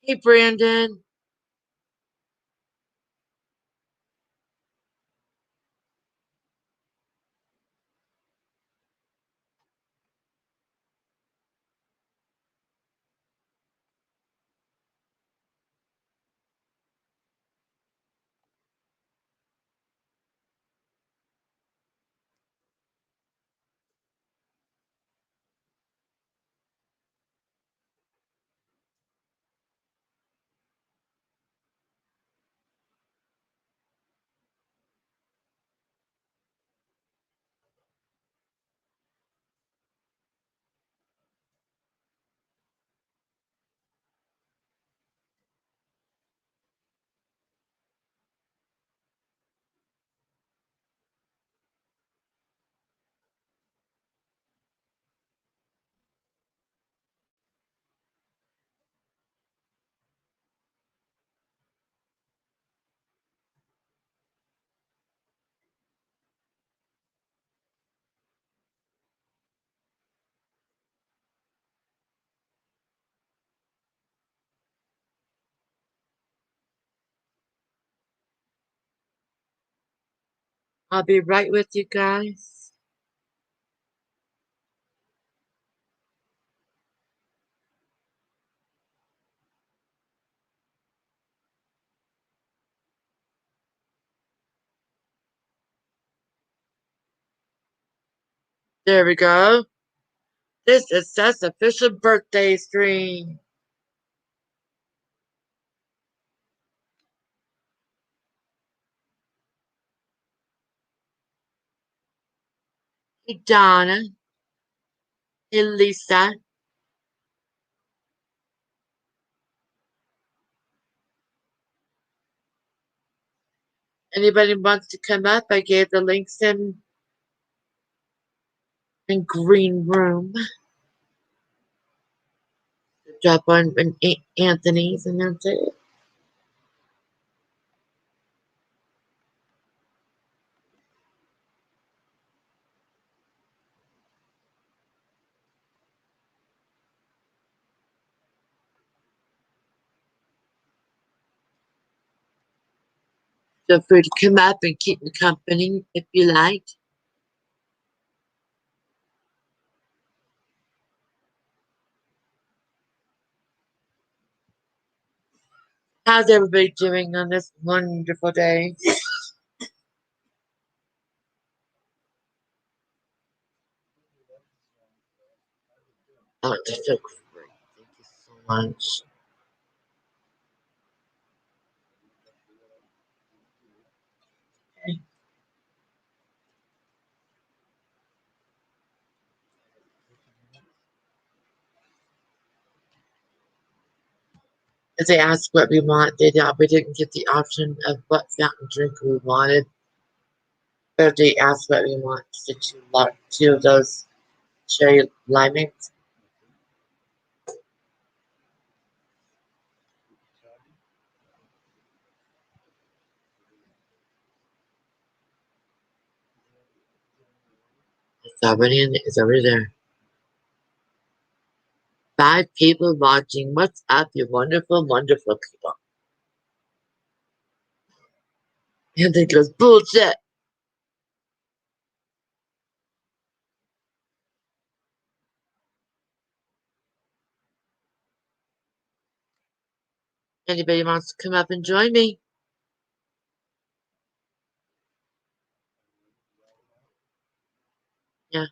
Hey, Brandon. I'll be right with you guys. There we go. This is Seth's official birthday stream. Hey, Donna. Hey, Lisa. Anybody wants to come up? I gave the links in green room. Drop on Anthony's and that's it. Feel free to come up and keep me company if you like. How's everybody doing on this wonderful day? Oh, that's so great. Thank you so much. Okay. As they asked what we want, we didn't get the option of what fountain drink we wanted. But they asked what we want, the two of those cherry limeades. It's already there. 5 people watching. What's up, you wonderful, wonderful people? And they goes, bullshit. Anybody wants to come up and join me? Yeah.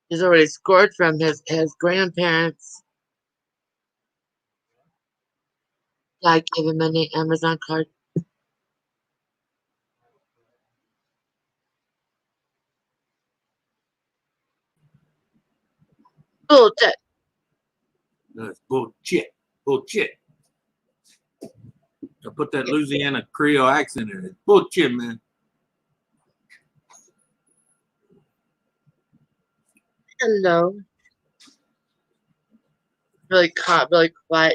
He's already scored from his grandparents. I gave him an Amazon card. Bullshit. That's bullshit. Bullshit. I put that Louisiana Creole accent in it. Bullshit, man. Hello. Really quiet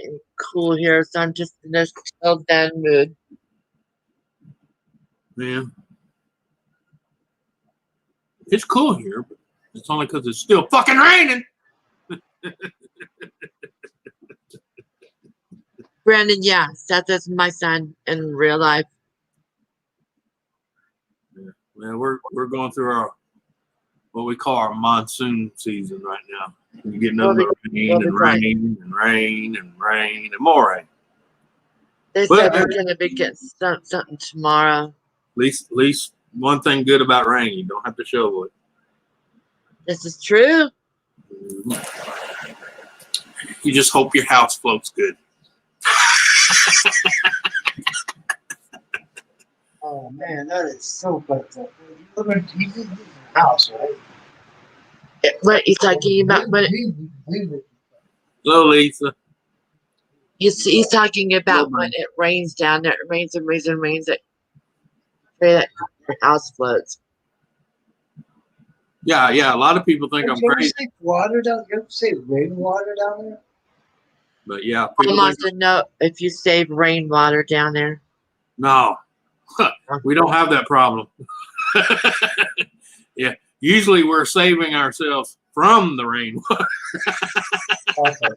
and cool here, so I'm just in this chilled down mood. Yeah. It's cool here, but it's only because it's still fucking raining. Brandon, yeah, Seth is my son in real life. Yeah. Well, we're going through our what we call our monsoon season right now. You're getting We'll nothing be, but rain we'll be and fine. rain and rain and rain and more rain. They But said hey, we're gonna be getting something tomorrow. at least one thing good about rain, you don't have to shovel it. This is true. You just hope your house floats good. Oh man, that is so fucked up. You live in a house, right? What you talking about? What Hello, Lisa. he's talking about Hello, when it rains down there. It rains and rains and rains. That your house floats. Yeah. A lot of people think Don't I'm you ever crazy, say water down? You ever say rainwater down there? but yeah, I people think wants to know if you save rainwater down there. no, we don't have that problem. Yeah, usually we're saving ourselves from the rain. Okay.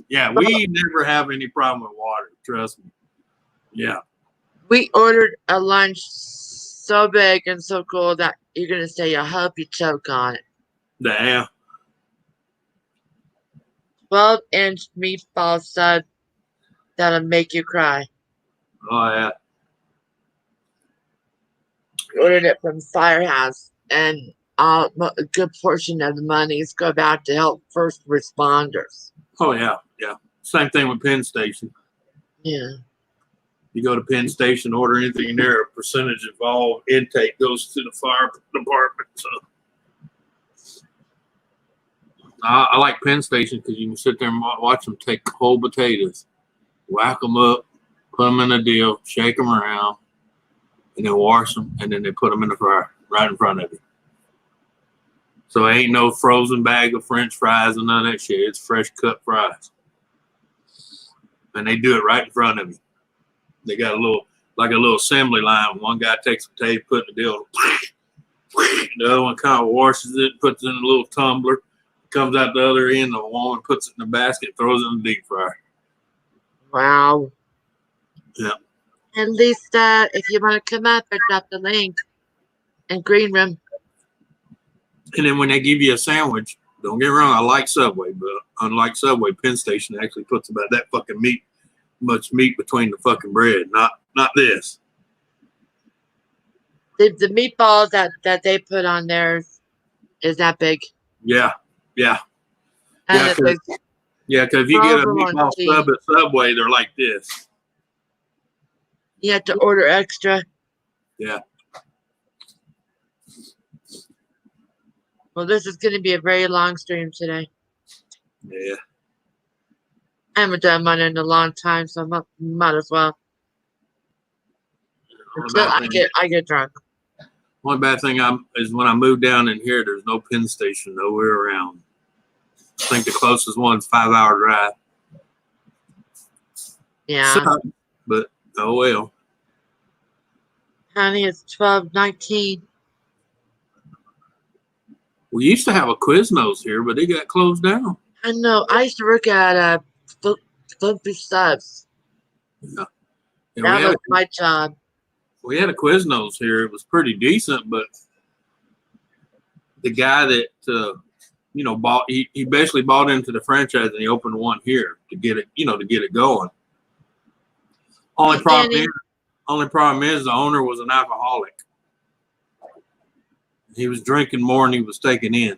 Yeah, we never have any problem with water. Trust me. Yeah. We ordered a lunch so big and so cool that you're gonna say, "I hope you choke on it." Damn. 12-inch meatball sub that'll make you cry. Oh yeah. We ordered it from Firehouse, and a good portion of the monies go back to help first responders. Oh yeah. Yeah. Same thing with Penn Station. Yeah. You go to Penn Station, order anything in there, a percentage of all intake goes to the fire department. So I like Penn Station because you can sit there and watch them take whole potatoes, whack them up, put them in a deal, shake them around, and then wash them, and then they put them in the fryer right in front of you. So ain't no frozen bag of French fries and none of that shit. It's fresh cut fries, and they do it right in front of you. They got a little assembly line. One guy takes a potato, put in the deal, the other one kind of washes it, puts it in a little tumbler, comes out the other end, the woman puts it in the basket, throws it in the deep fryer. Wow. Yeah. At least if you want to come up, I drop the link in green room. And then when they give you a sandwich, don't get me wrong, I like Subway, but unlike Subway, Penn Station actually puts about that fucking much meat between the fucking bread. Not this. The meatballs that they put on there is that big. Yeah. And Because if you get a provolone meatball cheese. sub at Subway, they're like this. You have to order extra. Yeah. Well, this is going to be a very long stream today. Yeah. I haven't done one in a long time, so I might as well. Until I get drunk. One bad thing is when I moved down in here, there's no Penn Station nowhere around. I think the closest one's 5-hour drive. Yeah. So, but oh well. Honey, it's 12:19. We used to have a Quiznos here, but they got closed down. I know. I used to work at Flippy Subs. Yeah. That was my job. We had a Quiznos here. It was pretty decent, but the guy that bought he basically bought into the franchise and he opened one here to get it going. Only problem is the owner was an alcoholic. He was drinking more than he was taking in.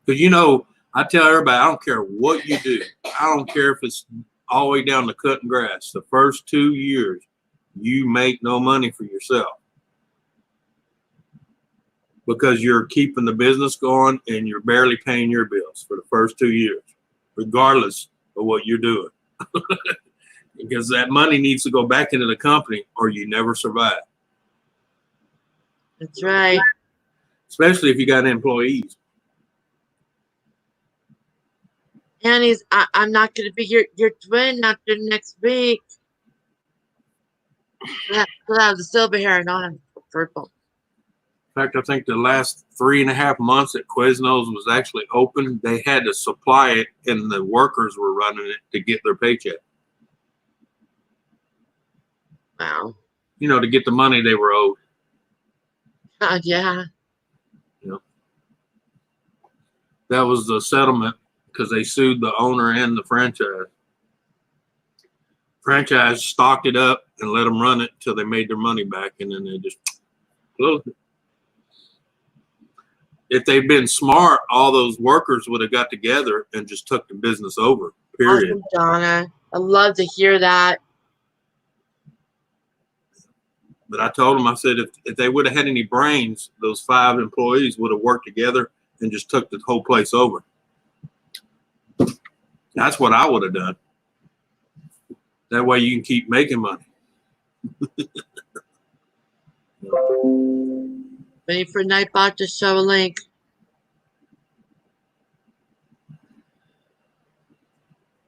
Because I tell everybody, I don't care what you do. I don't care if it's all the way down to cutting grass. The first 2 years, you make no money for yourself. Because you're keeping the business going and you're barely paying your bills for the first 2 years, regardless of what you're doing. Because that money needs to go back into the company or you never survive. That's right. especially if you got employees. Annie's, I'm not going to be your twin after next week. I have the silver hair and I have the purple. In fact, I think the last 3.5 months that Quiznos was actually open, they had to supply it, and the workers were running it to get their paycheck. Wow. You know, to get the money they were owed. Yeah. You know, that was the settlement because they sued the owner and the franchise. Franchise stocked it up and let them run it till they made their money back, and then they just closed it. If they'd been smart, all those workers would have got together and just took the business over, period. Awesome, Donna. I love to hear that. But I told them, I said, if they would have had any brains, those 5 employees would have worked together and just took the whole place over. That's what I would have done. That way you can keep making money. Waiting for Nightbot to show a link.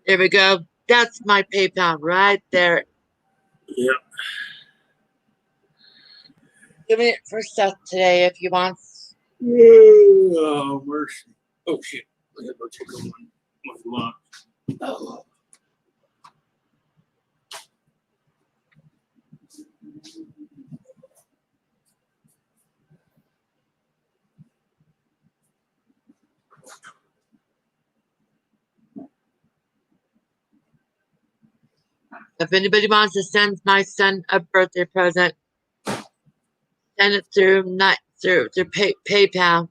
There we go. That's my PayPal right there. Yeah. Give me it for Seth today if you want. Oh, mercy. Oh, shit. I gotta go check on my lunch. Oh. If anybody wants to send my son a birthday present, send it through PayPal.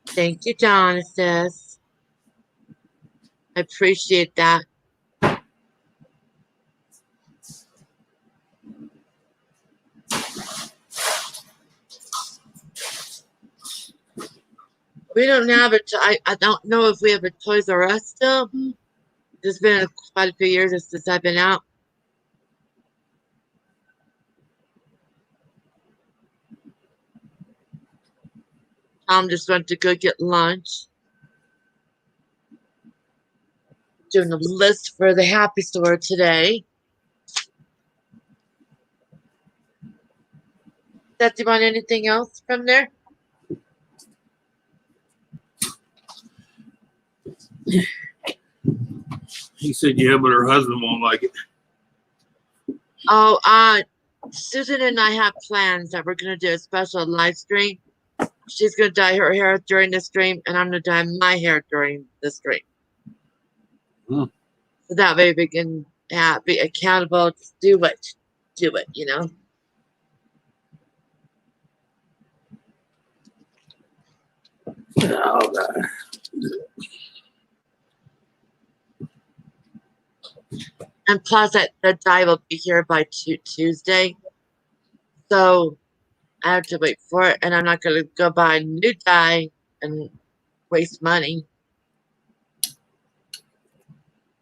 Thank you, John. It says. I appreciate that. We don't have it. I don't know if we have a Toys R Us still. It's been quite a few years since I've been out. Tom just went to go get lunch. Doing a list for the Happy Store today. Seth, do you want anything else from there? He said, yeah, but her husband won't like it. Oh, Susan and I have plans that we're going to do a special live stream. She's going to dye her hair during the stream, and I'm going to dye my hair during the stream. So that way we can be accountable to do it, you know? Oh, God. And plus, the dye will be here by Tuesday. So I have to wait for it, and I'm not going to go buy new dye and waste money.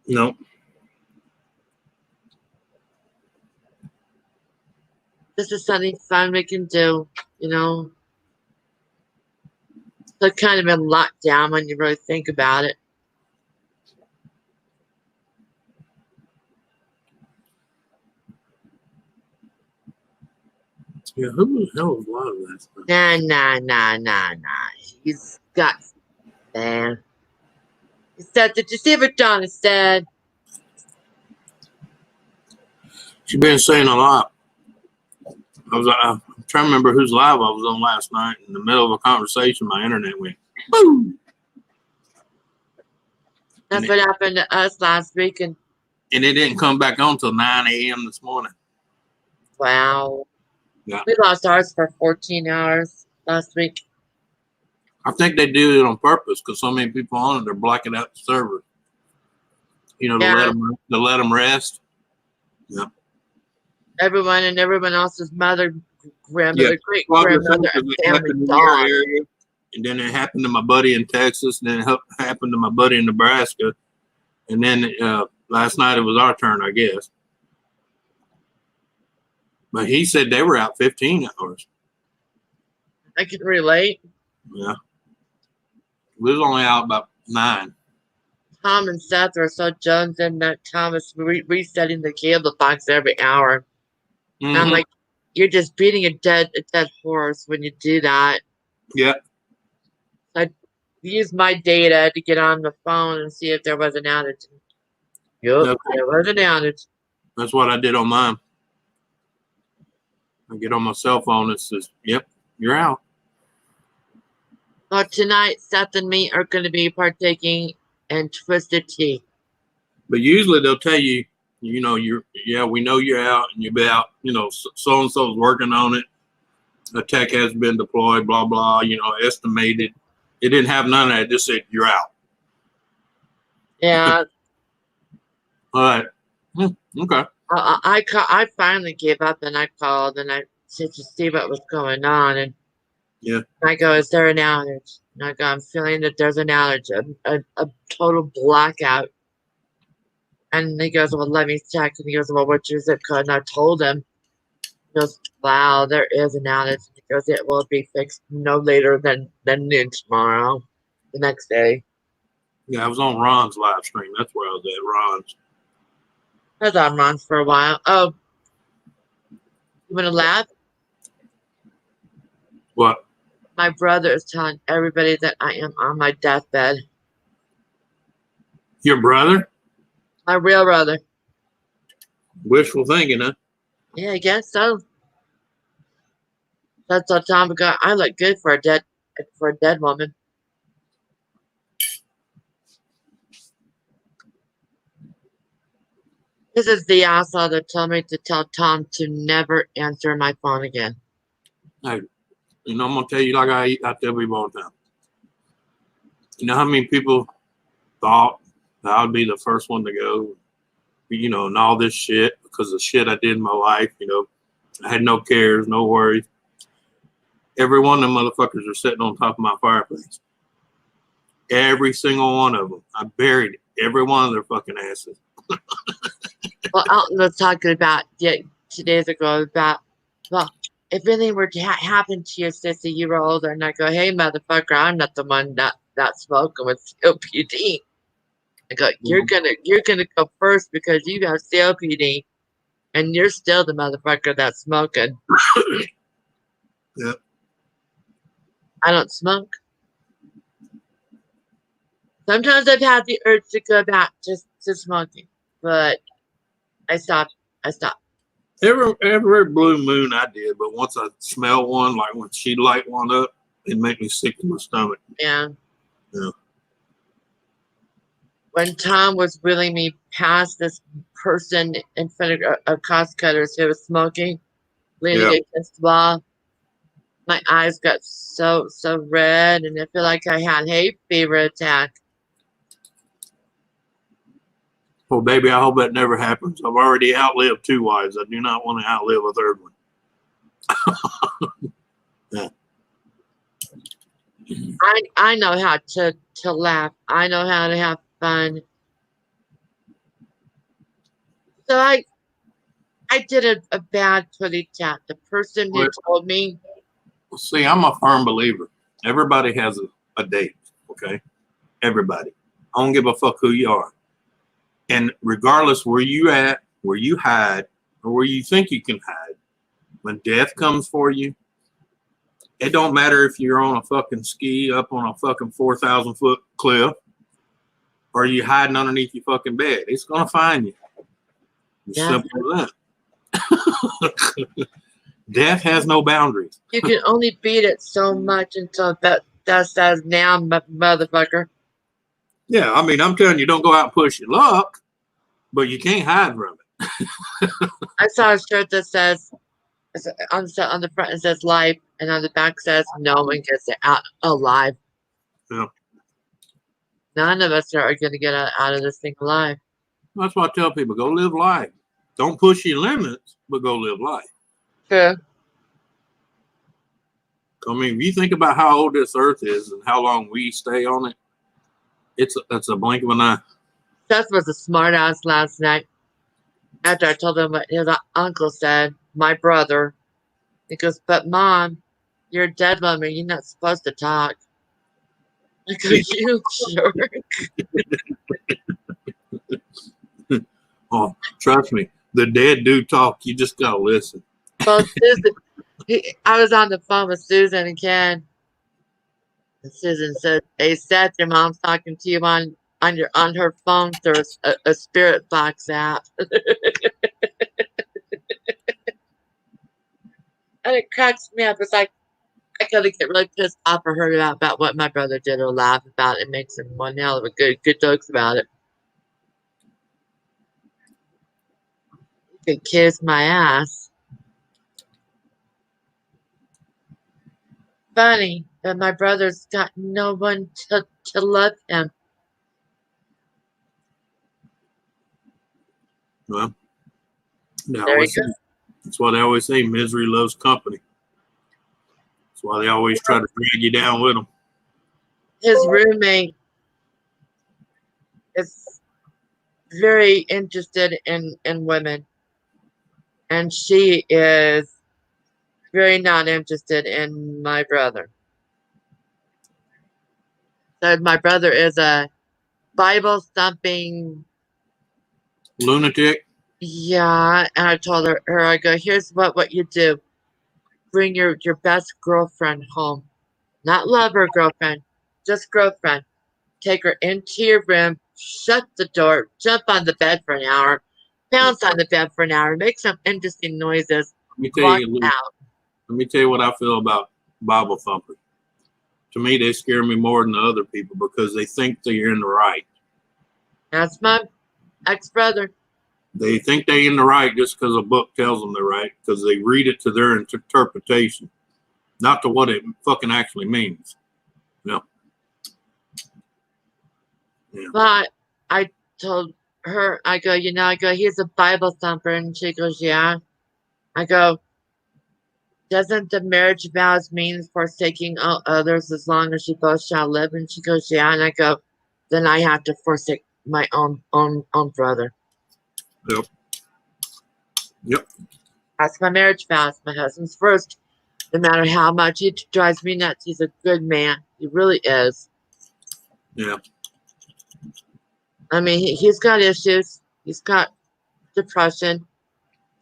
No. This is something fun we can do, you know? So kind of in lockdown when you really think about it. Yeah, who the hell was live last night? Nah. He's got, man. He said, did you see what Donna said? She's been saying a lot. I'm trying to remember whose live I was on last night. In the middle of a conversation, my internet went boom. That's what happened to us last week. And it didn't come back on till 9 a.m. this morning. wow. Yeah. We lost ours for 14 hours last week. I think they do it on purpose because so many people on it, they're blacking out the server. You know, to let them rest. Yeah. Everyone else's mother, grandmother, great grandmother, and family died. And then it happened to my buddy in Texas, and then it happened to my buddy in Nebraska. And then last night it was our turn, I guess. But he said they were out 15 hours. I can relate. Yeah. We was only out about 9. Tom and Seth were so Jones and that Tom is resetting the cable box every hour. And I'm like, you're just beating a dead horse when you do that. Yeah. I used my data to get on the phone and see if there was an outage. Yep, there was an outage. That's what I did on mine. I get on my cell phone and it says, yep, you're out. Well, tonight, Seth and me are going to be partaking in Twisted Tea. But usually they'll tell you, we know you're out and you'll be out, so-and-so's working on it. A tech has been deployed, blah, blah, estimated. It didn't have none of that. It just said, you're out. Yeah. All right. Okay. I finally gave up and I called and I said to see what was going on. And yeah. I go, is there an outage? And I go, I'm feeling that there's an outage, a total blackout. And he goes, well, let me check. And he goes, well, what's your zip code? And I told him. He goes, wow, there is an outage. And he goes, it will be fixed no later than noon tomorrow, the next day. Yeah, I was on Ron's live stream. That's where I was at, Ron's. I was on Ron's for a while. Oh, you want to laugh? What? My brother is telling everybody that I am on my deathbed. Your brother? My real brother. Wishful thinking, huh? Yeah, I guess so. That's all time ago. I look good for a dead woman. This is the asshole that told me to tell Tom to never answer my phone again. Hey, I'm gonna tell you like I tell people all the time. You know how many people thought that I'd be the first one to go, and all this shit because of shit I did in my life. I had no cares, no worries. Every one of them motherfuckers are sitting on top of my fireplace. Every single one of them. I buried every one of their fucking asses. Well, Elton was talking about 2 days ago about, well, if anything were to happen to your sister, you were older, and I go, hey, motherfucker, I'm not the one that's smoking with COPD. I go, you're gonna go first because you have COPD, and you're still the motherfucker that's smoking. Yeah. I don't smoke. Sometimes I've had the urge to go back to smoking, but I stopped. Every blue moon I did, but once I smell one, like when she light one up, it make me sick to my stomach. Yeah. Yeah. When Tom was wheeling me past this person in front of cost cutters who was smoking, leaning against the wall, my eyes got so red, and I feel like I had hay fever attack. Well, baby, I hope that never happens. I've already outlived 2 wives. I do not want to outlive a 3rd one. Yeah. I know how to laugh. I know how to have fun. So I did a bad Twitter chat. The person who told me. See, I'm a firm believer. Everybody has a date, okay? Everybody. I don't give a fuck who you are. And regardless where you at, where you hide, or where you think you can hide, when death comes for you, it don't matter if you're on a fucking ski up on a fucking 4,000-foot cliff or you hiding underneath your fucking bed. It's going to find you. It's simple as that. Death has no boundaries. You can only beat it so much until that says now, motherfucker. Yeah, I mean, I'm telling you, don't go out and push your luck, but you can't hide from it. I saw a shirt that says, on the front it says life, and on the back says no one gets out alive. Yeah. None of us are going to get out of this thing alive. That's why I tell people, go live life. Don't push your limits, but go live life. True. I mean, if you think about how old this earth is and how long we stay on it, it's a blink of an eye. Seth was a smart ass last night. After I told him what his uncle said, my brother. He goes, but Mom, you're a dead woman. You're not supposed to talk. I go, you sure? Oh, trust me, the dead do talk. You just gotta listen. Well, Susan, I was on the phone with Susan again. And Susan said, "Hey Seth, your mom's talking to you on her phone through a spirit box app." And it cracks me up. It's like I gotta get really pissed off or hurt about what my brother did or laugh about it. It makes him one hell of a good jokes about it. He could kiss my ass. Funny that my brother's got no one to love him. Well, There you go. that's why they always say misery loves company. That's why they always try to drag you down with them. His roommate is very interested in women, and she is very not interested in my brother. So my brother is a Bible thumping. Lunatic. Yeah, and I told her I go, here's what you do. Bring your best girlfriend home. Not lover girlfriend, just girlfriend. Take her into your room, shut the door, jump on the bed for an hour, bounce on the bed for an hour, make some interesting noises, Let me tell walk you, out. let me tell you what I feel about Bible thumpers. To me, they scare me more than the other people because they think they're in the right. That's my ex-brother. They think they're in the right just because a book tells them they're right because they read it to their interpretation, not to what it fucking actually means. No. Yeah. But I told her, I go, he's a Bible thumper. And she goes, yeah. I go, doesn't the marriage vows mean forsaking all others as long as you both shall live? And she goes, yeah. And I go, then I have to forsake my own brother. Yep. Yep. That's my marriage vows. My husband's first. No matter how much he drives me nuts, he's a good man. He really is. Yeah. I mean, he's got issues. He's got depression.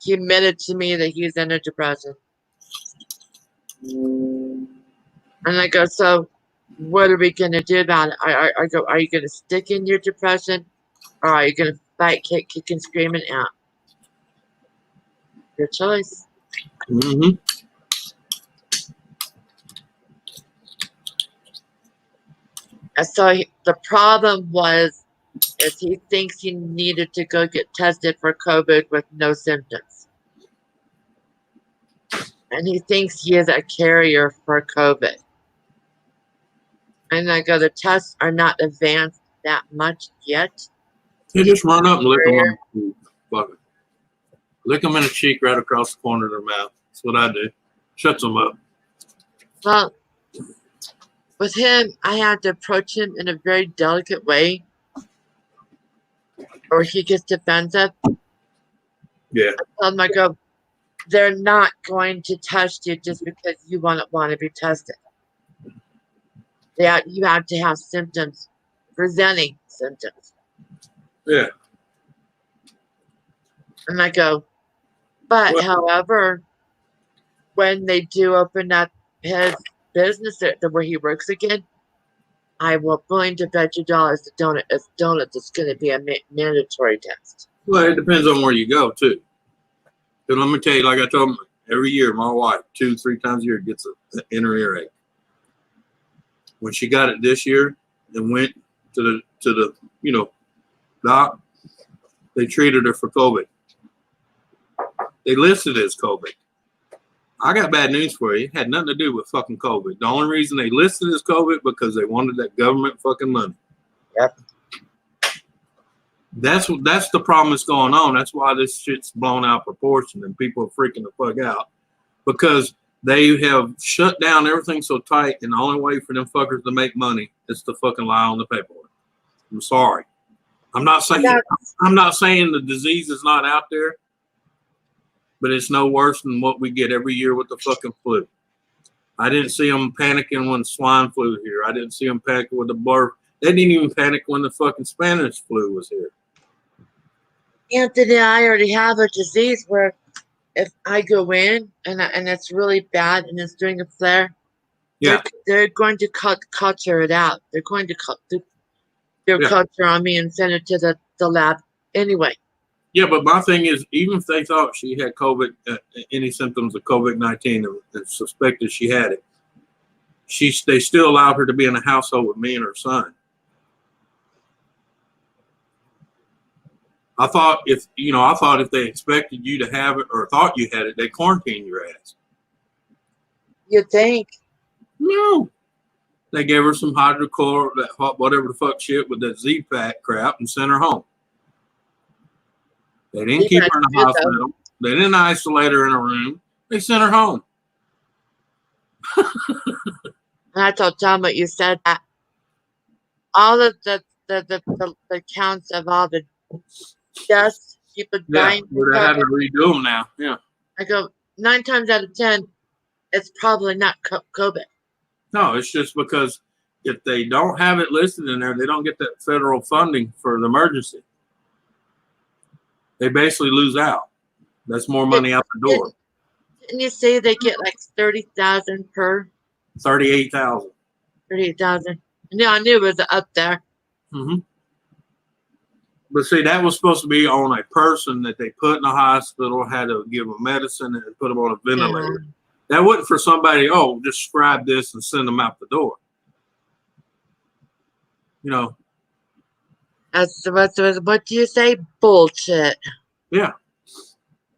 He admitted to me that he's in a depression. And I go, so what are we going to do about it? I go, are you going to stick in your depression? Or are you going to fight, kick, and screaming out? Your choice. Mm-hmm. And so the problem was, is he thinks he needed to go get tested for COVID with no symptoms. And he thinks he is a carrier for COVID. And I go, the tests are not advanced that much yet. They just run up and lick them on the cheek. Fuck it. Lick them in the cheek right across the corner of their mouth. That's what I do. Shuts them up. Well, with him, I had to approach him in a very delicate way, or he gets defensive. Yeah. I told him, I go, they're not going to test you just because you want to be tested. You have to have symptoms, presenting symptoms. Yeah. And I go, but however, when they do open up his business where he works again, I will willing to bet you dollars that donuts is going to be a mandatory test. Well, it depends on where you go, too. But let me tell you, like I told them, every year, my wife, 2-3 times a year, gets an inner earache. When she got it this year and went to the doc, they treated her for COVID. They listed it as COVID. I got bad news for you. It had nothing to do with fucking COVID. The only reason they listed it as COVID because they wanted that government fucking money. Yep. That's the problem that's going on. That's why this shit's blown out of proportion and people are freaking the fuck out because they have shut down everything so tight, and the only way for them fuckers to make money is to fucking lie on the paperwork. I'm sorry. I'm not saying the disease is not out there, but it's no worse than what we get every year with the fucking flu. I didn't see them panicking when swine flu was here. I didn't see them panicking with the blur. They didn't even panic when the fucking Spanish flu was here. Anthony, I already have a disease where if I go in and it's really bad and it's doing a flare, Yeah. they're going to culture it out. They're going to do culture on me and send it to the lab anyway. Yeah, but my thing is, even if they thought she had COVID, any symptoms of COVID-19 and suspected she had it, they still allowed her to be in a household with me and her son. I thought if they expected you to have it or thought you had it, they quarantined your ass. You think? No. They gave her some hydrochlor, whatever the fuck shit with that Z-Pack crap, and sent her home. They didn't keep her in the hospital. They didn't isolate her in a room. They sent her home. And I told Tom what you said, that all of the counts of all the deaths, people dying. Yeah, they're having to redo them now. Yeah. I go, 9 times out of 10, it's probably not COVID. No, it's just because if they don't have it listed in there, they don't get that federal funding for the emergency. They basically lose out. That's more money out the door. Didn't you say they get like 30,000 per? 38,000. 38,000. Yeah, I knew it was up there. Mm-hmm. But see, that was supposed to be on a person that they put in the hospital, had to give them medicine and put them on a ventilator. Yeah. That wasn't for somebody, just scribe this and send them out the door. You know. What do you say? Bullshit. Yeah.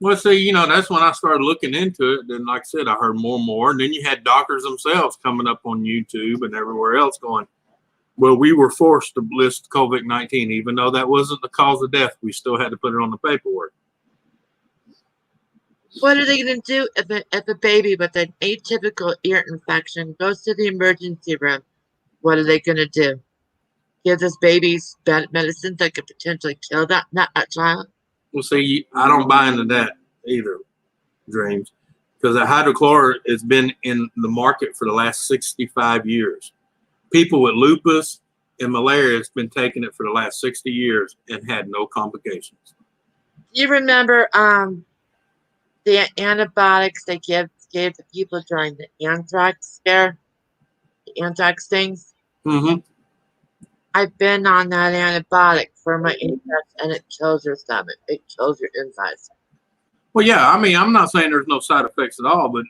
Well, see, that's when I started looking into it. Then, like I said, I heard more and more. And then you had doctors themselves coming up on YouTube and everywhere else going, well, we were forced to list COVID-19, even though that wasn't the cause of death. We still had to put it on the paperwork. What are they going to do if a baby with an atypical ear infection goes to the emergency room? What are they going to do? Give this baby medicine that could potentially kill that child? Well, see, I don't buy into that either, Dreams, because the hydrochlor has been in the market for the last 65 years. People with lupus and malaria has been taking it for the last 60 years and had no complications. Do you remember the antibiotics they gave the people during the anthrax scare? The anthrax things? Mm-hmm. I've been on that antibiotic for my anthrax, and it kills your stomach. It kills your insides. Well, yeah, I mean, I'm not saying there's no side effects at all, but,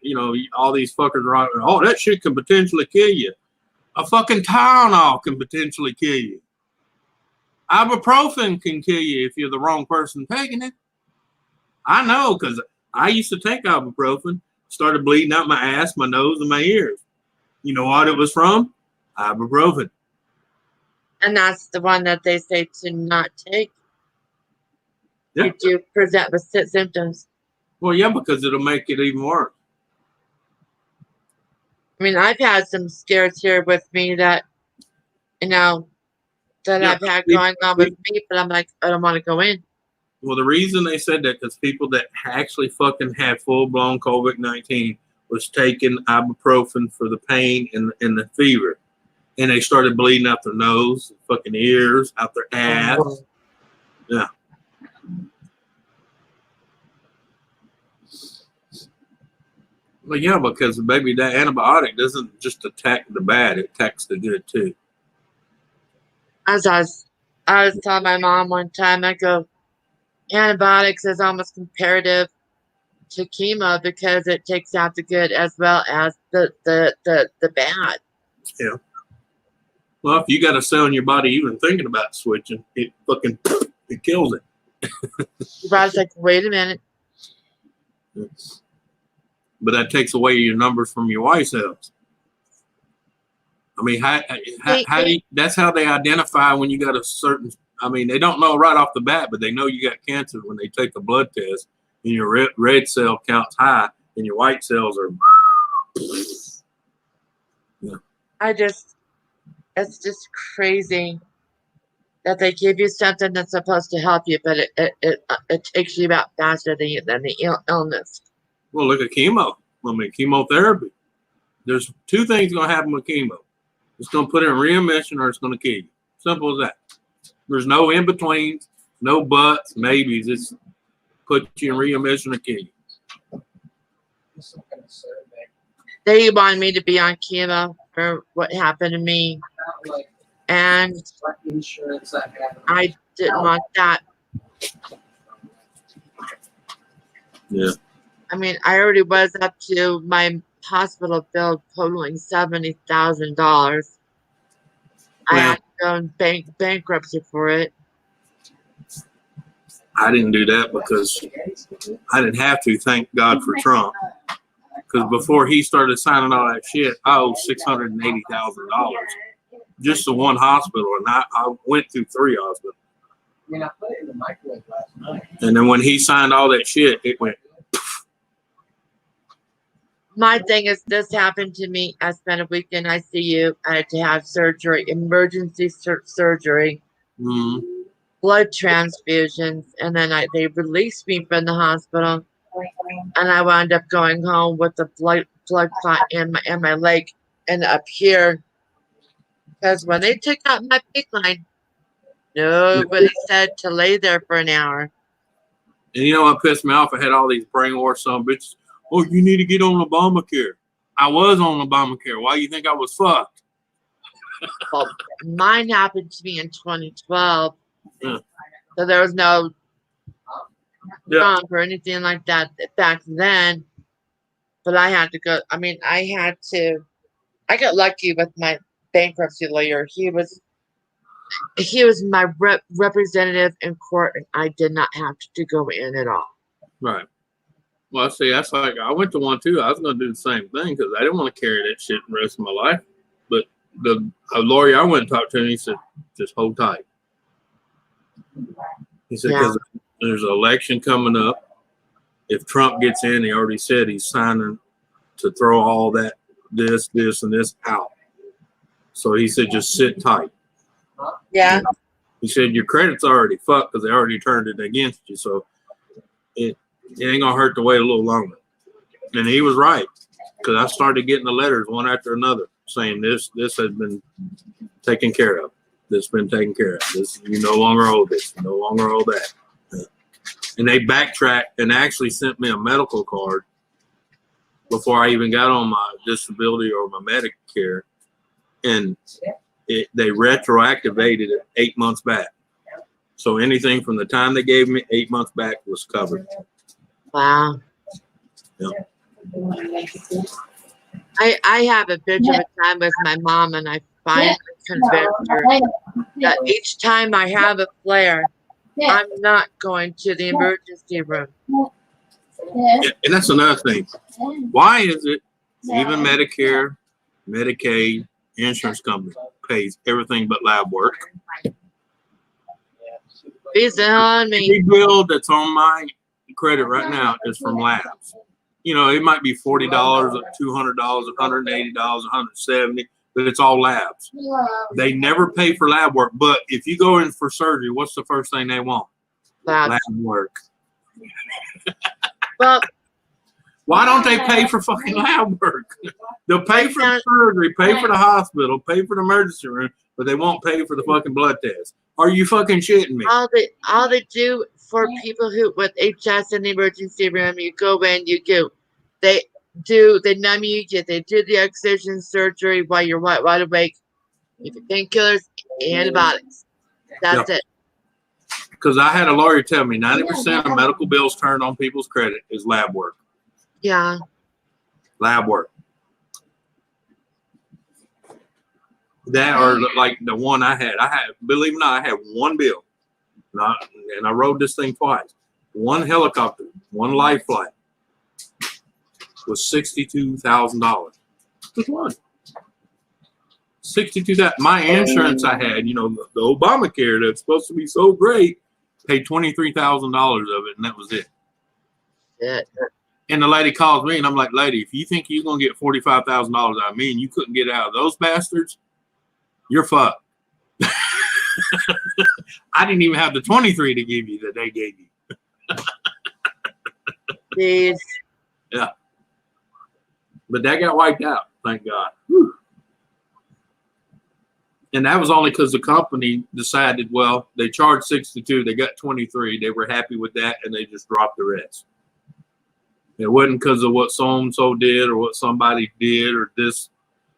all these fuckers are out there, that shit can potentially kill you. A fucking Tylenol can potentially kill you. Ibuprofen can kill you if you're the wrong person taking it. I know, because I used to take ibuprofen, started bleeding out my ass, my nose, and my ears. You know what it was from? Ibuprofen. And that's the one that they say to not take. Yeah. If you present with symptoms. Well, yeah, because it'll make it even worse. I mean, I've had some scares here with me that, I've had going on with me, but I'm like, I don't want to go in. Well, the reason they said that because people that actually fucking had full-blown COVID-19 was taking ibuprofen for the pain and the fever. And they started bleeding out their nose, fucking ears, out their ass. Oh. Yeah. Well, yeah, because maybe that antibiotic doesn't just attack the bad; it attacks the good too. As I was telling my mom one time, I go, antibiotics is almost comparative to chemo because it takes out the good as well as the bad. Yeah. Well, if you got a cell in your body even thinking about switching, it kills it. Your body's like, wait a minute. But that takes away your numbers from your white cells. I mean, that's how they identify when you got a certain, they don't know right off the bat, but they know you got cancer when they take a blood test and your red cell count's high and your white cells are. Yeah. It's just crazy that they give you something that's supposed to help you, but it takes you out faster than the illness. Well, look at chemo. I mean, chemotherapy. There's two things going to happen with chemo. It's going to put it in remission or it's going to kill you. Simple as that. There's no in betweens, no buts, maybes. It's put you in remission or kill you. They wanted me to be on chemo for what happened to me, and I didn't want that. Yeah. I mean, I already was up to my hospital bill totaling $70,000. I had to go in bankruptcy for it. I didn't do that because I didn't have to. Thank God for Trump. Because before he started signing all that shit, I owed $680,000 just to one hospital, and I went through 3 hospitals. I mean, I put it in the microwave last night. And then when he signed all that shit, it went. My thing is, this happened to me. I spent a week in ICU. I had to have surgery, emergency surgery, blood transfusions, and then they released me from the hospital, and I wound up going home with a blood clot in my leg and up here, because when they took out my PICC line, nobody said to lay there for an hour. And you know what pissed me off? I had all these brainwashed son of bitches. Oh, you need to get on Obamacare. I was on Obamacare. Why you think I was fucked? Well, mine happened to me in 2012. Yeah. So there was no Yeah. bump or anything like that back then. But I had to go. I mean, I got lucky with my bankruptcy lawyer. He was my representative in court, and I did not have to go in at all. Right. Well, see, that's like I went to one too. I was going to do the same thing because I didn't want to carry that shit the rest of my life. But the lawyer I went and talked to him, he said, just hold tight. He said, because there's an election coming up. If Trump gets in, he already said he's signing to throw all that, this, and this out. So he said, just sit tight. Yeah. He said, your credit's already fucked because they already turned it against you. So it ain't going to hurt to wait a little longer. And he was right, because I started getting the letters one after another saying this has been taken care of. This has been taken care of. This, you no longer owe this. You no longer owe that. And they backtracked and actually sent me a medical card before I even got on my disability or my Medicare. And they retroactivated it 8 months back. So anything from the time they gave me 8 months back was covered. Wow. Yeah. I have a bitch of a time with my mom, and I finally convinced her that each time I have a flare, I'm not going to the emergency room. Yeah, and that's another thing. Why is it even Medicare, Medicaid, insurance company pays everything but lab work? He's on me. Every bill that's on my credit right now is from labs. You know, it might be $40, $200, $180, $170, but it's all labs. They never pay for lab work, but if you go in for surgery, what's the first thing they want? Lab work. Well, why don't they pay for fucking lab work? They'll pay for the surgery, pay for the hospital, pay for the emergency room, but they won't pay for the fucking blood test. Are you fucking shitting me? All they do for people who with HS in the emergency room, you go in, they numb you, they do the excision surgery while you're wide awake. You get painkillers, antibiotics. That's it. Because I had a lawyer tell me 90% of medical bills turned on people's credit is lab work. Yeah. Lab work. That or like the one I had. Believe it or not, I had one bill. And I rode this thing twice. One helicopter, one life flight was $62,000. Just one. 62,000. My insurance I had, the Obamacare that's supposed to be so great, paid $23,000 of it, and that was it. Yeah. And the lady calls me, and I'm like, lady, if you think you're going to get $45,000 out of me and you couldn't get out of those bastards, you're fucked. I didn't even have the 23 to give you that they gave you. Jeez. Yeah. But that got wiped out, thank God. Whew. And that was only because the company decided, well, they charged 62, they got 23, they were happy with that, and they just dropped the rest. It wasn't because of what so-and-so did or what somebody did or this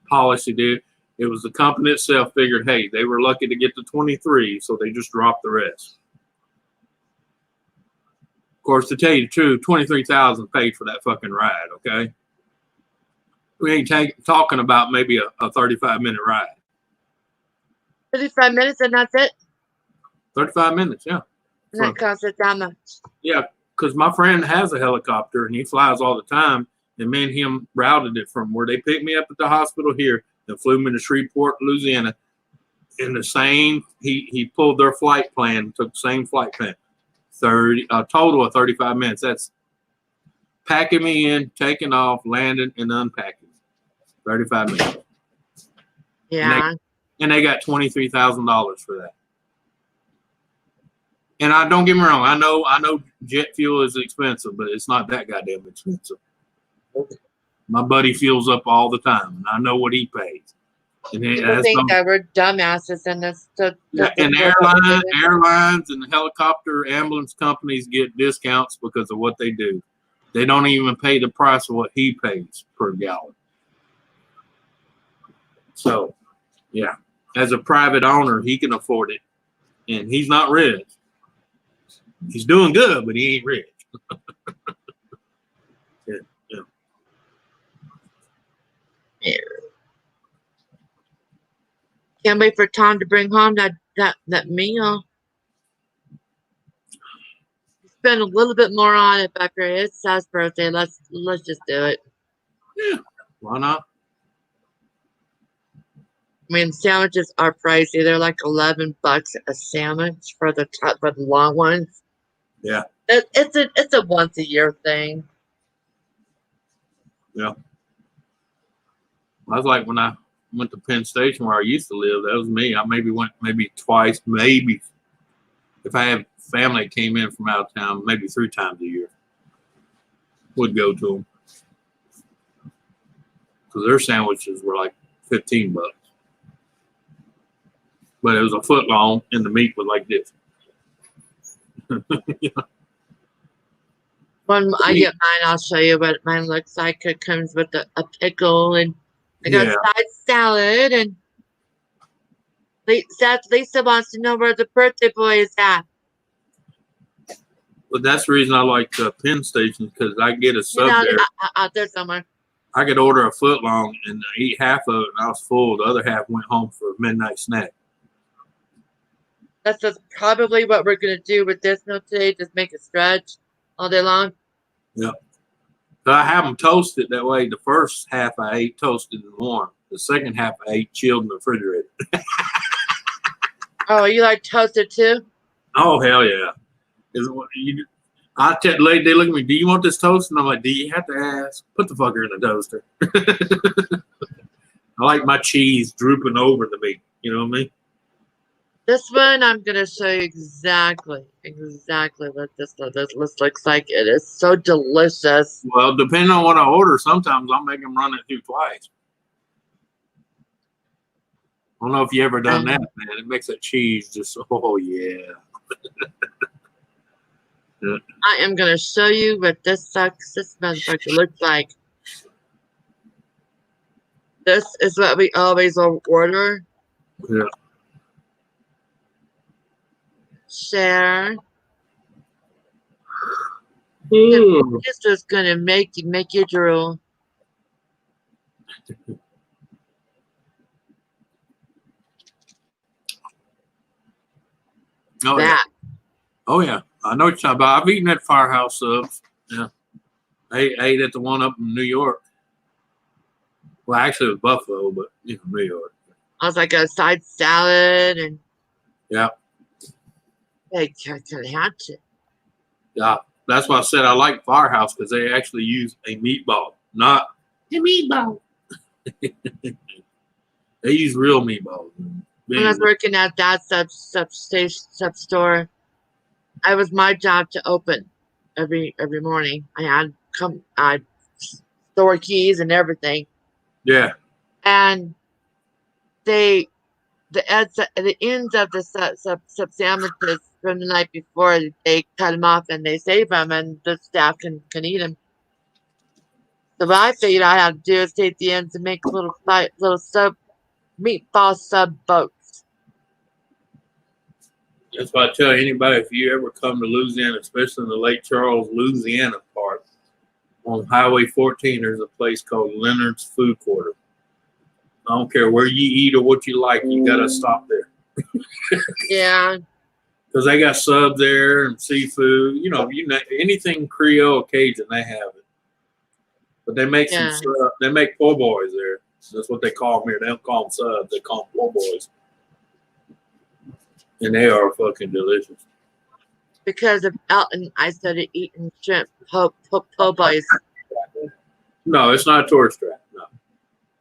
policy did. It was the company itself figured, hey, they were lucky to get the 23, so they just dropped the rest. Of course, to tell you the truth, $23,000 paid for that fucking ride, okay? We ain't talking about maybe a 35-minute ride. 35 minutes and that's it? 35 minutes, yeah. And that costs it that much? Yeah, because my friend has a helicopter and he flies all the time. And me and him routed it from where they picked me up at the hospital here and flew me to Shreveport, Louisiana. In the same, he pulled their flight plan, took the same flight plan. A total of 35 minutes. That's packing me in, taking off, landing, and unpacking. 35 minutes. Yeah. And they got $23,000 for that. And I don't get me wrong, I know jet fuel is expensive, but it's not that goddamn expensive. My buddy fuels up all the time, and I know what he pays. And People think that we're dumbasses in this. And airlines and helicopter ambulance companies get discounts because of what they do. They don't even pay the price of what he pays per gallon. So, yeah, as a private owner, he can afford it, and he's not rich. He's doing good, but he ain't rich. Yeah. Can't wait for Tom to bring home that meal. Spend a little bit more on it, Becker. It's Seth's birthday. Let's just do it. Yeah, why not? I mean, sandwiches are pricey. They're like $11 a sandwich for the long ones. Yeah. It's a once a year thing. Yeah. I was like when I went to Penn Station where I used to live, that was me. I maybe went twice, maybe if I had family that came in from out of town, maybe 3 times a year. Would go to them. Because their sandwiches were like $15. But it was a foot long and the meat was like this. Yeah. When I get mine, I'll show you what mine looks like. It comes with a pickle and I got side salad and Lisa wants to know where the birthday boy is at. But that's the reason I like Penn Station because I get a sub there. Out there somewhere. I could order a foot long and eat half of it and I was full. The other half went home for a midnight snack. That's just probably what we're going to do with this meal today. Just make it stretch all day long. Yeah. So I have them toasted that way. The first half I ate toasted and warm. The second half I ate chilled in the refrigerator. Oh, you like toasted too? Oh, hell yeah. I tell the lady, they look at me, do you want this toast? And I'm like, do you have to ask? Put the fucker in the toaster. I like my cheese drooping over the meat. You know what I mean? This one, I'm going to show you exactly what this looks like. It is so delicious. Well, depending on what I order, sometimes I'll make them run it through twice. I don't know if you ever done that, man. It makes that cheese just, oh, yeah. Yeah. I am going to show you what this motherfucker looks like. This is what we always order. Yeah. Share. Ooh. This is going to make you drool. Oh, yeah. Oh, yeah. I know what you're talking about. I've eaten at Firehouse subs. Yeah. I ate at the one up in New York. Well, actually, it was Buffalo, but, New York. I was like a side salad and. Yeah. I had to. Yeah. That's why I said I like Firehouse because they actually use a meatball, not a meatball. They use real meatballs. When I was working at that sub store, it was my job to open every morning. I'd store keys and everything. Yeah. And the ends of the sub sandwiches from the night before, they cut them off and they save them, and the staff can eat them. So what I figured I had to do is take the ends and make little meatball sub boats. That's why I tell anybody, if you ever come to Louisiana, especially in the Lake Charles, Louisiana part, on Highway 14, there's a place called Leonard's Food Quarter. I don't care where you eat or what you like, you got to stop there. Yeah. Because they got subs there and seafood. Anything Creole, Cajun, they have it. But they make they make po' boys there. That's what they call them here. They don't call them subs. They call them po' boys. And they are fucking delicious. Because of Elton, I started eating shrimp po' boys. No, it's not a tourist trap. No.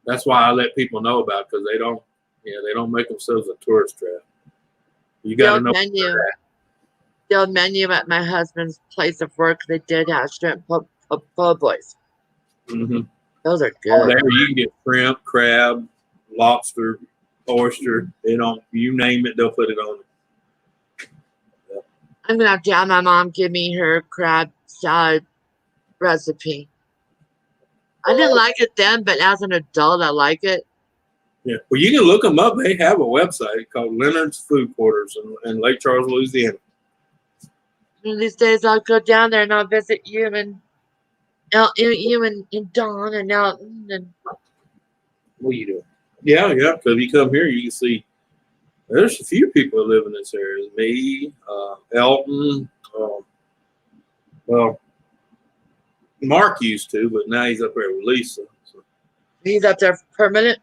That's why I let people know about it, because they don't make themselves a tourist trap. You got to know. The old menu at my husband's place of work, they did have shrimp po' boys. Mm-hmm. Those are good. Oh, there you can get shrimp, crab, lobster, oyster. You name it, they'll put it on it. Yeah. I'm gonna have to have my mom give me her crab salad recipe. I didn't like it then, but as an adult, I like it. Yeah, well, you can look them up. They have a website called Leonard's Food Quarters in Lake Charles, Louisiana. One of these days, I'll go down there and I'll visit you and Dawn and Elton and. What are you doing? Yeah. Because if you come here, you can see there's a few people that live in this area. Me, Elton. Well, Mark used to, but now he's up there with Lisa. So. He's up there permanent?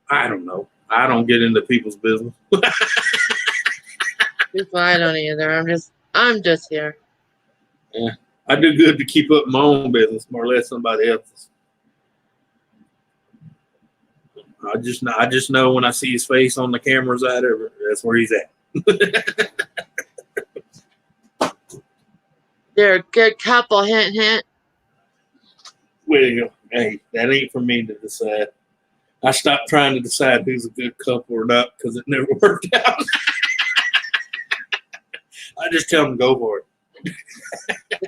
I don't know. I don't get into people's business. I don't either. I'm just here. Yeah, I do good to keep up my own business, more or less somebody else's. I just know when I see his face on the cameras that's where he's at. They're a good couple, hint, hint. Well, hey, that ain't for me to decide. I stopped trying to decide who's a good couple or not because it never worked out. I just tell them go for it.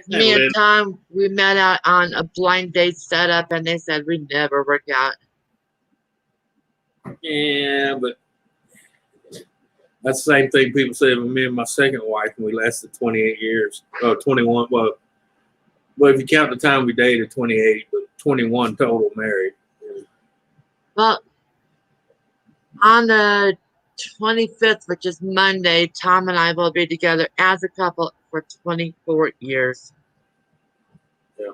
Me and Tom, we met out on a blind date setup, and they said we'd never work out. Yeah, but that's the same thing people said with me and my second wife, and we lasted 28 years. Oh, 21. Well, if you count the time we dated, 28, but 21 total married. Well, on the 25th, which is Monday, Tom and I will be together as a couple for 24 years. Yeah.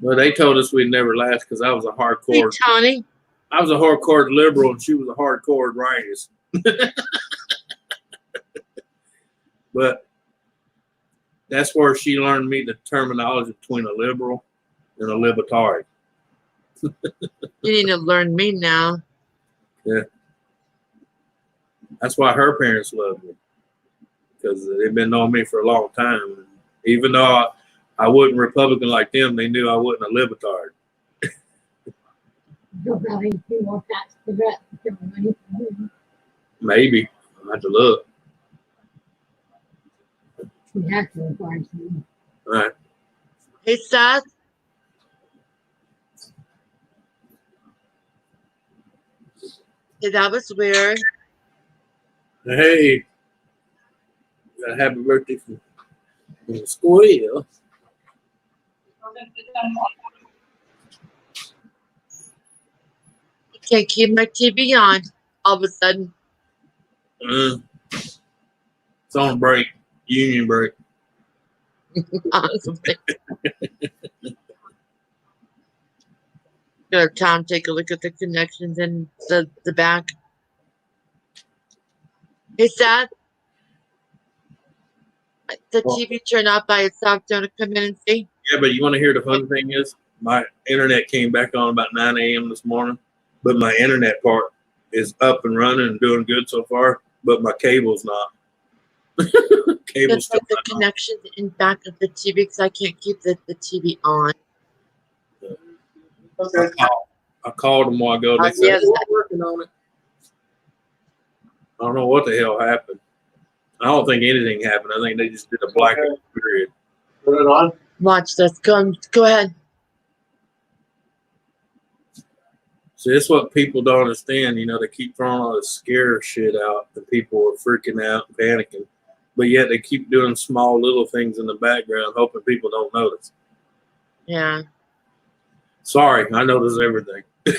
Well, they told us we'd never last because I was a hardcore. Hey, Tony. I was a hardcore liberal and she was a hardcore rightist. But that's where she learned me the terminology between a liberal and a libertarian. You need to learn me now. Yeah. That's why her parents loved me, because they've been knowing me for a long time. Even though I wasn't Republican like them, they knew I wasn't a libertarian. Maybe. I have to look. We have to acquire some. All right. Hey, Seth. Hey, that was weird. Hey, got a happy birthday from the square. I can't keep my TV on all of a sudden. It's on break, union break. Gotta Tom take a look at the connections in the back. Hey, Seth. The TV turned off by itself. Do you want to come in and see? Yeah, but you want to hear the fun thing is my internet came back on about 9 a.m. this morning, but my internet part is up and running and doing good so far, but my cable's not. Cable's Just like still the connection in back of the TV because I can't keep the TV on. Okay. I called them a while ago. They said, yes. we're working on it. I don't know what the hell happened. I don't think anything happened. I think they just did a blackout period. Put it on. Watch this. Go ahead. See, that's what people don't understand. You know, they keep throwing all this scare shit out, and people are freaking out and panicking. But yet they keep doing small little things in the background, hoping people don't notice. Yeah. Sorry, I notice everything. Okay,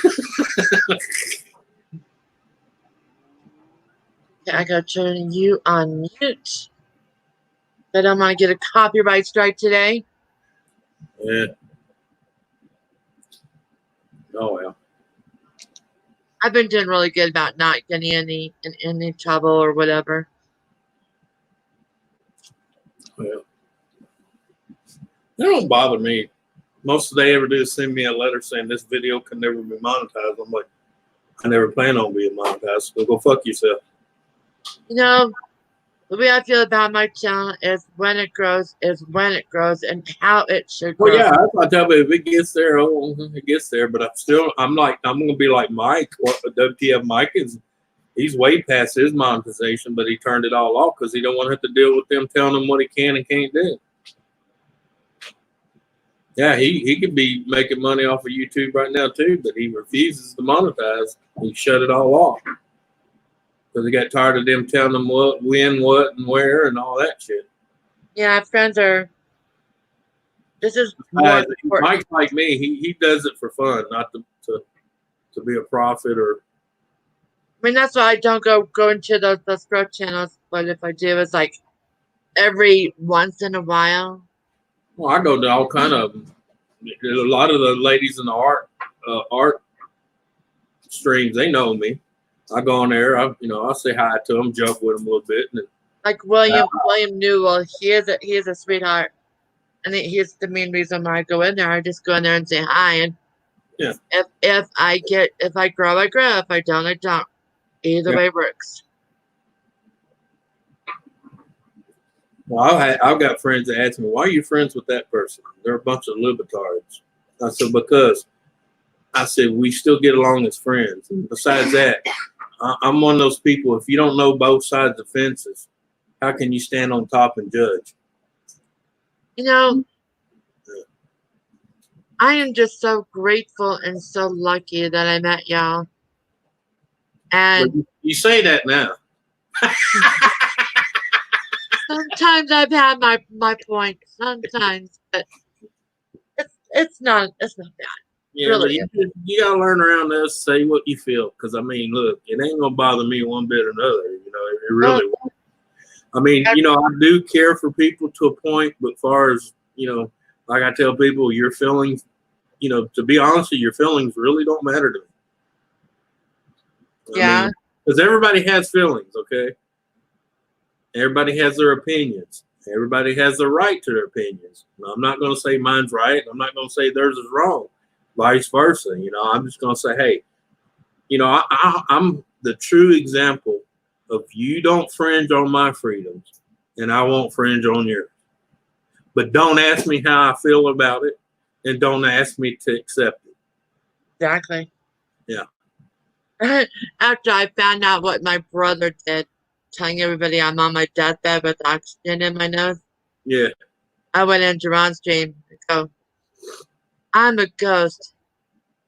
I gotta turn you on mute. I don't want to get a copyright strike today. Yeah. Oh well. I've been doing really good about not getting in any trouble or whatever. Well, that don't bother me. Most of they ever do is send me a letter saying this video can never be monetized. I'm like, I never plan on being monetized. So go fuck yourself. You know, the way I feel about my channel is when it grows and how it should grow. Well, yeah, that's what I tell you. If it gets there, oh, it gets there. But I'm gonna be like Mike. What WTF Mike is? He's way past his monetization, but he turned it all off because he don't want to have to deal with them telling him what he can and can't do. Yeah, he could be making money off of YouTube right now too, but he refuses to monetize. He shut it all off because he got tired of them telling him what, when, what, and where, and all that shit. Yeah, friends are. This is more important. Mike's like me. He does it for fun, not to be a prophet or. I mean, that's why I don't go into those growth channels. But if I do, it's like every once in a while. Well, I go to all kind of. A lot of the ladies in the art streams, they know me. I go on there. I say hi to them, joke with them a little bit, and like William Newell. He is a sweetheart, and he's the main reason why I go in there. I just go in there and say hi, and yeah. If I grow, I grow. If I don't, I don't. Either way works. Well, I've got friends that ask me, why are you friends with that person? They're a bunch of libertards. I said, because we still get along as friends. And besides that, I'm one of those people, if you don't know both sides of fences, how can you stand on top and judge? You know, I am just so grateful and so lucky that I met y'all. And but you say that now. Sometimes I've had my points. Sometimes, but it's not bad. Yeah, Really. you gotta learn around us. Say what you feel, because I mean, look, it ain't gonna bother me one bit or another. It really won't. I mean, I do care for people to a point, but as far as like I tell people, your feelings, to be honest, your feelings really don't matter to me. Yeah. Because everybody has feelings, okay? Everybody has their opinions. Everybody has the right to their opinions. Now, I'm not going to say mine's right. I'm not going to say theirs is wrong. Vice versa. I'm just going to say, hey, I'm the true example of you don't fringe on my freedoms, and I won't fringe on yours. But don't ask me how I feel about it, and don't ask me to accept it. Exactly. Yeah. After I found out what my brother did, telling everybody I'm on my deathbed with oxygen in my nose. Yeah. I went into Ron's stream and go, I'm a ghost.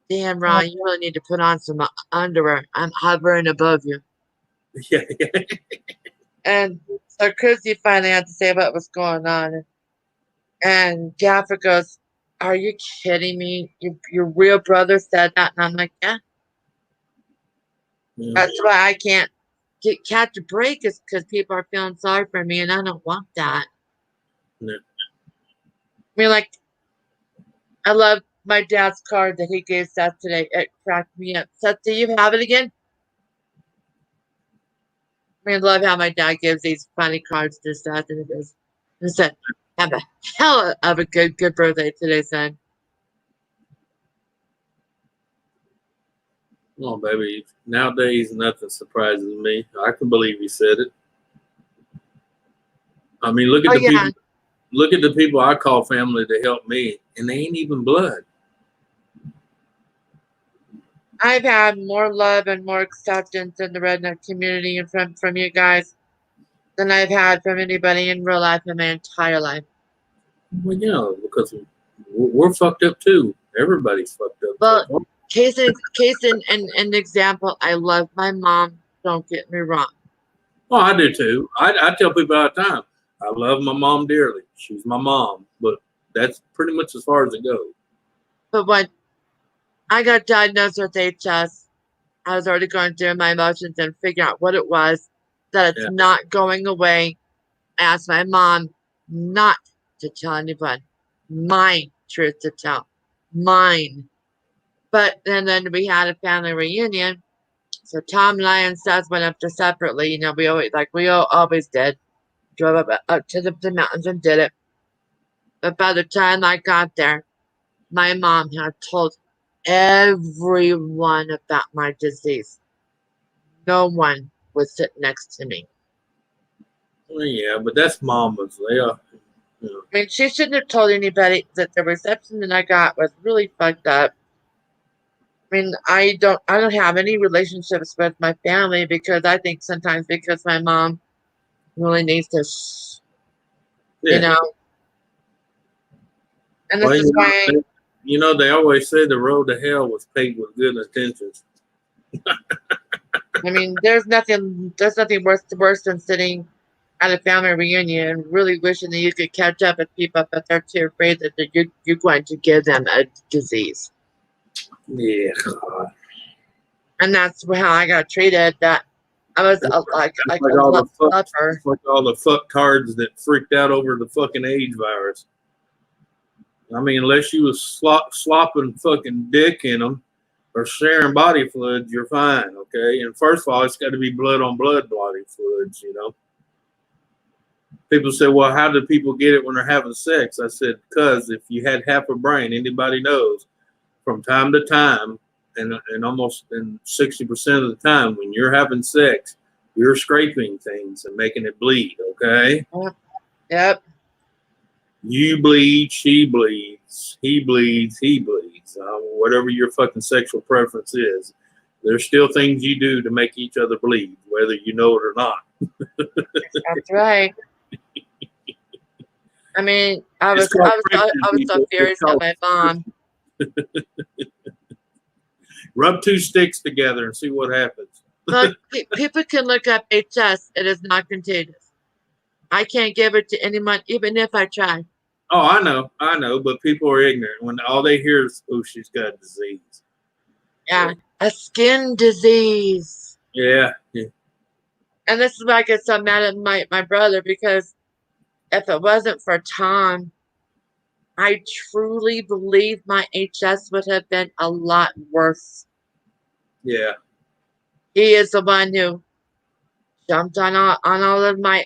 Damn, Ron, you really need to put on some underwear. I'm hovering above you. Yeah. And so Chrissy finally had to say what was going on. And Gaffer goes, are you kidding me? Your real brother said that? And I'm like, yeah. That's why I can't catch a break, is because people are feeling sorry for me, and I don't want that. Yeah. I mean, like, I love my dad's card that he gave Seth today. It cracked me up. Seth, do you have it again? I mean, I love how my dad gives these funny cards to Seth, and it said, have a hell of a good birthday today, son. Oh, baby. Nowadays, nothing surprises me. I can believe he said it. I mean, look at Oh the yeah, people. Look at the people I call family to help me, and they ain't even blood. I've had more love and more acceptance in the redneck community and from you guys than I've had from anybody in real life in my entire life. Well, yeah, because we're fucked up too. Everybody's fucked up. Well, So, case in an example, I love my mom. Don't get me wrong. well, I do too. I tell people all the time, I love my mom dearly. She's my mom, but that's pretty much as far as it goes. But when I got diagnosed with HS, I was already going through my emotions and figuring out what it was, that it's Yeah. not going away. I asked my mom not to tell anyone. My truth to tell. Mine. But and then we had a family reunion. So Tom and I and Seth went up there separately. You know, we always did. Drove up to the mountains and did it. But by the time I got there, my mom had told everyone about my disease. No one would sit next to me. Well, yeah, but that's mamas. They are. You know. I mean, she shouldn't have told anybody that the reception that I got was really fucked up. I mean, I don't have any relationships with my family because I think sometimes because my mom really needs to, you Yeah. know, and this Well, is why. they always say the road to hell was paved with good intentions. I mean, there's nothing worse than sitting at a family reunion and really wishing that you could catch up with people, but they're too afraid that you're going to give them a disease. Yeah. And that's how I got treated. That I was like all the leper. like all the fucktards that freaked out over the fucking AIDS virus. I mean, unless you was slopping fucking dick in them or sharing body fluids, you're fine, okay? And first of all, it's got to be blood on blood body fluids, you know? People say, well, how do people get it when they're having sex? I said, because if you had half a brain, anybody knows, from time to time, and almost in 60% of the time, when you're having sex, you're scraping things and making it bleed, okay? Yep. You bleed, she bleeds, he bleeds, he bleeds. Whatever your fucking sexual preference is, there's still things you do to make each other bleed, whether you know it or not. That's right. I mean, I was so furious at my mom. Rub two sticks together and see what happens. Look, people can look up HS. It is not contagious. I can't give it to anyone, even if I try. Oh, I know, but people are ignorant when all they hear is, "Oh, she's got a disease." Yeah, a skin disease. Yeah. And this is why I get so mad at my brother, because if it wasn't for Tom, I truly believe my HS would have been a lot worse. Yeah. He is the one who jumped on all of my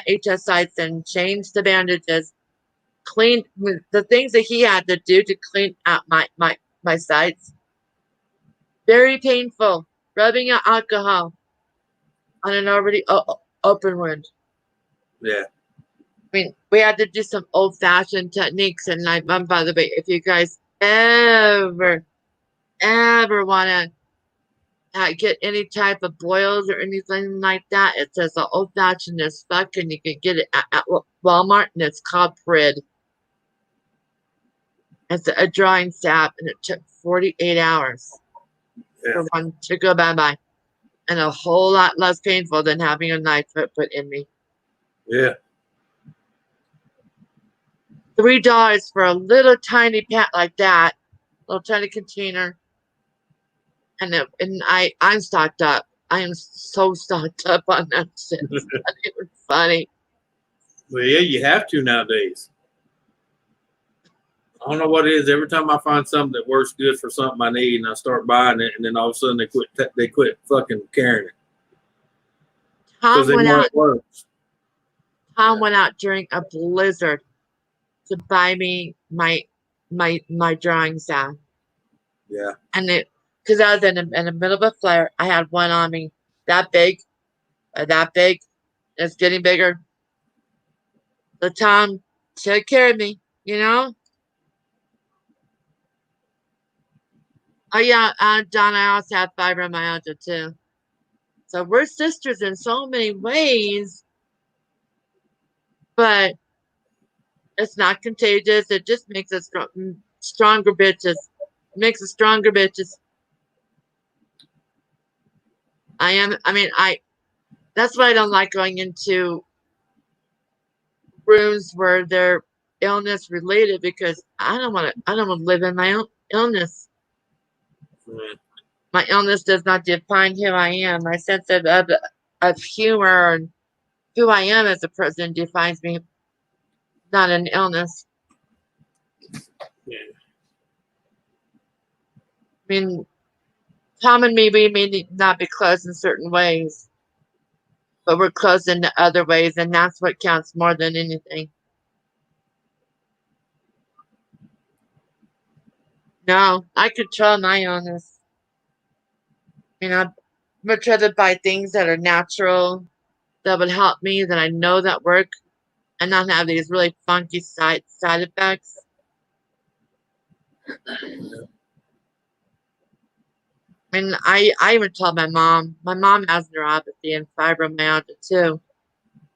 HS sites and changed the bandages, cleaned the things that he had to do to clean out my sites. Very painful. Rubbing out alcohol on an already open wound. Yeah. I mean, we had to do some old-fashioned techniques, and by the way, if you guys ever want to get any type of boils or anything like that, it says the old-fashioned as fuck, and you can get it at Walmart, and it's called Prid. It's a drawing sap, and it took 48 hours for one to go bye-bye, and a whole lot less painful than having a knife put in me. Yeah. $3 for a little tiny pat like that, little tiny container, and I'm stocked up. I am so stocked up on that shit. It's not even funny. Well, yeah, you have to nowadays. I don't know what it is. Every time I find something that works good for something I need, and I start buying it, and then all of a sudden they quit fucking carrying it. Tom went out. Tom went out during a blizzard to buy me my drawing staff. Yeah. And because I was in the middle of a flare. I had one on me that big, that big. It's getting bigger. The Tom took care of me, you know? Oh, yeah, Donna, I also have fibromyalgia too. So we're sisters in so many ways, but it's not contagious. It just makes us stronger bitches. Makes us stronger bitches. That's why I don't like going into rooms where they're illness related because I don't want to live in my own illness. Yeah. My illness does not define who I am. My sense of humor and who I am as a person defines me, not an illness. Yeah. I mean, Tom and me, we may not be close in certain ways, but we're close in other ways, and that's what counts more than anything. No, I control my illness. I'd much rather buy things that are natural, that would help me, that I know that work, and not have these really funky side effects. I even told my mom has neuropathy and fibromyalgia too.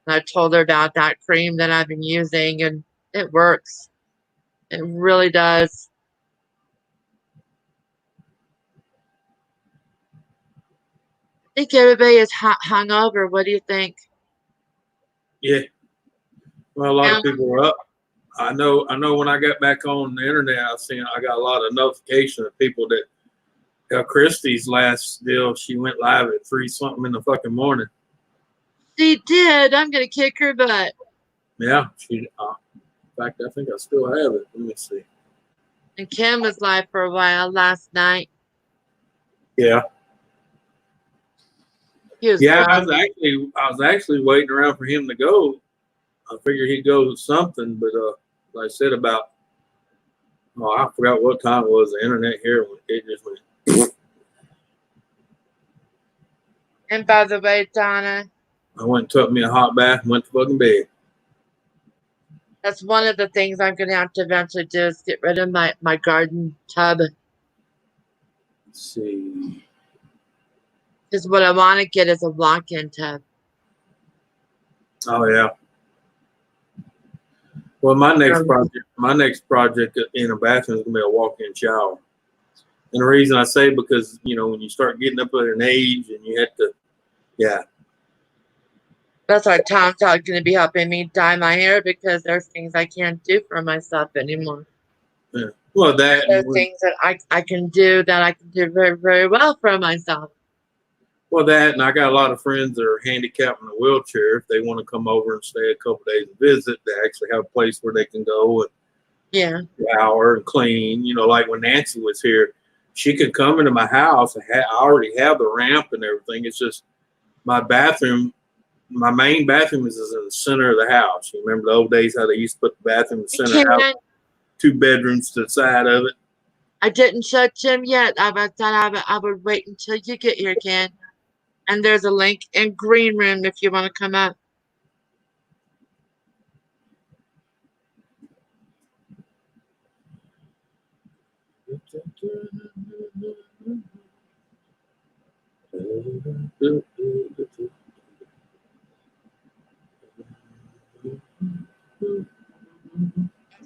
And I told her about that cream that I've been using, and it works. It really does. I think everybody is hungover. What do you think? Yeah. Well, a lot Yeah. of people are up. I know when I got back on the internet, I got a lot of notification of people that Christie's last deal, she went live at 3 something in the fucking morning. She did. I'm gonna kick her butt. Yeah, in fact, I think I still have it. Let me see. And Kim was live for a while last night. Yeah. Yeah, I was actually waiting around for him to go. I figured he'd go to something, but like I said I forgot what time it was. The internet here, it just went. And by the way, Donna, I went and took me a hot bath and went to fucking bed. that's one of the things I'm gonna have to eventually do is get rid of my garden tub. Let's see. Because what I want to get is a walk-in tub. Oh yeah. Well, my next project in a bathroom is gonna be a walk-in shower. And the reason I say because when you start getting up at an age and you have to, yeah. That's why Tom's going to be helping me dye my hair because there's things I can't do for myself anymore. Yeah. Well, There's things that I can do very, very well for myself. Well, that, and I got a lot of friends that are handicapped in a wheelchair. If they want to come over and stay a couple days and visit, they actually have a place where they can go and shower and clean. Like when Nancy was here, she could come into my house. I already have the ramp and everything. It's just my bathroom. My main bathroom is in the center of the house. You remember the old days how they used to put the bathroom in the center of the house, 2 bedrooms to the side of it. I didn't shut Jim yet. I thought I would wait until you get here, Ken. And there's a link in Green Room if you want to come up.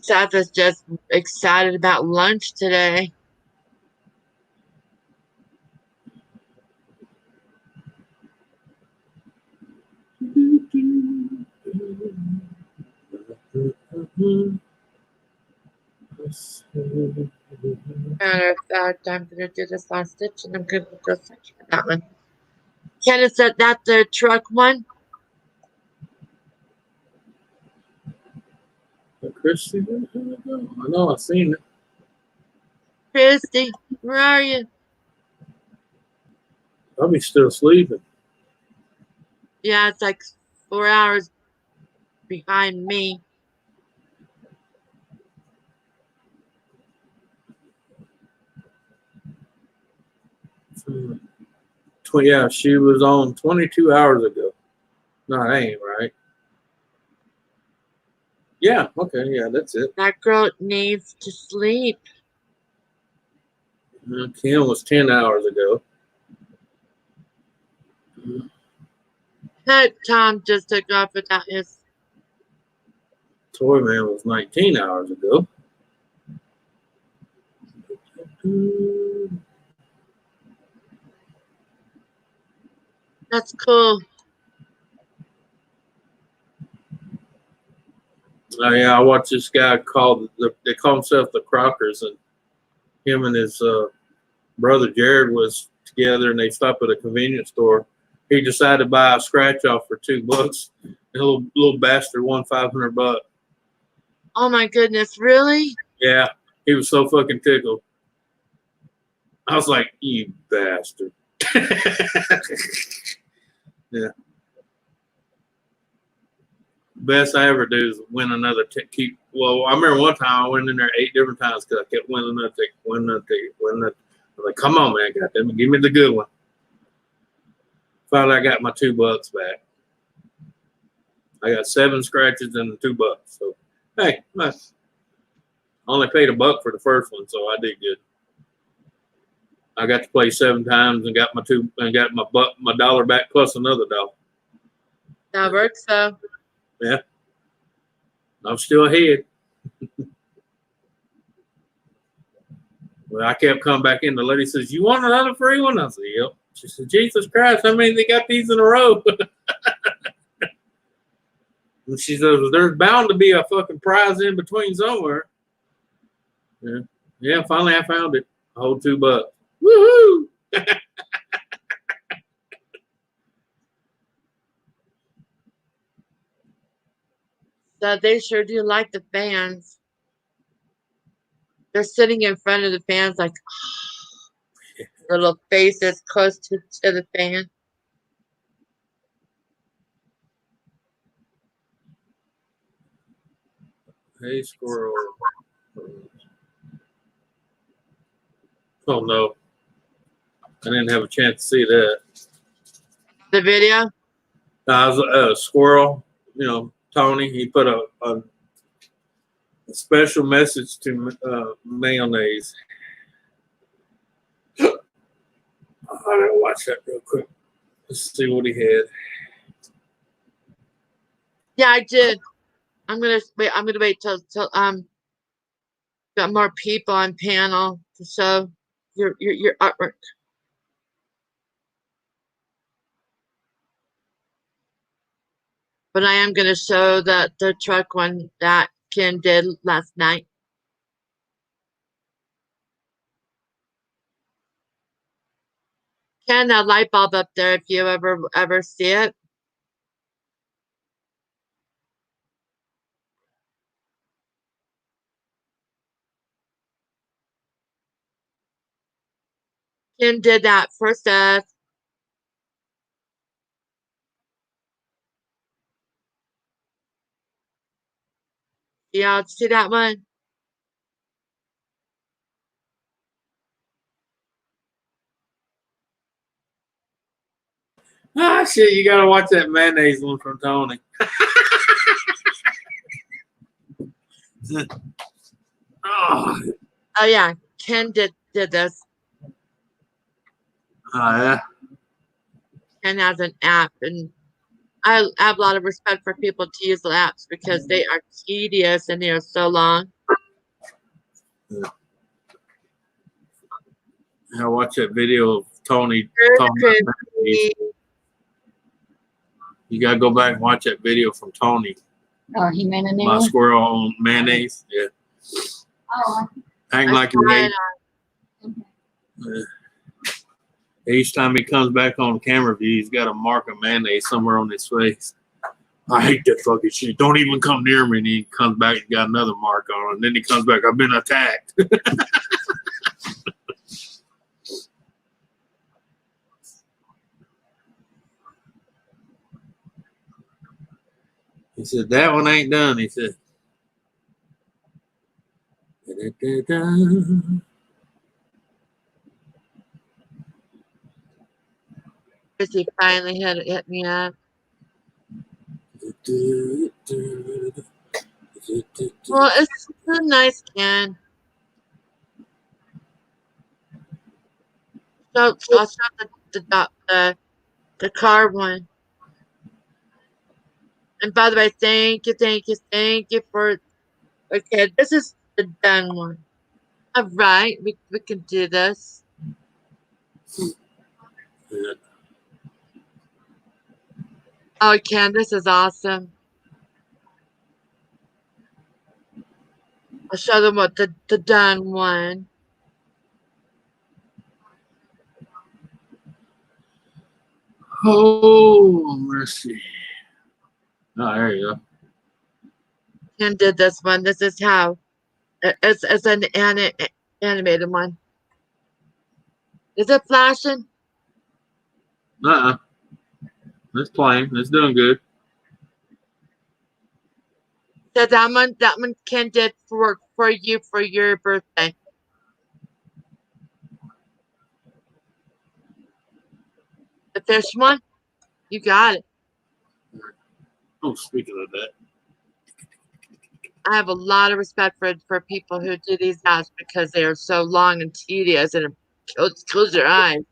Seth is just excited about lunch today. Matter of fact, I'm gonna do this last stitch and I'm gonna go search for that one. Ken, is that the truck one? Christy, I know I've seen it. Christy, where are you? I'll be still sleeping. Yeah, it's like 4 hours behind me. Yeah, she was on 22 hours ago. No, that ain't right. Yeah, okay, yeah, that's it. That girl needs to sleep. Kim was 10 hours ago. That Tom just took off without his. Toy Man was 19 hours ago. That's cool. Oh yeah, I watched this guy called they call themselves the Crockers, and him and his brother Jared was together, and they stopped at a convenience store. He decided to buy a scratch off for $2. The little bastard won $500. Oh my goodness, really? Yeah, he was so fucking tickled. I was like, you bastard. Yeah. Best I ever do is win another ticket. Well, I remember one time I went in there 8 different times because I kept winning another ticket, winning another ticket, winning another. I was like, come on, man, goddamn it, give me the good one. Finally, I got my $2 back. I got 7 scratches and $2. So, hey, nice. I only paid $1 for the first one, so I did good. I got to play 7 times and got my $1 back plus another $1. That works though. Yeah. I'm still ahead. Well, I kept coming back in. The lady says, you want another free one? I said, yep. She said, Jesus Christ, how many they got these in a row? And she says, well, there's bound to be a fucking prize in between somewhere. Yeah. Yeah, finally I found it. A whole $2. Woohoo! So they sure do like the fans. They're sitting in front of the fans like little faces close to the fan. Hey, squirrel. Oh, no. I didn't have a chance to see that. The video? I was a squirrel, Tony. He put a special message to mayonnaise. I gotta watch that real quick. Let's see what he had. Yeah, I did. I'm gonna wait till got more people on panel to show your artwork. But I am gonna show the truck one that Ken did last night. Ken, that light bulb up there, if you ever see it. Ken did that for Seth. Yeah, see that one? Ah, shit, you gotta watch that mayonnaise one from Tony. Oh yeah, Ken did this. Oh, yeah. Ken has an app, and I have a lot of respect for people to use the apps because they are tedious and they are so long. Yeah. I watched that video of Tony talking about mayonnaise. You gotta go back and watch that video from Tony. Oh, he made a new My one? squirrel on mayonnaise. Yeah. Oh, Acting like he ate. Each time he comes back on camera view, he's got a mark of mayonnaise somewhere on his face. I hate that fucking shit. Don't even come near me. And he comes back and got another mark on it. And then he comes back, I've been attacked. He said, that one ain't done. He said, da-da-da-da. Because he finally hit me up. Well, it's a nice can. So I'll show the car one. And by the way, thank you for. Okay, this is the done one. All right, we can do this. Oh, Ken, this is awesome. I'll show them what the done one. Oh, mercy. Oh, there you go. Ken did this one. This is how. It's an animated one. Is it flashing? Uh-uh. It's playing. It's doing good. So that one Ken did for you for your birthday. The fish one, you got it. Oh, speaking of that. I have a lot of respect for people who do these apps because they are so long and tedious and it kills your eyes.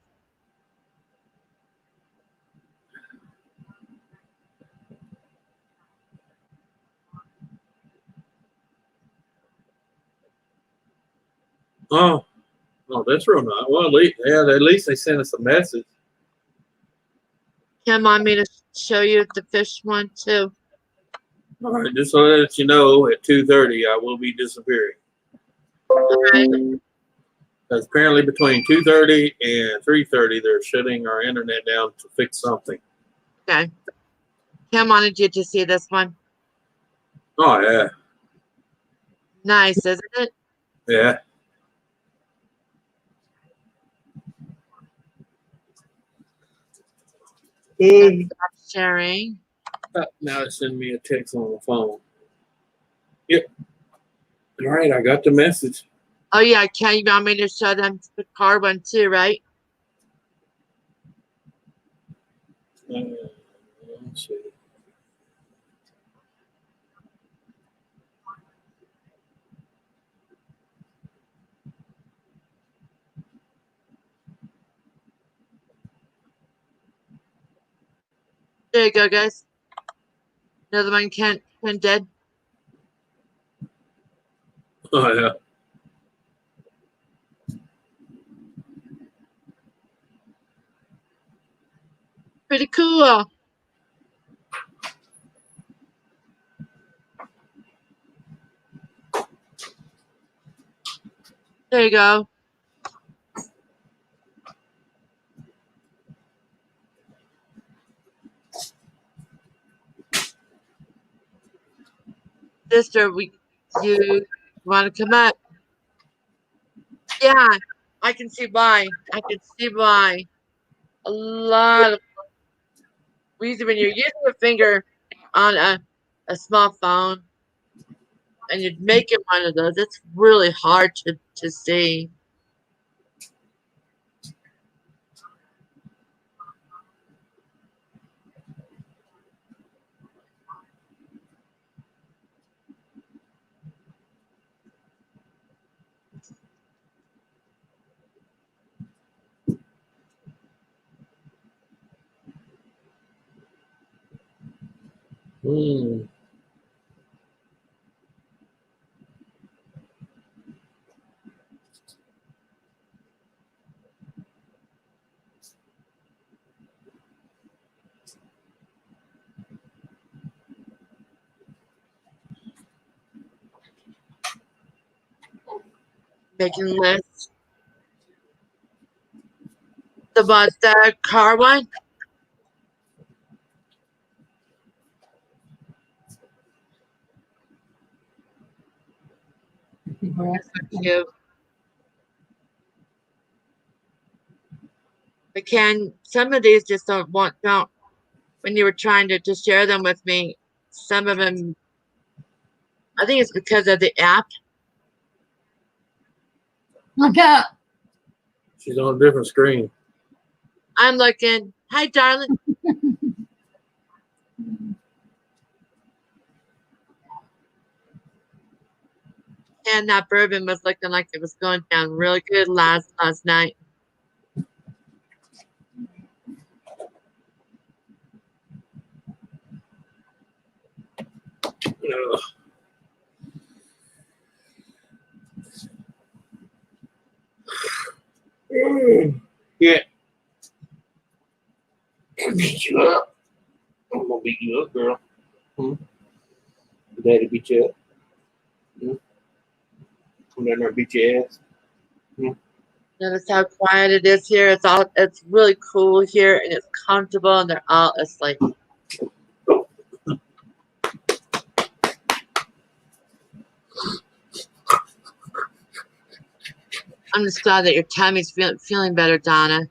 Oh, that's real nice. Well, at least they sent us a message. Ken want me to show you the fish one too. All right, just so that you know, at 2:30 I will be disappearing. Okay. Because apparently between 2:30 and 3:30 they're shutting our internet down to fix something. Okay. Ken wanted you to see this one. Oh yeah, Nice, isn't it? yeah. Sharing. Now it's sending me a text on the phone. Yep. All right, I got the message. Oh yeah, Ken, you want me to show them the car one too, right? Let's see. There you go, guys. Another one Ken did. Oh yeah. Pretty cool. There you go. Sister, you want to come up? Yeah, I can see why. I can see why. A lot of reason when you're using your finger on a small phone and you're making one of those, it's really hard to see. Hmm. Making lists. The car one? Cute. But Ken, some of these just don't when you were trying to share them with me, some of them, I think it's because of the app. Look out. She's on a different screen. I'm looking. Hi, darling. And that bourbon was looking like it was going down really good last night. Ugh. Yeah. Beat you up. I'm gonna beat you up, girl. Daddy beat you up. Come down there and beat your ass. Notice how quiet it is here. It's really cool here and it's comfortable and they're all asleep. I'm just glad that your tummy's feeling better, Donna.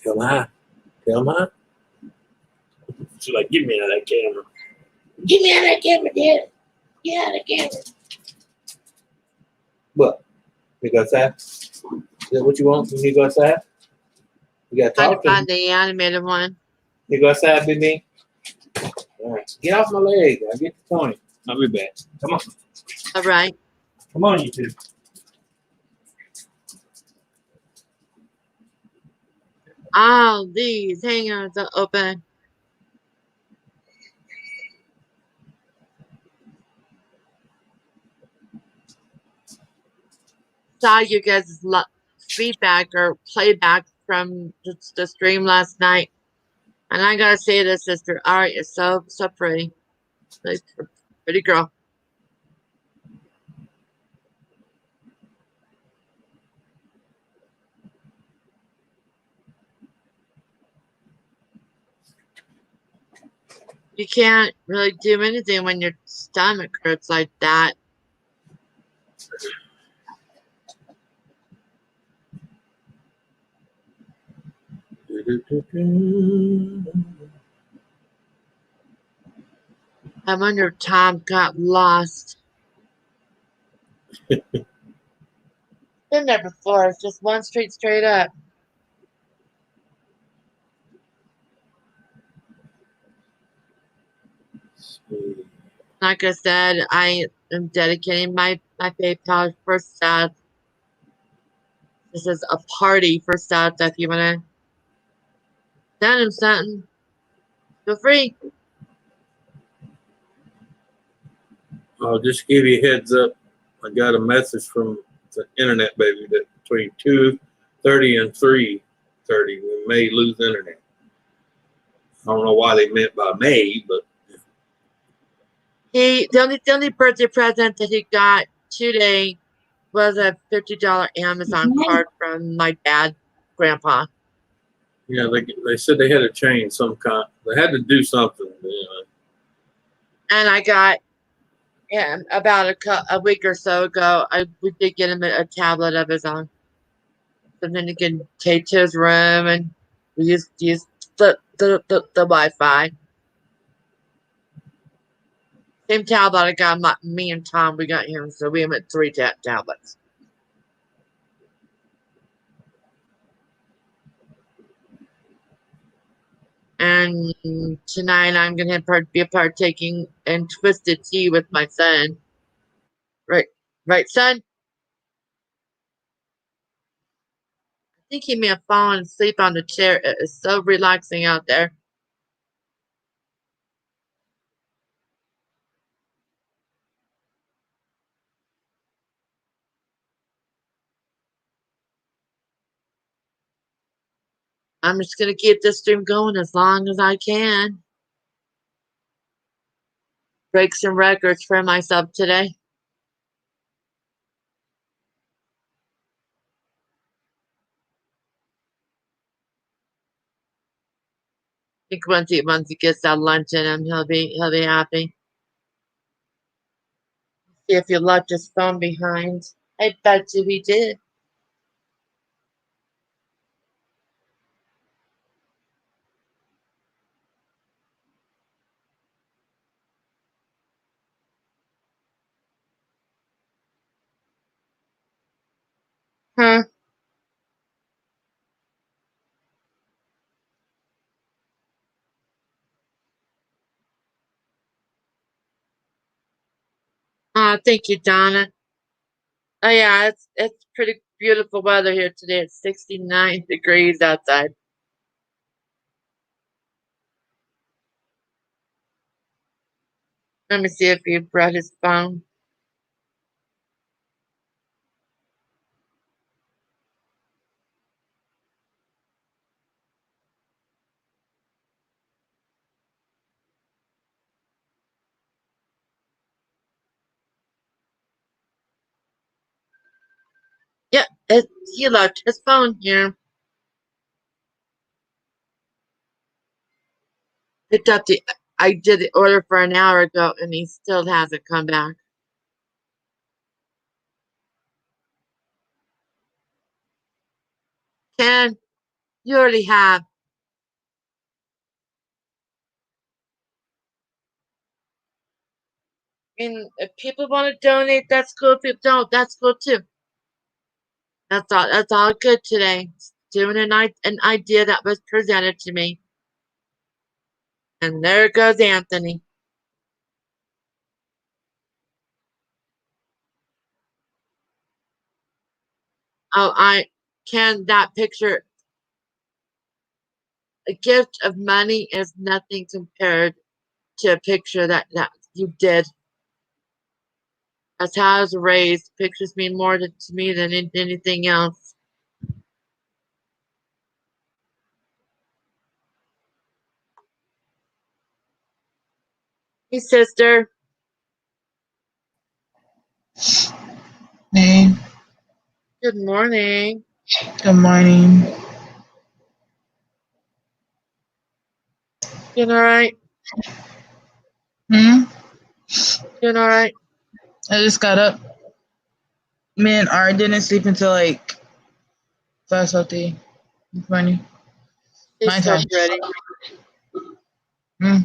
Tell him hi. Tell him hi. She's like, get me out of that camera. Get me out of that camera, Dad. Get out of the camera. What? You go outside? Is that what you want? You need to go outside? You gotta Trying to talk to him. find the animated one. You go outside with me? All right. Get off my leg. I'll get the point. I'll be back. Come on. All right. Come on, you two. All these hangers are open. Saw you guys' feedback or playback from the stream last night. And I gotta say this, sister. All right, you're so pretty. Like, pretty girl. You can't really do anything when your stomach hurts like that. I wonder if Tom got lost. Been there before. It's just one street straight up. Like I said, I am dedicating my PayPal for Seth. This is a party for Seth. If you want to send him something, feel free. I'll just give you a heads up. I got a message from the internet baby that between 2:30 and 3:30 we may lose internet. I don't know why they meant by May, but The only birthday present that he got today was a $50 Amazon card from my dad, grandpa. yeah, they said they had to change some kind. They had to do something. And I got about a week or so ago. We did get him a tablet of his own, something he can take to his room and we use the Wi-Fi. Same tablet I got me and Tom. We got him, so we have 3 tablets. And tonight I'm gonna be partaking in twisted tea with my son. Right, son. I think he may have fallen asleep on the chair. It is so relaxing out there. I'm just gonna keep this stream going as long as I can. Break some records for myself today. I think once he gets that lunch in him, he'll be happy. See if he left his phone behind. I bet you he did. Huh? Thank you, Donna. Oh yeah, it's pretty beautiful weather here today. It's 69 degrees outside. Let me see if he brought his phone. Yeah, he left his phone here. Picked up I did the order for an hour ago and he still hasn't come back. Ken, you already have. And if people want to donate, that's cool. If you don't, that's cool too. That's all good today. Doing an idea that was presented to me. And there goes Anthony. Oh, Ken, that picture, a gift of money is nothing compared to a picture that you did. That's how I was raised. Pictures mean more to me than anything else. Hey, sister. Hey, Good morning. good morning. Doing all right? Hmm? Doing all right? I just got up. Me and R didn't sleep until like 5:30 this morning. My She's so time. pretty. Hmm.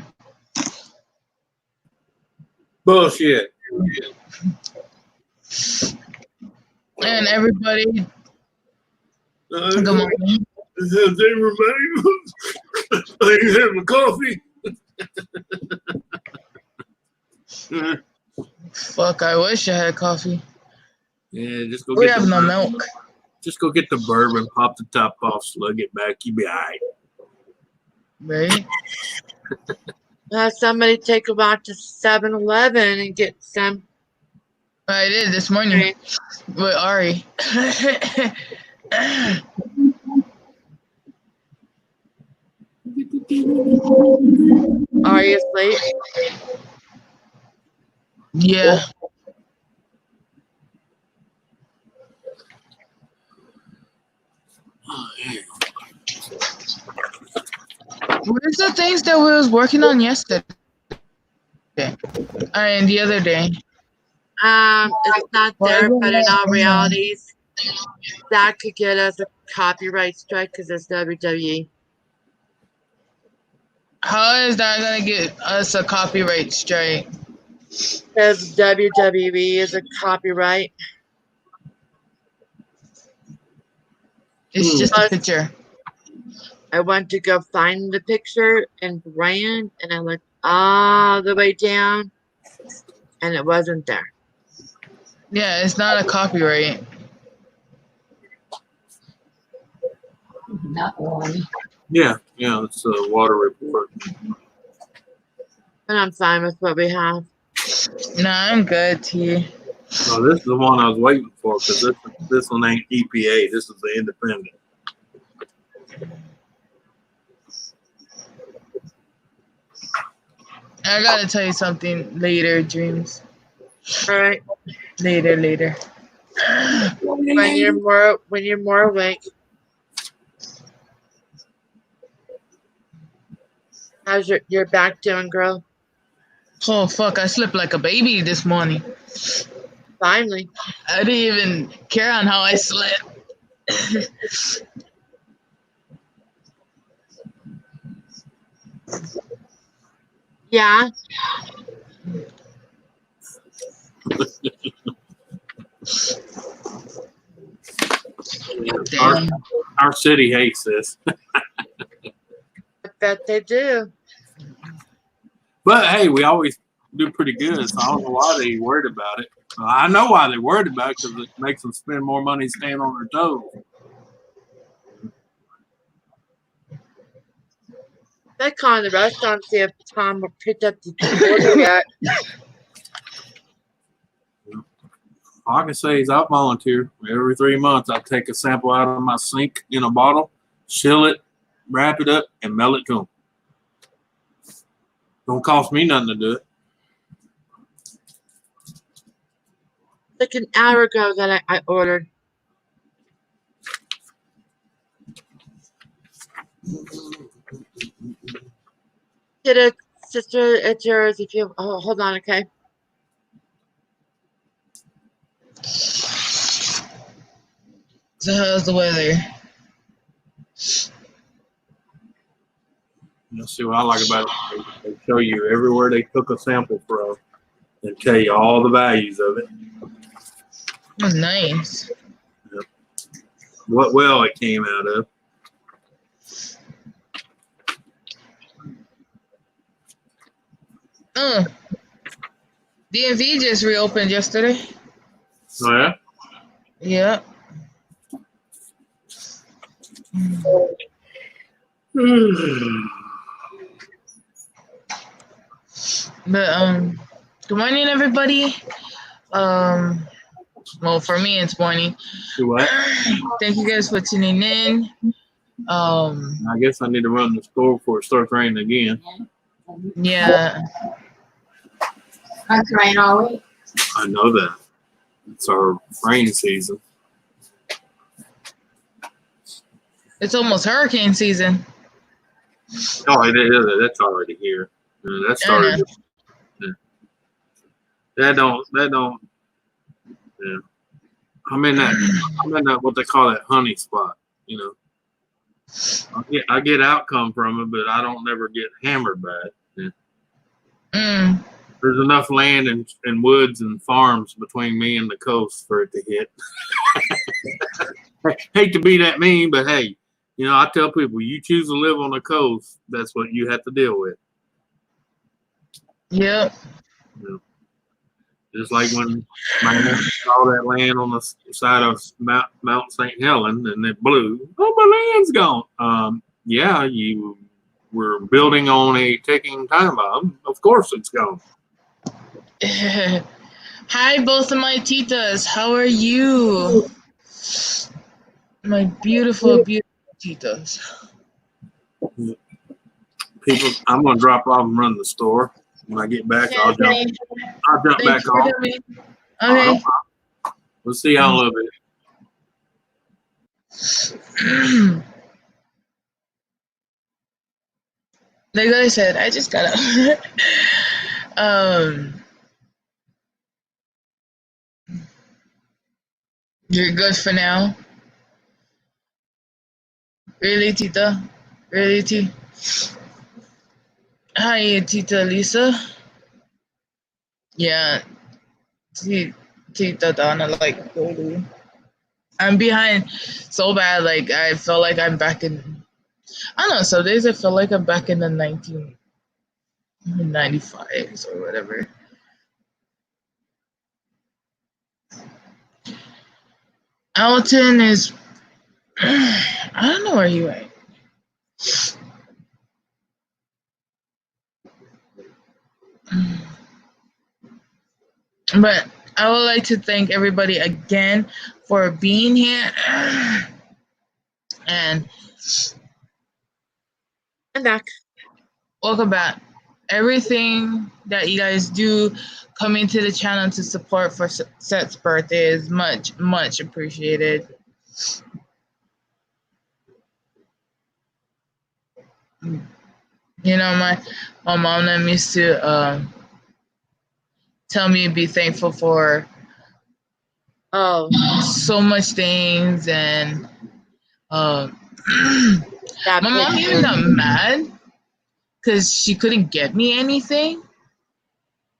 Bullshit. And everybody, good morning. They remain. I ain't having coffee. Fuck, I wish I had coffee. Yeah, just go We get have the no bourbon. milk. Just go get the bourbon, pop the top off, slug it back. You be all right. Right? Have somebody take a walk to 7-Eleven and get some. I did this morning with Ari. Are you asleep? Yeah. Where's the things that we was working on yesterday? And the other day. It's not Why there, isn't but in all that- realities, that could get us a copyright strike because it's WWE. How is that gonna get us a copyright strike? Because WWE is a copyright. It's just a Plus, picture. I went to go find the picture and brand, and I looked all the way down, and it wasn't there. Yeah, it's not a copyright. Not one. Yeah, it's a water report. And I'm fine with what we have. Nah, I'm good, T. Oh, this is the one I was waiting for because this one ain't EPA. This is the independent. I gotta tell you something later, Dreams. All right. Later. When you're more awake. How's your back doing, girl? Oh, fuck, I slept like a baby this morning. Finally. I didn't even care on how I slept. Yeah. Damn. Our city hates this. I bet they do. But hey, we always do pretty good. So I don't know why they worried about it. I know why they're worried about it because it makes them spend more money staying on their toes. They call the restaurant see if Tom picked up the order yet. All I can say is I volunteer. Every 3 months, I take a sample out of my sink in a bottle, chill it, wrap it up, and mail it to them. Don't cost me nothing to do it. Like an hour ago that I ordered. Get it, sister. It's yours. If you hold on, okay. So how's the weather? You'll see what I like about it. They show you everywhere they took a sample from and tell you all the values of it. Oh, nice. Yep. What well it came out of. Oh, DMV just reopened yesterday. Oh, yeah? Yep. But good morning, everybody. Well, for me, it's morning. Do what? Thank you guys for tuning in. I guess I need to run the store before it starts raining again. Yeah. It's rain all week. I know that. It's our rain season. It's almost hurricane season. Oh, it is. That's already here. That started. Yeah. That don't. Yeah. I'm in that what they call that honey spot. You know. I get outcome from it, but I don't never get hammered by it. Yeah. There's enough land and woods and farms between me and the coast for it to hit. Hate to be that mean, but hey, you know, I tell people, you choose to live on the coast, that's what you have to deal with. Yep. You know, just like when my aunt saw that land on the side of Mount St. Helen and it blew. Oh, my land's gone. Yeah, you were building on a ticking time bomb. Of course it's gone. Hi, both of my titas. How are you? My beautiful, beautiful titas. People, I'm gonna drop off and run the store. When I get back, I'll jump back on. Okay. We'll see how long it. Like I said, I just gotta you're good for now. Really, Tita? Really, T? Hi, Tita Lisa. Yeah, Tita Donna, like, totally. I'm behind so bad, like, I feel like I'm back in, I don't know, some days I feel like I'm back in the 1995s or whatever. Alton is, I don't know where he went. But I would like to thank everybody again for being here. And I'm back. welcome back. Everything that you guys do coming to the channel to support for Seth's birthday is much, much appreciated. You know, my mom them used to tell me to be thankful for so much things, and my mom even got mad because she couldn't get me anything,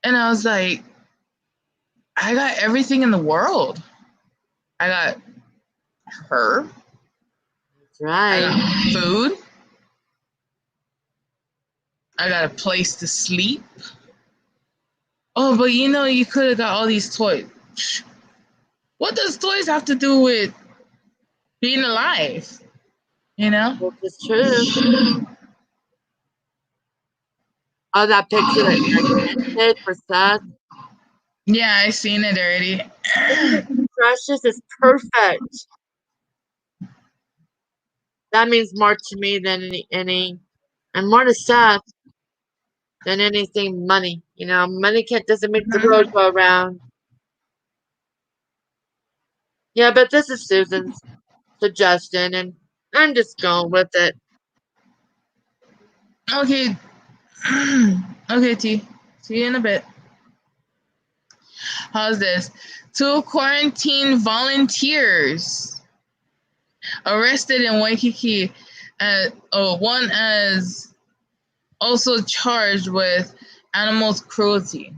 and I was like, I got everything in the world. I got her. That's right. I got food. I got a place to sleep. Oh, but you know, you could have got all these toys. What does toys have to do with being alive? You know? Which is true. Oh, that picture that you did for Seth. Yeah, I seen it already. Precious is perfect. That means more to me than any and more to Seth than anything money. You know, money doesn't make the world go around. Yeah, but this is Susan's suggestion, and I'm just going with it. Okay. Okay, T. See you in a bit. How's this? 2 quarantine volunteers arrested in Waikiki. One as also charged with animals cruelty.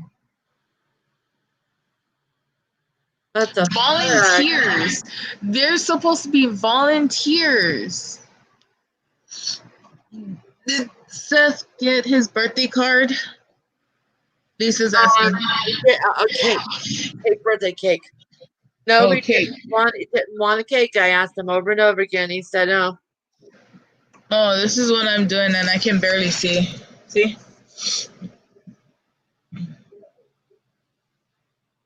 That's a Volunteers. They're supposed to be volunteers. Did Seth get his birthday card? Lisa's asking. Okay, birthday cake. No, we Okay. didn't want a cake. I asked him over and over again. He said no. Oh, this is what I'm doing, and I can barely see. See?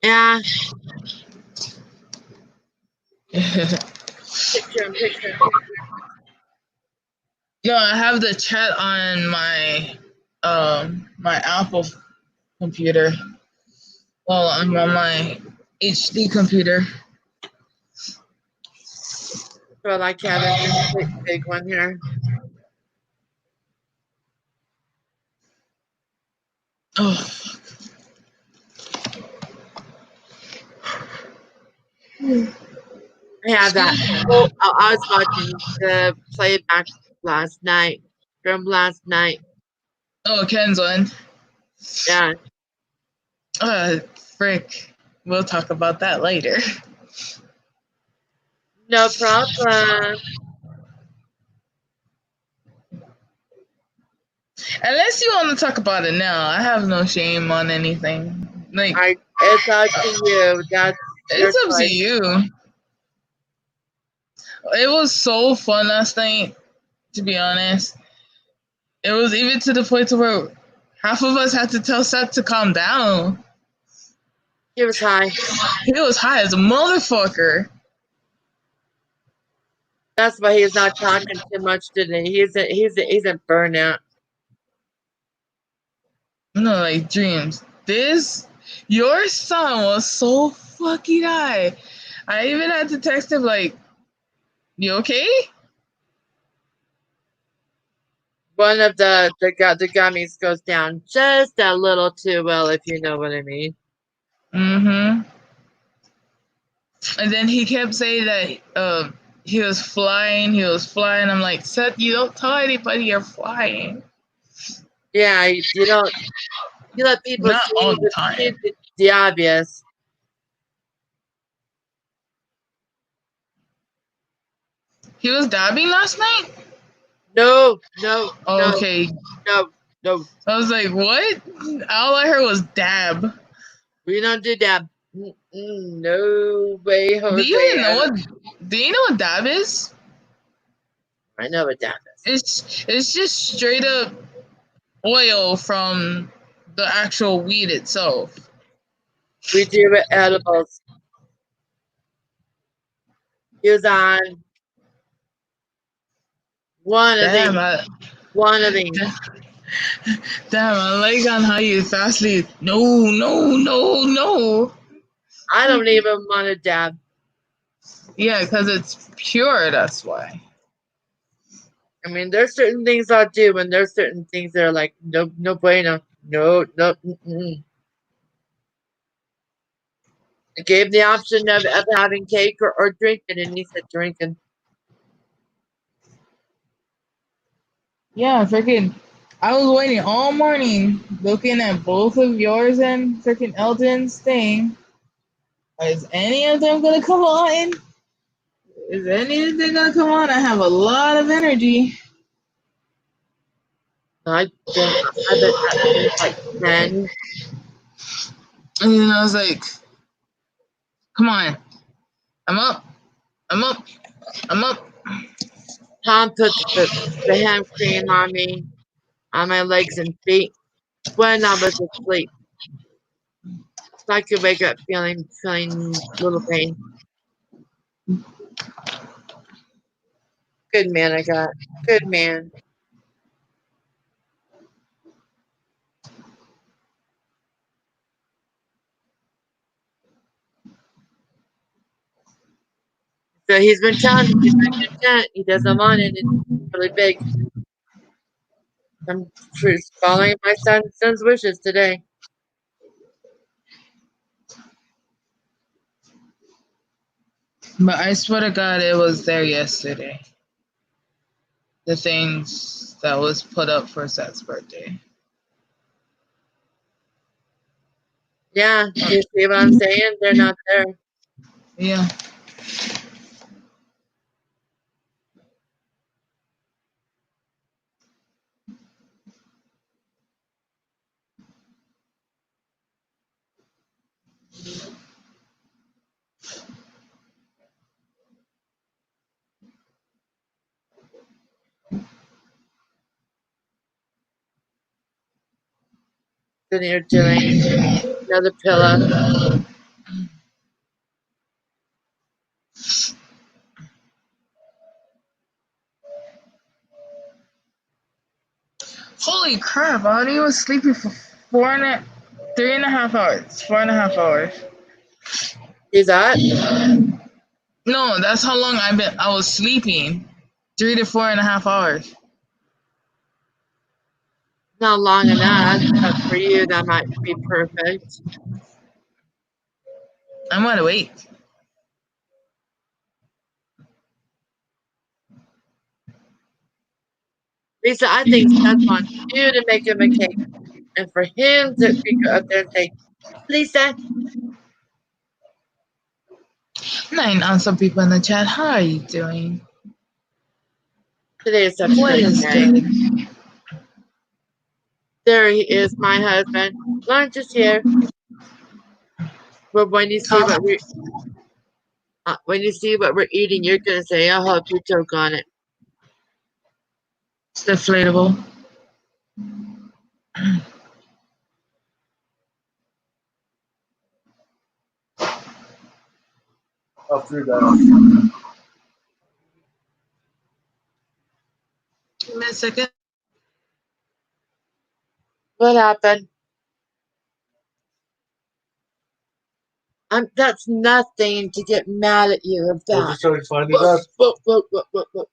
Yeah, No, picture. I have the chat on my Apple computer. Well, I'm on my HD computer. So like having this big one here. Oh, I have that. Oh, I was watching the playback last night from last night. oh, Ken's one. Yeah, Frick. We'll talk about that later. no problem. Unless you want to talk about it now, I have no shame on anything. Like, It's up to you. That's your it's up to choice. you. It was so fun last night, to be honest. It was even to the point where half of us had to tell Seth to calm down. He was high. He was high as a motherfucker. That's why he's not talking too much today. He's a burnout. No, like dreams. Your son was so fucking high. I even had to text him like, "You okay?" One of the gummies goes down just a little too well, if you know what I mean. Mm-hmm. And then he kept saying that he was flying. He was flying. I'm like, Seth, you don't tell anybody you're flying. Yeah, you don't. You let people Not all the see time. the obvious. He was dabbing last night? No. Okay. No. I was like, what? All I heard was dab. We don't do that. No way, Jose. Do you know what dab is? I know what that is. It's just straight up oil from the actual weed itself. We do with edibles. He was on one of these. Damn, I like on how you fastly. No. I don't even want to dab. Yeah, because it's pure. That's why. I mean, there's certain things I'll do, and there's certain things that are like, no bueno. No. I gave the option of having cake or drinking, and he said drinking. Yeah, freaking. I was waiting all morning looking at both of yours and freaking Elton's thing. Is any of them gonna come on? Is anything gonna come on? I have a lot of energy. I don't have it at like 10. And then I was like, come on. I'm up. I'm up. I'm up. Tom put the hand cream on me, on my legs and feet when I was asleep. So I could wake up feeling little pain. Good man I got. Good man. So he's been telling me he's not content. He doesn't want it. It's really big. I'm following my son's wishes today. But I swear to God, it was there yesterday. The things that was put up for Seth's birthday. Yeah, you see what I'm saying? They're not there. Yeah. Sitting here doing another pillow. Holy crap! I already was sleeping for 3.5 hours. 4.5 hours. Is that? No, that's how long I was sleeping. 3 to 4.5 hours. Not long enough, but for you that might be perfect. I'm wide awake. Lisa, I think Seth wants you to make him a cake. And for him to go up there and say, Lisa, 9 on some people in the chat. How are you doing? today is such a What great is day. good? There he is, my husband. Lunch is here. But when you see what we're eating, you're gonna say, I hope you choke on it. It's deflatable. After that. Give me a second. What happened? That's nothing to get mad at you about. Look.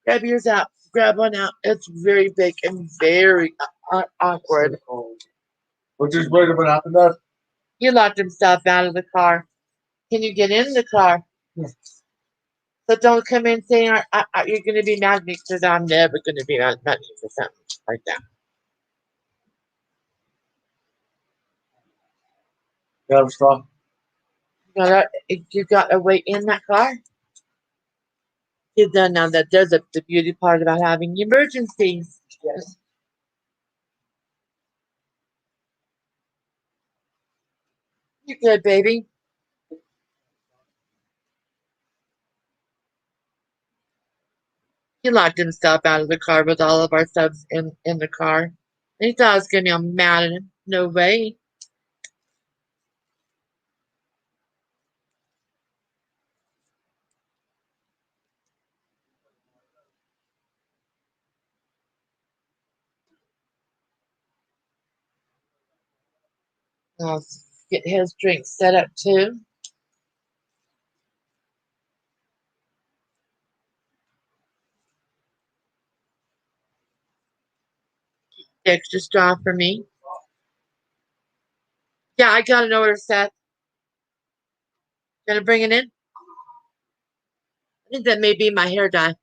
Grab yours out. Grab one out. It's very big and very awkward. We're just worried about happened that. He locked himself out of the car. Can you get in the car? Yes. So don't come in saying you're going to be mad at me because I'm never going to be mad at you for something like that. Yeah, I'm strong. You got to wait in that car. You don't know that there's the beauty part about having emergencies. Yes. You good, baby? He locked himself out of the car with all of our subs in the car. And he thought I was going to be all mad at him. No way. I'll get his drink set up too. The extra straw for me. Yeah, I got an order, Seth. Gonna bring it in? I think that may be my hair dye.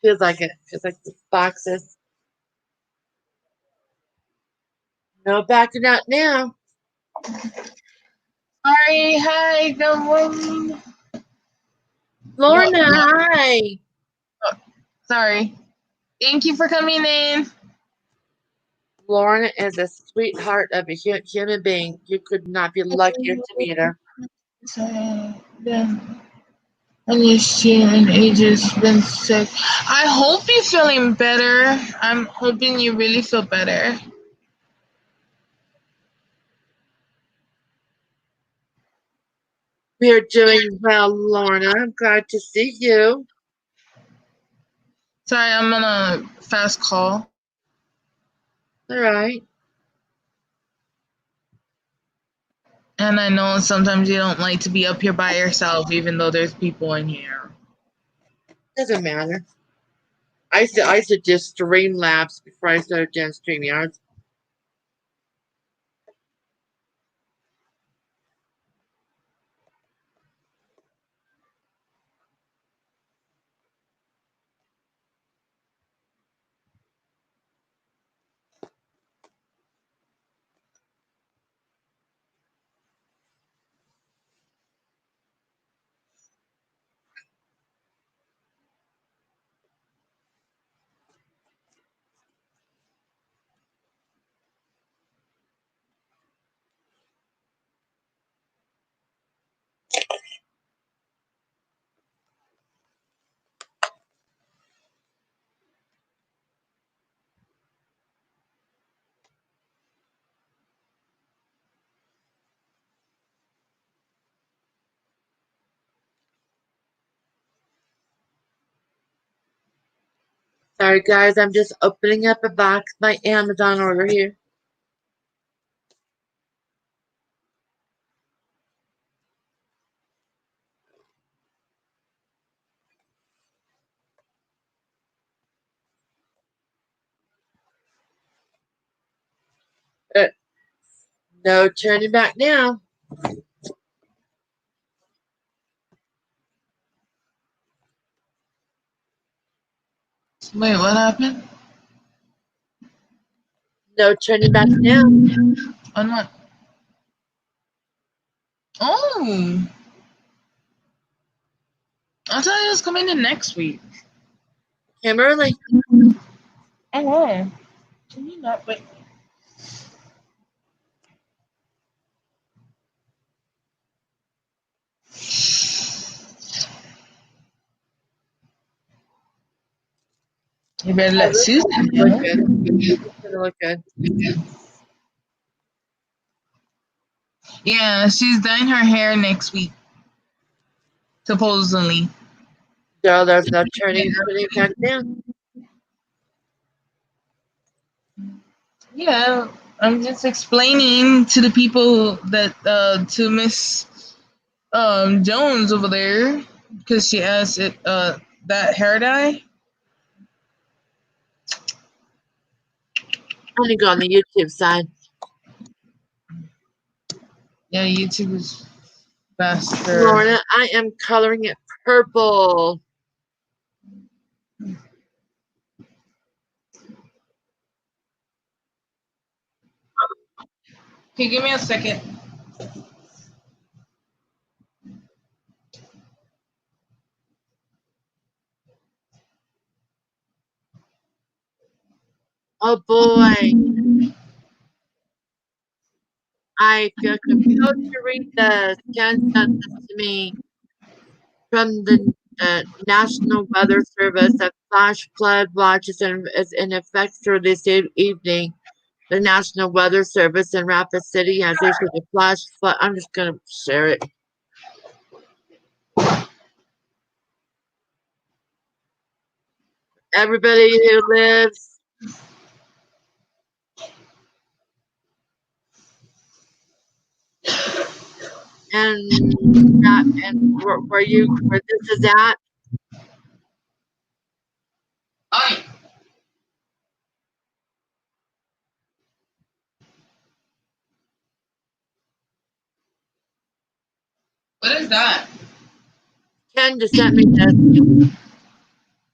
Feels like it. Feels like the boxes. No backing out now. Sorry, hi, good morning. Lorna, hi. Sorry. Thank you for coming in. Lorna is a sweetheart of a human being. You could not be luckier to meet her. And you see in ages been sick. I hope you're feeling better. I'm hoping you really feel better. We are doing well, Lorna. I'm glad to see you. Sorry, I'm on a fast call. All right. And I know sometimes you don't like to be up here by yourself, even though there's people in here. Doesn't matter. I used to do Streamlabs before I started doing StreamYards. Sorry, guys. I'm just opening up a box, my Amazon order here. No turning back now. Wait, what happened? No turning back now. On what? Oh! I thought it was coming in next week. Came early. Oh, wow. Can you not wait? You better let Susan Look know. good. It's gonna look good. Yeah, she's dyeing her hair next week. Supposedly. Girl, there's no turning back now. Yeah, I'm just explaining to the people that to Miss Jones over there because she asked it that hair dye. I'm gonna go on the YouTube side. Yeah, YouTube is faster. Lorna, I am coloring it purple. Okay, give me a second. Oh boy. I feel compelled to read this. Jen sent this to me from the National Weather Service. A flash flood watch is in effect through this evening. The National Weather Service in Rapid City has issued a flash flood. I'm just going to share it. Everybody who lives and where this is at. Oi. What is that? Ken just sent me this.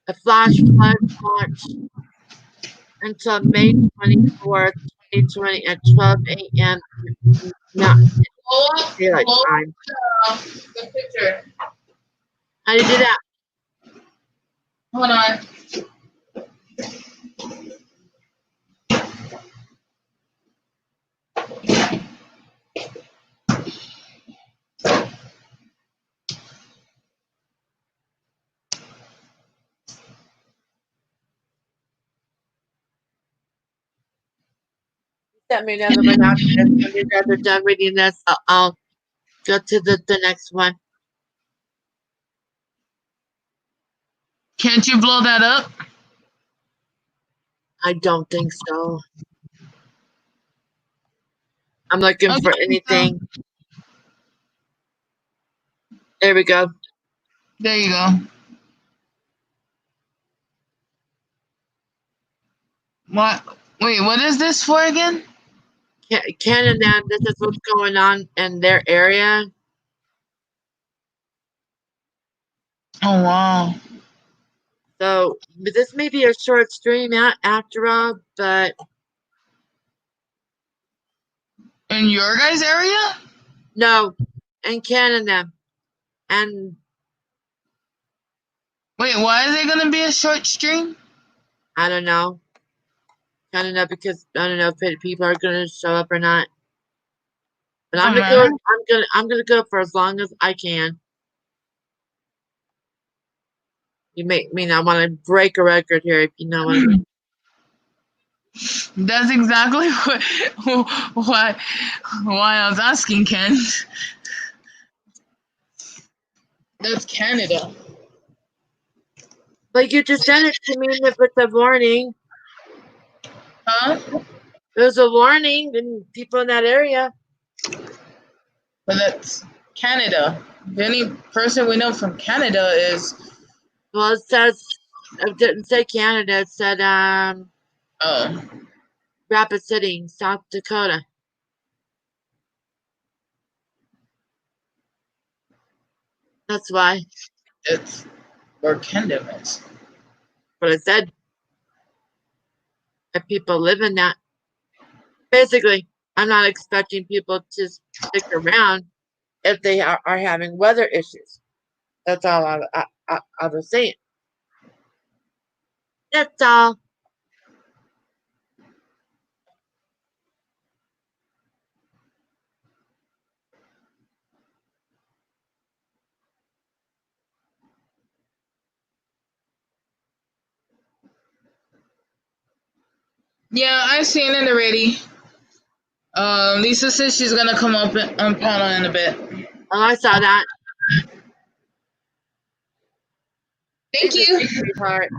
A flash flood watch until May 24th, 2020 at 12 a.m. Mountain Daylight Time. The picture. How do you do that? Hold on. Let me know when you guys are done reading this. I'll go to the next one. Can't you blow that up? I don't think so. I'm looking for anything. There we go. There you go. What? Wait, what is this for again? Canada, this is what's going on in their area. Oh wow. So this may be a short stream after all, but In your guys' area? no, in Canada. And Wait, why is it gonna be a short stream? I don't know. Canada, because I don't know if people are gonna show up or not. But I'm Doesn't gonna go. matter. I'm gonna go for as long as I can. You make me not want to break a record here, if you know what I mean. That's exactly why I was asking, Ken. That's Canada. But you just sent it to me with a warning. Huh? There's a warning, and people in that area. But that's Canada. The only person we know from Canada is Well, it says it didn't say Canada. It said oh, Rapid City, South Dakota. That's why. it's where Canada is. But it said that people live in that. Basically, I'm not expecting people to stick around if they are having weather issues. That's all I was saying. That's all. Yeah, I've seen it already. Lisa says she's gonna come up on panel in a bit. Oh, I saw that. Thank She's you. a sweetheart.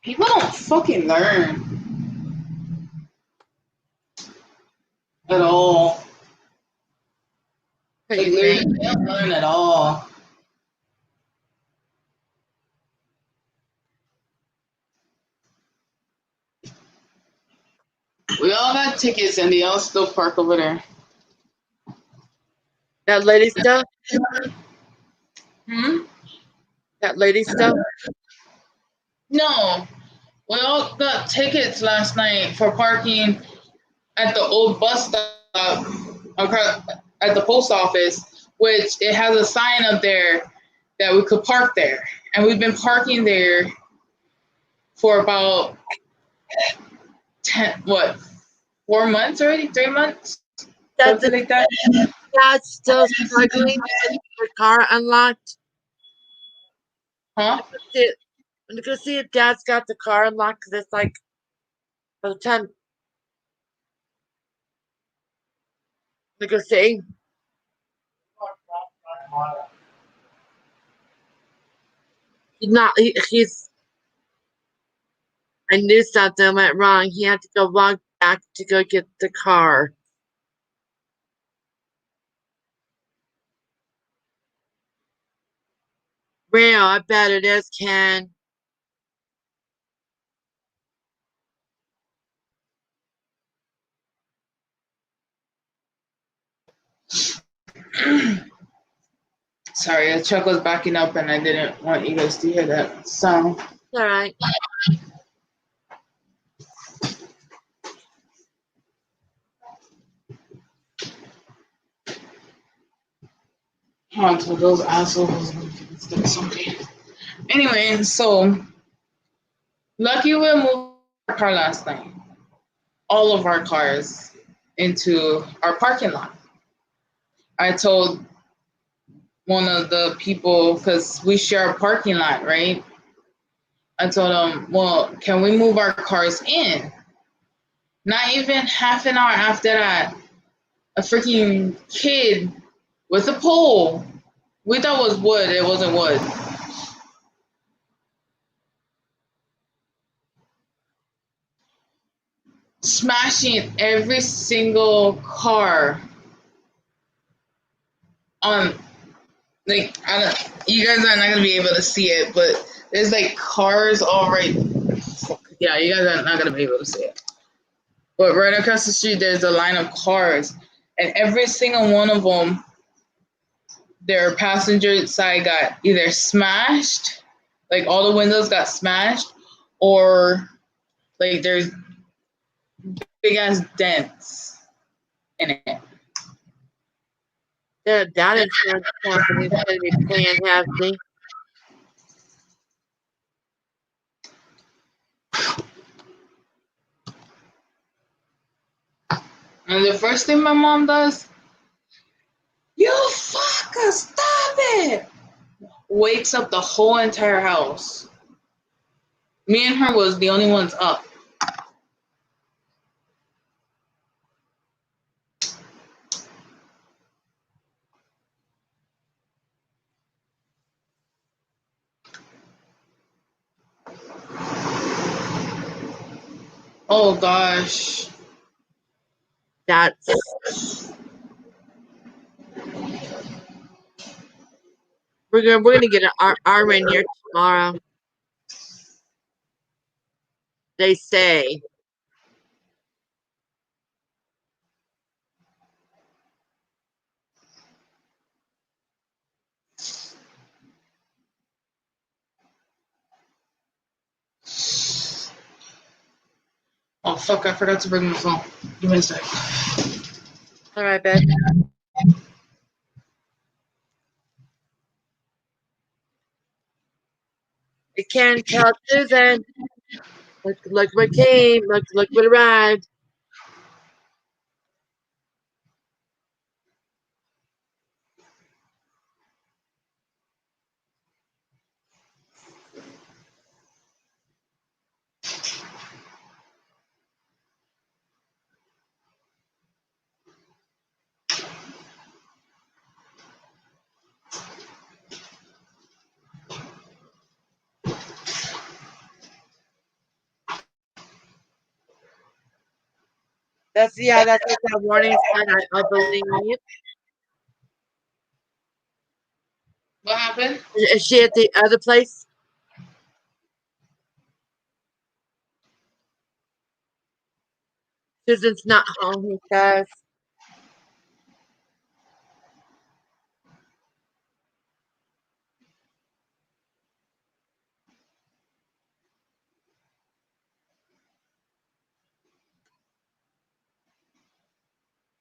People don't fucking learn at all. What Like you literally, think? they don't learn at all. We all got tickets and they all still park over there. That lady stuff? Hmm? That lady stuff? No. We all got tickets last night for parking at the old bus stop at the post office, which it has a sign up there that we could park there. And we've been parking there for about 4 months already? 3 months? That's Something like that. Dad's still struggling to get the car unlocked. Huh? I'm gonna see if Dad's got the car unlocked, because it's like by the time I'm gonna see. He's not. He's. I knew something went wrong. He had to go walk back to go get the car. Real, I bet it is, Ken. Sorry, the truck was backing up and I didn't want you guys to hear that sound. All right. Until those assholes something. Anyway, so lucky we're moving car last night. All of our cars into our parking lot. I told one of the people, because we share a parking lot, right? I told him, well, can we move our cars in? Not even half an hour after that, a freaking kid with a pole. We thought it was wood. It wasn't wood. Smashing every single car on, like, I don't, you guys are not gonna be able to see it, but there's like cars all right. Yeah, you guys are not gonna be able to see it. But right across the street, there's a line of cars, and every single one of them, their passenger side got either smashed, like all the windows got smashed, or like there's big ass dents in it. That insurance company's gonna be paying hefty. And the first thing my mom does, you fucker, stop it! Wakes up the whole entire house. Me and her was the only ones up. Oh gosh. That's we're gonna get our rain here tomorrow. They say. Oh fuck, I forgot to bring my phone. Give me a sec. All right, babe. You can't tell Susan. Look what came. Look what arrived. That's what that warning sign. I believe. What happened? Is she at the other place? Susan's not home, he says.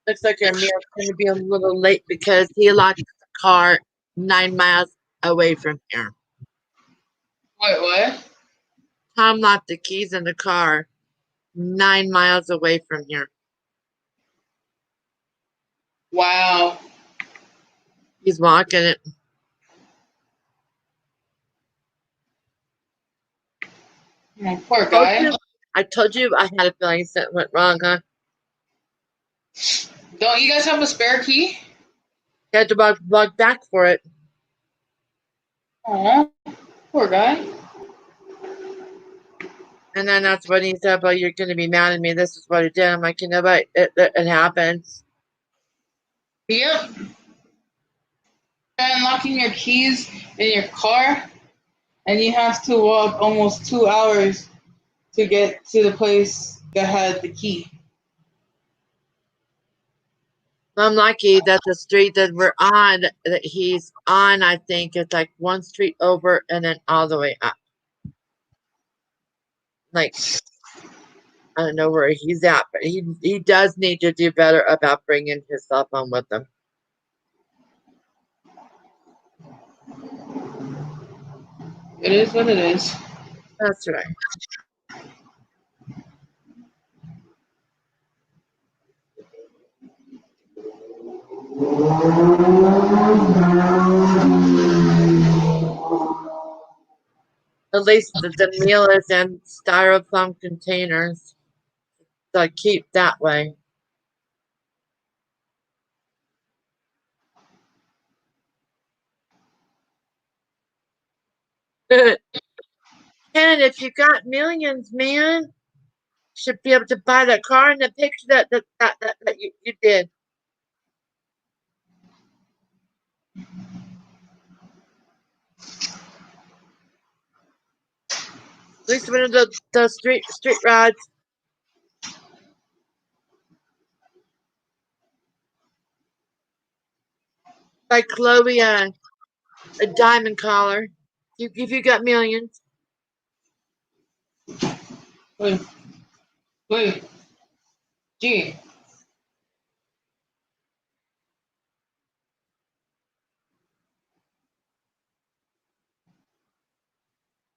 Looks like our meal's going to be a little late because he locked the car 9 miles away from here. Wait, what? Tom locked the keys in the car 9 miles away from here. Wow. He's walking it. Oh, poor guy. I told you I had a feeling something went wrong, huh? Don't you guys have a spare key? He had to walk back for it. Oh, poor guy. And then that's when he said, well, you're going to be mad at me. This is what I did. I'm like, you know what? It happens. Yep. Unlocking your keys in your car, and you have to walk almost 2 hours to get to the place that had the key. I'm lucky that the street that we're on, that he's on, I think it's like one street over and then all the way up. Like, I don't know where he's at, but he does need to do better about bringing his cell phone with him. It is what it is. That's right. At least the meal is in styrofoam containers. So I keep that way. And if you got millions, man, should be able to buy that car in the picture that you did. At least one of the street rides. Like Chloe, a diamond collar. If you got millions. Wait. Gee.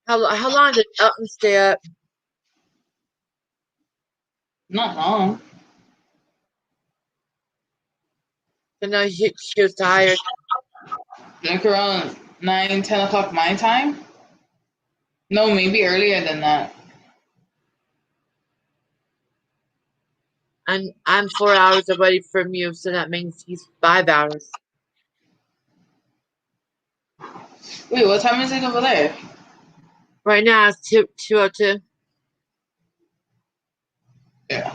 How long did Elton stay up? Not long. I know she was tired. Like around 9, 10 o'clock my time? No, maybe earlier than that. And I'm 4 hours away from you, so that means he's 5 hours. Wait, what time is it over there? Right now it's 2:02. Yeah.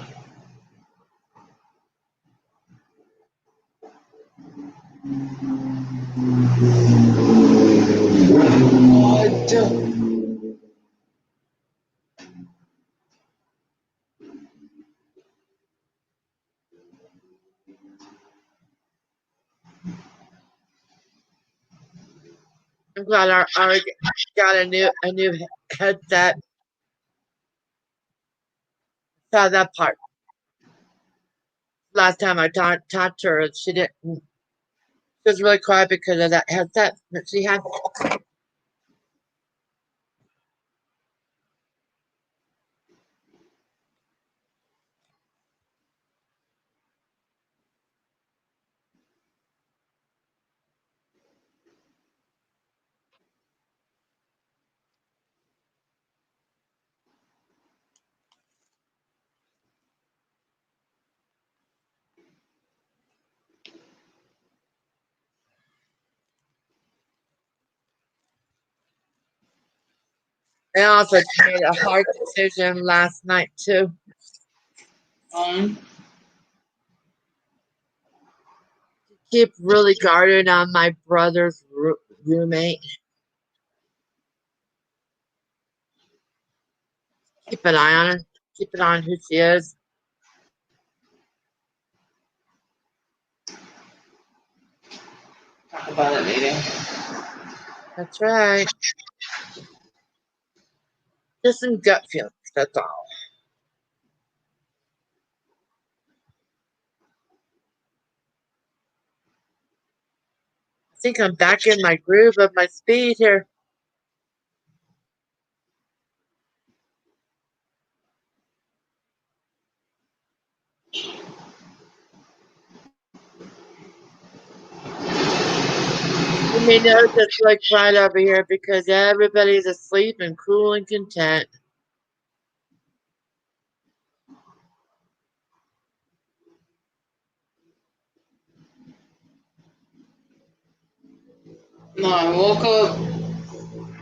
What? I'm glad I already got a new headset. Saw that part. Last time I talked to her, she didn't. She was really quiet because of that headset that she had. I also made a hard decision last night too. Keep really guarded on my brother's roommate. Keep an eye on her. Keep an eye on who she is. Talk about it later. That's right. Just some gut feelings, that's all. I think I'm back in my groove of my speed here. You may notice it's really quiet over here because everybody's asleep and cool and content. No, I woke up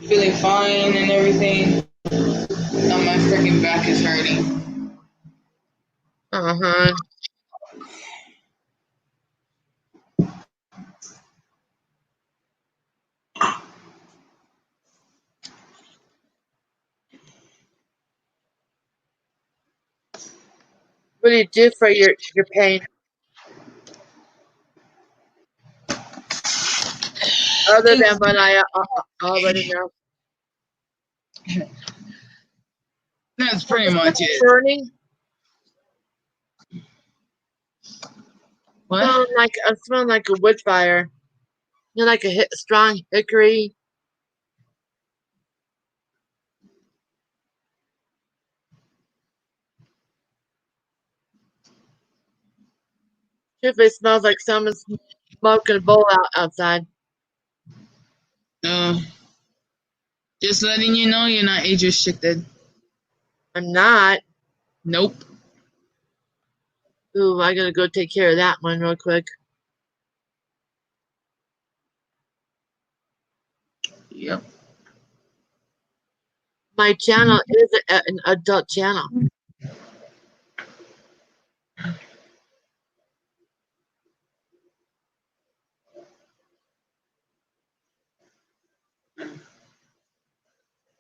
feeling fine and everything. Now my freaking back is hurting. Uh-huh. What do you do for your pain? Other than what I already know. That's pretty much it. Burning? What? I'm smelling like a wood fire. You know, like a strong hickory. Truthfully, it smells like someone's smoking a bowl outside. Just letting you know you're not age restricted. I'm not. Nope. Ooh, I gotta go take care of that one real quick. Yep. My channel is an adult channel.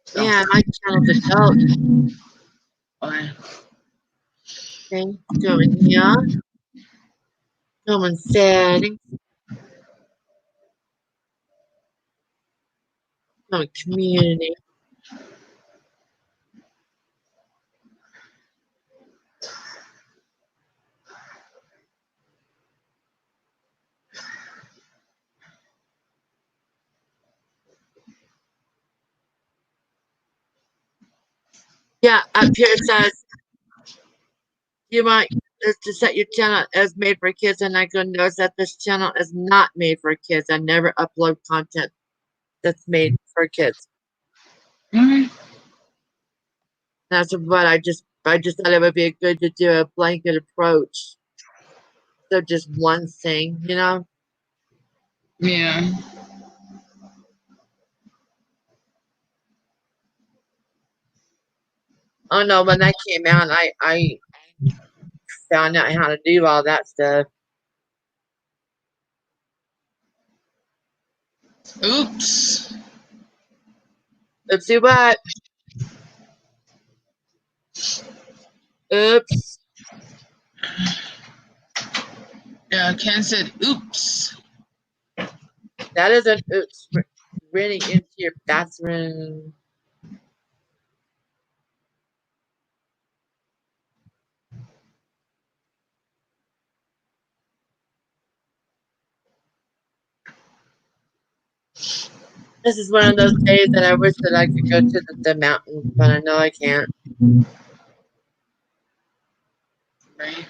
So, Yeah, my channel's adult. fine. Okay, go in here. Go in settings. Go in community. Yeah, up here it says you might to set your channel as made for kids, and I go notice that this channel is not made for kids. I never upload content that's made for kids. Alright. That's what I just thought it would be good to do a blanket approach. So just one thing, you know? Yeah. Oh no, when that came out, I found out how to do all that stuff. Oops. Let's see what. Oops. Yeah, Ken said oops. That is an oops. Running into your bathroom. This is one of those days that I wish that I could go to the mountain, but I know I can't. Right.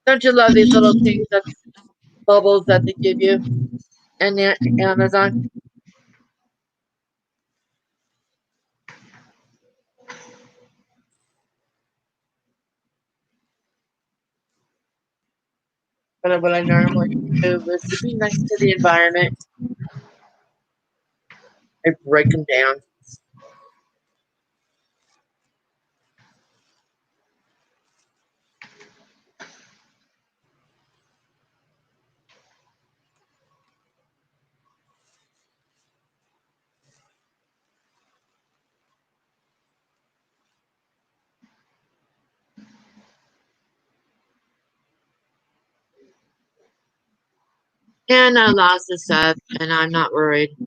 Don't you love these little things, that bubbles that they give you in the Amazon? But what I normally do is to be nice to the environment. I break them down. And I lost the Seth, and I'm not worried.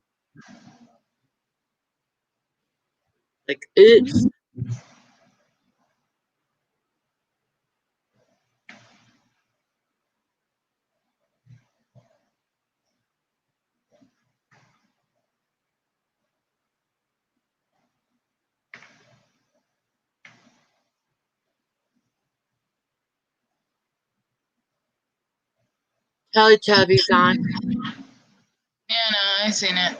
Like, oops. Teletubbies on. Yeah, no, I seen it.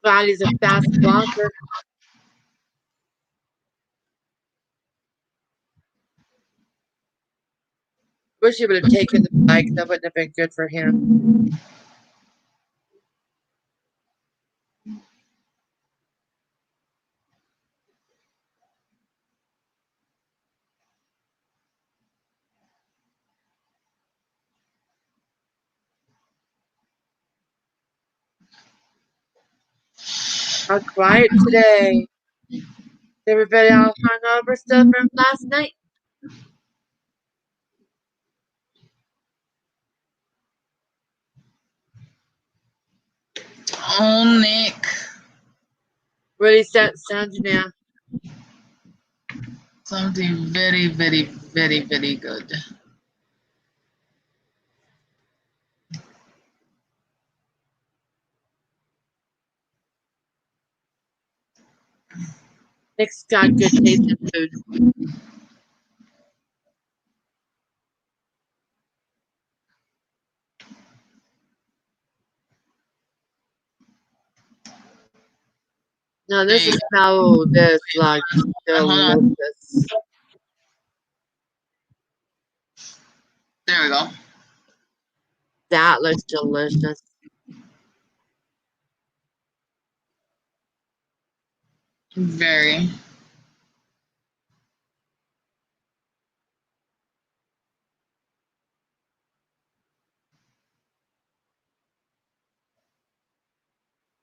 Glad he's a fast walker. Wish he would have taken the bike. That wouldn't have been good for him. How quiet today. Everybody all hung over stuff from last night. Oh, Nick. What is that sounding now? Something very, very, very, very good. Nick's got good taste in food. Now this is smell this like delicious. There we go. That looks delicious. Very.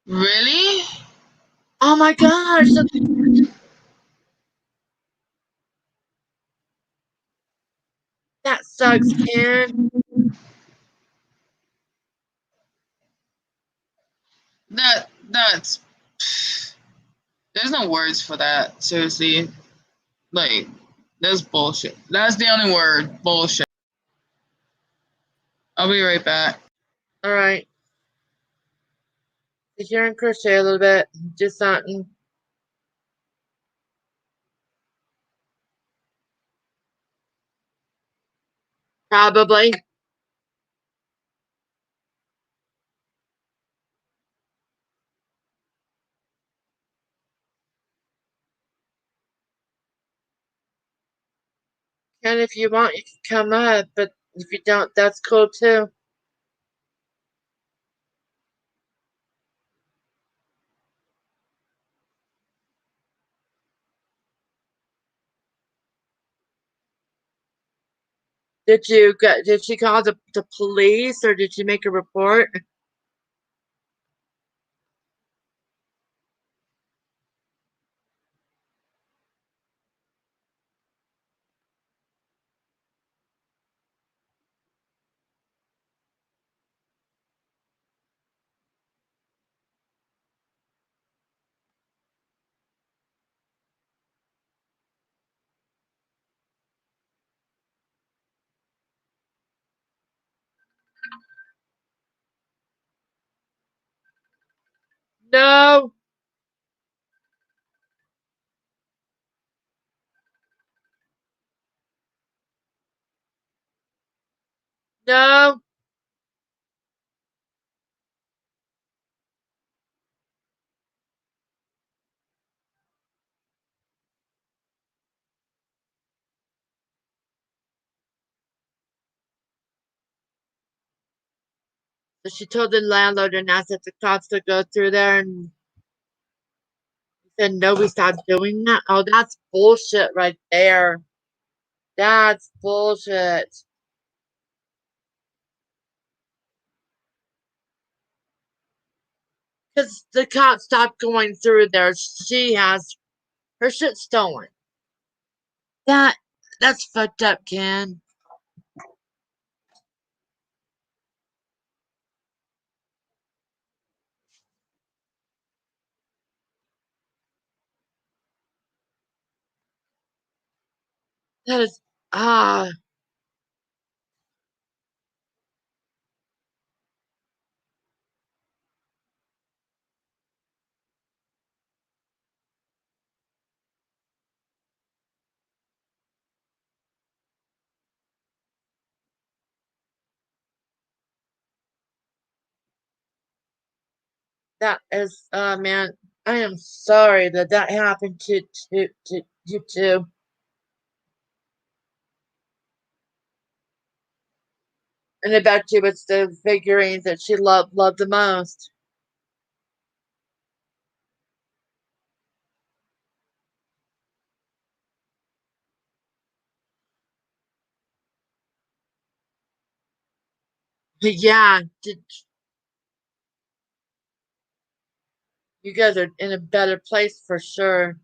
Really? Oh my gosh! That sucks, Ken. That's there's no words for that. Seriously. Like, that's bullshit. That's the only word. Bullshit. I'll be right back. All right. Sit here and crochet a little bit. Do something. Probably. And if you want, you can come up. But if you don't, that's cool too. Did she call the police or did she make a report? No. No. So she told the landlord and asked if the cops could go through there and he said no, we stopped doing that. Oh, that's bullshit right there. That's bullshit. Because the cops stopped going through there. She has her shit stolen. That's fucked up, Ken. That is ah. That is man. I am sorry that happened to you too. And I bet you it's the figurines that she loved the most. But yeah, you guys are in a better place for sure.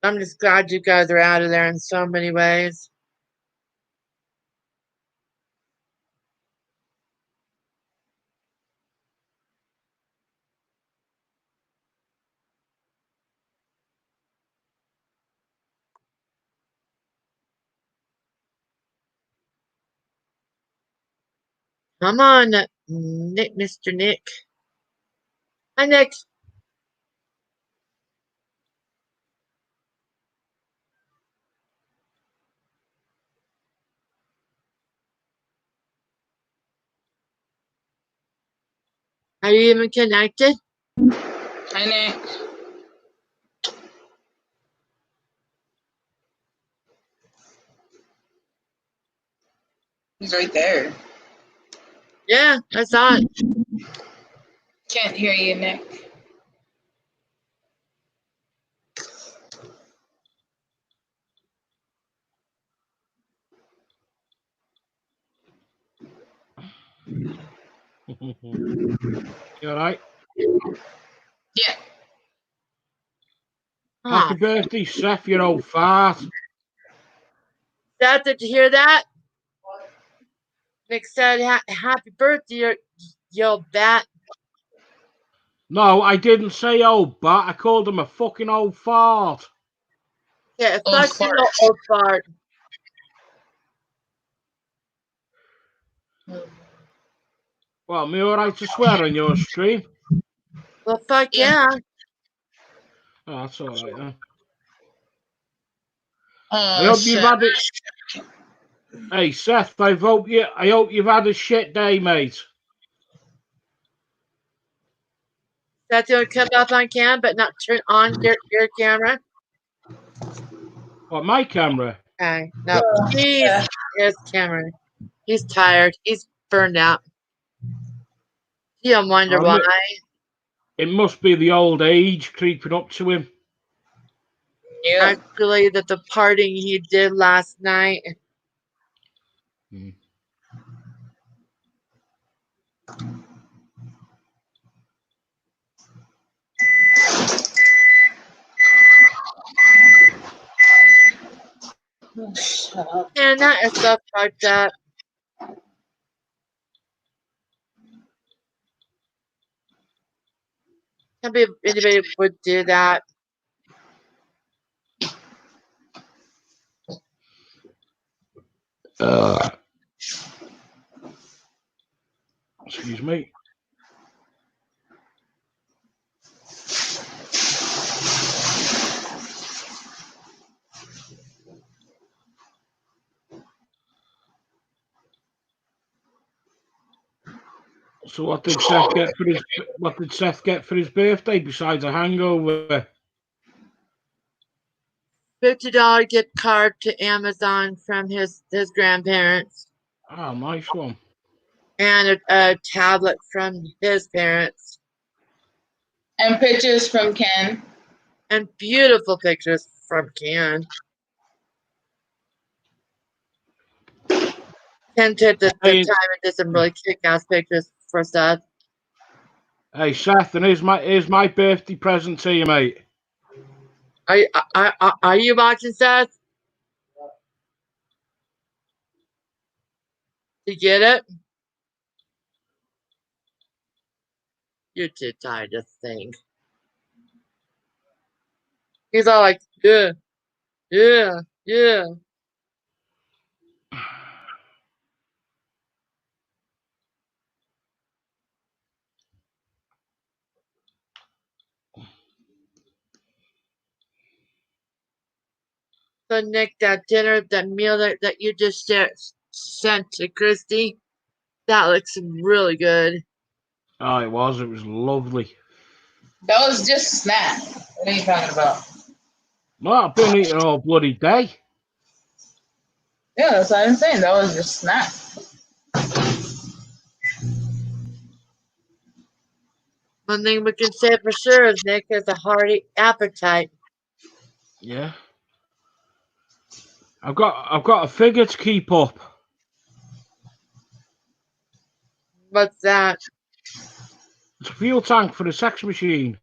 I'm just glad you guys are out of there in so many ways. Come on, Nick, Mr. Nick. Hi, Nick. Are you even connected? Hi, Nick. He's right there. Yeah, I saw it. Can't hear you, Nick. You alright? Yeah. Happy birthday, Seth, you old fart. Seth, did you hear that? Nick said, happy birthday, you old bat. No, I didn't say old bat. I called him a fucking old fart. Yeah, Old fuck you, fart. old fart. Well, me alright to swear on your stream? Well, fuck Yeah. yeah. Oh, that's alright then. I Oh, hope you've shit. had it. Hey, Seth, I hope you've had a shit day, mate. That's going to come off on cam, but not turn on your camera. What, my camera? Okay. No, his camera. He's tired. He's burned out. You don't wonder why. It must be the old age creeping up to him. Yeah. Actually, that the partying he did last night. Shut up. And that is so fucked up. Can't believe anybody would do that. Excuse me. So what did Seth get for his birthday besides a hangover? $50 gift card to Amazon from his grandparents. Oh, nice one. And a tablet from his parents. And pictures from Ken. And beautiful pictures from Ken. Ken took the time and did some really kick-ass pictures for Seth. Hey, Seth, and here's my birthday present to you, mate. Are you watching, Seth? You get it? You're too tired to think. He's all like, yeah, yeah, yeah. So Nick, that meal that you just sent to Christy, that looks really good. Oh, it was lovely. That was just a snack. What are you talking about? Well, I've been eating all bloody day. Yeah, that's what I'm saying. That was just a snack. One thing we can say for sure is Nick has a hearty appetite. Yeah. I've got a figure to keep up. What's that? It's a fuel tank for the sex machine.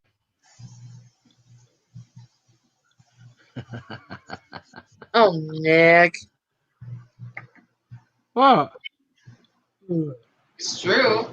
Oh, Nick. What? It's true.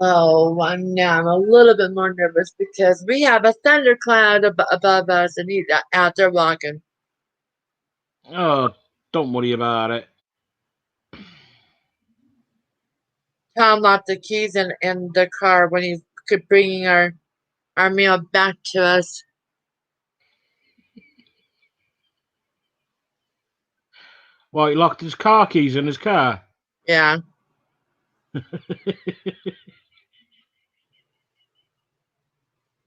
Oh, I'm a little bit more nervous because we have a thundercloud above us and he's out there walking. Oh, don't worry about it. Tom left the keys in the car when he's bringing our meal back to us. Well, he locked his car keys in his car. Yeah.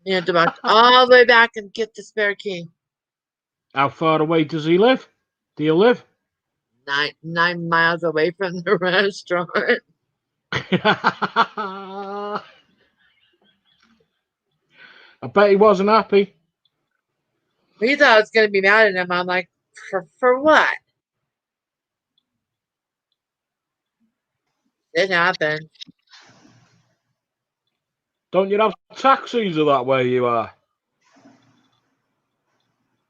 You have to walk all the way back and get the spare key. How far away does he live? Do you live? 9 miles away from the restaurant. I bet he wasn't happy. We thought I was going to be mad at him. I'm like, for what? It happened. Don't you have taxis that way you are?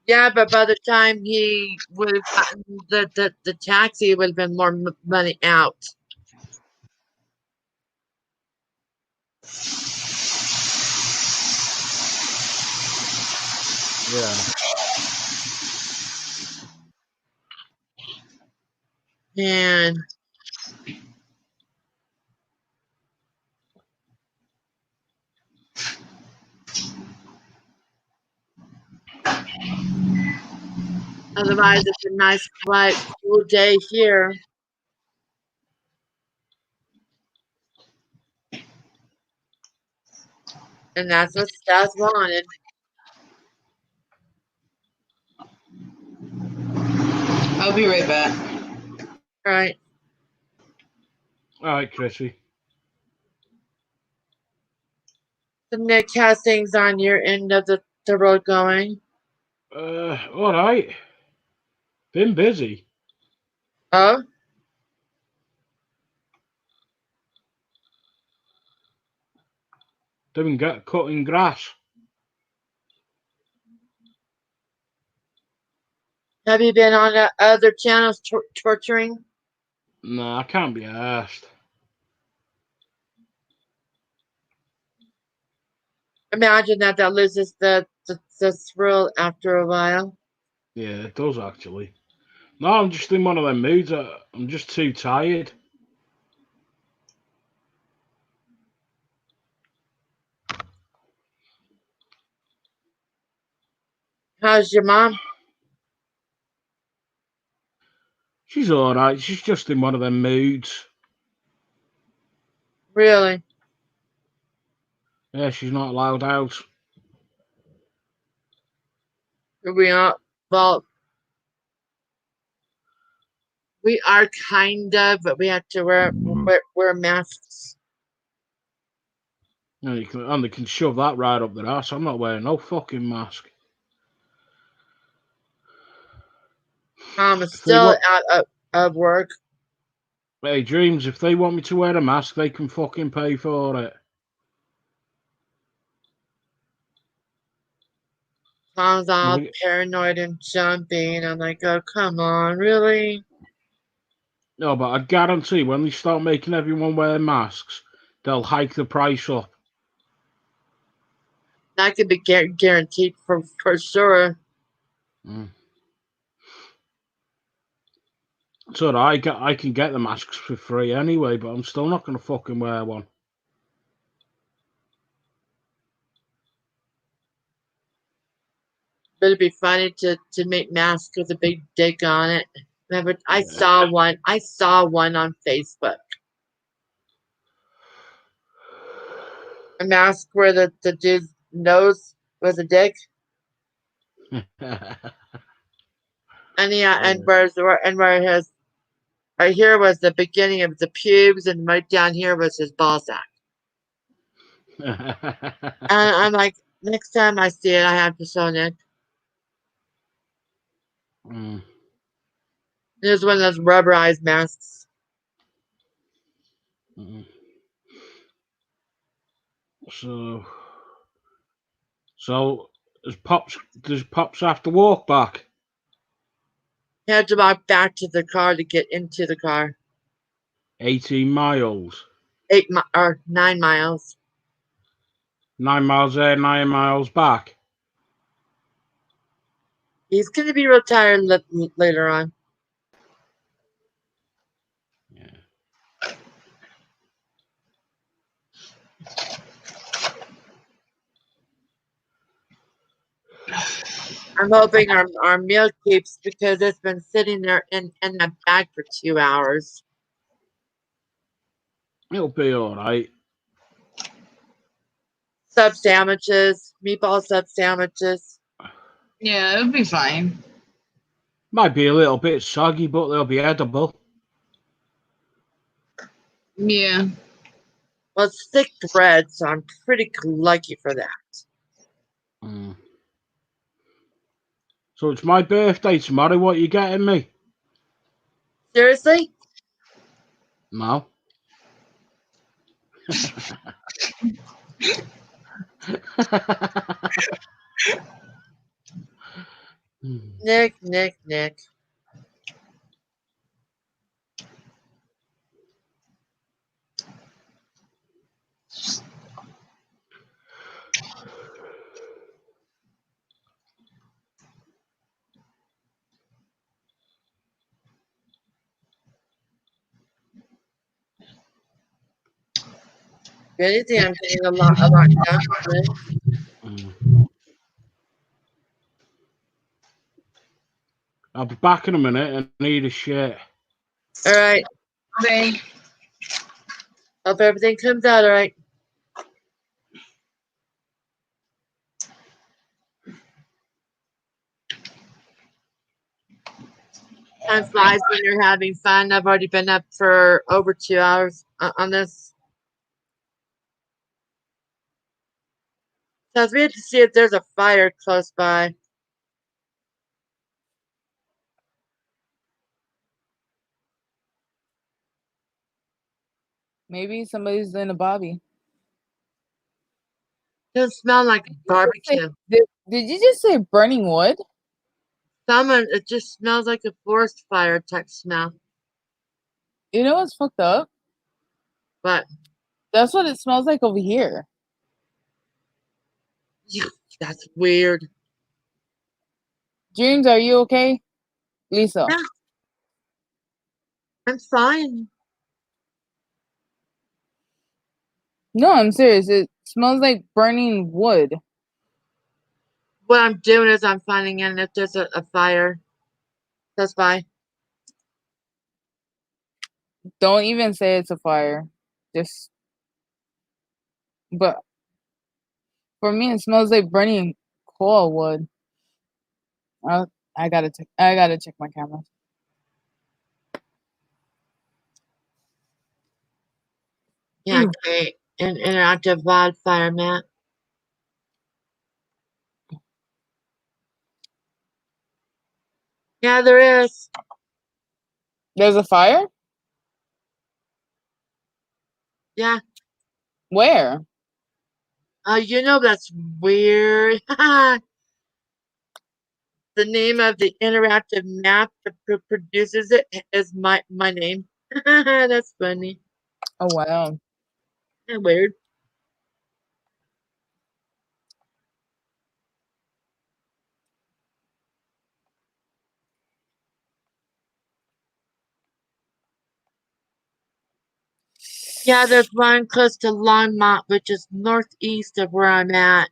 Yeah, but by the time he would have gotten the taxi, it would have been more money out. Yeah. And otherwise, it's a nice, quiet, cool day here. And that's what Seth wanted. I'll be right back. Right. All right, Chrissy. So Nick, how's things on your end of the road going? All right. Been busy. Oh? Doing cutting grass. Have you been on other channels torturing? Nah, I can't be asked. Imagine that loses the thrill after a while. Yeah, it does actually. No, I'm just in one of them moods. I'm just too tired. How's your mom? She's all right. She's just in one of them moods. Really? Yeah, she's not allowed out. We are, well, we are kind of, but we have to wear masks. You know, they can shove that right up their ass. I'm not wearing no fucking mask. Mom is If they still want, out of work. hey, Dreams, if they want me to wear a mask, they can fucking pay for it. Mom's all No, paranoid and jumping. I'm like, oh, come on, really? but I guarantee when they start making everyone wear masks, they'll hike the price up. That could be guaranteed for sure. Mm. So I can get the masks for free anyway, but I'm still not going to fucking wear one. But it'd be funny to make masks with a big dick on it. Remember, I saw one on Facebook. A mask where the dude's nose was a dick. And yeah, and where his right here was the beginning of the pubes, and right down here was his ball sack. And I'm like, next time I see it, I have to show Nick. Mm. There's one of those rubberized masks. Mm. So does Pops have to walk back? He had to walk back to the car to get into the car. 18 miles. 9 miles. 9 miles there, 9 miles back. He's going to be real tired later on. Yeah. I'm hoping our meal keeps because it's been sitting there in that bag for 2 hours. It'll be all right. Sub sandwiches, meatball sub sandwiches. Yeah, it'll be fine. Might be a little bit soggy, but they'll be edible. Yeah. Well, it's thick bread, so I'm pretty lucky for that. Mm. So it's my birthday tomorrow. What are you getting me? Seriously? No. Nick. If anything, I'm getting a lot done today. I'll be back in a minute and need a shit. All right. Okay. Hope everything comes out all right. Time flies when you're having fun. I've already been up for over 2 hours on this. So we have to see if there's a fire close by. Maybe somebody's doing a Bobby. Doesn't smell like barbecue. Did you just say burning wood? It just smells like a forest fire type smell. You know what's fucked up? But That's what it smells like over here. that's weird. Dreams, are you okay? Lisa. Yeah. I'm fine. No, I'm serious. It smells like burning wood. What I'm doing is I'm finding out if there's a fire close by. Don't even say it's a fire. Just, but for me, it smells like burning coal wood. I gotta check my camera. Yeah, okay. An interactive wildfire map. Yeah, there is. There's a fire? Yeah. Where? You know that's weird. The name of the interactive map that produces it is my name. That's funny. Oh wow. And weird. Yeah, there's one close to Longmont, which is northeast of where I'm at.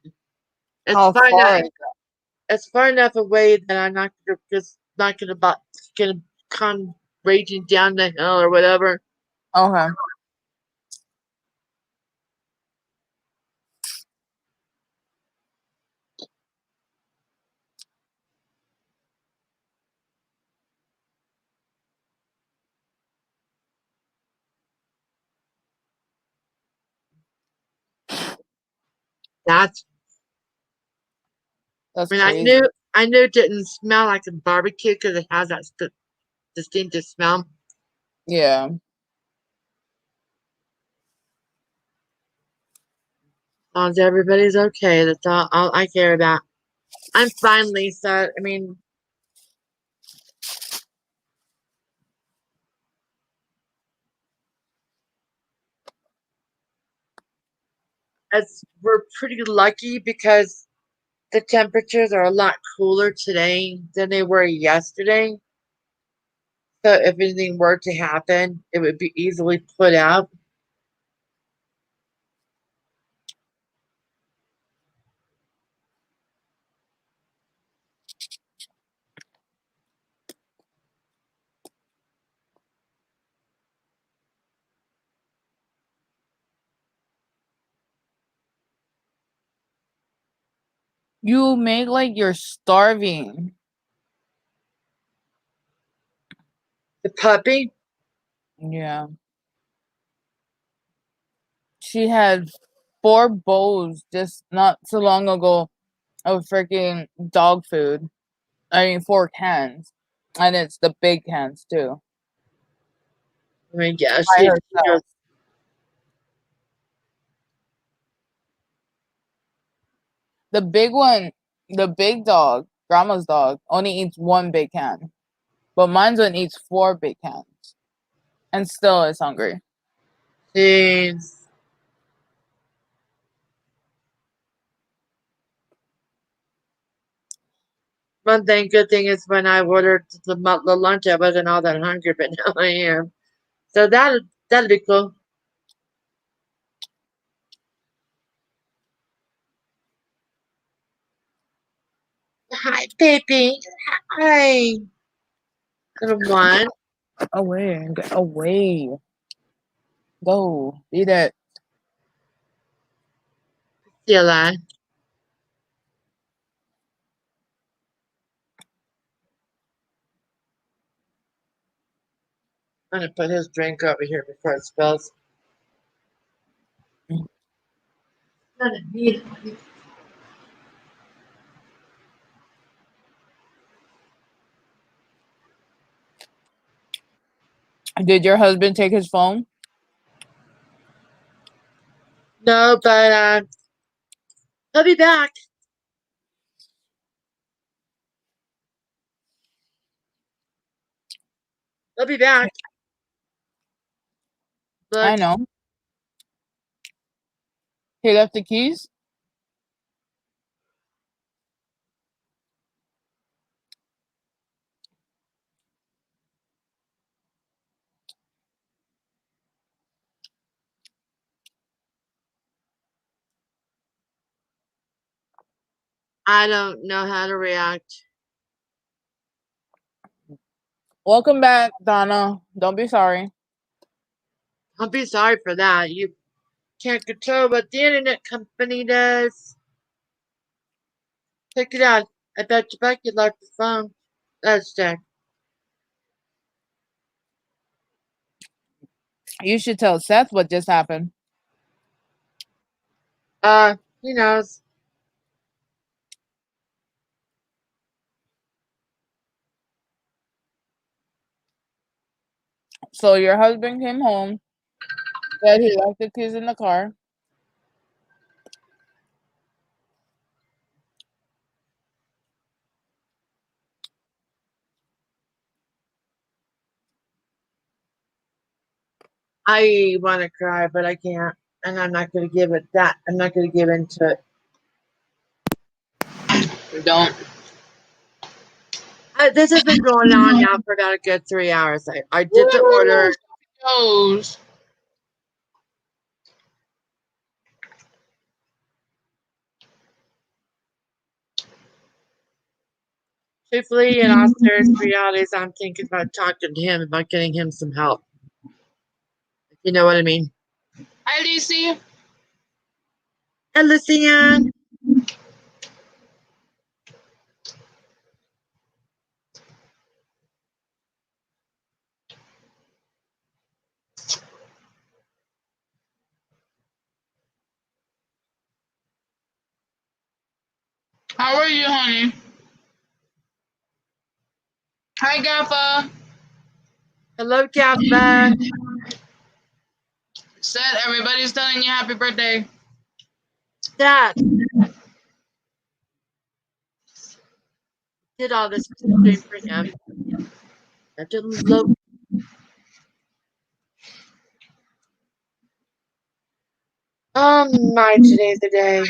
It's How far far? enough. It's far enough away that I'm not gonna come raging down the hill or whatever. Okay. That's. That's I mean, crazy. I knew it didn't smell like a barbecue because it has that distinctive smell. Yeah. As long as everybody's okay, that's all I care about. I'm fine, Lisa. I mean, we're pretty lucky because the temperatures are a lot cooler today than they were yesterday. So if anything were to happen, it would be easily put out. You make like you're starving. The puppy, Yeah. She had 4 bowls just not so long ago of freaking dog food. I mean, 4 cans. And it's the big cans too. I mean, yeah, By she herself. goes, The big one, the big dog, grandma's dog, only eats 1 big can. But mine's one eats 4 big cans. And still is hungry. she's good thing is when I ordered the lunch, I wasn't all that hungry, but now I am. So that'll be cool. Hi, baby. Hi, little one. Away, get away. Go. Eat it. Sheila. I'm gonna put his drink over here before it spills. Gonna need it. Did your husband take his phone? No, but he'll be back. He'll be back. I Look, know. He left the keys? I don't know how to react. Welcome back, Donna. Don't be sorry. I'll be sorry for that. You can't control what the internet company does. Check it out. I bet you Becky locked the phone. Let's check. You should tell Seth what just happened. He knows. So your husband came home, said he left the keys in the car. I want to cry, but I can't. And I'm not going to give it that. I'm not going to give into it. Don't. This has been going on now for about a good 3 hours. I did the order. Goes. Truthfully, in all serious realities, I'm thinking about talking to him about getting him some help. If you know what I mean. Hi, Lucy. And Lucian. How are you, honey? Hi, Gaffa. Hello, Kappa. Seth, everybody's telling you happy birthday. Dad. Did all this stream for him. I didn't love. Oh my, today's the day.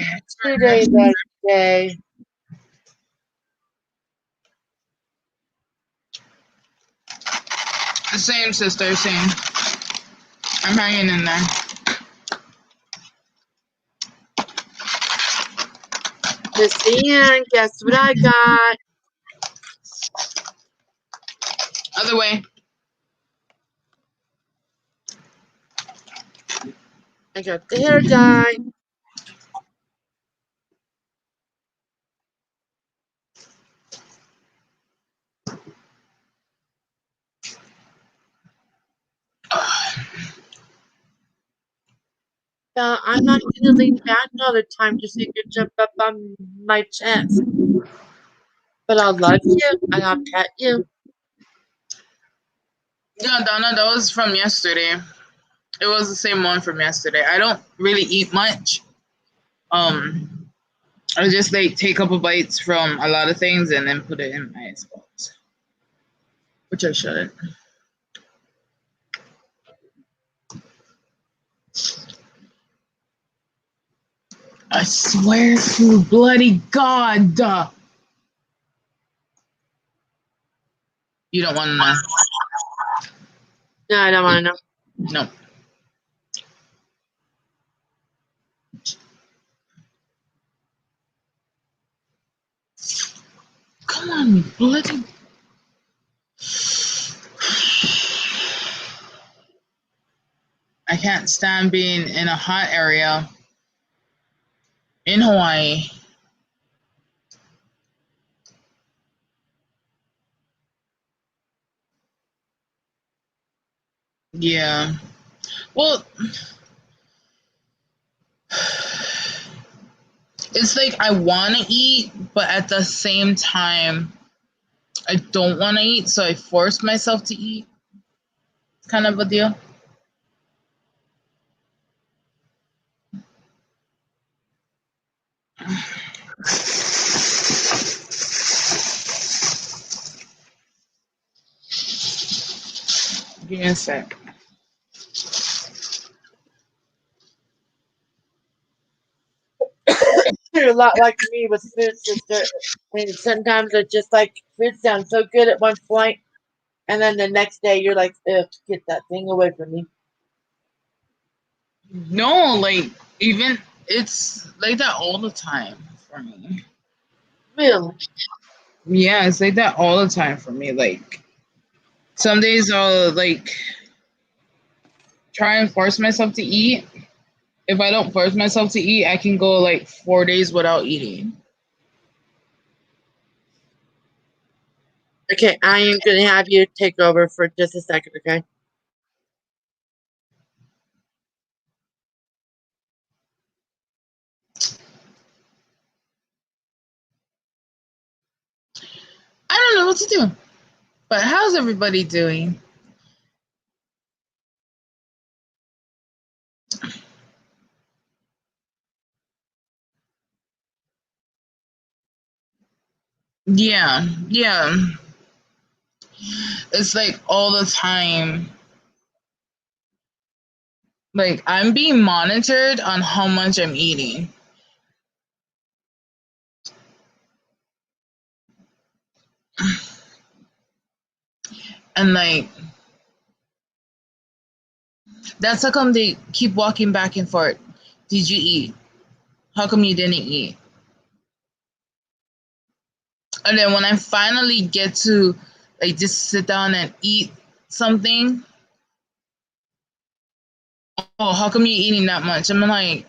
Today's the day. Same, sister, same. I'm hanging in there. Miss Ian, guess what I got? Other way. I got the hair dye. I'm not going to lean back all the time just so you can jump up on my chest. But I'll love you and I'll pet you. Yeah, Donna, that was from yesterday. It was the same one from yesterday. I don't really eat much. I just like take a couple bites from a lot of things and then put it in my icebox, which I shouldn't. I swear to bloody God. You don't want to know. No, I don't want to know. No. Come on, you bloody. I can't stand being in a hot area in Hawaii. Yeah. Well, it's like I want to eat, but at the same time, I don't want to eat, so I force myself to eat. Kind of a deal. Give me a sec. You're a lot like me with food, sister. I mean, sometimes it's just like food sounds so good at one point, and then the next day you're like, ugh, get that thing away from me. No, like, even it's like that all the time for me. Really? Yeah, it's like that all the time for me. Like, some days I'll like try and force myself to eat. If I don't force myself to eat, I can go like 4 days without eating. Okay, I am going to have you take over for just a second, okay? I don't know what to do. But how's everybody doing? Yeah, yeah. It's like all the time. Like, I'm being monitored on how much I'm eating. And like, that's how come they keep walking back and forth. Did you eat? How come you didn't eat? And then when I finally get to like just sit down and eat something, oh, how come you eating that much? I'm like,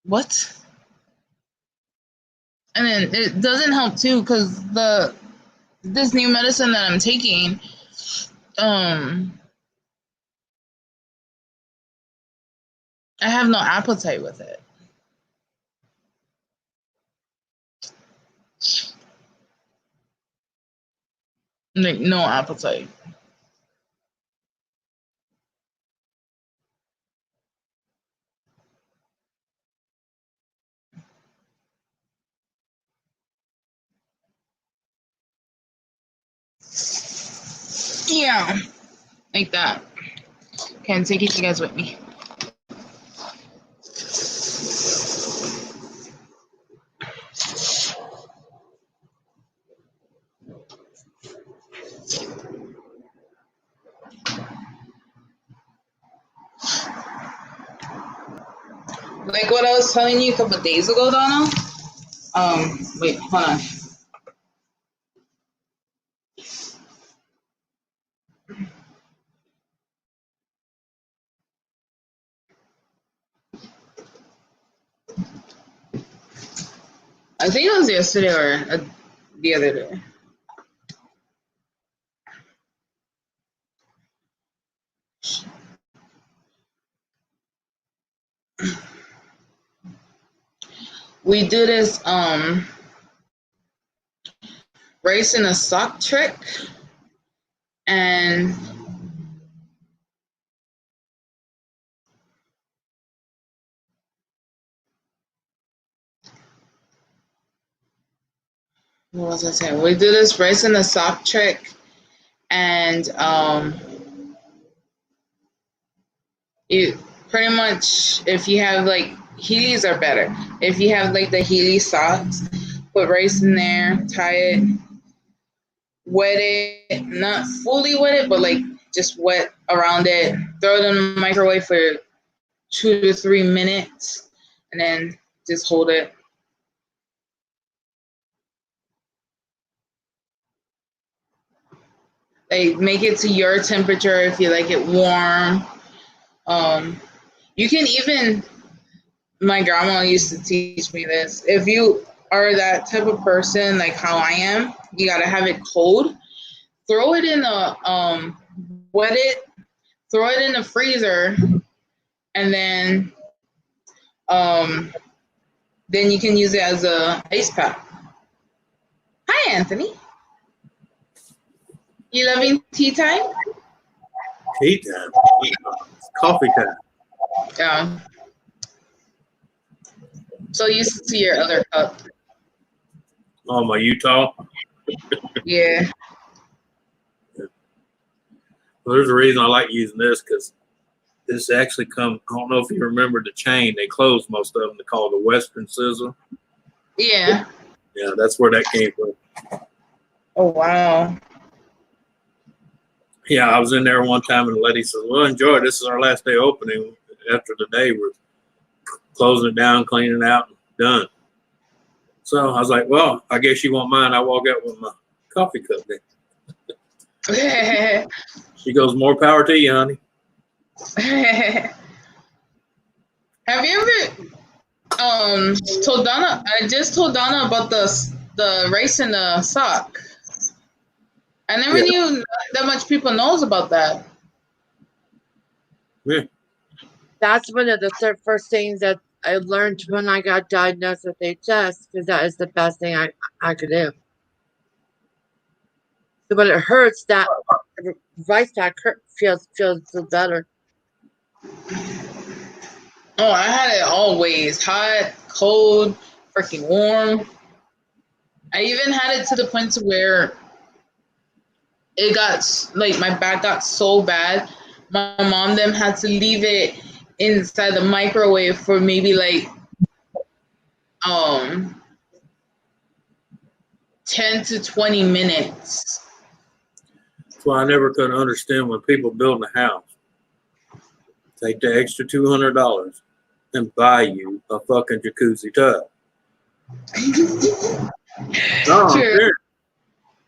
what? And then it doesn't help too because this new medicine that I'm taking, I have no appetite with it. Like no appetite. Yeah, like that. Can't take you guys with me. Like what I was telling you a couple of days ago, Donna. Wait, hold on. I think it was yesterday or the other day. We do this race in a sock trick, and what was I saying? We do this race in a sock trick, and you pretty much, if you have like Heelys are better. If you have like the Heely socks, put rice in there, tie it, wet it, not fully wet it, but like just wet around it. Throw it in the microwave for 2 to 3 minutes, and then just hold it. Like make it to your temperature if you like it warm. You can even, my grandma used to teach me this. If you are that type of person, like how I am, you gotta have it cold. Throw it in a wet it, throw it in the freezer, and then you can use it as a ice pack. Hi, Anthony. You loving tea time? Tea time. It's coffee time. Yeah. So used to your other cup. Oh, my Utah. Yeah. Well, there's a reason I like using this because this actually come. I don't know if you remember the chain. They closed most of them. They call it the Western Sizzle. Yeah. Yeah, that's where that came from. Oh wow. Yeah, I was in there one time and the lady says, "Well, enjoy. This is our last day opening. After the day, we're closing it down, cleaning it out, and done." So I was like, "Well, I guess you won't mind. I walk out with my coffee cup then." She goes, "More power to you, honey." Have you ever told Donna? I just told Donna about the race in the sock. I never knew that much people knows about that. Yeah. That's one of the first things that I learned when I got diagnosed with HS, because that is the best thing I could do. So when it hurts, that rice pack feels better. Oh, I had it always hot, cold, freaking warm. I even had it to the point to where it got like my back got so bad. My mom them had to leave it inside the microwave for maybe like 10 to 20 minutes. That's why I never could understand when people build a house, take the extra $200 and buy you a fucking jacuzzi tub. No, True.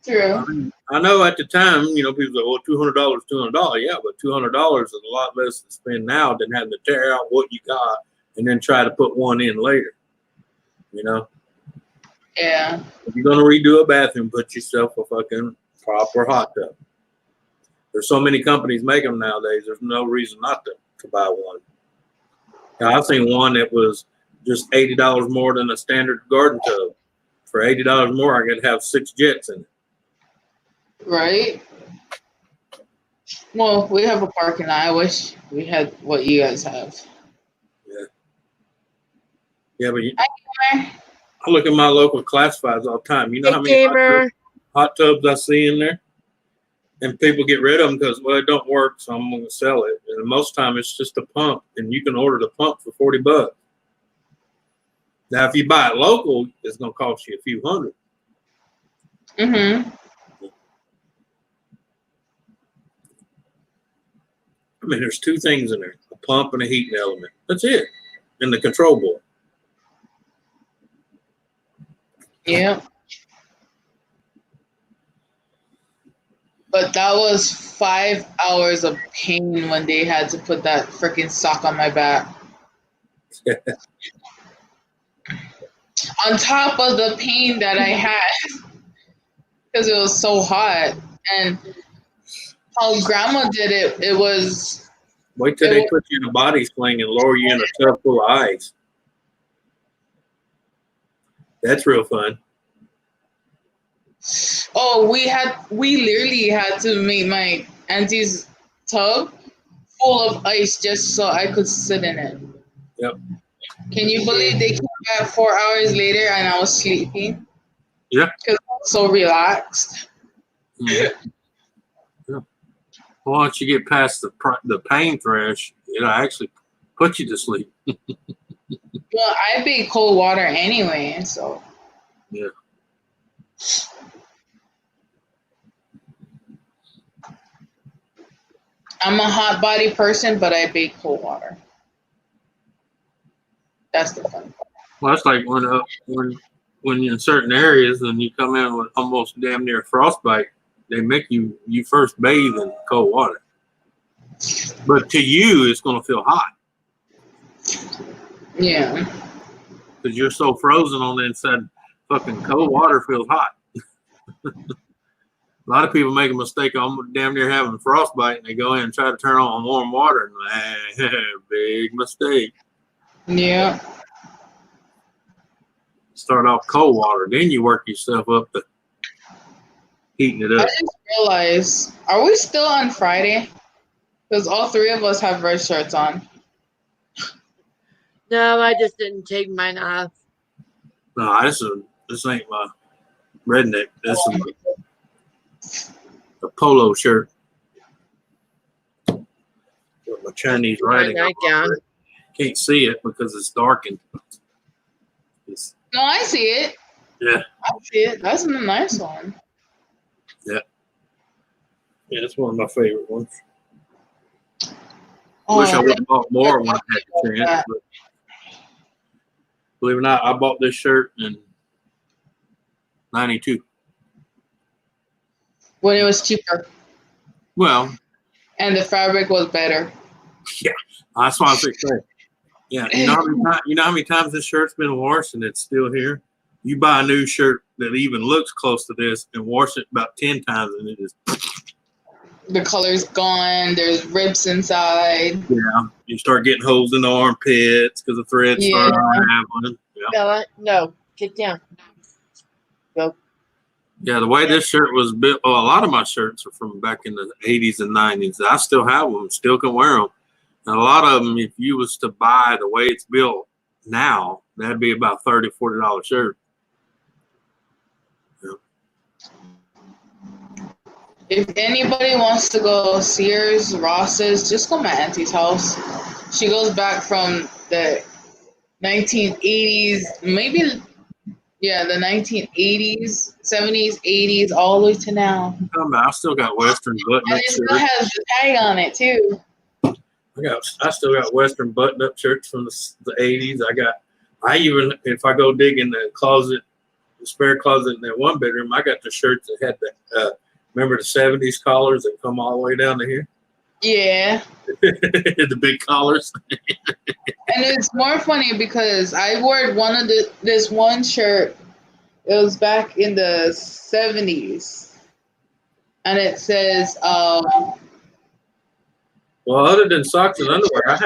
True. I know at the time, people say, "Well, $200, $200." Yeah, but $200 is a lot less to spend now than having to tear out what you got and then try to put one in later. Yeah. If you're gonna redo a bathroom, put yourself a fucking proper hot tub. There's so many companies making them nowadays. There's no reason not to buy one. Now, I've seen one that was just $80 more than a standard garden tub. For $80 more, I could have 6 jets in it. Right? Well, we have a parking lot. I wish we had what you guys have. Yeah, but Hi, I look at my local classifieds all the time. You know Hey, how many gamer. hot tubs I see in there? And people get rid of them because, well, it don't work, so I'm going to sell it. And most time it's just a pump, and you can order the pump for $40. Now, if you buy it local, it's going to cost you a few hundred. Mm-hmm. I mean, there's two things in there, a pump and a heating element. That's it. And the control board. Yeah. But that was 5 hours of pain when they had to put that freaking sock on my back. On top of the pain that I had because it was so hot. And how grandma did it, it was... Wait till they put you in a body sling and lower you in a tub full of ice. That's real fun. Oh, we literally had to make my auntie's tub full of ice just so I could sit in it. Yep. Can you believe they came back 4 hours later and I was sleeping? Yeah. Because I was so relaxed. Mm-hmm. Yeah. Well, once you get past the pain thresh, it'll actually put you to sleep. Well, I bake cold water anyway, so. Yeah. I'm a hot body person, but I bake cold water. That's the fun part. Well, that's like when you're in certain areas and you come in with almost damn near frostbite, they make you first bathe in cold water. But to you, it's going to feel hot. Yeah. Because you're so frozen on the inside, fucking cold water feels hot. A lot of people make a mistake on damn near having frostbite and they go in and try to turn on warm water. And big mistake. Yeah. Start off cold water, then you work yourself up to heating it I up. just realized, are we still on Friday? Because all three of us have red shirts on. No, I just didn't take mine off. No, this ain't my redneck. This is a polo shirt with my Chinese writing. My nightgown. Can't see it because it's darkened. No, I see it. Yeah. I see it. That's a nice one. Yeah, it's one of my favorite ones. Oh, Wish I would have bought more when I had the chance. But believe it or not, I bought this shirt in '92. when it was cheaper Well, and the fabric was better. yeah, that's what I was saying. Yeah, you know how many times this shirt's been washed and it's still here? You buy a new shirt that even looks close to this and wash it about 10 times and it is... The color's gone. There's rips inside. Yeah, you start getting holes in the armpits because the threads start unraveling. Yeah. Bella, no, get down. Go. Yeah, the way this shirt was built, a lot of my shirts are from back in the 80s and 90s. I still have them, still can wear them. And a lot of them, if you was to buy the way it's built now, that'd be about $30, $40 shirt. Yeah. If anybody wants to go Sears, Ross's, just go to my auntie's house. She goes back from the 1980s, maybe, yeah, the 1980s, 70s, 80s, all the way to now. I still got Western button-up And it still shirts. has the tag on it, too. I still got Western button-up shirts from the 80s. I even, if I go dig in the closet, the spare closet in that one bedroom, I got the shirts that had the, remember the 70s collars that come all the way down to here? Yeah. The big collars. And it's more funny because I wore this one shirt. It was back in the 70s. And it says, Well, other than socks and underwear, I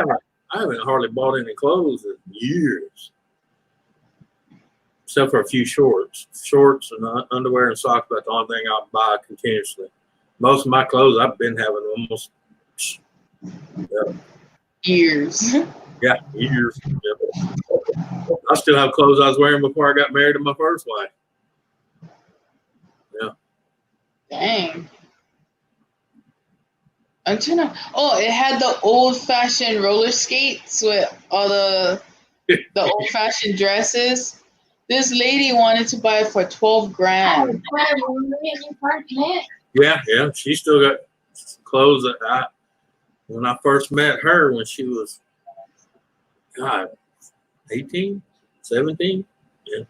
haven't hardly bought any clothes in years. except for a few shorts and underwear and socks. That's the only thing I buy continuously. Most of my clothes I've been having almost Years. yeah years. Yeah. I still have clothes I was wearing before I got married to my first wife. Yeah. Dang. I'm trying to. Oh, it had the old-fashioned roller skates with all the old-fashioned dresses. This lady wanted to buy it for $12,000. Yeah, she still got clothes that when I first met her when she was, God, 18, 17. Yeah.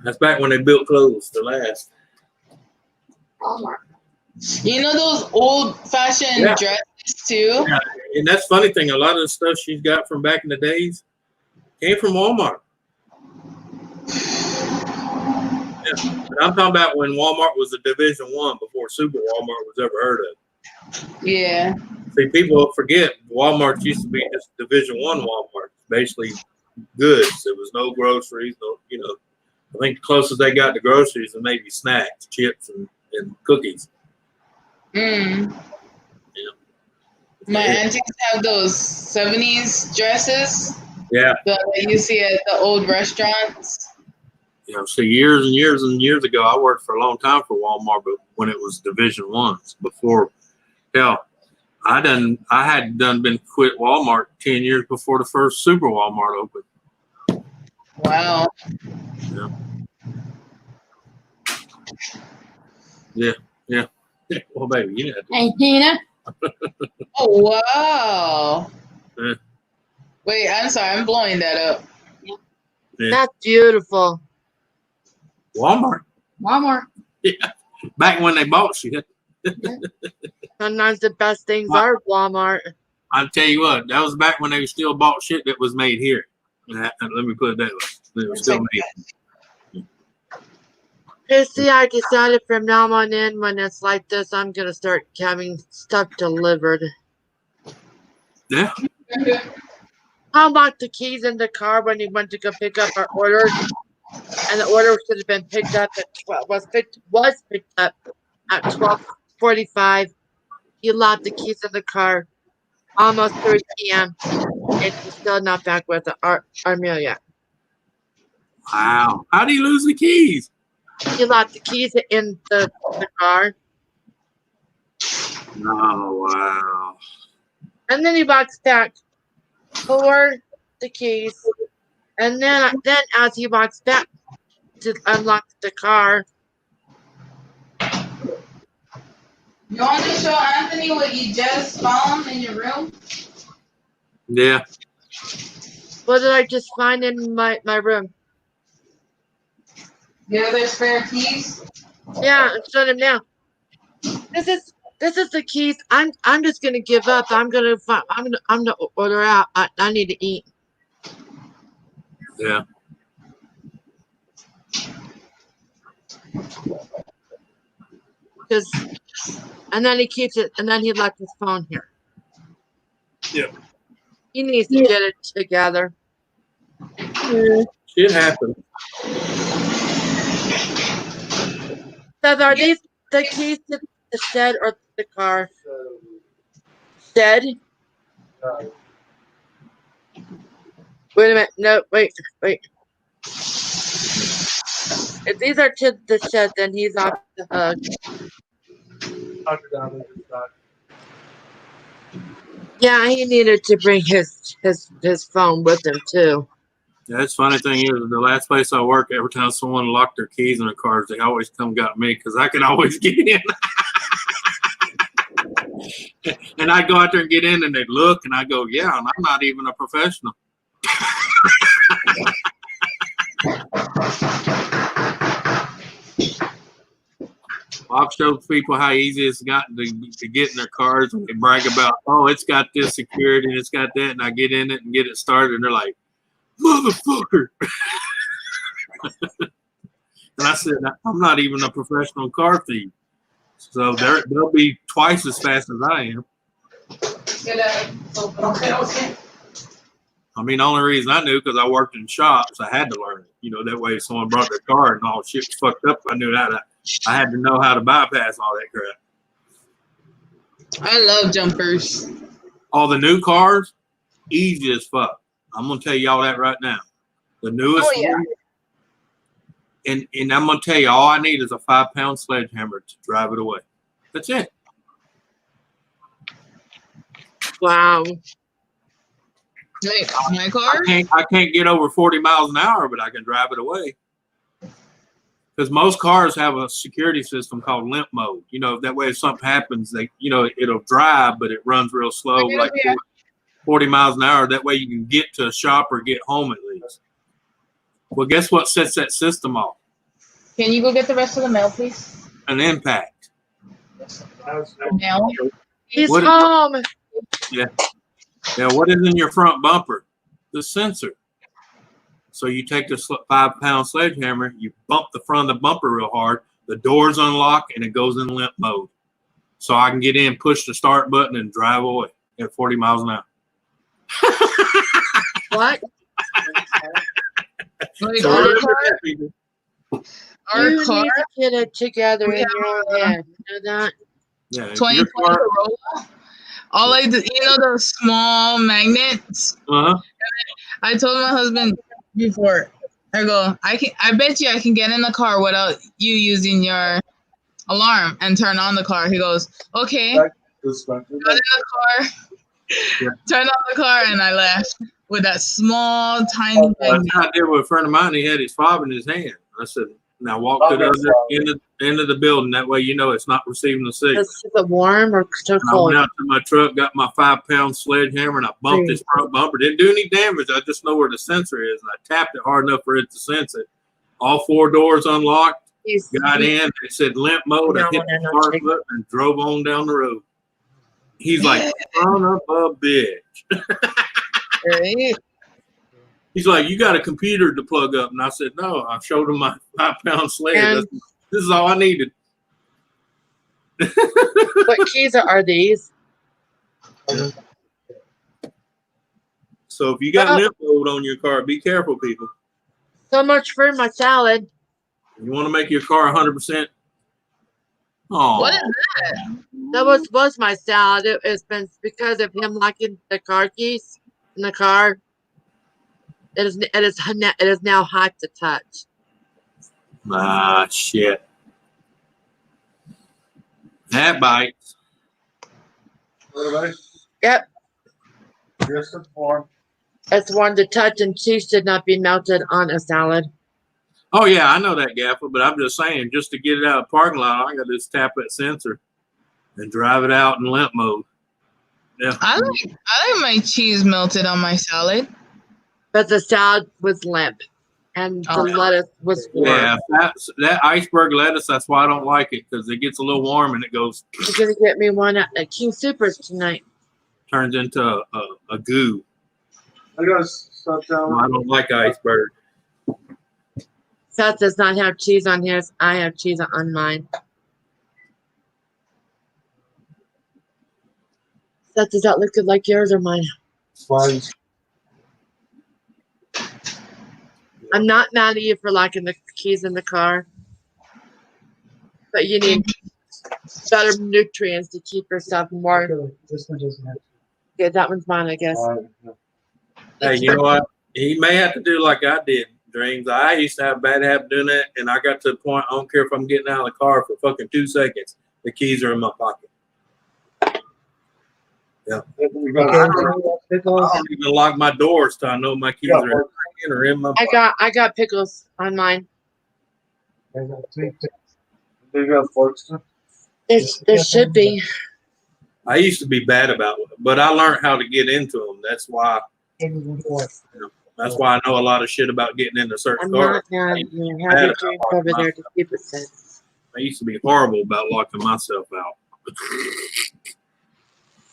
That's back when they built clothes to last. You know those old-fashioned dresses too? Yeah. And that's the funny thing. A lot of the stuff she's got from back in the days came from Walmart. Yeah. And I'm talking about when Walmart was a Division I before Super Walmart was ever heard of. Yeah. See, people forget Walmart used to be just Division I Walmart, basically goods. There was no groceries, I think the closest they got to groceries was maybe snacks, chips, and cookies. Mm. Yeah. My aunties have those 70s dresses. Yeah. That you see at the old restaurants. So years and years and years ago, I worked for a long time for Walmart, but when it was Division I, before, hell, I had been quit Walmart 10 years before the first Super Walmart opened. Wow. Yeah. Well, baby, you know. Hey, Tina. Oh, wow. Yeah. Wait, I'm sorry. I'm blowing that up. Yeah. That's beautiful. Walmart. Yeah. Back when they bought shit. Sometimes the best things are Walmart. I'll tell you what, that was back when they still bought shit that was made here. Let me put it that way. It was still made. You see, I decided from now on in, when it's like this, I'm going to start having stuff delivered. Yeah. How about the keys in the car when he went to go pick up our orders? And the order should have been picked up at 12, was picked up at 12:45. He locked the keys in the car almost 3 p.m. and he's still not back with our meal yet. Wow. How do you lose the keys? He locked the keys in the car. Oh, wow. And then he walks back for the keys. And then as he walks back to unlock the car. You want to show Anthony what you just found in your room? Yeah. What did I just find in my room? The other spare keys? Yeah, I'm showing him now. This is the keys. I'm just gonna give up. I'm gonna order out. I need to eat. Yeah. And then he keeps it, and then he left his phone here. Yeah. He needs to get it together. Shit happens. So are these the keys to the shed or the car? Shed? Wait a minute. No, wait. If these are to the shed, then he's off the hook. Yeah, he needed to bring his phone with him too. Yeah, that's the funny thing is, the last place I work, every time someone locked their keys in their cars, they always come got me because I could always get in. And I'd go out there and get in, and they'd look, and I go, yeah, and I'm not even a professional. I've showed people how easy it's gotten to get in their cars, and they brag about, oh, it's got this security and it's got that, and I get in it and get it started, and they're like, motherfucker. And I said, I'm not even a professional car thief. So they'll be twice as fast as I am. I mean, the only reason I knew because I worked in shops, I had to learn it. You know, that way if someone brought their car and all shit was fucked up, I knew that. I had to know how to bypass all that crap. I love jumpers. All the new cars, easy as fuck. I'm gonna tell y'all that right now. The newest one, and I'm gonna tell you, all I need is a 5-pound sledgehammer to drive it away. That's it. Wow. Like my car? I can't get over 40 miles an hour, but I can drive it away. Because most cars have a security system called limp mode. You know, that way if something happens, it'll drive, but it runs real slow, like 40 miles an hour. That way you can get to a shop or get home at least. Well, guess what sets that system off? Can you go get the rest of the mail, please? An impact. Mail? He's What- home. Yeah. Yeah, what is in your front bumper? The sensor. So you take this 5-pound sledgehammer, you bump the front of the bumper real hard, the doors unlock, and it goes in limp mode. So I can get in, push the start button, and drive away at 40 miles an hour. What? Like So our remember car? that, people. Our You car? need to get it together We in your head. You know that? Yeah, if 2020 your car, Corolla? All I do, you know those small magnets? I told my husband before, I go, I bet you I can get in the car without you using your alarm and turn on the car. He goes, okay. Got in the car, turned on the car, and I left with that small, tiny that's magnet. how I did with a friend of mine. He had his fob in his hand. I said, now walk to the other end of the building. That way you know it's not receiving the signal. Is it warm or so And I cold? went out to my truck, got my 5-pound sledgehammer, and I bumped his front bumper. Didn't do any damage. I just know where the sensor is, and I tapped it hard enough for it to sense it. All 4 doors unlocked. Got in. It said limp mode. I hit the start button and drove on down the road. He's like, son of a bitch. Right? He's like, you got a computer to plug up. And I said, no. I showed him my 5-pound sled. This is all I needed. What keys are these? So if you got limp mode on your car, be careful, people. So much for my salad. You want to make your car 100%. Oh, What is that? That was my salad. It's been because of him locking the car keys in the car. It is now hot to touch. ah, shit. That bites. Yep, Just a form. it's one to touch, and cheese should not be melted on a salad. Oh, yeah, I know that, Gaffer, but I'm just saying, just to get it out of the parking lot, I got to just tap that sensor and drive it out in limp mode. Yeah. I like my cheese melted on my salad. But the salad was limp, and the lettuce was warm. Yeah, that iceberg lettuce, that's why I don't like it, because it gets a little warm and it goes, You're going to get me one at King Supers tonight. turns into a goo. I got stuff down. I don't like iceberg. Seth does not have cheese on his. I have cheese on mine. Seth, does that look good like yours or mine? Slides. I'm not mad at you for locking the keys in the car, but you need better nutrients to keep yourself more This one doesn't have. good. That one's mine, I guess. Hey, you know what? He may have to do like I did, Dreams. I used to have a bad habit doing that, and I got to the point, I don't care if I'm getting out of the car for fucking 2 seconds. The keys are in my pocket. Yeah. I don't even lock my doors till I know my keys are in my pocket. I got pickles on mine. They got forks. There should be. I used to be bad about it, but I learned how to get into them. That's why I know a lot of shit about getting into certain I'm cars. not mad at you. Have your drink over there to keep it safe. I used to be horrible about locking myself out.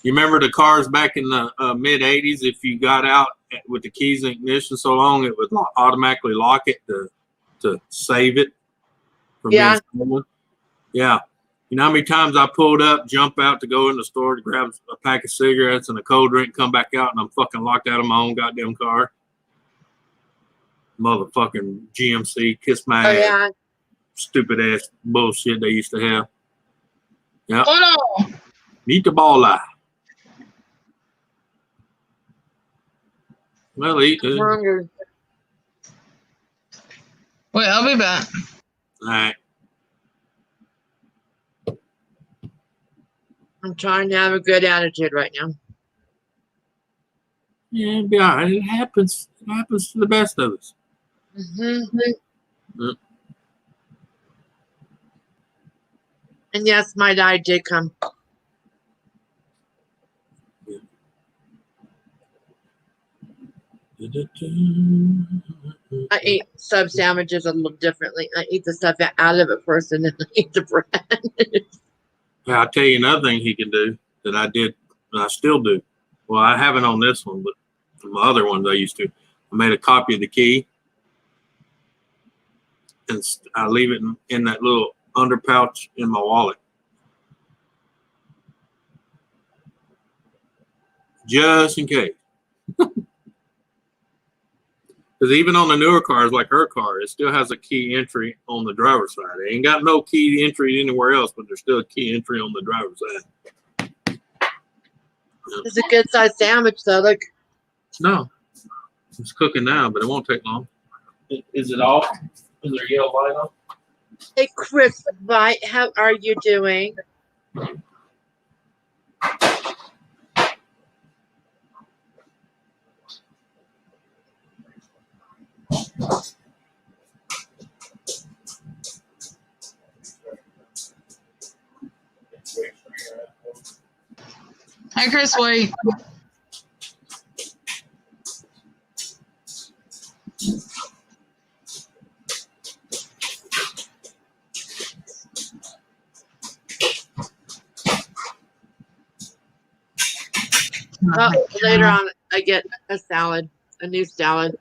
You remember the cars back in the mid 80s? If you got out with the keys and ignition so long, it would automatically lock it to save it from being stolen. Yeah. You know how many times I pulled up, jump out to go in the store to grab a pack of cigarettes and a cold drink, come back out, and I'm fucking locked out of my own goddamn car. Motherfucking GMC, kiss my Oh ass. yeah. Stupid ass bullshit they used to have. Yeah. Oh no! Meet the ball eye. Well, eat. I'm All hungry. Wait, I'll be back. right. I'm trying to have a good attitude right now. Yeah, it'll be all right. It happens. It happens to the best of us. Mm-hmm. Yep. And yes, my dad did come. I eat sub sandwiches a little differently. I eat the stuff out of it first, and then I eat the bread. Yeah, I'll tell you another thing he can do that I did, and I still do. Well, I haven't on this one, but on my other ones I used to. I made a copy of the key, and I leave it in that little under pouch in my wallet. Just in case. Because even on the newer cars, like her car, it still has a key entry on the driver's side. It ain't got no key entry anywhere else, but there's still a key entry on the driver's side. It's a good sized sandwich, though. Look, No, it's cooking now, but it won't take long. Is it off? Is there yellow light on? hey, Chris, White, how are you doing? Hi, Chris White. Well, later on, I get a salad, a new salad.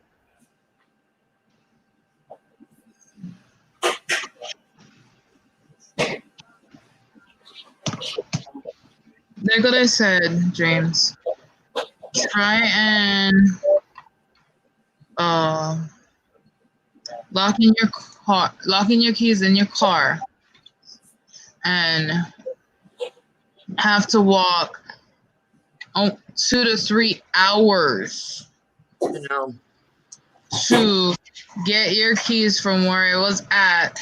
Like what I said, James. Try and locking your keys in your car, and have to walk 2 to 3 hours You know, to get your keys from where it was at,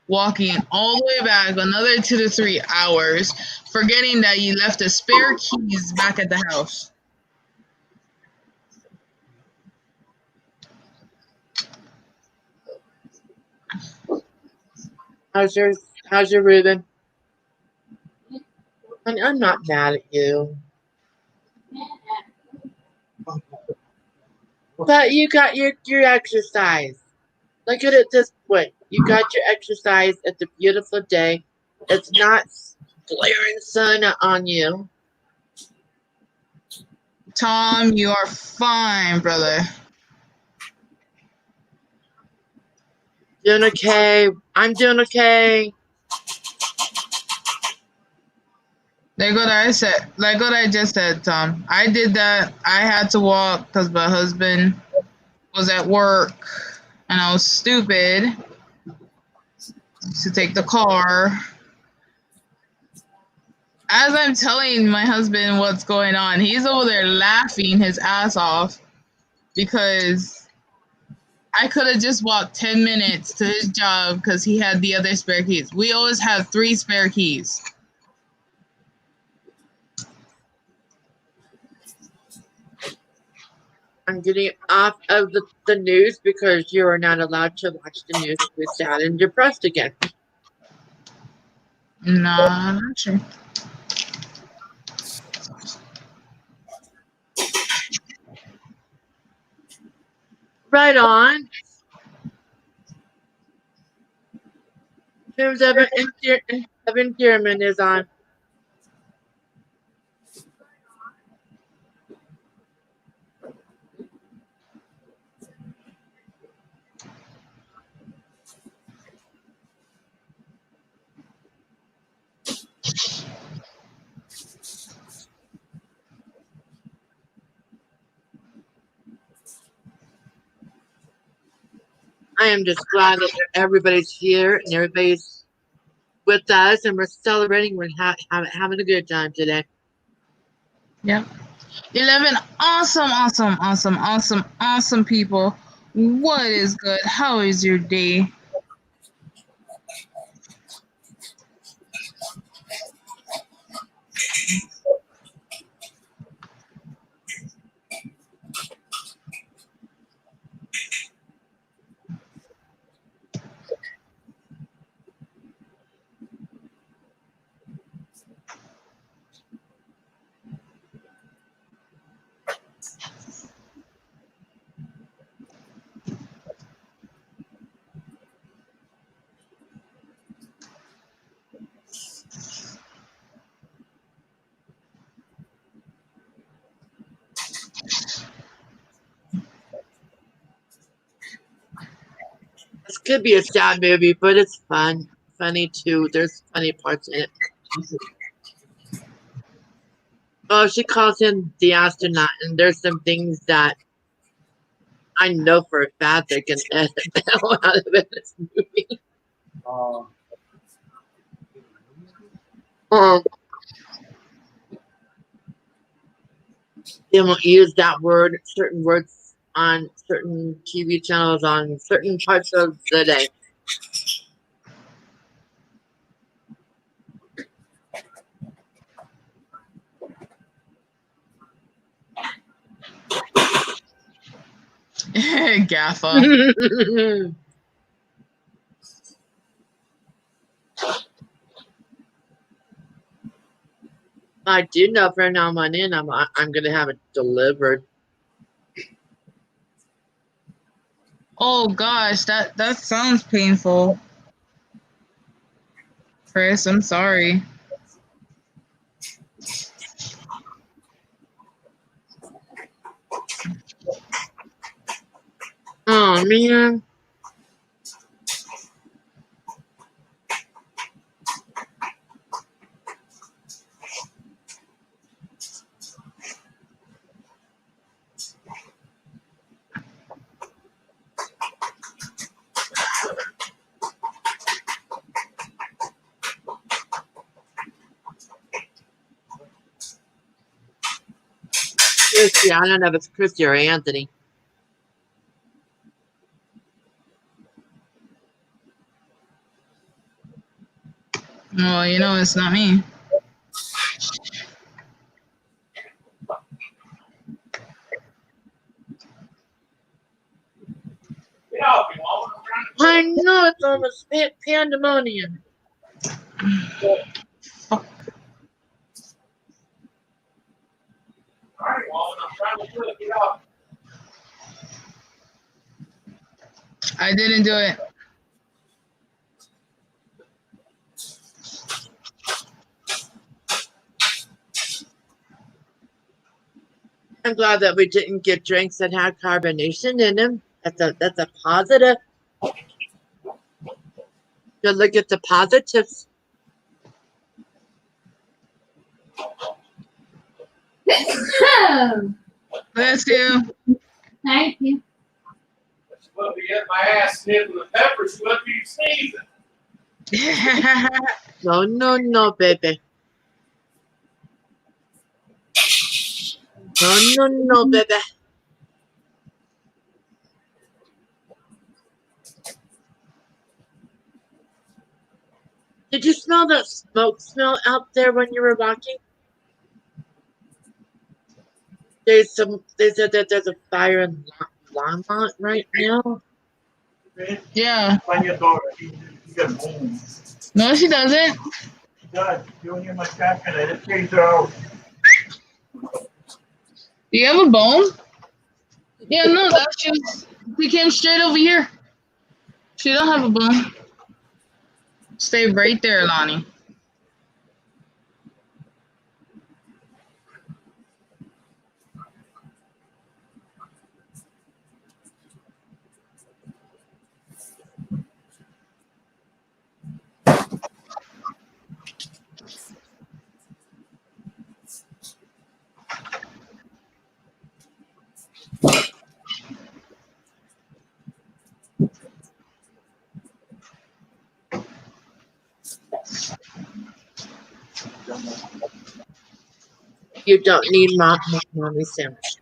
walking all the way back another 2 to 3 hours, forgetting that you left the spare keys back at the house. how's your Reuben? And I'm not mad at you, but you got your exercise. Look at it this way: you got your exercise. It's a beautiful day. It's not glaring sun on you. Tom, you are fine, brother. Doing okay. I'm doing okay. Like what I just said, Tom. I did that. I had to walk because my husband was at work, and I was stupid to take the car. As I'm telling my husband what's going on, he's over there laughing his ass off because I could have just walked 10 minutes to his job because he had the other spare keys. We always have 3 spare keys. I'm getting off of the news because you are not allowed to watch the news if you're sad and depressed again. No, I'm not sure. Right on. Terms of endearment is on. I am just glad that everybody's here and everybody's with us and we're celebrating. We're having a good time today. Yep. 11 awesome people. What is good? How is your day? This could be a sad movie, but it's fun. Funny too. There's funny parts in it. Oh, she calls him the astronaut, and there's some things that I know for a fact they can edit the hell out of it in this movie. They won't use that word, certain words on certain TV channels on certain parts of the day. Gaffa. I do know from now on in, I'm gonna have it delivered. Oh gosh, that sounds painful. Chris, I'm sorry. Oh man. Christy, I don't know if it's Christy or Anthony. Well, you know it's not me. I know it's almost pandemonium. I didn't do it. I'm glad that we didn't get drinks that had carbonation in them. That's a positive. Good look at the positives. Bless you. Thank you. Well, be at my ass sniffing the peppers. What are you sneezing? No, baby. No, baby. Did you smell that smoke smell out there when you were walking? They said that there's a fire in Longmont right now. Yeah. Find your daughter. She got home. No, she doesn't. She does. You don't hear my tracking. I just chased her out. Do you have a bone? Yeah, no, she came straight over here. She don't have a bone. Stay right there, Lonnie. You don't need mommy sandwich.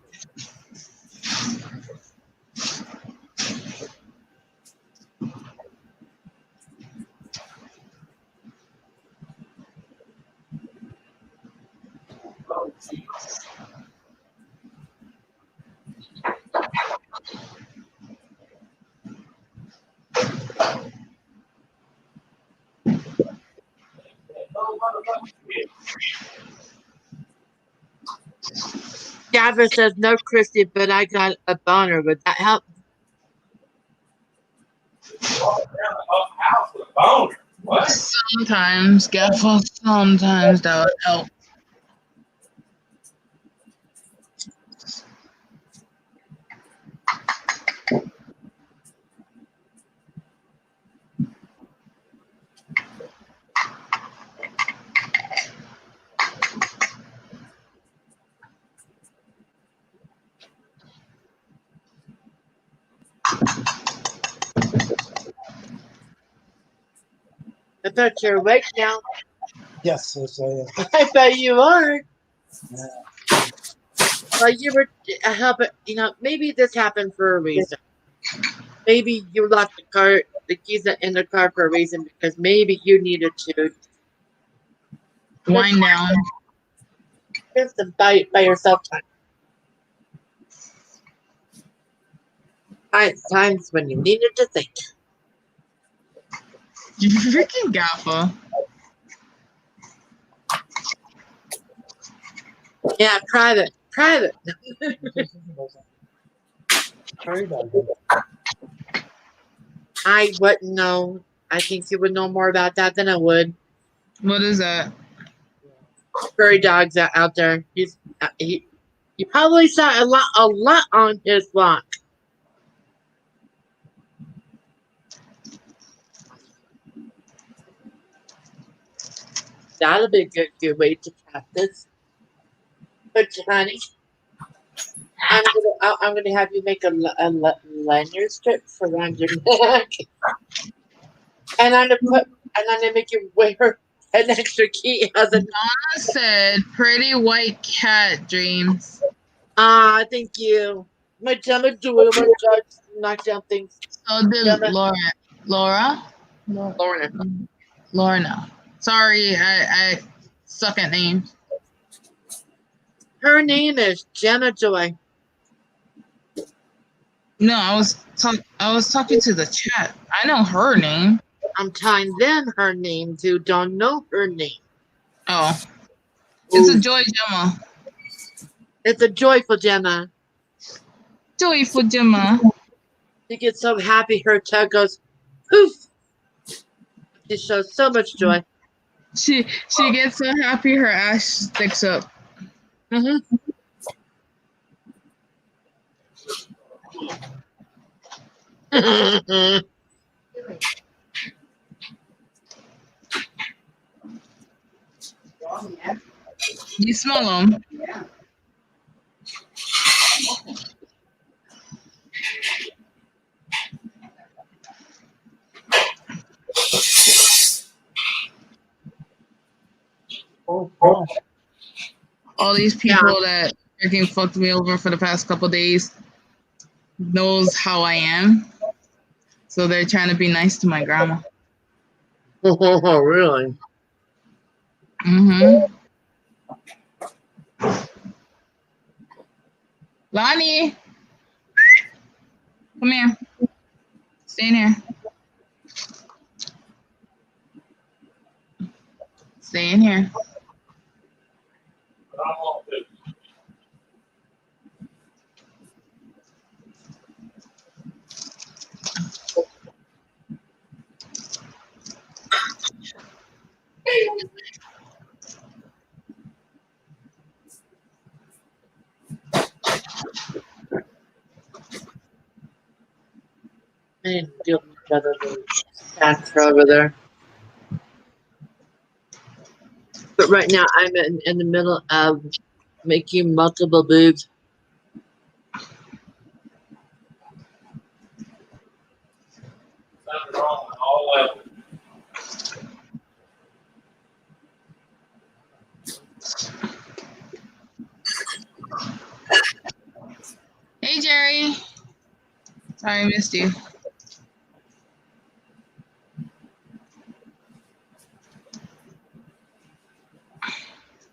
Gabber says no, Christy, but I got a boner. Would that help? Sometimes, Gaffle, sometimes that would help. I bet you're awake now. Yes, I am. I bet you are. Yeah. Well, you were helping. You know, maybe this happened for a reason. Maybe you locked the keys in the car for a reason because maybe you needed to Wind down. just by yourself time. Times when you needed to think. You freaking Gaffa. Yeah, private. Sorry about that. I wouldn't know. I think you would know more about that than I would. What is that? Furry dogs out there. He probably saw a lot on his block. That'll be a good way to practice. But honey, I'm gonna have you make a lanyard strip around your neck, and I'm gonna make you wear an extra key as a. Donna said, "Pretty white cat dreams." Thank you. My Gemma doing my job, knock down things. So did Gemma. Laura. Lorna. Sorry, I suck at names. Her name is Gemma Joy. No, I was talking to the chat. I know her name. I'm telling them her name who don't know her name. Oh, it's a Joy Gemma. It's a joyful Gemma. Joyful Gemma. She gets so happy her toe goes poof. She shows so much joy. She gets so happy her ass sticks up. Mm-hmm. You smell them. Oh, oh. All these people that freaking fucked me over for the past couple days knows how I am. So they're trying to be nice to my grandma. Oh, really? Mm-hmm. Lonnie, come here. Stay in here. Stay in here. I didn't deal with each other. Cats are over there. But right now, I'm in the middle of making multiple boobs. Something wrong with all levels. Sorry, I missed you.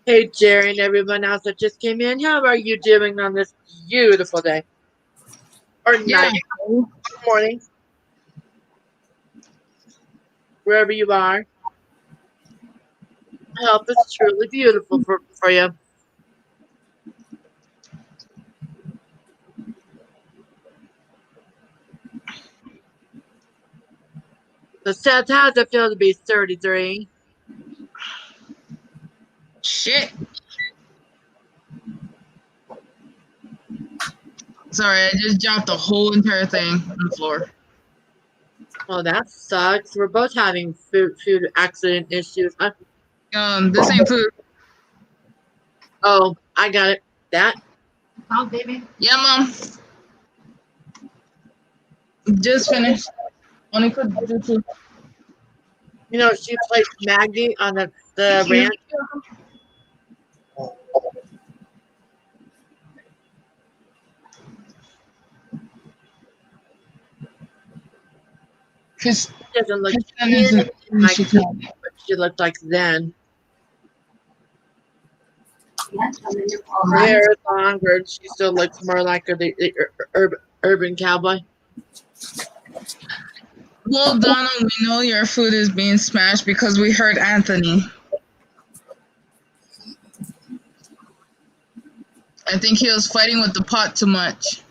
Hey, Jerry and everyone else that just came in. How are you doing on this beautiful day? Or Yeah. night, or morning, wherever you are. I hope it's truly beautiful for you. So, Seth, how does it feel to be 33? Shit. Sorry, I just dropped the whole entire thing on the floor. Oh, that sucks. We're both having food accident issues. This ain't food. Oh, I got it. That. Oh, baby. Yeah, Mom. Just finished. Only could do two. You know, she placed Maggie on the Thank you. ranch. Chris, She doesn't look Kristen isn't in like Chicago. what she looked like then. Yes, I'm in your call, Her hair man. is longer, and she still looks more like the urban cowboy. Well, Donna, we know your food is being smashed because we heard Anthony. I think he was fighting with the pot too much.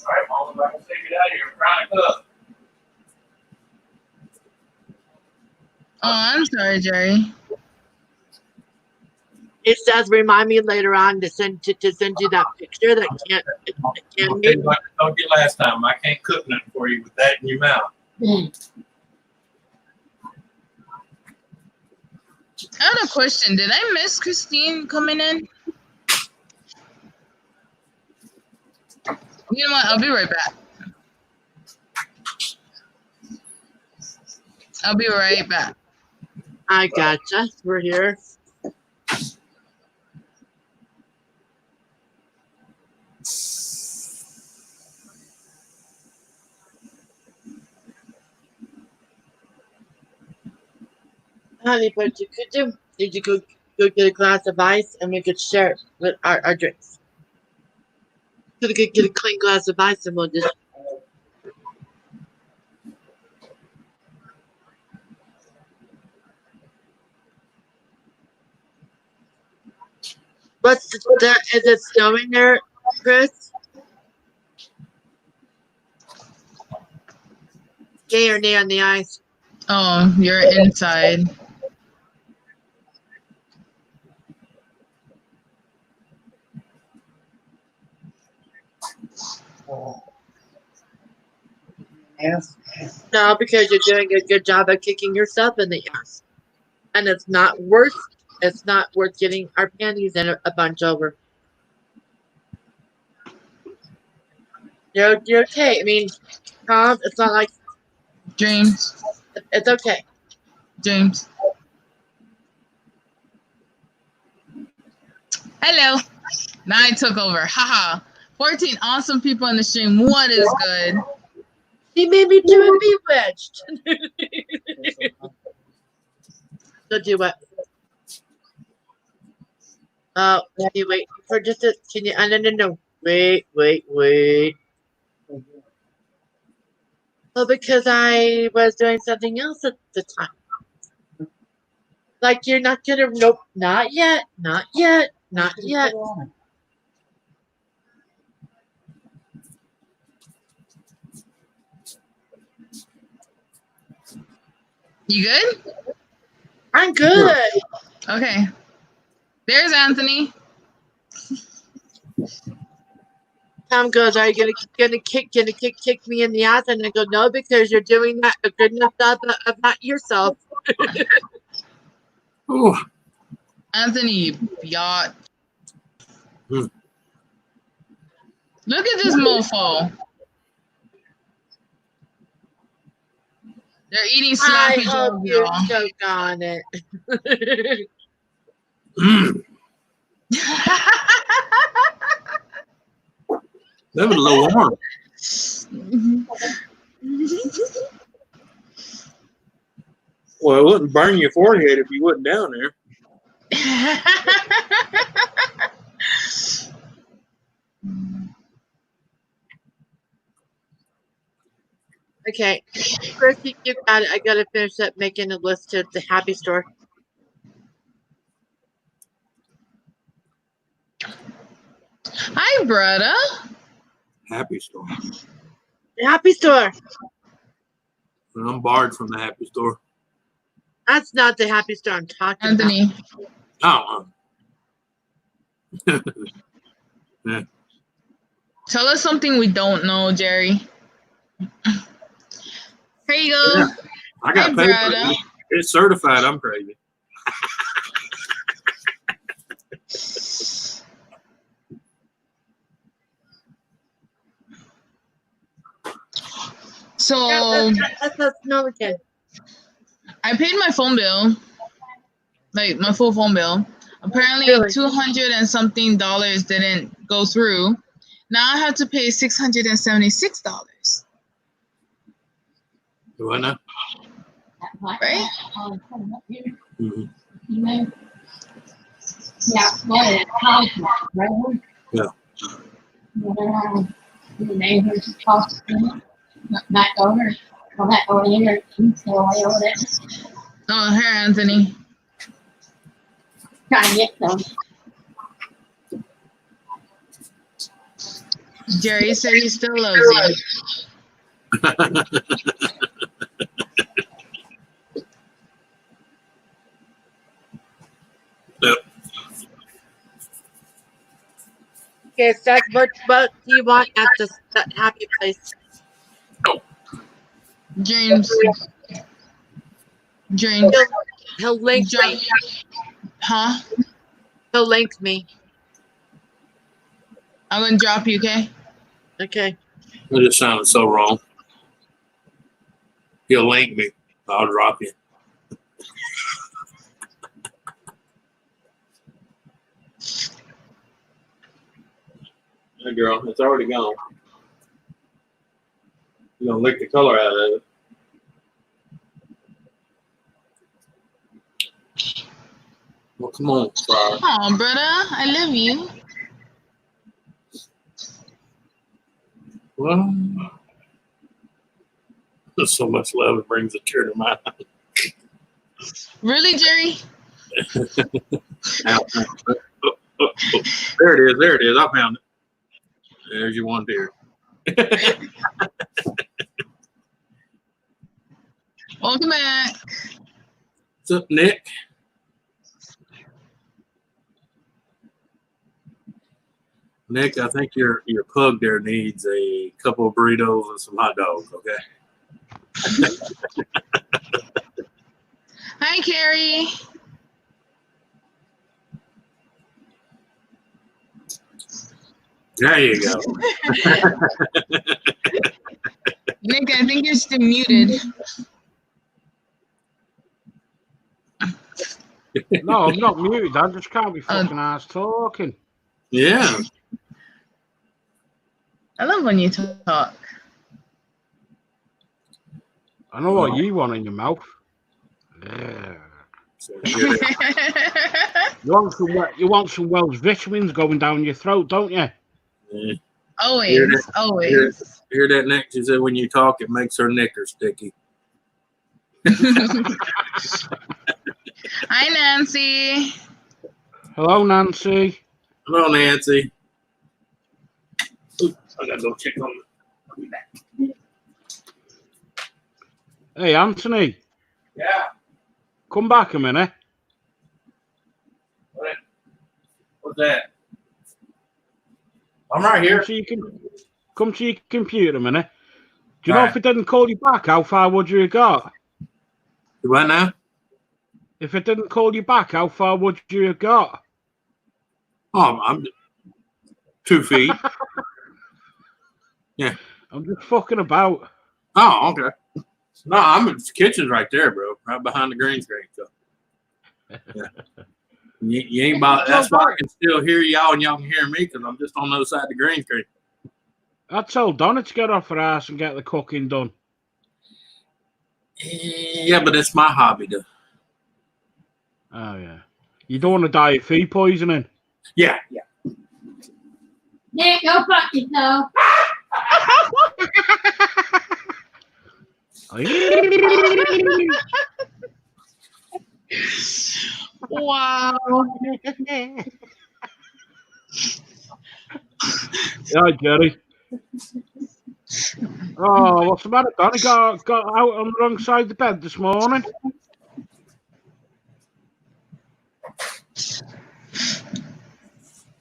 All right, Mom, I can take it out of here. Crying up. Oh, I'm sorry, Jerry. It says remind me later on to send you that picture that can't I'll tell you like I told you last time. I can't cook nothing for you with that in your mouth. I had a question. Did I miss Christine coming in? You know what? I'll be right back. I'll be right back. I gotcha. We're here. Honey, what you could do is you could go get a glass of ice and we could share it with our drinks. Could get a clean glass of ice and we'll just. What's that? Is it snowing there, Chris? Yay or nay on the ice? Oh, you're inside. Yes. No, because you're doing a good job of kicking yourself in the ass. And it's not worth getting our panties in a bunch over. You're okay. I mean, Tom, it's not like James. it's okay. James. Hello. Now I took over. Haha. 14 awesome people in the stream. What is good? He made me do a bewitched. So do what? Oh, can you wait for just a? Can you? No. Wait. Well, because I was doing something else at the time. Like you're not gonna. Nope. Not yet. Not yet. Not yet. You good? I'm good. Okay. There's Anthony. Tom goes, are you gonna kick me in the ass? And I go, no, because you're doing that a good enough job about yourself. Ooh. Anthony, yacht. Hmm. Look at this mofo. They're eating I sloppy hope joes, you y'all. choke on it. That was a little warm. Well, it wouldn't burn your forehead if you wasn't down there. Okay, Chris, you got it. I gotta finish up making a list to the Happy Store. Hi, brother. Happy Store. The Happy Store. And I'm barred from the Happy Store. That's not the Happy Store I'm talking Anthony. Oh. Yeah. Tell us something we don't know, Jerry. Here you go. Yeah. I got Hey, paper. brother. It's certified. I'm crazy. So That's a smell again. I paid my phone bill, like my full phone bill. Apparently, Really? $200 and something didn't go through. Now I have to pay $676. Do I know? Right? Mm-hmm. Yeah, well, right? Yeah. The neighbor's house, back over. Go back over here. Go away over there. Oh, here, Anthony. Try to get them. Jerry said he still loves you. Yep. Okay, Seth, what do you want at the Happy Place? James. He'll link me. Huh? He'll link me. I'm gonna drop you, okay? Okay. It just sounded so wrong. You'll link me. I'll drop you. Hey, girl, it's already gone. You're going to lick the color out of it. Well, come on, Friar. Oh, brother, I love you. Well, there's so much love, it brings a tear to my eye. Really, Jerry? Ow. Oh. There it is. There it is. I found it. There's your one deer. Welcome back. What's up, Nick? Nick, I think your pug there needs a couple of burritos and some hot dogs, okay? Hi, Carrie. There you go. Nick, I think you're still muted. No, I'm not muted. I just can't be fucking ass talking. Yeah. I love when you talk. I know what you want in your mouth. Yeah. So here You want some Welsh vitamins going down your throat, don't you? Yeah. Always, always. Hear that, Nick? She said when you talk, it makes her knickers sticky. Hi, Nancy. Hello, Nancy. Hello, Nancy. Ooh, I gotta go check on them. I'll be back. Hey, Anthony. Yeah. Come back a minute. What's that? I'm right here. Come to your computer a minute. Do you know if it didn't call you back, how far would you have got? What now? If it didn't call you back, how far would you have got? Oh, I'm 2 feet. Yeah. I'm just fucking about. Oh, okay. No, the kitchen's right there, bro. Right behind the green screen. So. Yeah. You ain't about. That's why I can still hear y'all and y'all can hear me because I'm just on the other side of the green screen. I told Donna to get off her ass and get the cooking done. Yeah, but it's my hobby, though. Oh, yeah. You don't want to die of food poisoning. Yeah. Nick, go fuck yourself. Wow. Yeah, Jerry. Oh, what's the matter? Donnie got out on the wrong side of the bed this morning.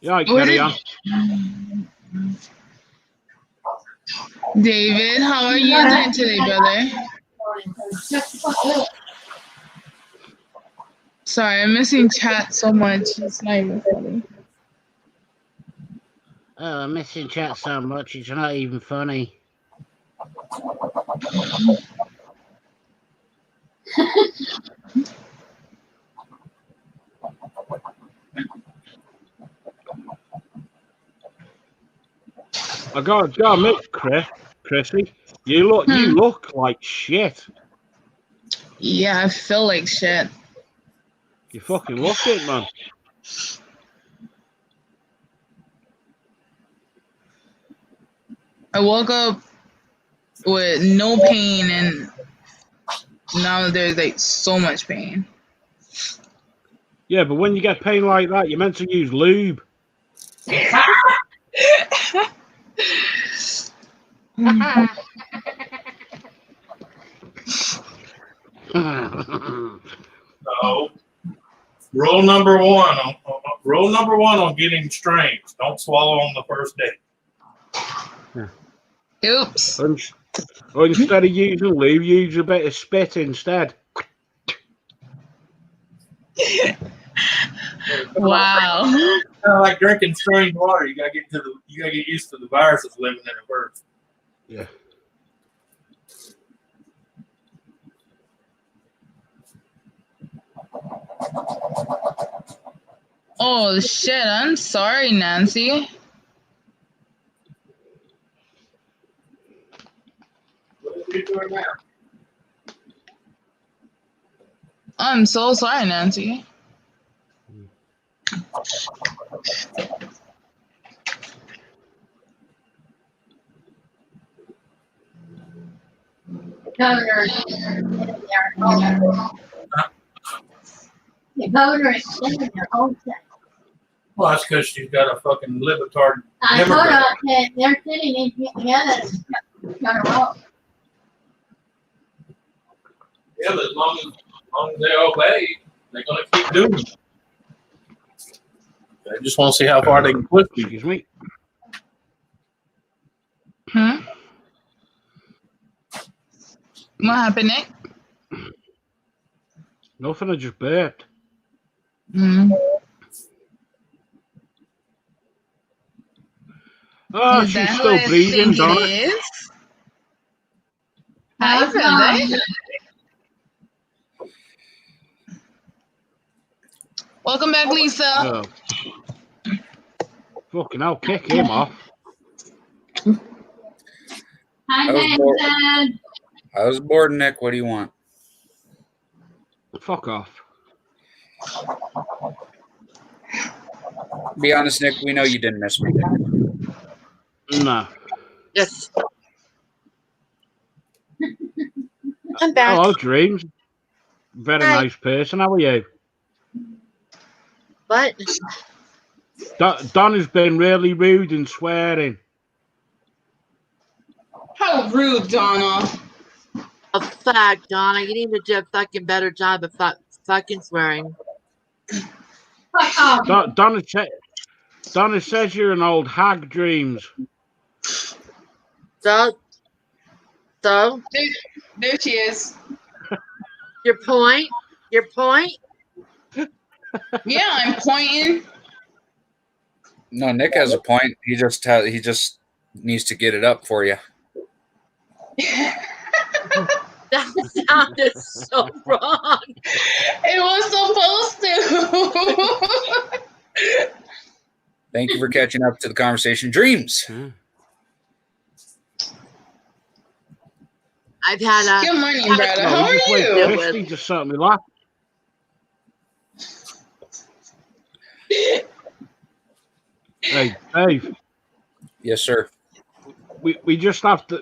Yeah, carry on. David, how are you doing today, brother? Sorry, I'm missing chat so much. It's not even funny. Oh, I'm missing chat so much, it's not even funny. I gotta admit, Chrissy, you look like shit. Yeah, I feel like shit. You fucking look it, man. I woke up with no pain and now there's like so much pain. Yeah, but when you get pain like that, you're meant to use lube. So, rule number one on getting strains: don't swallow on the first day. Oops. Or instead of using lube, use a bit of spit instead. Wow. Kind of like drinking strained water. You gotta get used to the viruses living in it first. Yeah. Oh shit, I'm sorry, Nancy. What are you doing now? I'm so sorry, Nancy. Governor. The governor is sitting in their own set. Well, that's because she's got a fucking libetard. I told her that they're sitting in together. Trying to roll. Yeah, but as long as they obey, they're gonna keep doing it. I just want to see how far they can push you. Excuse me. What happened, Nick? Nothing, I just burped. Oh, Is she's that still who I breathing, think Donna. it is? Hi, brother. Welcome back, Lisa. Oh. Fucking hell, kick him off. Hi, Dad. I was bored, Nick. What do you want? Fuck off. Be honest, Nick. We know you didn't miss me. No. Yes. I'm back. Hello, Dreams. Very Hi. nice person. How are you? What? Donna's been really rude and swearing. How rude, Donna. Oh, fuck, Donna. You need to do a fucking better job of fucking swearing. Fuck off. Donna says you're an old hag, Dreams. So? There she is. Your point? Your point? Yeah, I'm pointing. No, Nick has a point. He just needs to get it up for you. That sounded so wrong. It was supposed to. Thank you for catching up to the conversation. Dreams. I've had a Good morning, brother. No, How you just are wait for you? Christy to set me laugh. Hey, Dave. Yes, sir. We just have to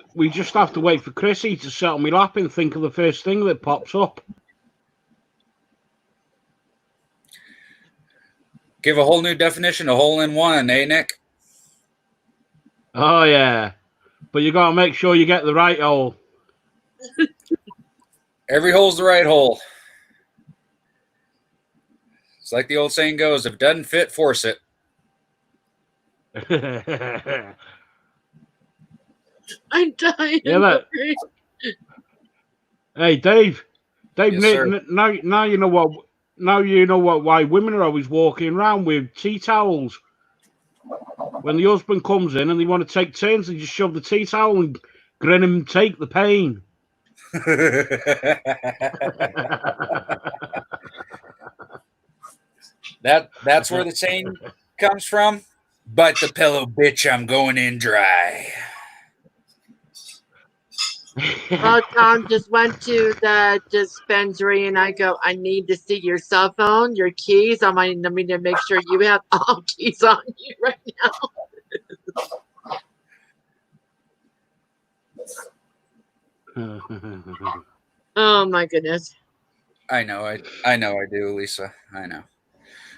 wait for Chrissy to settle me lap and think of the first thing that pops up. Give a whole new definition, a hole in one, eh, Nick? Oh yeah, but you gotta make sure you get the right hole. Every hole's the right hole. It's like the old saying goes: if it doesn't fit, force it. I'm dying. Yeah, hey, Dave. Yes, sir. Now you know what. Now you know what. Why women are always walking around with tea towels. When the husband comes in and they want to take turns, they just shove the tea towel and grin and take the pain. That's where the saying comes from. Bite the pillow, bitch. I'm going in dry. Well, Tom just went to the dispensary and I go, I need to see your cell phone, your keys. I need to make sure you have all keys on you right now. Oh my goodness. I know I do, Lisa. I know.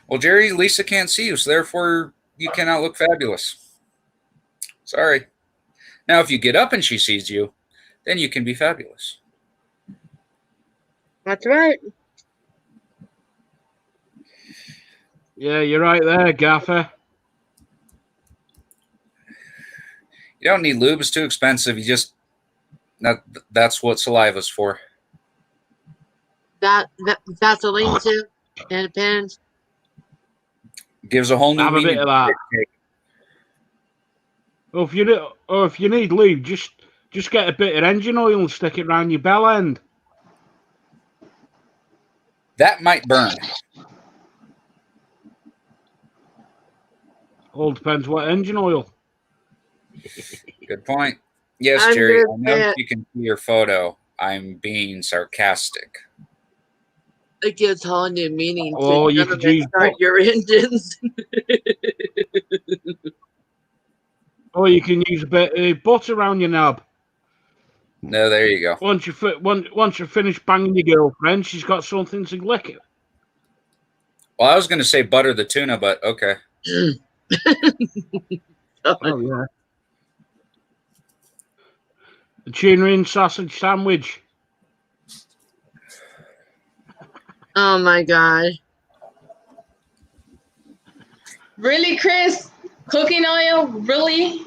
Well, Jerry, Lisa can't see you, so therefore you cannot look fabulous. Sorry. Now, if you get up and she sees you, then you can be fabulous. That's right. Yeah, you're right there, Gaffer. You don't need lube; it's too expensive. You just that's what saliva's for. That Vaseline too. It depends. Gives a whole new Have a meaning. bit of that. Or if you need lube, just get a bit of engine oil and stick it around your bell end. That might burn. All depends what engine oil. Good point. Yes, Jerry, I know if you can see your photo. I'm being sarcastic. It gives whole new meaning Oh, to you could use start your engines. Or you can use a bit of butter around your knob. No, there you go. Once you finish banging your girlfriend, she's got something to lick it. Well, I was going to say butter the tuna, but okay. Oh yeah. The tuna in sausage sandwich. Oh my god. Really, Chris? Cooking oil? Really?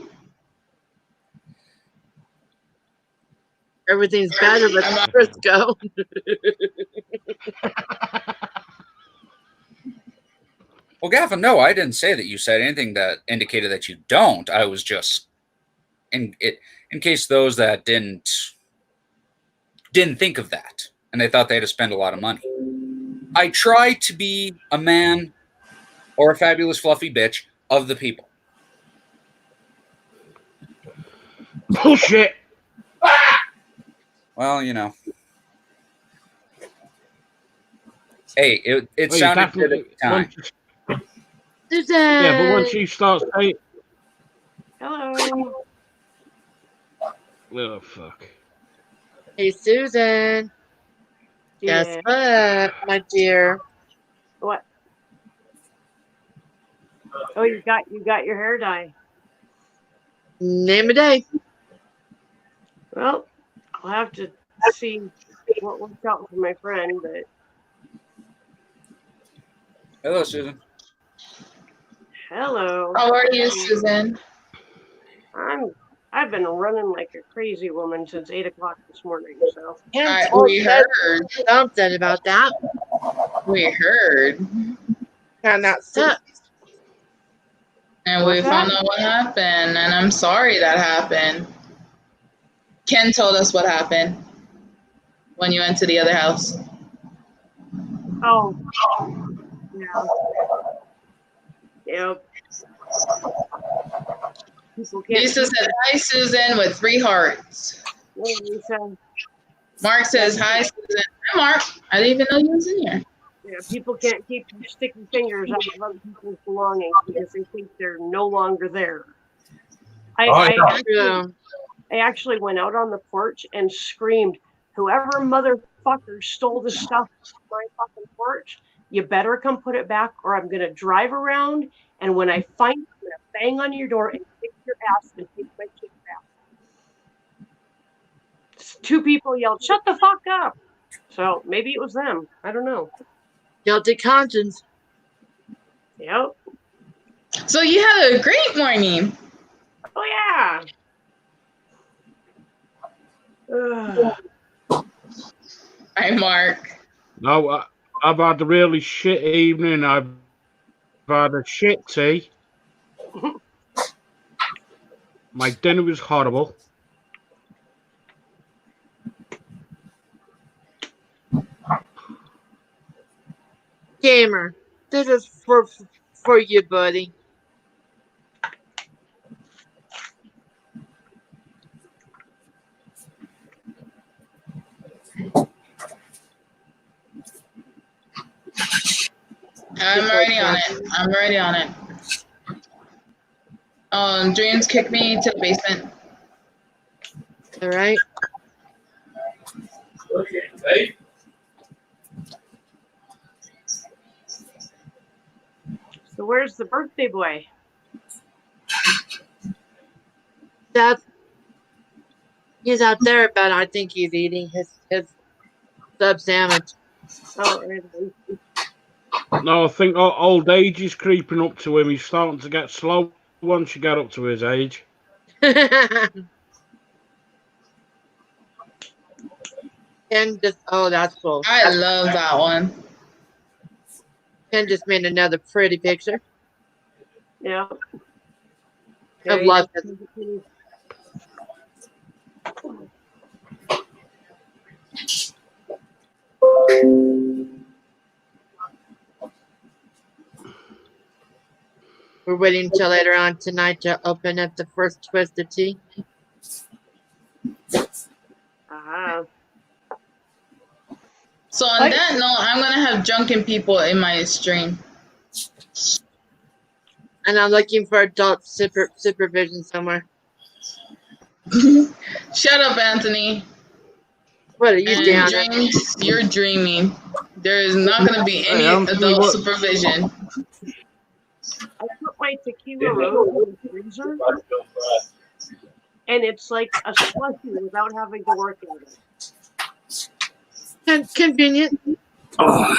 Everything's better with Crisco. Well, Gavin, no, I didn't say that you said anything that indicated that you don't. I was just in case those that didn't think of that and they thought they had to spend a lot of money. I try to be a man or a fabulous fluffy bitch of the people. Bullshit. Well, you know. Hey, it sounded good at the time. Susan. Yeah, but once you start saying, Hello. oh fuck. Hey Susan. Guess what, my dear? What? Oh, you got your hair dye. Name a day. Well, I'll have to see what works out for my friend, but Hello, Susan. hello. How are you, Susan? I've been running like a crazy woman since 8 o'clock this morning. So We heard something about that. We heard. And that sucks. And we found out what happened, and I'm sorry that happened. Ken told us what happened. when you went to the other house. Oh, yeah. Yep. People can't. Lisa said, "Hi, Susan," with 3 hearts. Hey, Lisa. Mark says, "Hi, Susan." Hi, Mark. I didn't even know you was in here. Yeah, people can't keep sticking fingers out of other people's belongings because they think they're no longer there. I actually went out on the porch and screamed, "Whoever motherfucker stole the stuff from my fucking porch, you better come put it back, or I'm gonna drive around, and when I find you, I'm gonna bang on your door and kick your ass and take my shit back." 2 people yelled, "Shut the fuck up!" So maybe it was them. I don't know. Guilty conscience. Yep. So you had a great morning. Oh yeah. Hi, Mark. No, I've had a really shit evening. I've had a shit tea. My dinner was horrible. Gamer, this is for you, buddy. I'm already on it. I'm already on it. Dreams kicked me to the basement. All right. Hey. So where's the birthday boy? He's out there, but I think he's eating his sub sandwich. Oh, right. No, I think old age is creeping up to him. He's starting to get slow once you get up to his age. Ken just, oh, that's cool. I love that one. Ken just made another pretty picture. Yeah. I've loved it. We're waiting until later on tonight to open up the first Twisted Tea. So on that note, I'm gonna have drunken people in my stream. And I'm looking for adult supervision somewhere. Shut up, Anthony. What are you doing? Dreams, you're dreaming. There is not gonna be any adult supervision. I put my tequila rose in the freezer, and it's like a slushie without having to work at it. Convenient. Oh,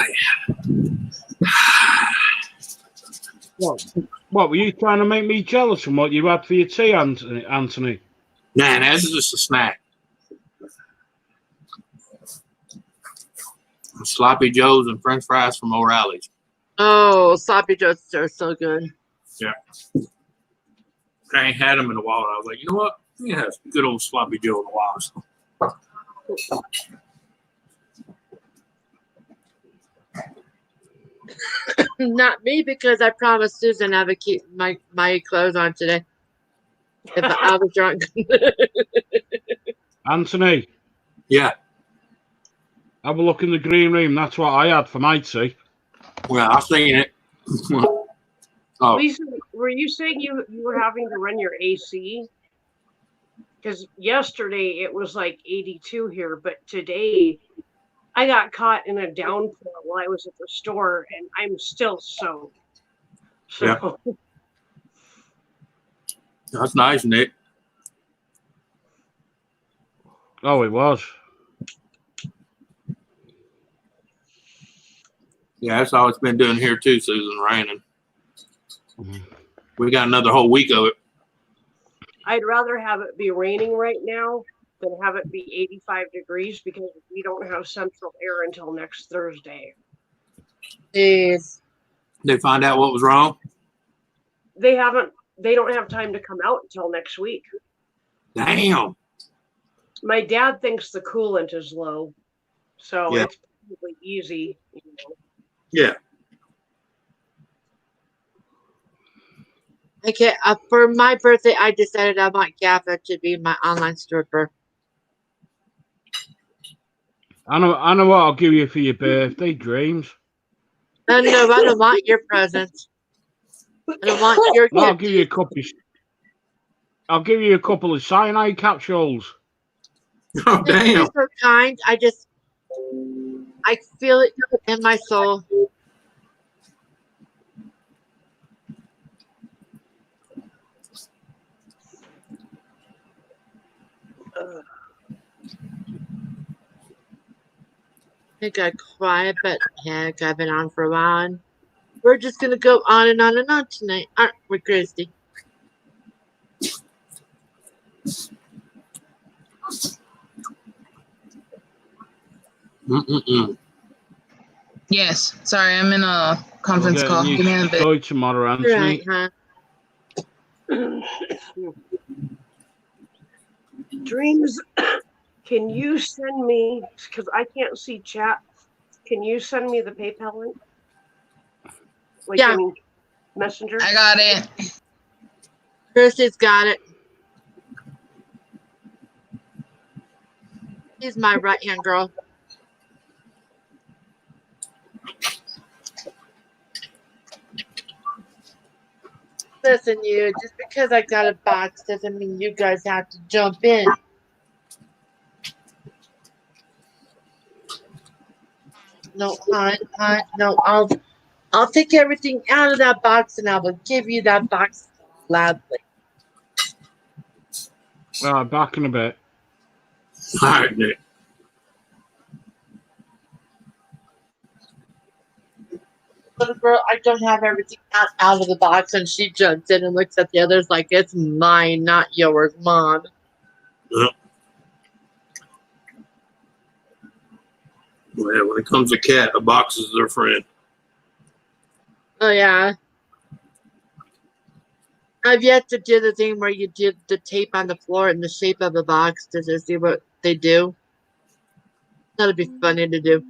yeah. What were you trying to make me jealous from what you had for your tea, Anthony? Nah, this is just a snack. Sloppy Joes and French fries from O'Reilly's. Oh, sloppy joes are so good. Yeah. I ain't had them in a while. I was like, you know what? Yeah, it's a good old sloppy Joe in a while. Not me, because I promised Susan I would keep my clothes on today if I was drunk. Anthony. Yeah. Have a look in the green room. That's what I had for my tea. Well, I've seen it. Oh. Lisa, were you saying you were having to run your AC? Because yesterday it was like 82 here, but today I got caught in a downpour while I was at the store, and I'm still soaked. So. Yeah. That's nice, Nick. Oh, it was. Yeah, that's all it's been doing here too, Susan, raining. We got another whole week of it. I'd rather have it be raining right now than have it be 85 degrees because we don't have central air until next Thursday. Jeez. They find out what was wrong? They don't have time to come out until next week. Damn. My dad thinks the coolant is low. So Yeah. it's probably easy. Yeah. Okay, for my birthday, I decided I want Gaffa to be my online stripper. I know what I'll give you for your birthday, Dreams. No, I don't want your presents. I don't want your Well, gift. I'll give you a couple of cyanide capsules. Oh, Thank you damn. so kind. I feel it in my soul. I think I cry, but heck, I've been on for a while. And we're just gonna go on and on and on tonight, aren't we, Christy? Mm-mm-mm. Yes. Sorry, I'm in a conference call. Give me a bit. Toy tomorrow, Anthony. Right, huh? Dreams, can you send me, because I can't see chat, can you send me the PayPal link? Like, Yeah. I mean, Messenger? I got it. Christy's got it. She's my right hand girl. Listen, you, just because I got a box doesn't mean you guys have to jump in. No, hon, no, I'll take everything out of that box and I will give you that box gladly. Back in a bit. All right, Nick. Little girl, I don't have everything out of the box, and she jumps in and looks at the others like it's mine, not yours, Mom. Yep. Well, when it comes to cat, a box is their friend. Oh yeah. I've yet to do the thing where you do the tape on the floor in the shape of a box to see what they do. That'd be funny to do.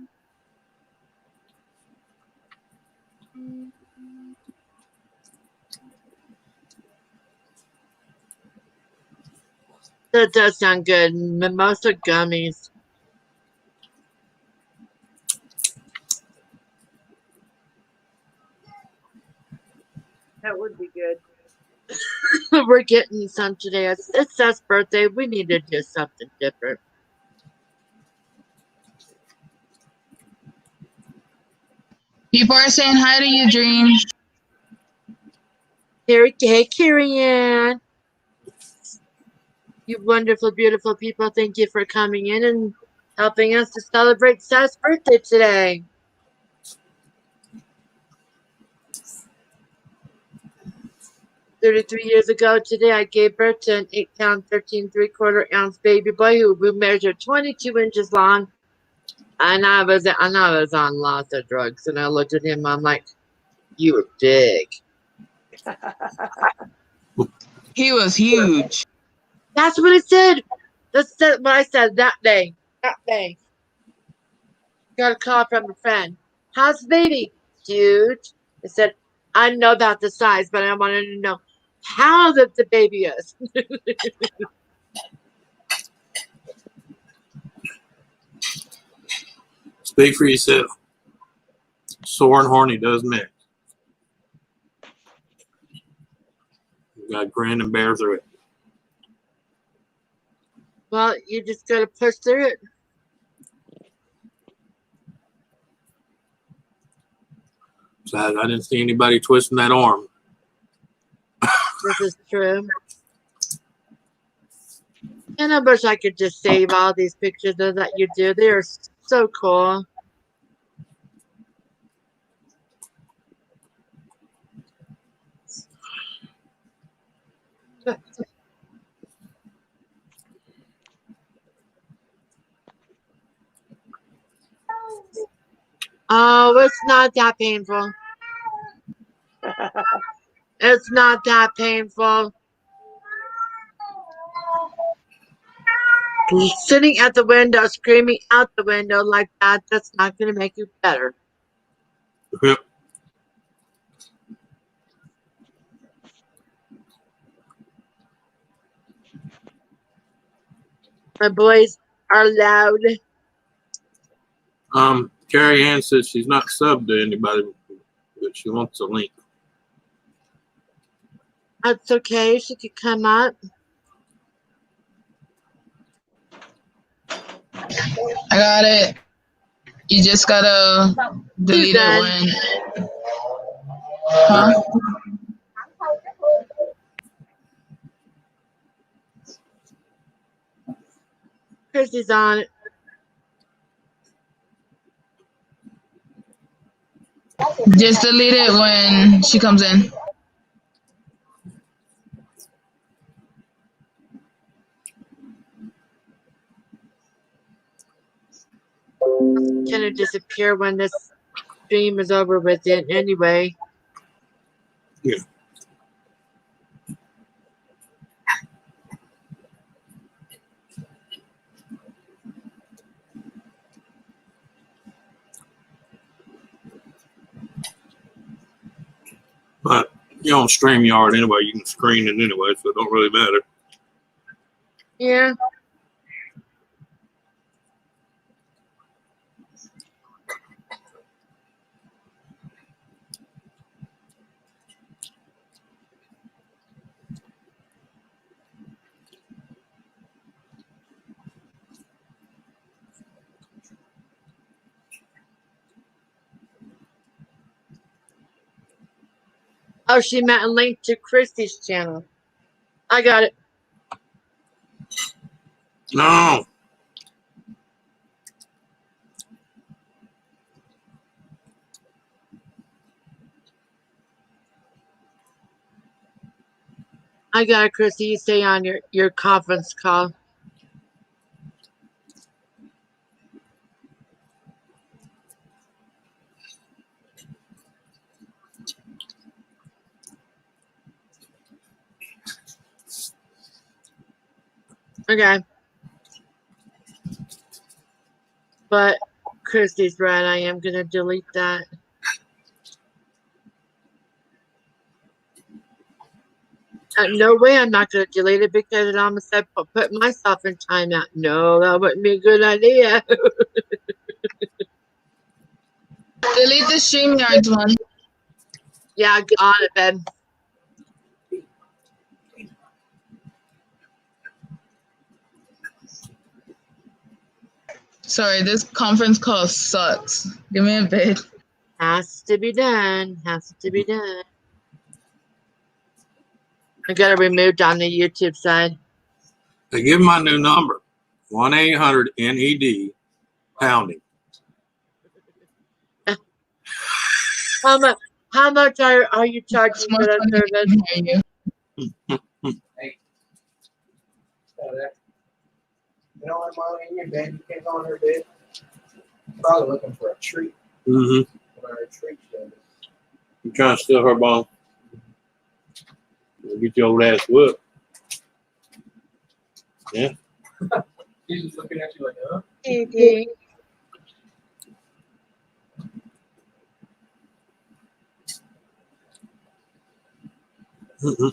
That does sound good. Mimosa gummies. That would be good. We're getting some today. It's Seth's birthday. We need to do something different. People are saying hi to you, Dream. Hey, Carrie Ann. You wonderful, beautiful people. Thank you for coming in and helping us to celebrate Seth's birthday today. "33 years ago today, I gave birth to an 8-pound, 13 3/4 ounce baby boy who measured 22 inches long. And I was on lots of drugs. And I looked at him, I'm like, you were big. He was huge. That's what I said. That's what I said that day. That day. Got a call from a friend. "How's the baby?" "Huge." I said, "I know about the size, but I wanted to know how the baby is." Speak for yourself. Sore and horny does mix. You got to grin and bear through it. Well, you just got to push through it. So I didn't see anybody twisting that arm. This is true. And I wish I could just save all these pictures that you do. They are so cool. Oh, it's not that painful. It's not that painful. Sitting at the window, screaming out the window like that, that's not going to make you better. Yep. My boys are loud. Carrie Ann says she's not subbed to anybody, but she wants a link. That's okay. She could come up. I got it. You just gotta delete it when. Huh? Chrissy's on it. Just delete it when she comes in. It's gonna disappear when this stream is over with it anyway. Yeah. But you're on StreamYard anyway. You can screen it anyway, so it don't really matter. Yeah. Oh, she meant a link to Christy's channel. I got it. No. I got it, Christy. You stay on your conference call. Okay. But Christy's right. I am going to delete that. No way I'm not going to delete it because it almost said put myself in timeout. No, that wouldn't be a good idea. Delete the StreamYard one. Yeah, get on it, Ben. Sorry, this conference call sucks. Give me a bit. Has to be done. Has to be done. I got it removed on the YouTube side. They give my new number, 1-800-NED pounding. How much are you charging for that service? You know what, Mom, in your bed, you can't go on her bed. Probably looking for a treat. Mm-hmm. What are treats doing? You trying to steal her bone? You'll get your old ass whooped. Yeah. She's just looking at you like, huh? Okay.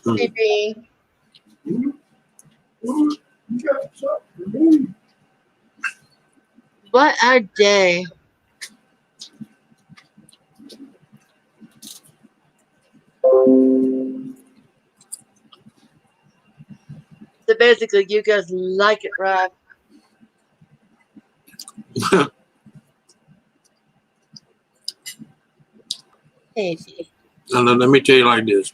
Maybe. What a day. So basically, you guys like it, right? Easy. And let me tell you like this.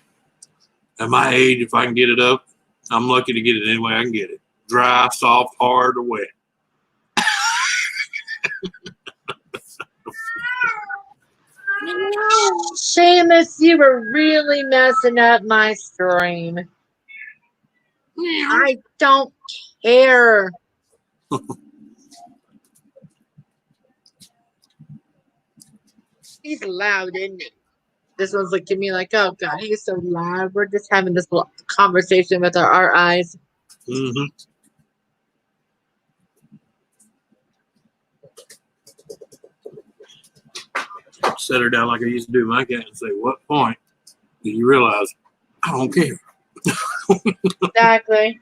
At my age, if I can get it up, I'm lucky to get it any way I can get it. Dry, soft, hard, or wet. Seamus, you were really messing up my stream. I don't care. He's loud, isn't he? This one's looking at me like, oh God, he's so loud. We're just having this little conversation with our eyes. Mm-hmm. set her down like I used to do my cat and say, "What point do you realize I don't care?" Exactly.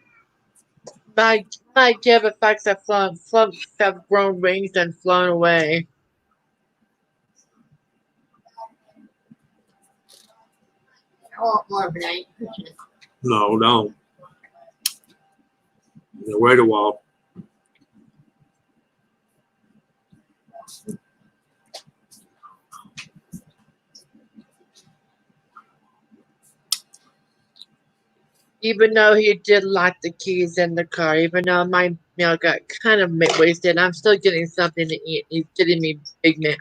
My give effects have grown wings and flown away. I want more of that. No, don't. Wait a while. Even though he did lock the keys in the car, even though my meal got kind of wasted, I'm still getting something to eat. He's getting me Big Mac.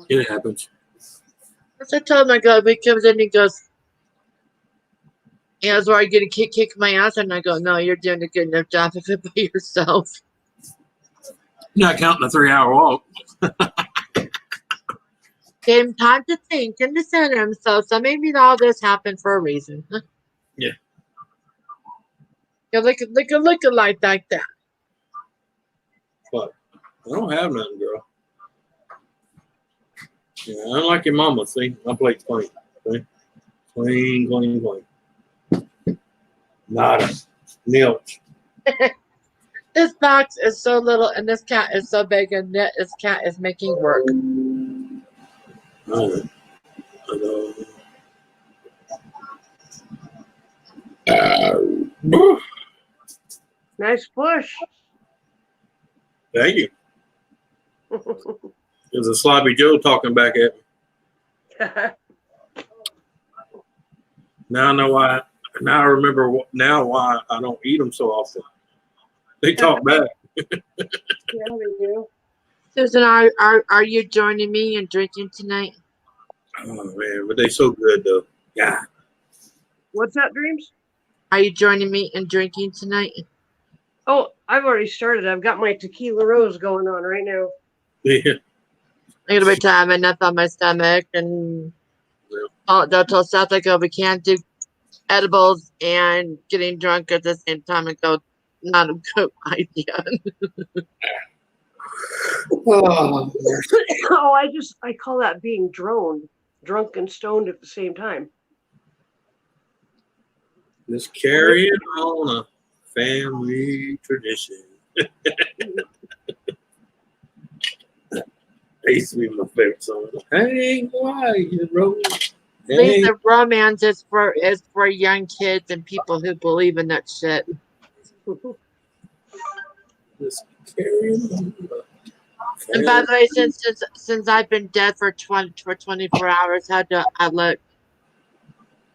It happens. As I told him, I go, he comes in, he goes, "Yeah, that's why you're going to kick my ass." And I go, "No, you're doing a good enough job of it by yourself." You're not counting the 3-hour walk. Gave him time to think and to center himself. So maybe all this happened for a reason. Yeah. You're looking like that. But I don't have nothing, girl. Yeah, unlike your mama, see? My plate's clean. See? Clean. Nada. Nilch. This box is so little and this cat is so big, and yet this cat is making work. Nice push. Thank you. There's a sloppy Joe talking back at me. Now I know why. Now I remember why I don't eat them so often. They talk back. Yeah, they do. Susan, are you joining me in drinking tonight? Oh man, but they so good though. Yeah. What's that, Dreams? Are you joining me in drinking tonight? Oh, I've already started. I've got my tequila rose going on right now. Yeah. I'm gonna wait till I have enough on my stomach, and they'll tell Seth, I go, we can't do edibles and getting drunk at the same time. And go, not a good idea. Oh, I call that being droned, drunk and stoned at the same time. just carrying on a family tradition. That used to be my favorite song. Hang wide, road. Lisa, romance is for young kids and people who believe in that shit. Just carrying on. And by the way, since I've been dead for 24 hours, how do I look?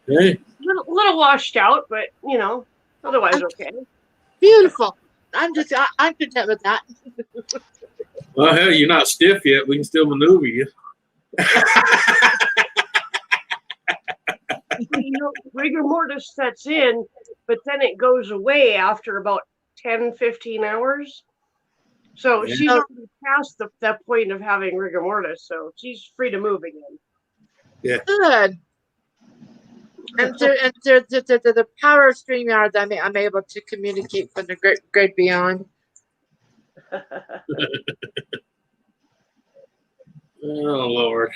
Hey. Little washed out, but otherwise okay. Beautiful. I'm content with that. Well, hell, you're not stiff yet. We can still maneuver you. Rigor mortis sets in, but then it goes away after about 10, 15 hours. So she's already past that point of having rigor mortis, so she's free to move again. Yeah. Good. And to the power of StreamYard, I'm able to communicate from the great beyond. Oh, Lord.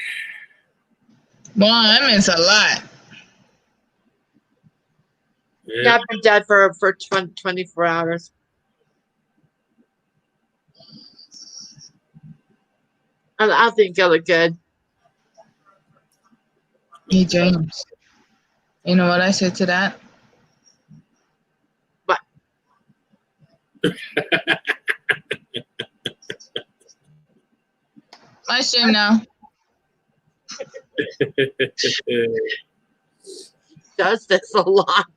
Boy, that means a lot. Yeah, I've been dead for 24 hours. I think I look good. Hey, James. You know what I said to that? What? My stream now. Does this a lot.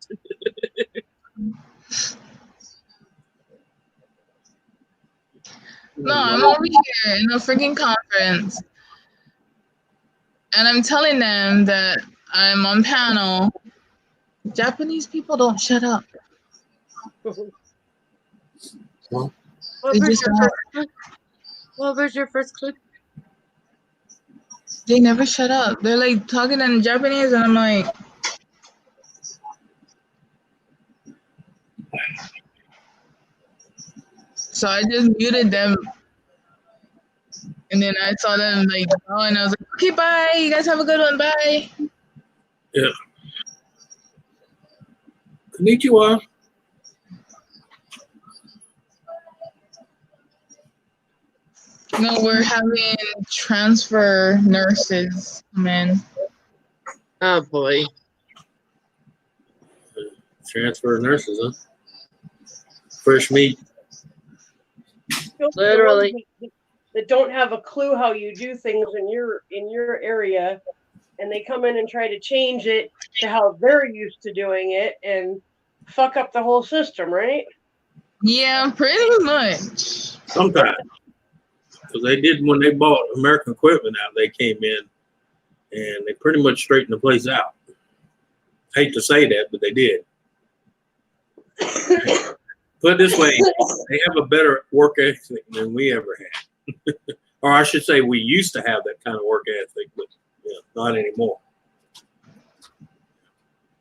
No, I'm over here in a freaking conference, and I'm telling them that I'm on panel. Japanese people don't shut up. What was your first clip? They never shut up. They're like talking in Japanese, and I'm like, so I just muted them And then I saw them like go, and I was like, okay, bye. You guys have a good one. Bye. Yeah. Konnichiwa. No, we're having transfer nurses come in. Oh boy. Transfer nurses, huh? Fresh meat. Literally. That don't have a clue how you do things in your area, and they come in and try to change it to how they're used to doing it and fuck up the whole system, right? Yeah, pretty much. Sometimes. Because they did when they bought American equipment out, they came in and they pretty much straightened the place out. Hate to say that, but they did. Put it this way, they have a better work ethic than we ever had. Or I should say we used to have that kind of work ethic, but not anymore.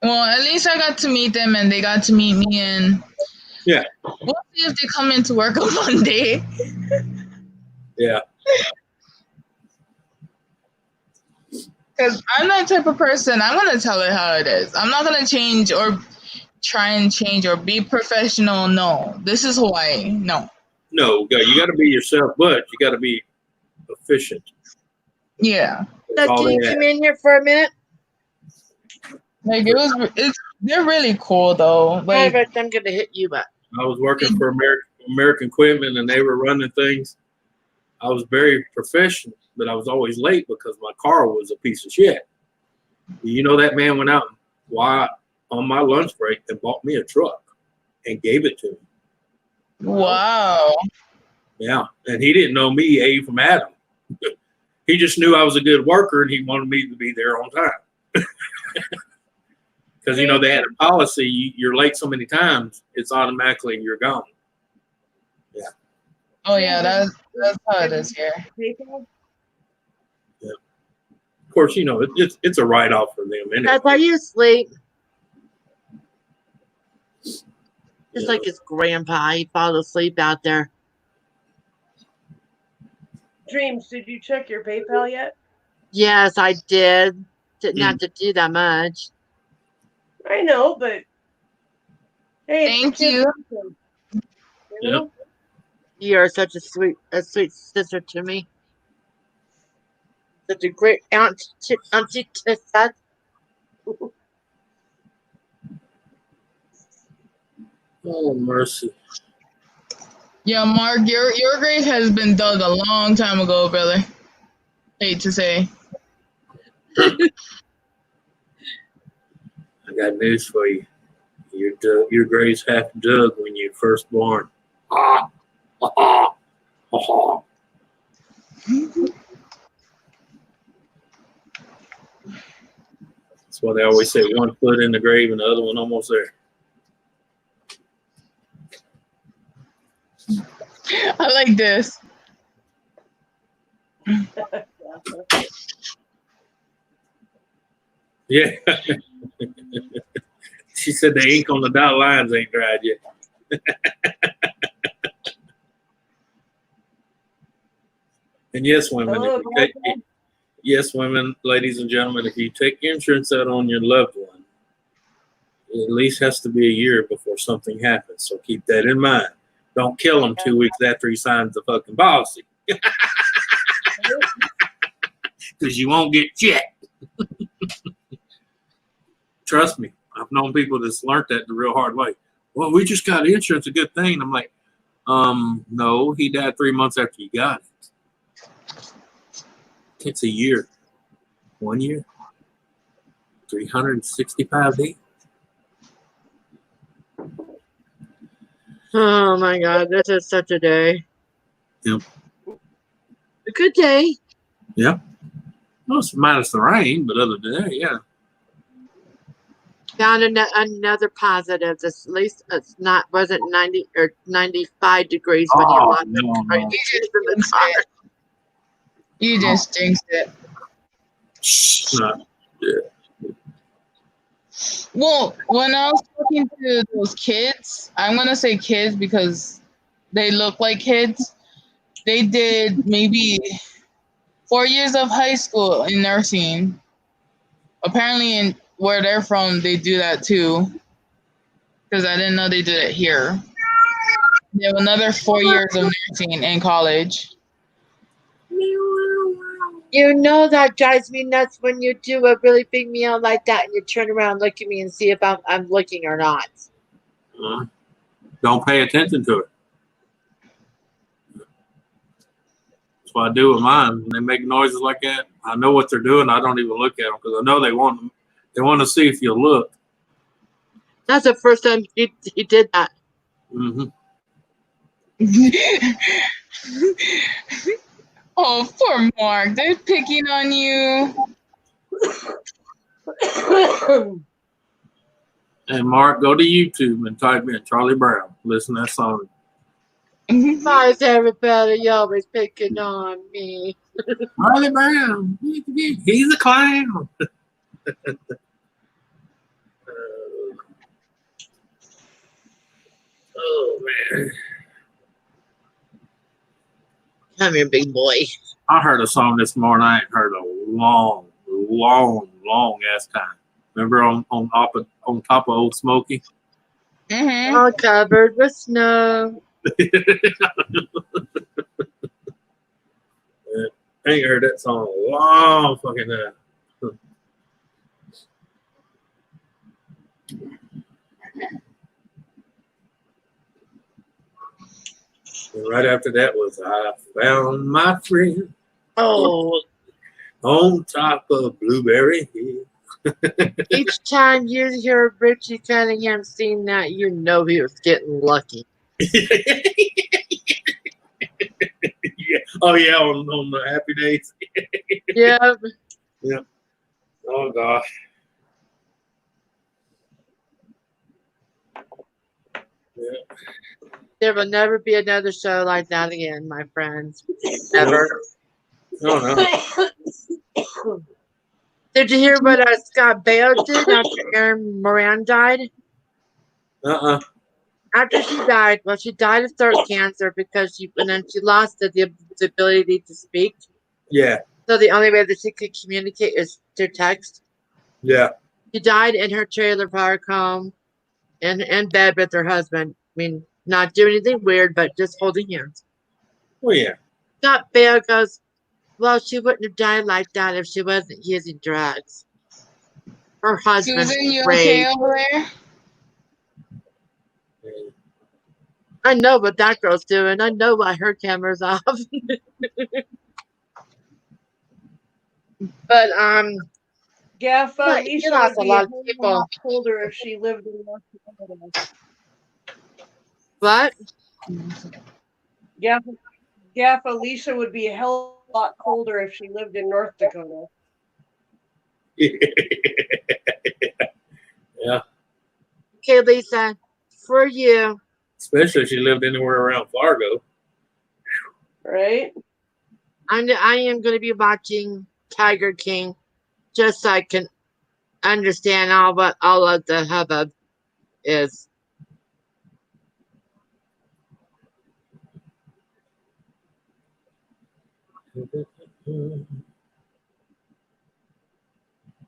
Well, at least I got to meet them and they got to meet me, and yeah, we'll see if they come into work on Monday. Yeah. Because I'm that type of person, I'm going to tell her how it is. I'm not going to change or try and change or be professional. No, this is Hawaii. No. No, you got to be yourself, but you got to be efficient. Yeah. So can you come in here for a minute? Like they're really cool though. Like I'm gonna hit you, but I was working for American Equipment and they were running things. I was very professional, but I was always late because my car was a piece of shit. You know, that man went out on my lunch break and bought me a truck and gave it to me. Wow. Yeah, and he didn't know me, A from Adam. He just knew I was a good worker and he wanted me to be there on time. Because, they had a policy, you're late so many times, it's automatically you're gone. Yeah. Oh, yeah, that's how it is here. Yeah. Of course, it's a write-off for them. Anyway. That's why you sleep. Just like his grandpa, he fell asleep out there. Dreams, did you check your PayPal yet? Yes, I did. Didn't have to do that much. I know, but hey, thank you. You know? You are such a sweet sister to me. Such a great auntie to Seth. Oh, mercy. Yeah, Mark, your grave has been dug a long time ago, brother. Hate to say. I got news for you. Your grave's half dug when you first born. Ah, ah, ah. That's why they always say one foot in the grave and the other one almost there. I like this. Yeah. She said the ink on the dotted lines ain't dried yet. And yes, women, women, ladies and gentlemen, if you take insurance out on your loved one, it at least has to be a year before something happens. So keep that in mind. Don't kill him 2 weeks after he signs the fucking policy. Because you won't get shit. Trust me. I've known people that's learned that the real hard way. Well, we just got insurance, a good thing. I'm like, no, he died 3 months after you got it. It's a year. 1 year. 365 days. Oh my God, this is such a day. Yep. A good day. Yeah. Well, it's minus the rain, but other than that, yeah. Found another positive. At least wasn't 90 or 95 degrees when you locked the car. You just jinxed it. Yeah. Well, when I was talking to those kids, I'm going to say kids because they look like kids. They did maybe 4 years of high school in nursing. Apparently, in where they're from, they do that too. Because I didn't know they did it here. They have another 4 years of nursing in college. You know that drives me nuts when you do a really big meal like that and you turn around and look at me and see if I'm looking or not. Don't pay attention to it. That's what I do with mine. When they make noises like that, I know what they're doing. I don't even look at them because I know they want to see if you look. That's the first time he did that. Mm-hmm. Oh, poor Mark. They're picking on you. And Mark, go to YouTube and type in Charlie Brown. Listen to that song. Why is everybody always picking on me? Charlie Brown. He's a clown. Oh, man. Come here, big boy. I heard a song this morning I ain't heard a long ass time. Remember on top of Old Smoky? Mm-hmm. All covered with snow. I ain't heard that song in a long fucking time. And right after that was I Found My Friend. Oh. On top of Blueberry Hill. Each time you hear Richie Cunningham sing that, you know he was getting lucky. Yeah. Oh yeah, on the Happy Days. Yeah. Yeah. Oh gosh. Yeah. There will never be another show like that again, my friends. Never. Oh no. Did you hear what Scott Baio did after Aaron Moran died? After she died, well, she died of throat cancer because and then she lost the ability to speak. Yeah. So the only way that she could communicate is through text. Yeah. She died in her trailer park home in bed with her husband. I mean, not doing anything weird, but just holding hands. Oh yeah. Scott Baio goes, well, she wouldn't have died like that if she wasn't using drugs. Her husband. Susan, you okay over there? I know what that girl's doing. I know why her camera's off. But Gaffa you Lisa lost would a be a lot of whole people. lot colder if she lived in North Dakota. What? Gaffa Lisa would be a hell of a lot colder if she lived in North Dakota. Yeah. Okay, Lisa, for you. Especially if she lived anywhere around Fargo. Right? I am going to be watching Tiger King just so I can understand all of the hubbub is.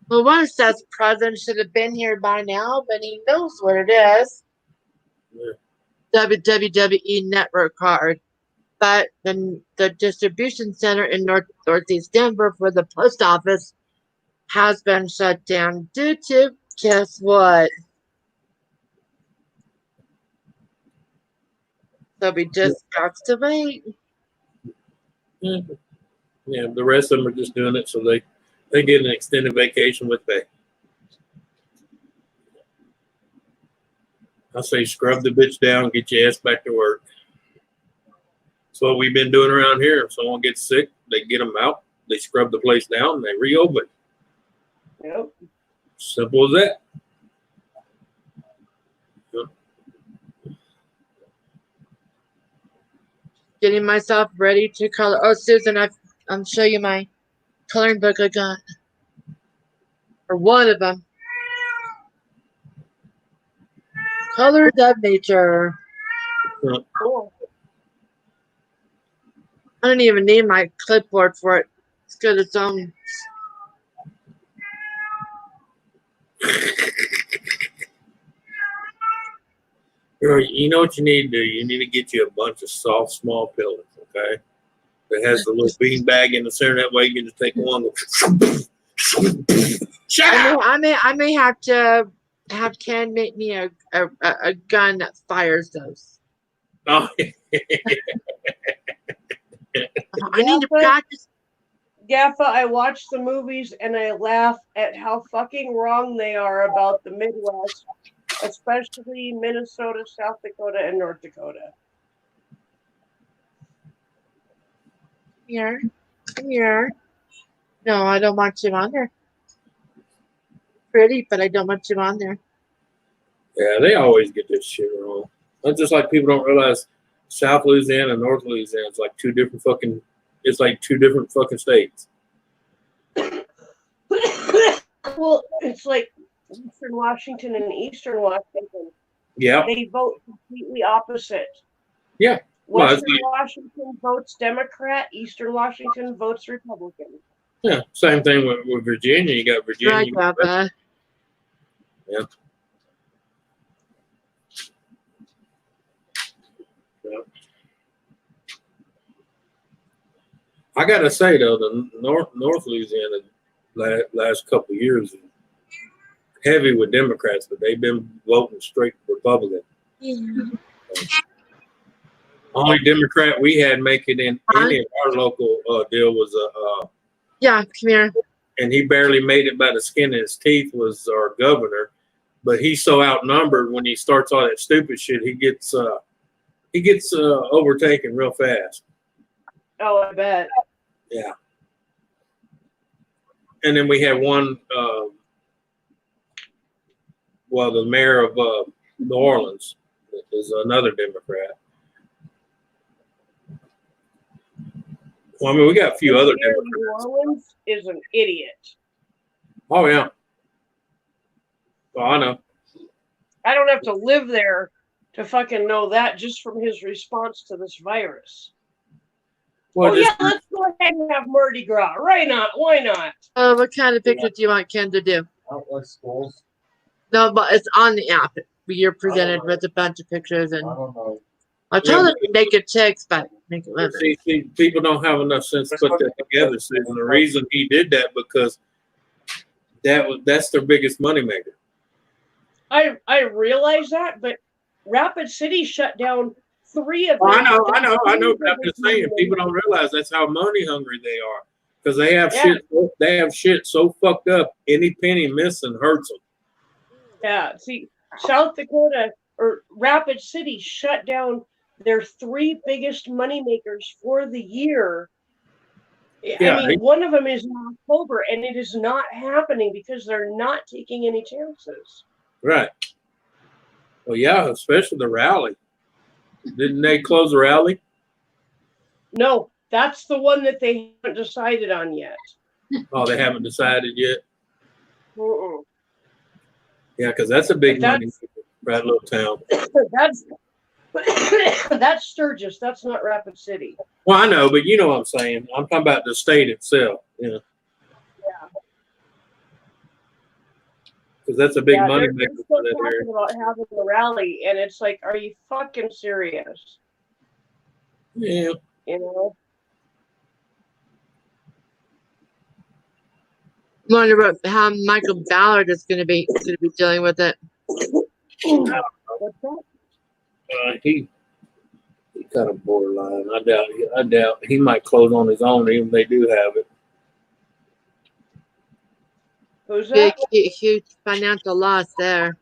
Well, one of Seth's presidents should have been here by now, but he knows what it is. Yeah. WWE Network card. But the distribution center in Northeast Denver for the post office has been shut down due to, guess what? So we just got to wait. Yeah, the rest of them are just doing it so they get an extended vacation with pay. I say scrub the bitch down, get your ass back to work. That's what we've been doing around here. If someone gets sick, they get them out, they scrub the place down, and they reopen. Yep. Simple as that. Yep. Getting myself ready to color. Oh, Susan, I'm show you my coloring book I got. Or one of them. Colors of Nature. Cool. I don't even need my clipboard for it. It's got its own. You know what you need to do? You need to get you a bunch of soft, small pillows, okay? That has the little bean bag in the center. That way you can just take one. Shut up! I may have to have Ken make me a gun that fires those. Oh, I need to practice. Gaffa, I watch the movies and I laugh at how fucking wrong they are about the Midwest, especially Minnesota, South Dakota, and North Dakota. Here. Come here. No, I don't want you on there. Pretty, but I don't want you on there. yeah, they always get this shit wrong. That's just like people don't realize South Louisiana and North Louisiana is like two different fucking. It's like two different fucking states. Well, it's like Eastern Washington and Eastern Washington. Yeah. They vote completely opposite. Yeah. Well, Western Washington votes Democrat. Eastern Washington votes Republican. Yeah. Same thing with Virginia. You got Virginia. Right, you got Papa. yeah. Yeah. I gotta say though, the North Louisiana last couple of years is heavy with Democrats, but they've been voting straight Republican. Yeah. Only Democrat we had make it in any of our local deal was Yeah, come here. and he barely made it by the skin of his teeth was our governor, but he's so outnumbered when he starts all that stupid shit, he gets overtaken real fast. Oh, I bet. Yeah. And then we had one, the mayor of New Orleans is another Democrat. Well, I mean, we got a few other Mayor of Democrats. New Orleans is an idiot. Oh, yeah. Well, I know. I don't have to live there to fucking know that just from his response to this virus. Well, Yeah, let's go ahead and have Mardi Gras. Right not? Why not? What kind of picture do you want Ken to do? Outlet schools. No, but it's on the app. You're presented with a bunch of pictures, and I don't know. I told them to make it chicks, but make it women. See, people don't have enough sense to put that together. So the reason he did that because that's their biggest moneymaker. I realize that, but Rapid City shut down 3 of Oh, them. I know. But I'm just saying, people don't realize that's how money hungry they are because they have shit. They have shit so fucked up. Any penny missing hurts them. Yeah, see, South Dakota or Rapid City shut down their 3 biggest moneymakers for the year. Yeah, I mean, one of them is in October, and it is not happening because they're not taking any chances. Right. Well, yeah, especially the rally. Didn't they close the rally? No, that's the one that they haven't decided on yet. Oh, they haven't decided yet. Mm-mm. Yeah, because that's a big money for that little town. That's Sturgis. That's not Rapid City. Well, I know, but you know what I'm saying. I'm talking about the state itself. Yeah. Because that's a big money They're maker still for that talking area. about having a rally, and it's like, are you fucking serious? Yeah. You know. Wonder about how Michael Ballard is going to be dealing with it. What's that? He kind of borderline. I doubt he might close on his own, even if they do have it. Who's that? Huge financial loss there.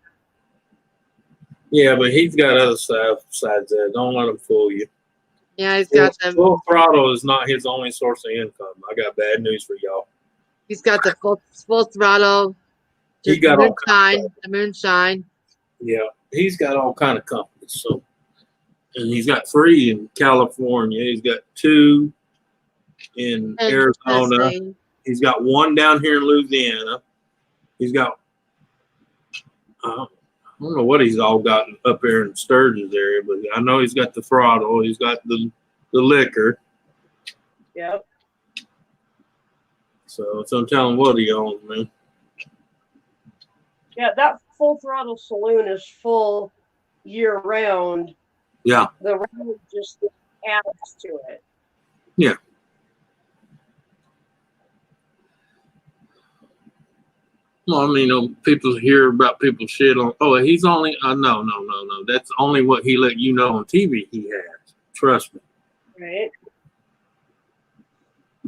Yeah, but he's got other sides there. Don't let him fool you. Yeah, he's got them. Full throttle is not his only source of income. I got bad news for y'all. He's got the full throttle. He got all the moonshine. Yeah, he's got all kind of companies. So, and he's got 3 in California. He's got 2 in Arizona. Tennessee. He's got 1 down here in Louisiana. He's got I don't know what he's all got up there in Sturgis area, but I know he's got the throttle. He's got the liquor. Yep. So I'm telling what he owns, man. Yeah, that Full Throttle Saloon is full year round. Yeah. The round just adds to it. Yeah. Well, I mean, people hear about people shit on. Oh, he's only. No. That's only what he let you know on TV. He has. Trust me. Right.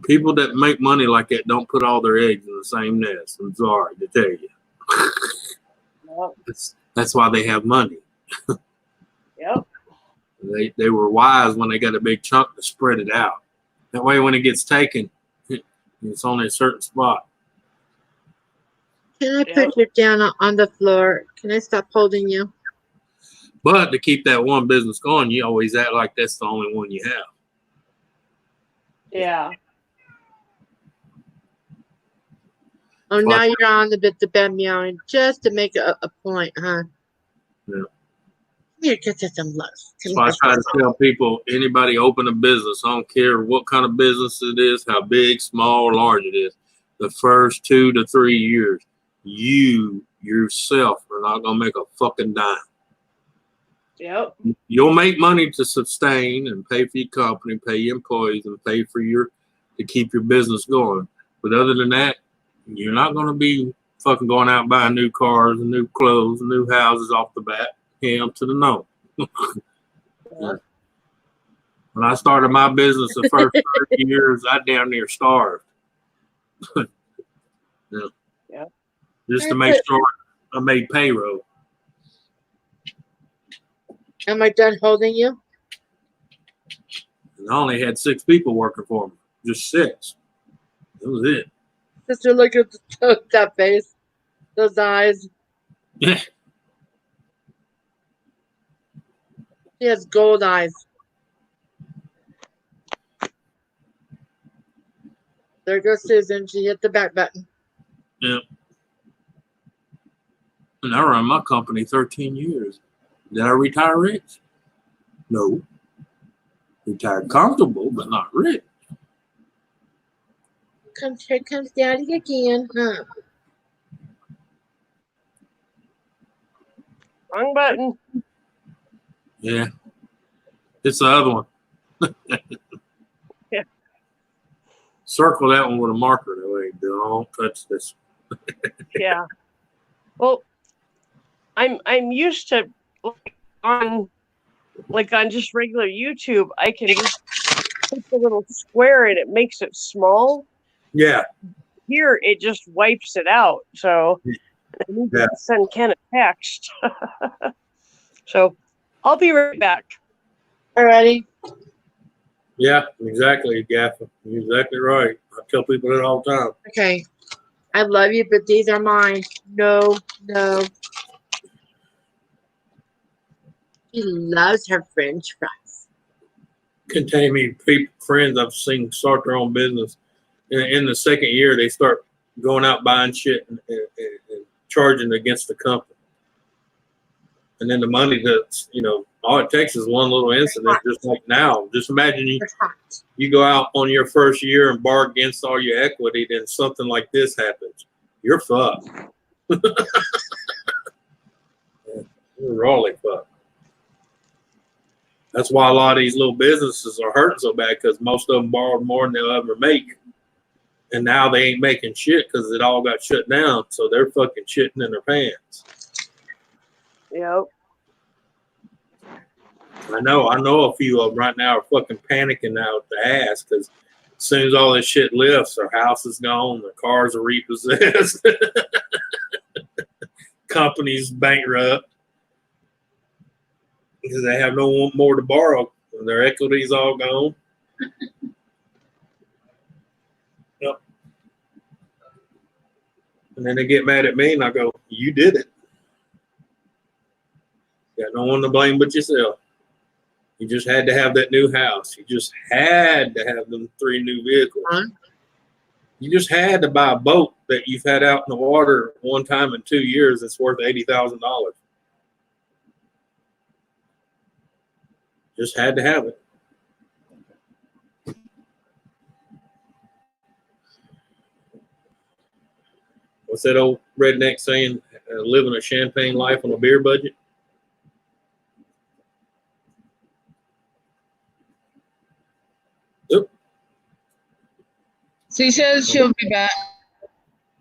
People that make money like that don't put all their eggs in the same nest. I'm sorry to tell you. Yep. That's why they have money. Yep. They were wise when they got a big chunk to spread it out. That way, when it gets taken, it's only a certain spot. Can I put you down on the floor? Can I stop holding you? But to keep that one business going, you always act like that's the only one you have. Yeah. Oh, now you're on the bed meowing just to make a point, huh? Yeah. Come here, get some love. So I try to tell people, anybody open a business, I don't care what kind of business it is, how big, small, large it is, the first 2 to 3 years, you yourself are not going to make a fucking dime. Yep. You'll make money to sustain and pay for your company, pay your employees, and pay for to keep your business going. But other than that, you're not going to be fucking going out and buying new cars and new clothes and new houses off the bat. Hell to the no. Yeah. When I started my business the first 30 years, I damn near starved. Yeah. Just to make sure I made payroll. Am I done holding you? And I only had 6 people working for me. Just 6. That was it. Sister, look at that face. Those eyes. Yeah. She has gold eyes. There goes Susan. She hit the back button. Yeah. And I ran my company 13 years. Did I retire rich? No. Retired comfortable, but not rich. Here comes Daddy again, huh? Wrong button. Yeah. It's the other one. Yeah. Circle that one with a marker. That way, don't touch this. Yeah. Well, I'm used to on just regular YouTube, I can just put the little square and it makes it small. Yeah. Here it just wipes it out. So I need to send Ken a text. So I'll be right back. Alrighty. Yeah, exactly, Gaffer. You're exactly right. I tell people that all the time. Okay. I love you, but these are mine. No. She loves her French fries. Contain me friends I've seen start their own business. In the second year, they start going out buying shit and charging against the company. And then the money that's, all it takes is one little incident, just like now. Just imagine you go out on your first year and bar against all your equity, then something like this happens. You're fucked. You're really fucked. That's why a lot of these little businesses are hurting so bad, because most of them borrowed more than they'll ever make. And now they ain't making shit because it all got shut down. So they're fucking shitting in their pants. Yep. I know a few of them right now are fucking panicking out the ass because as soon as all this shit lifts, their house is gone, their cars are repossessed, companies bankrupt because they have no one more to borrow and their equity's all gone. Yep. And then they get mad at me and I go, "You did it. Got no one to blame but yourself. You just had to have that new house. You just had to have them 3 new vehicles. You just had to buy a boat that you've had out in the water one time in 2 years that's worth $80,000. Just had to have it." What's that old redneck saying? Living a champagne life on a beer budget. Oop. She says she'll be back.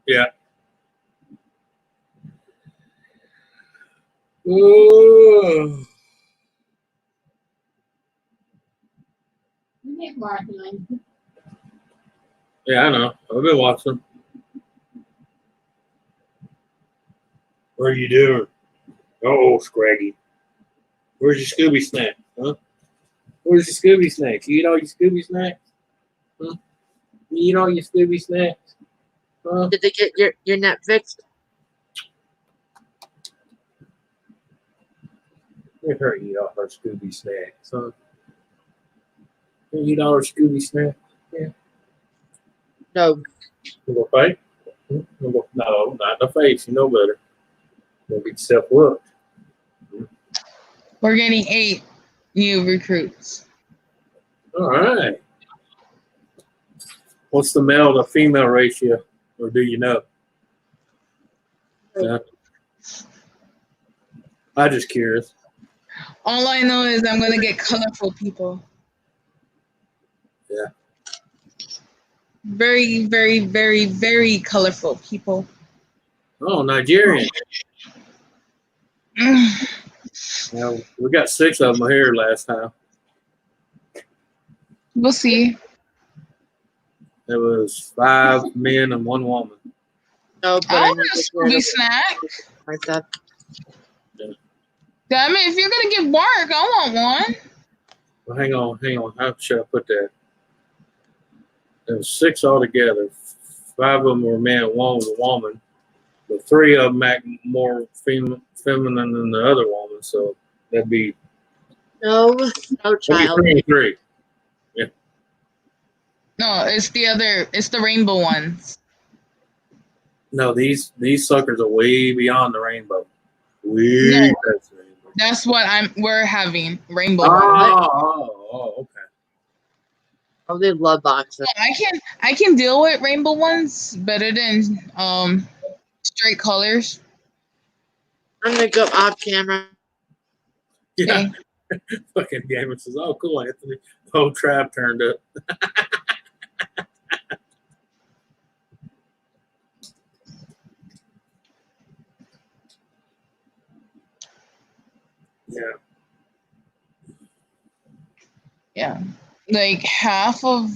Yeah. Ooh. Yeah, I know. I've been watching. What are you doing? Oh, Scraggy. Where's your Scooby snack? Huh? Where's your Scooby snacks? You eat all your Scooby snacks? Huh? You eat all your Scooby snacks? Huh? Did they get your Netflix? Let her eat all her Scooby snacks, huh? You eat all her Scooby snacks? Yeah. No. You gonna fight? No, not in the face. You know better. You'll get yourself whooped. We're getting 8 new recruits. All right. What's the male to female ratio, or do you know? Yeah. I'm just curious. All I know is I'm gonna get colorful people. Yeah. Very, very, very, very colorful people. Oh, Nigerian. Yeah, we got 6 of them here last time. We'll see. There was 5 men and 1 woman. No, but I I want a Scooby snack. myself. Damn it, if you're gonna give bark, I want one. Well, hang on. How should I put that? There was 6 altogether. 5 of them were men, 1 was a woman. But 3 of them act more feminine than the other woman, so that'd be No child. 3 and 3. No, it's the rainbow ones. No, these suckers are way beyond the rainbow. Way past the rainbow. That's what we're having. Rainbow ones. Okay. Oh, they love boxes. I can deal with rainbow ones better than straight colors. I'm gonna go off camera. Yeah. Okay. Fucking gamer says, "Oh, cool, Anthony. The whole trap turned up." Yeah. Yeah. Like half of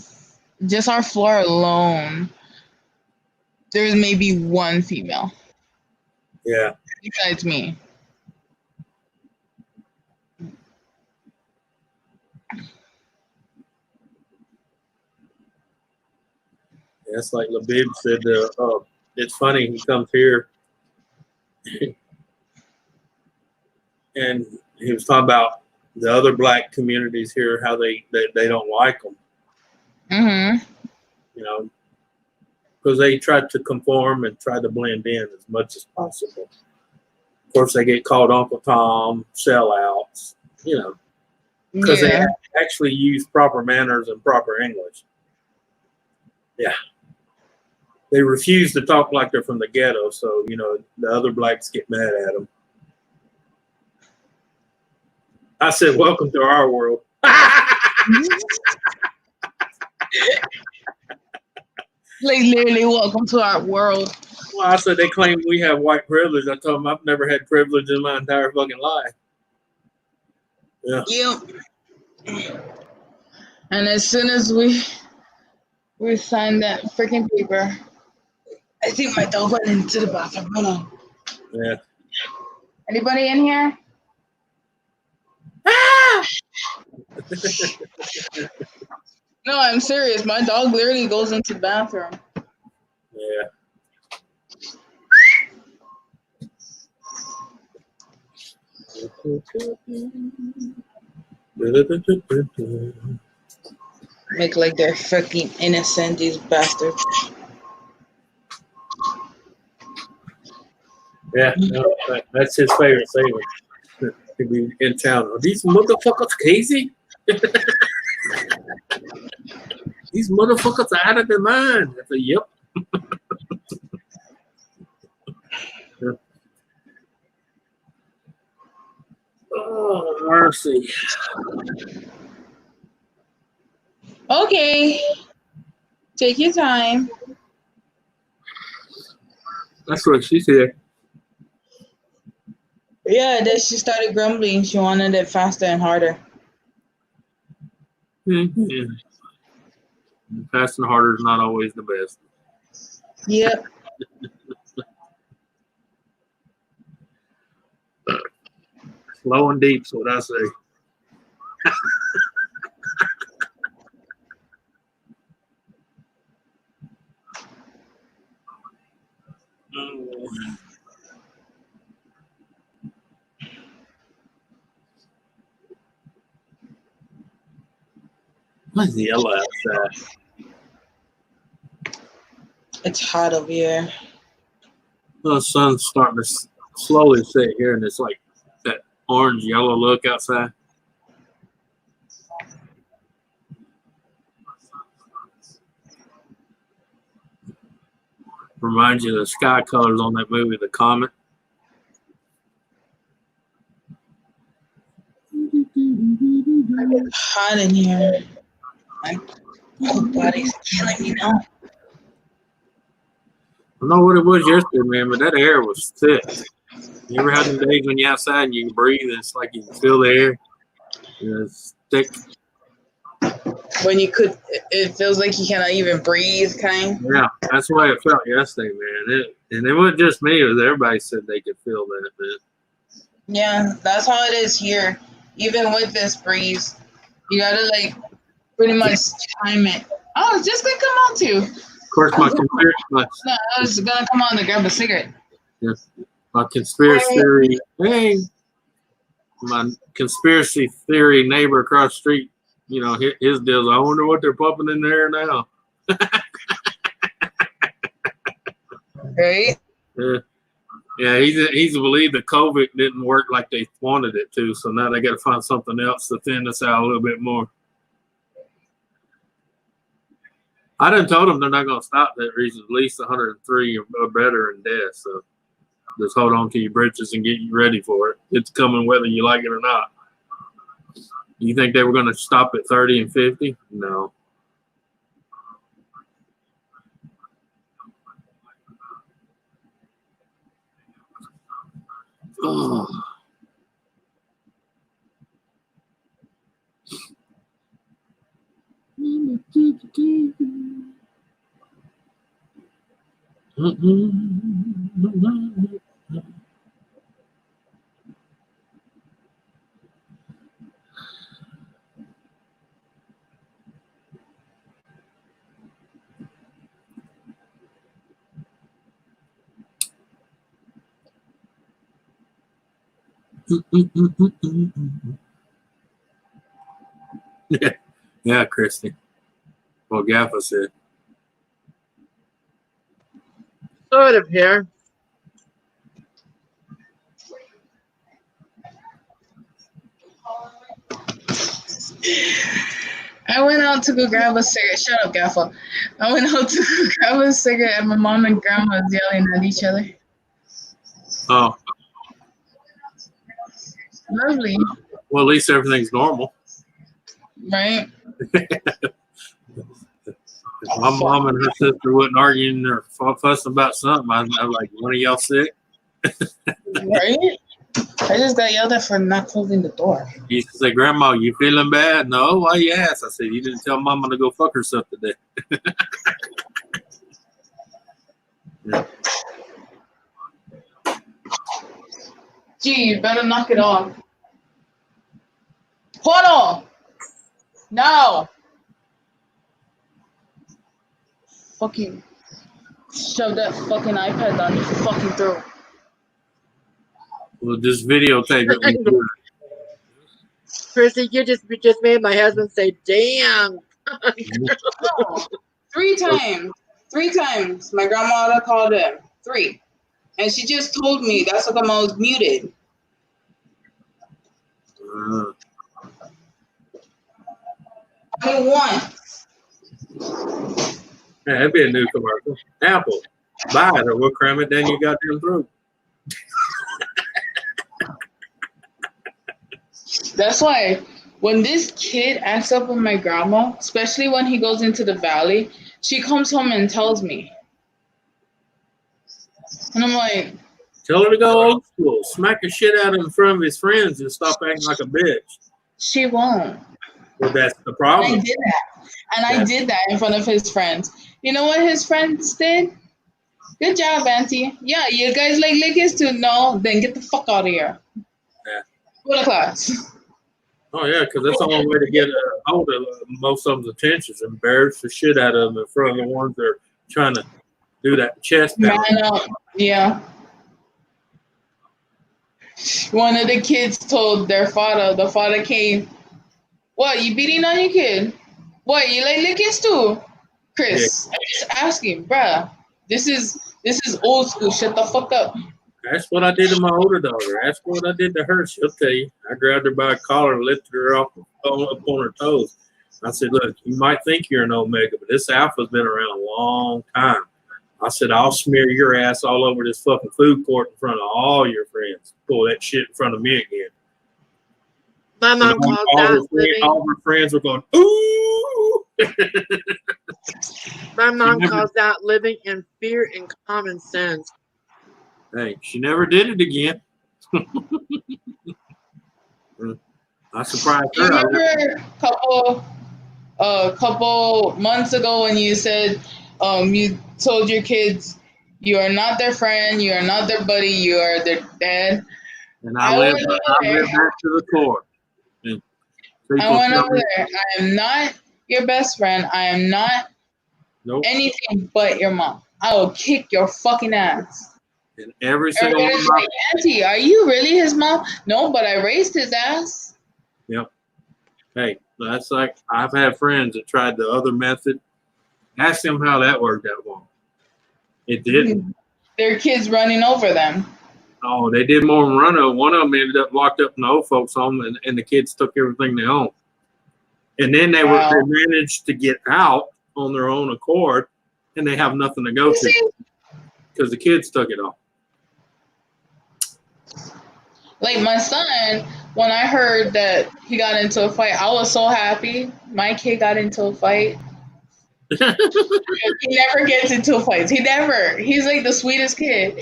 just our floor alone, there's maybe 1 female. Yeah. Besides me. Yeah, it's like Labib said, it's funny, he comes here and he was talking about the other black communities here, how they don't like them. Mm-hmm. You know, because they try to conform and try to blend in as much as possible. Of course, they get called Uncle Tom, sellouts, you know, because they actually use proper manners and proper English. Yeah. They refuse to talk like they're from the ghetto, so, you know, the other blacks get mad at them. I said, welcome to our world. Like, literally, welcome to our world. Well, I said they claim we have white privilege. I told them I've never had privilege in my entire fucking life. Yeah. Yep. And as soon as we signed that freaking paper, I think my dog went into the bathroom. Hold on. Yeah. Anybody in here? No, I'm serious. My dog literally goes into the bathroom. Yeah. Make like they're freaking innocent, these bastards. Yeah, no, that's his favorite saying. To be in town. Are these motherfuckers crazy? These motherfuckers are out of their mind. I said, yep. Oh, mercy. Okay. Take your time. That's what she said. Yeah, then she started grumbling. She wanted it faster and harder. Yeah. Fast and harder is not always the best. Yep. Slow and deep, so what I say. What's the yellow outside? It's hot over here. The sun's starting to slowly set here, and it's like that orange yellow look outside. Reminds you of the sky colors on that movie, The Comet. It's hot in here. My whole body's killing me now. I don't know what it was yesterday, man, but that air was thick. You ever had them days when you're outside and you can breathe, and it's like you can feel the air? It's thick. When you could, it feels like you cannot even breathe, kind. Yeah, that's the way it felt yesterday, man. And it wasn't just me; it was everybody said they could feel that, man. Yeah, that's how it is here. Even with this breeze, you gotta like pretty much time it. Oh, it's just gonna come on too. Of course, my No, I was gonna come on to grab a cigarette. my conspiracy theory. Hey, my conspiracy theory neighbor across the street. You know, his deal. I wonder what they're pumping in there now. Right? Yeah, he's believed that COVID didn't work like they wanted it to, so now they got to find something else to thin us out a little bit more. I done told them they're not going to stop that reason. At least 103 or better in death. So just hold on to your britches and get you ready for it. It's coming whether you like it or not. You think they were going to stop at 30 and 50? No. Oh. Yeah, Christy. Well, Gaffa said. Sort of here. I went out to go grab a cigarette. Shut up, Gaffa. I went out to go grab a cigarette, and my mom and grandma was yelling at each other. Oh. Lovely. Well, at least everything's normal. Right? If my mom and her sister wasn't arguing or fussing about something, I'd be like, one of y'all sick? Right? I just got yelled at for not closing the door. He used to say, Grandma, you feeling bad? No, why you ask? I said, you didn't tell Mama to go fuck herself today. Yeah. Gee, you better knock it off. Hold on! No! Fucking shove that fucking iPad down your fucking throat. Well, just videotape it. Chrissy, you just made my husband say, damn. No, 3 times. 3 times. My grandmother called him. 3. And she just told me that's how come I was muted. Only 1. Yeah, that'd be a new commercial. Apple, buy it or we'll cram it down your goddamn throat. That's why when this kid acts up with my grandma, especially when he goes into the valley, she comes home and tells me. And I'm like, Tell her to go old school. Smack the shit out of him in front of his friends and stop acting like a bitch. she won't. Well, that's the And problem. I did that. And I did that in front of his friends. You know what his friends did? Good job, Auntie. Yeah, you guys like lickers too? No, then get the fuck out of here. Yeah. Go to class. Oh, yeah, because that's the only way to get a hold of most of them's attention is embarrass the shit out of them in front of the ones that are trying to do that chest Man pound. up. Yeah. One of the kids told their father, the father came, what, you beating on your kid? What, you like lickers too? Chris, I'm just asking, bruh. This is old school. Shut the fuck up. That's what I did to my older daughter. Ask her what I did to her. She'll tell you. I grabbed her by a collar and lifted her up on her toes. I said, look, you might think you're an Omega, but this Alpha's been around a long time. I said, I'll smear your ass all over this fucking food court in front of all your friends. Pull that shit in front of me again. My mom calls that living. All her friends were going, ooh. My mom calls that living in fear and common sense. Hey, she never did it again. I surprised You her. remember a couple months ago when you said you told your kids you are not their friend, you are not their buddy, you are their dad. And I went back to the core. I went over there. I am not your best friend. I am not anything but your mom. I will kick your fucking ass. And every single one of Everybody's like, Auntie, are you really his mom? No, but I raised his ass. Yep. Hey, that's like I've had friends that tried the other method. Ask them how that worked out well. It didn't. Their kids running over them. Oh, they did more than run over. One of them ended up locked up in the old folks' home, and the kids took everything they owned. And then they managed to get out on their own accord, and they have nothing to go to because the kids took it all. Like my son, when I heard that he got into a fight, I was so happy. My kid got into a fight. He never gets into fights. He never. He's like the sweetest kid.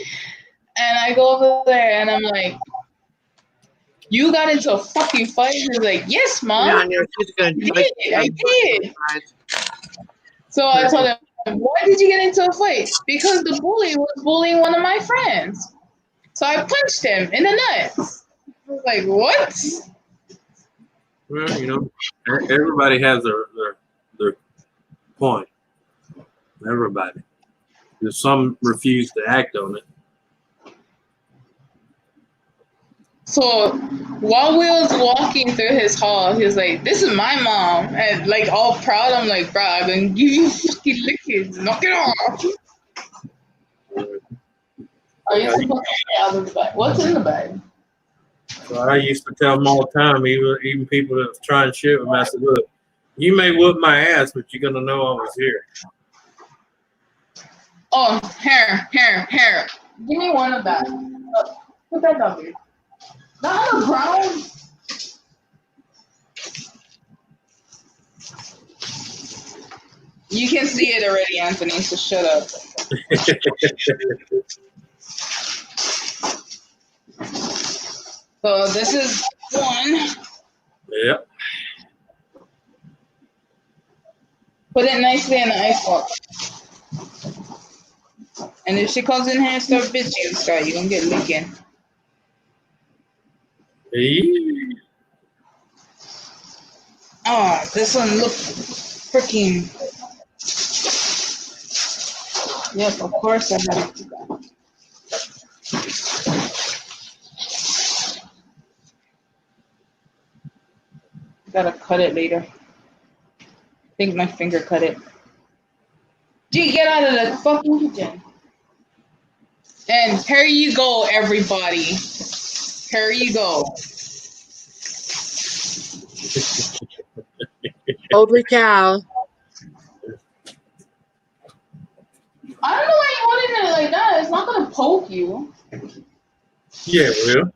And I go over there and I'm like, you got into a fucking fight? He's like, yes, Mom. I did. So I told him, why did you get into a fight? Because the bully was bullying one of my friends. So I punched him in the nuts. I was like, what? Well, you know, everybody has their point. Everybody. Some refuse to act on it. So while we was walking through his hall, he was like, this is my mom. And like all proud, I'm like, bro, I'm going to give you fucking lickings. Knock it off. Are you supposed to get out of the bag? What's in the bag? So I used to tell them all the time, even people that was trying shit with me, I said, look, you may whoop my ass, but you're going to know I was here. Oh, hair. Give me one of that. Put that down here. Not on the ground. You can see it already, Anthony, so shut up. So this is one. Yep. Put it nicely in the icebox. And if she comes in here and start bitching, Scott, you're going to get licking. Hey. Oh, this one looks freaking. Yep, of course I have to do that. Gotta cut it later. I think my finger cut it. Gee, get out of the fucking kitchen. And here you go, everybody. Here you go. Holy cow. I don't know why you wanted it like that. It's not gonna poke you. Yeah, it will.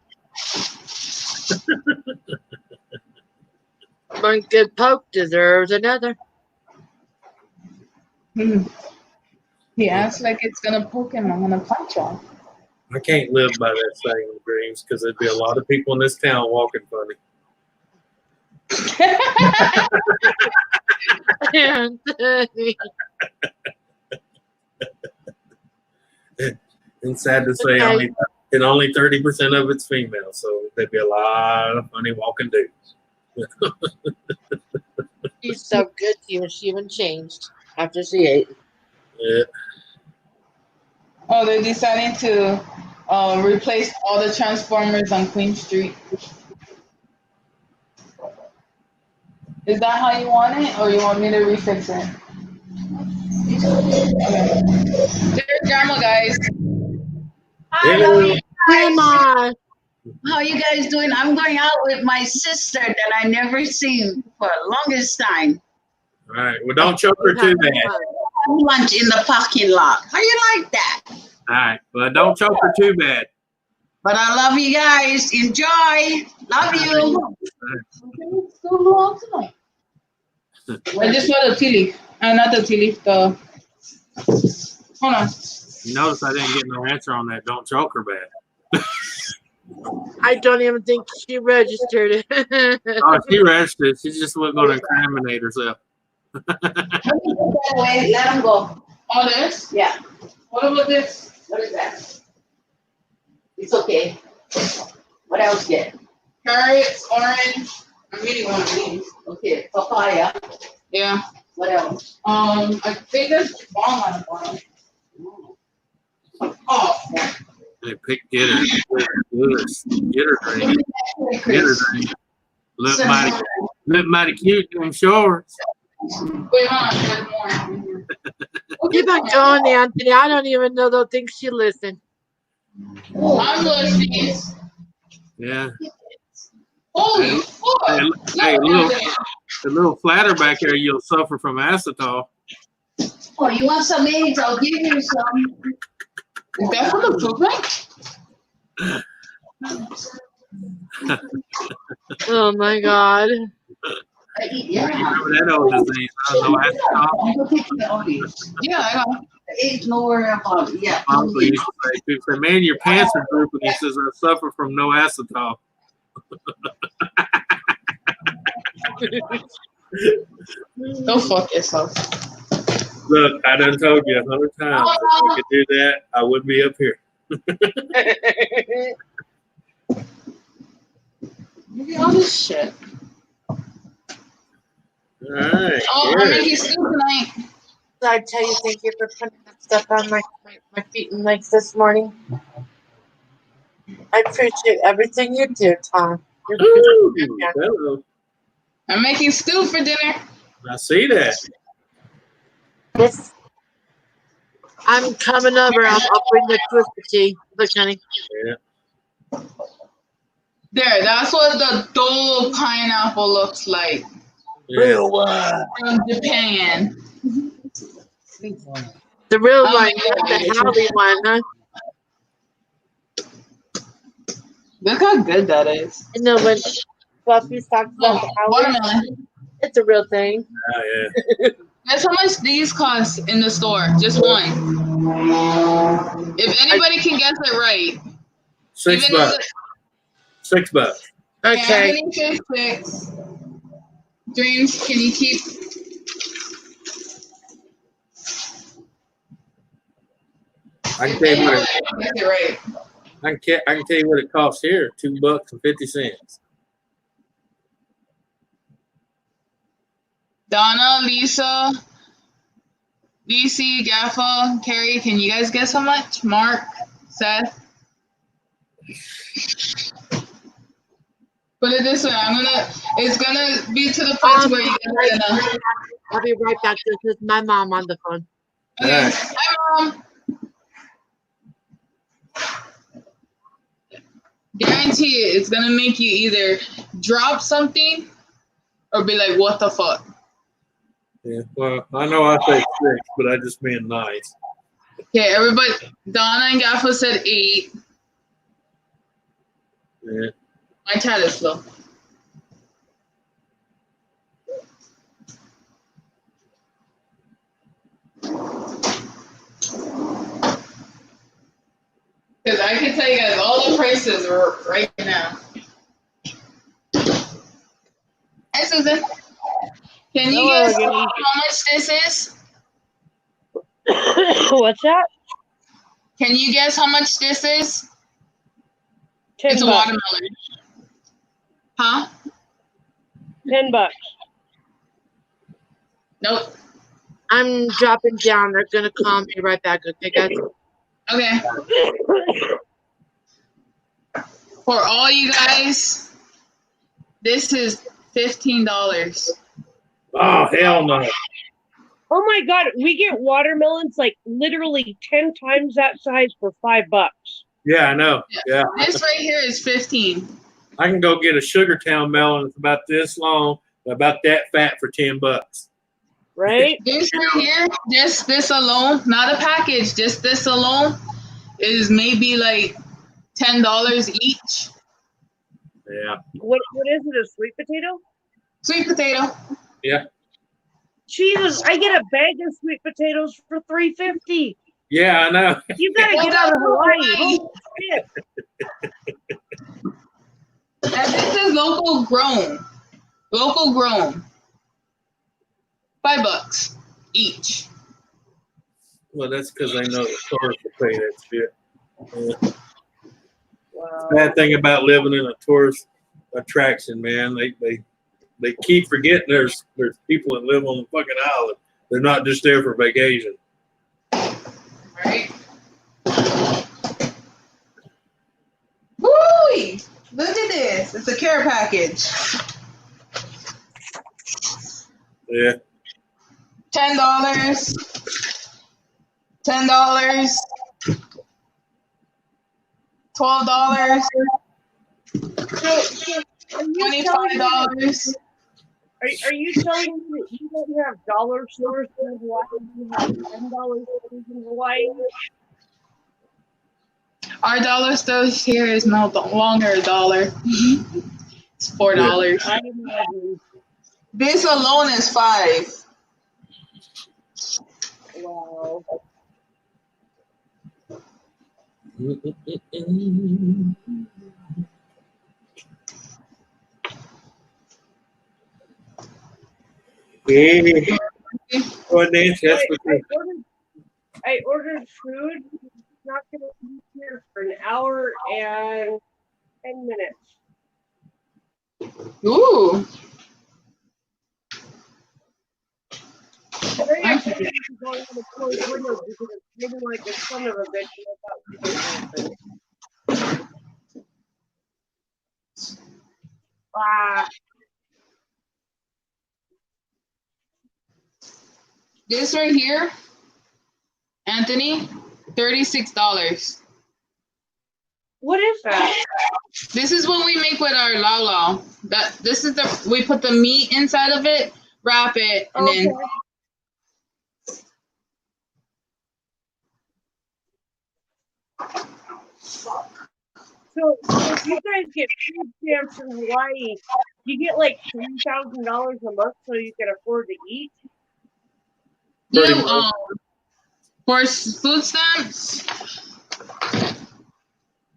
One good poke deserves another. He acts like it's gonna poke him. I'm gonna punch him. I can't live by that saying in dreams because there'd be a lot of people in this town walking funny. Anthony. And sad to say, Okay. only 30% of it's female, so there'd be a lot of funny walking dudes. She's so good to you. She even changed after she ate. Yeah. Oh, they're deciding to replace all the Transformers on Queen Street. Is that how you want it, or you want me to refix it? Okay. There's Grandma, guys. Hi, how are you guys? Grandma. How are you guys doing? I'm going out with my sister that I never seen for the longest time. All right. Well, don't choke her too bad. Have lunch in the parking lot. How you like that? All right. Well, don't choke her too bad. But I love you guys. Enjoy. Love you. It's so long tonight. I just saw the tea leaf. Not the tea leaf, the... Hold on. You notice I didn't get no answer on that. Don't choke her bad. I don't even think she registered it. Oh, she registered. She just wasn't going to incriminate herself. Wait, let them go. All this? Yeah. What about this? What is that? It's okay. What else get? Carrots, orange. I really want these. Okay. Papaya. Yeah. What else? I think there's bomb on the bottom. Oh, They pick get her drink. Get her drink. Look mighty cute in them shorts. wait, hold on. There's more. Keep on going, Anthony. I don't even know they'll think she listened. I'm listening. Yeah. Holy fuck! Hey, the little flatter back here, you'll suffer from acetol. Oh, you want some eggs? I'll give you some. Is that for the poop? Oh my God. I eat, yeah. Remember that old disease? No acetol. Yeah, I know. Eggs nowhere about it. Yeah. People used to say, man, your pants are drooping. He says, I suffer from no acetol. Go fuck yourself. Look, I done told you 100 times. If I could do that, I wouldn't be up here. Look at all this shit. All right. Oh, I'm making stew tonight. So I tell you, thank you for putting that stuff on my feet and legs this morning. I appreciate everything you do, Tom. You're Ooh, hello. I'm making stew for dinner. I see that. Yes. I'm coming over. I'll bring the twisted tea. Look, honey. Yeah. There, that's what the Dole pineapple looks like Real one. from Japan. The real one, not the Howley one, huh? Look how good that is. You know when Fluffy talks about the Howley, Watermelon. it's a real thing. Oh, yeah. Guess how much these cost in the store? Just one. If anybody can guess it right. $6. $6. Okay. Anthony says 6. Dreams, can you keep? I can tell you what Get it right. I can tell you what it costs here. $2.50. Donna, Lisa, DC, Jaffa, Carrie, can you guys guess how much? Mark, Seth. Put it this way, it's gonna be to the point where you guys are gonna. I'll be right back. This is my mom on the phone. Okay. Right. Hi, Mom. Guarantee it's gonna make you either drop something or be like, what the fuck? Yeah. Well, I know I say 6, but I just being nice. Okay, everybody, Donna and Gaffa said 8. Yeah. My chat is slow. because I can tell you guys all the prices right now. Hi, Susan. Can you Hello guess again. how much this is? What's that? Can you guess how much this is? 10 It's a bucks. watermelon. Huh? $10. Nope. I'm dropping down. They're gonna call me right back. Okay, guys. Okay. For all you guys, this is $15. Oh hell no! Oh my god, we get watermelons like literally 10 times that size for $5. Yeah, I know. Yeah, This right here is 15. I can go get a Sugartown melon. It's about this long, about that fat for $10. Right? This right here, just this alone, not a package, just this alone is maybe like $10 each. Yeah. What is it, a sweet potato? Sweet potato. Yeah. Jesus, I get a bag of sweet potatoes for $3.50. Yeah, I know. You gotta get out of Hawaii. Holy shit. And this is local grown. Local grown. $5 each. Well, that's because they know the tourists will pay that shit. Yeah. Wow. Bad thing about living in a tourist attraction, man. They keep forgetting there's people that live on the fucking island. They're not just there for vacation. Right? Woo! Look at this. It's a care package. Yeah. $10. $10. $12. So $25. are you telling me that you don't have dollar stores in Hawaii? You have $10 stores in Hawaii? Our dollar store here is no longer a dollar. It's $4. I imagine. This alone is $5. Wow. Yeah. Well, Nancy, that's what I ordered food. It's not going to be here for an hour and 10 minutes. Ooh. Very actually going on the closed window because it's maybe like the son of a bitch without something. Ah. This right here, Anthony, $36. What is that? This is what we make with our lao lao. This is we put the meat inside of it, wrap it, and Okay. then So if you guys get food stamps in Hawaii, you get like $3,000 a month so you can afford to eat? yeah, for food stamps,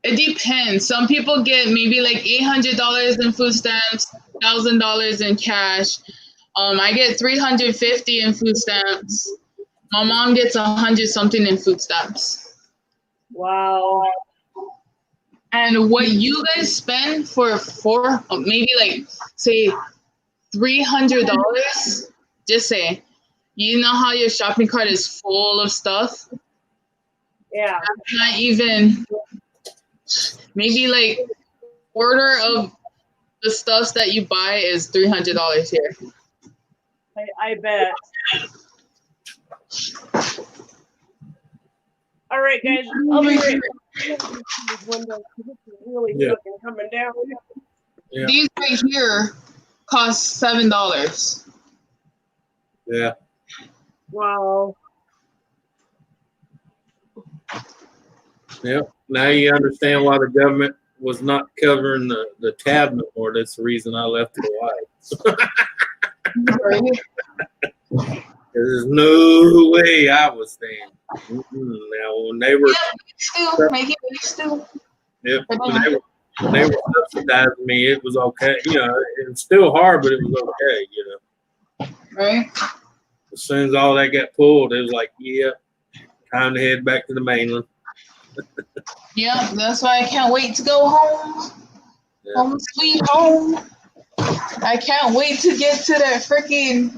it depends. Some people get maybe like $800 in food stamps, $1,000 in cash. I get $350 in food stamps. My mom gets 100 something in food stamps. Wow. And what you guys spend for maybe like say $300, just say, you know how your shopping cart is full of stuff? Yeah. That's not even maybe like quarter of the stuff that you buy is $300 here. I bet. All right, guys. I'll be right back. Window, it's really fucking coming down. Yeah. These right here cost $7. Yeah. Wow. Yep. Now you understand why the government was not covering the tab no more. That's the reason I left Hawaii. There's no way I was staying. Now when they were still making used to. Yep. When they were subsidizing me, it was okay. You know, it was still hard, but it was okay. You know. Right. As soon as all that got pulled, it was like, yeah, time to head back to the mainland. Yeah, that's why I can't wait to go home. Yeah. Home sweet home. I can't wait to get to that freaking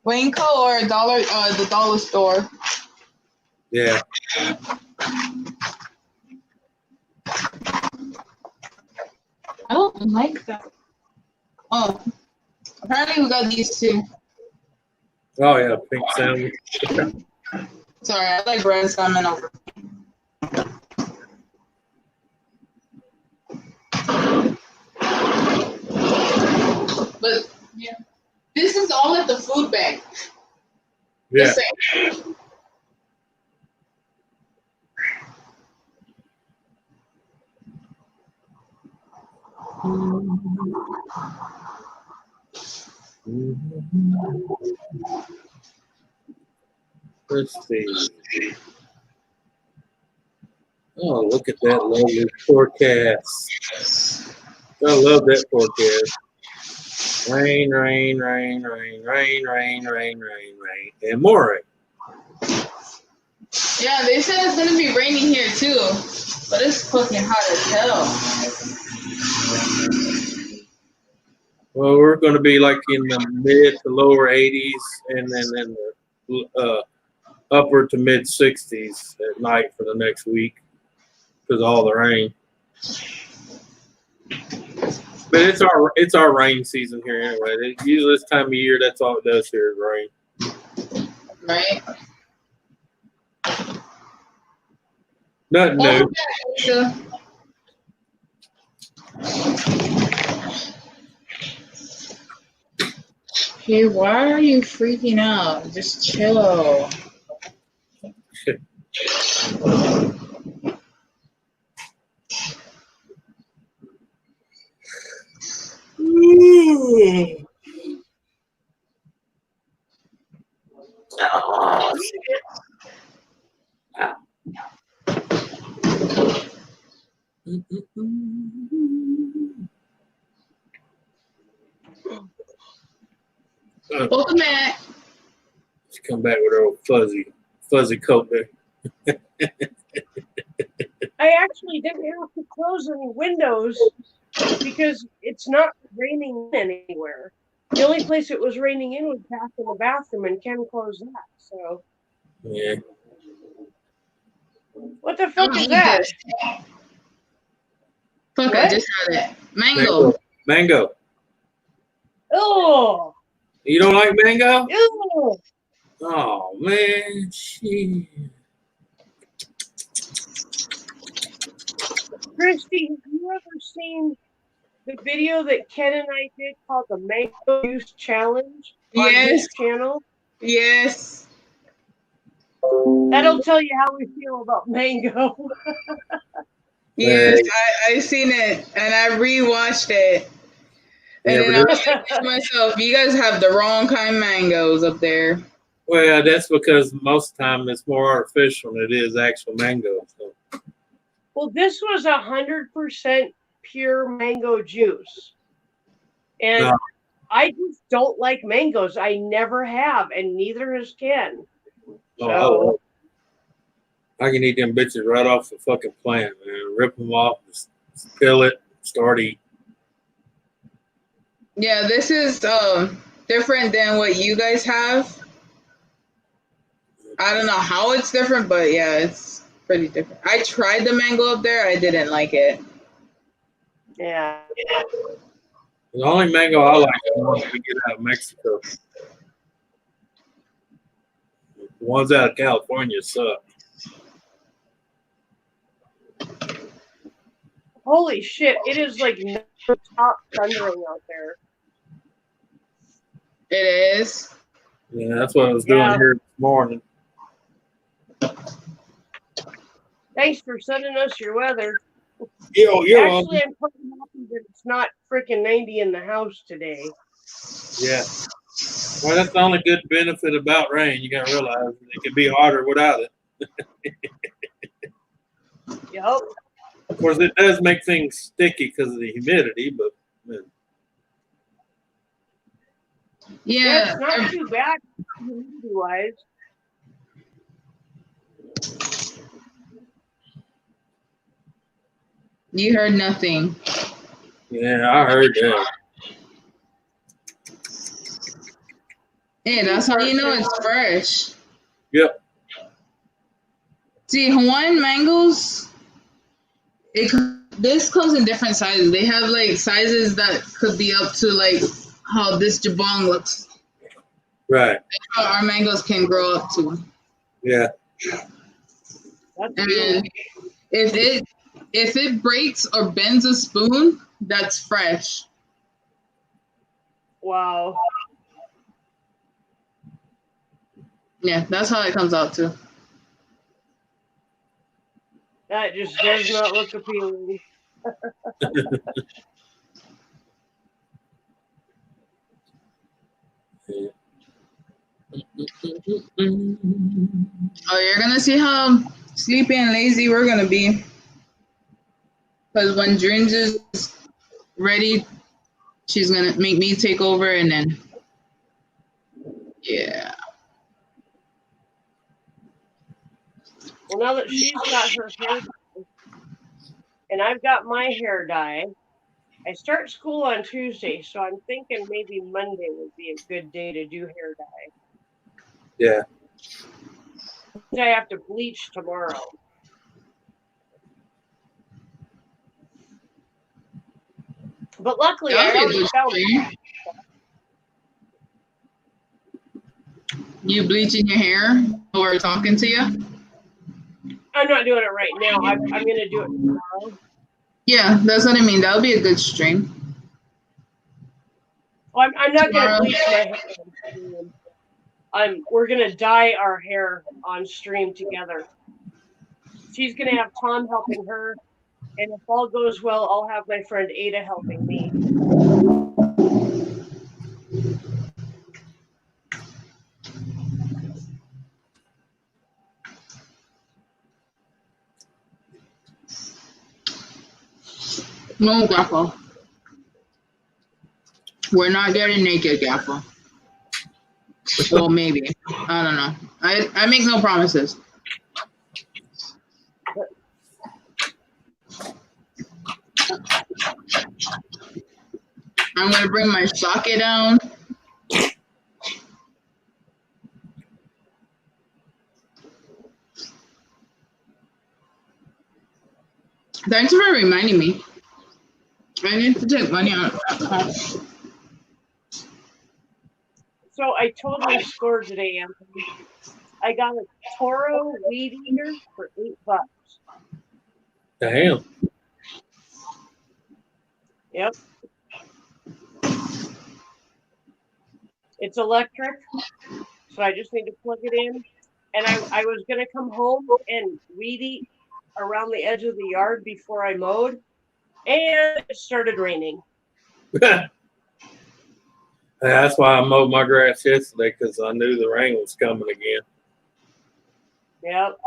Winco or the dollar store. Yeah. I don't like that. Oh, apparently we got these two. Oh yeah, pink salmon. Sorry, I like red salmon over. But yeah, this is all at the food bank. Yeah. The same. Let's see. Oh, look at that lovely forecast. I love that forecast. Rain, rain, rain, rain, rain, rain, rain, rain, rain, and more rain. Yeah, they said it's gonna be raining here too, but it's fucking hot as hell. Well, we're going to be like in the mid to lower 80s, and then in the upper to mid 60s at night for the next week because of all the rain. But it's our rain season here anyway. Usually this time of year, that's all it does here is rain. Right. Nothing new. Hey, why are you freaking out? Just chill. Oh, shit. Welcome back. Let's come back with our old fuzzy coat there. I actually didn't have to close any windows because it's not raining anywhere. The only place it was raining in was back in the bathroom, and Ken closed that. So, Yeah. what the fuck is that? Fuck, What? I just had it. Mango. Mango. Oh. You don't like mango? Ew. Oh man, shit. Christy, have you ever seen the video that Ken and I did called the Mango Juice Challenge on his channel? Yes. That'll tell you how we feel about mango. Yes, I seen it and I rewatched it. And then I was thinking to myself, you guys have the wrong kind of mangoes up there. Well, that's because most of the time it's more artificial than it is actual mango. So. Well, this was 100% pure mango juice. And I just don't like mangoes. I never have, and neither has Ken. So, I can eat them bitches right off the fucking plant, man. Rip them off, just peel it, start eating. Yeah, this is different than what you guys have. I don't know how it's different, but yeah, it's pretty different. I tried the mango up there. I didn't like it. Yeah. The only mango I like is the ones we get out of Mexico. The ones out of California suck. Holy shit, it is like top thundering out there. It is? Yeah, that's what I was doing here this morning. Thanks for sending us your weather. You're Actually, I'm quite happy that it's not freaking 90 in the house today. Yeah. Well, that's the only good benefit about rain. You got to realize it can be harder without it. Yep. Of course, it does make things sticky because of the humidity, but Yeah. It's not too bad humidity-wise. You heard nothing. yeah, I heard that. Yeah, that's how you know it's fresh. Yep. See, Hawaiian mangoes, this comes in different sizes. They have like sizes that could be up to like how this jabong looks. Right. How our mangoes can grow up to. Yeah. And if it breaks or bends a spoon, that's fresh. Wow. Yeah, that's how it comes out too. That just does not look appealing. Oh, you're gonna see how sleepy and lazy we're gonna be. Because when Dreams is ready, she's gonna make me take over, and then yeah. Well, now that she's got her hair dye, and I've got my hair dye, I start school on Tuesday, so I'm thinking maybe Monday would be a good day to do hair dye. Yeah. I have to bleach tomorrow. But luckily, I already found it. You bleaching your hair or talking to you? I'm not doing it right now. I'm going to do it tomorrow. Yeah, that's what I mean. That'll be a good stream. Well, I'm not going to bleach my hair on stream. We're going to dye our hair on stream together. She's going to have Tom helping her, and if all goes well, I'll have my friend Ada helping me. No, Gaffer. We're not getting naked, Gaffer. Well, maybe. I don't know. I make no promises. I'm gonna bring my socket down. Thanks for reminding me. I need to take money out of that. So I totally scored today, Anthony. I got a Toro weed eater for $8. Damn. Yep. It's electric, so I just need to plug it in. And I was going to come home and weed eat around the edge of the yard before I mowed, and it started raining. That's why I mowed my grass yesterday, because I knew the rain was coming again. Yep.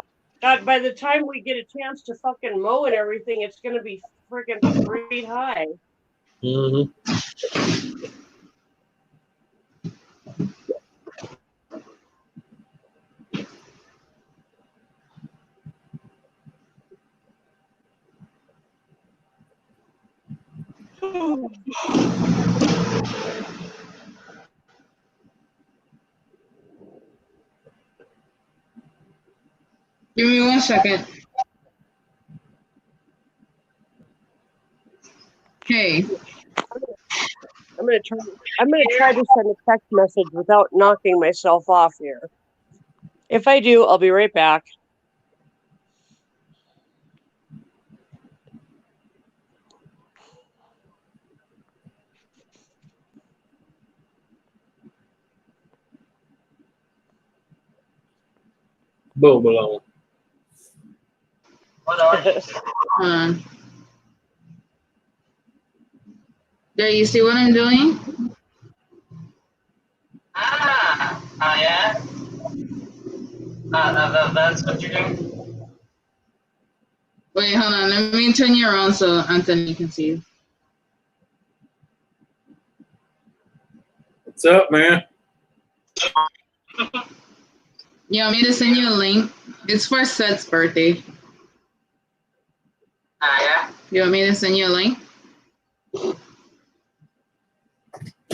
God, by the time we get a chance to fucking mow and everything, it's going to be freaking 3 feet high. Mm-hmm. Give me 1 second. Hey. I'm gonna try to send a text message without knocking myself off here. If I do, I'll be right back. Bull balone. There, you see what I'm doing? That's what you're doing? Wait, hold on. Let me turn you around so Anthony can see you. What's up, man? You want me to send you a link? It's for Seth's birthday. Yeah? You want me to send you a link?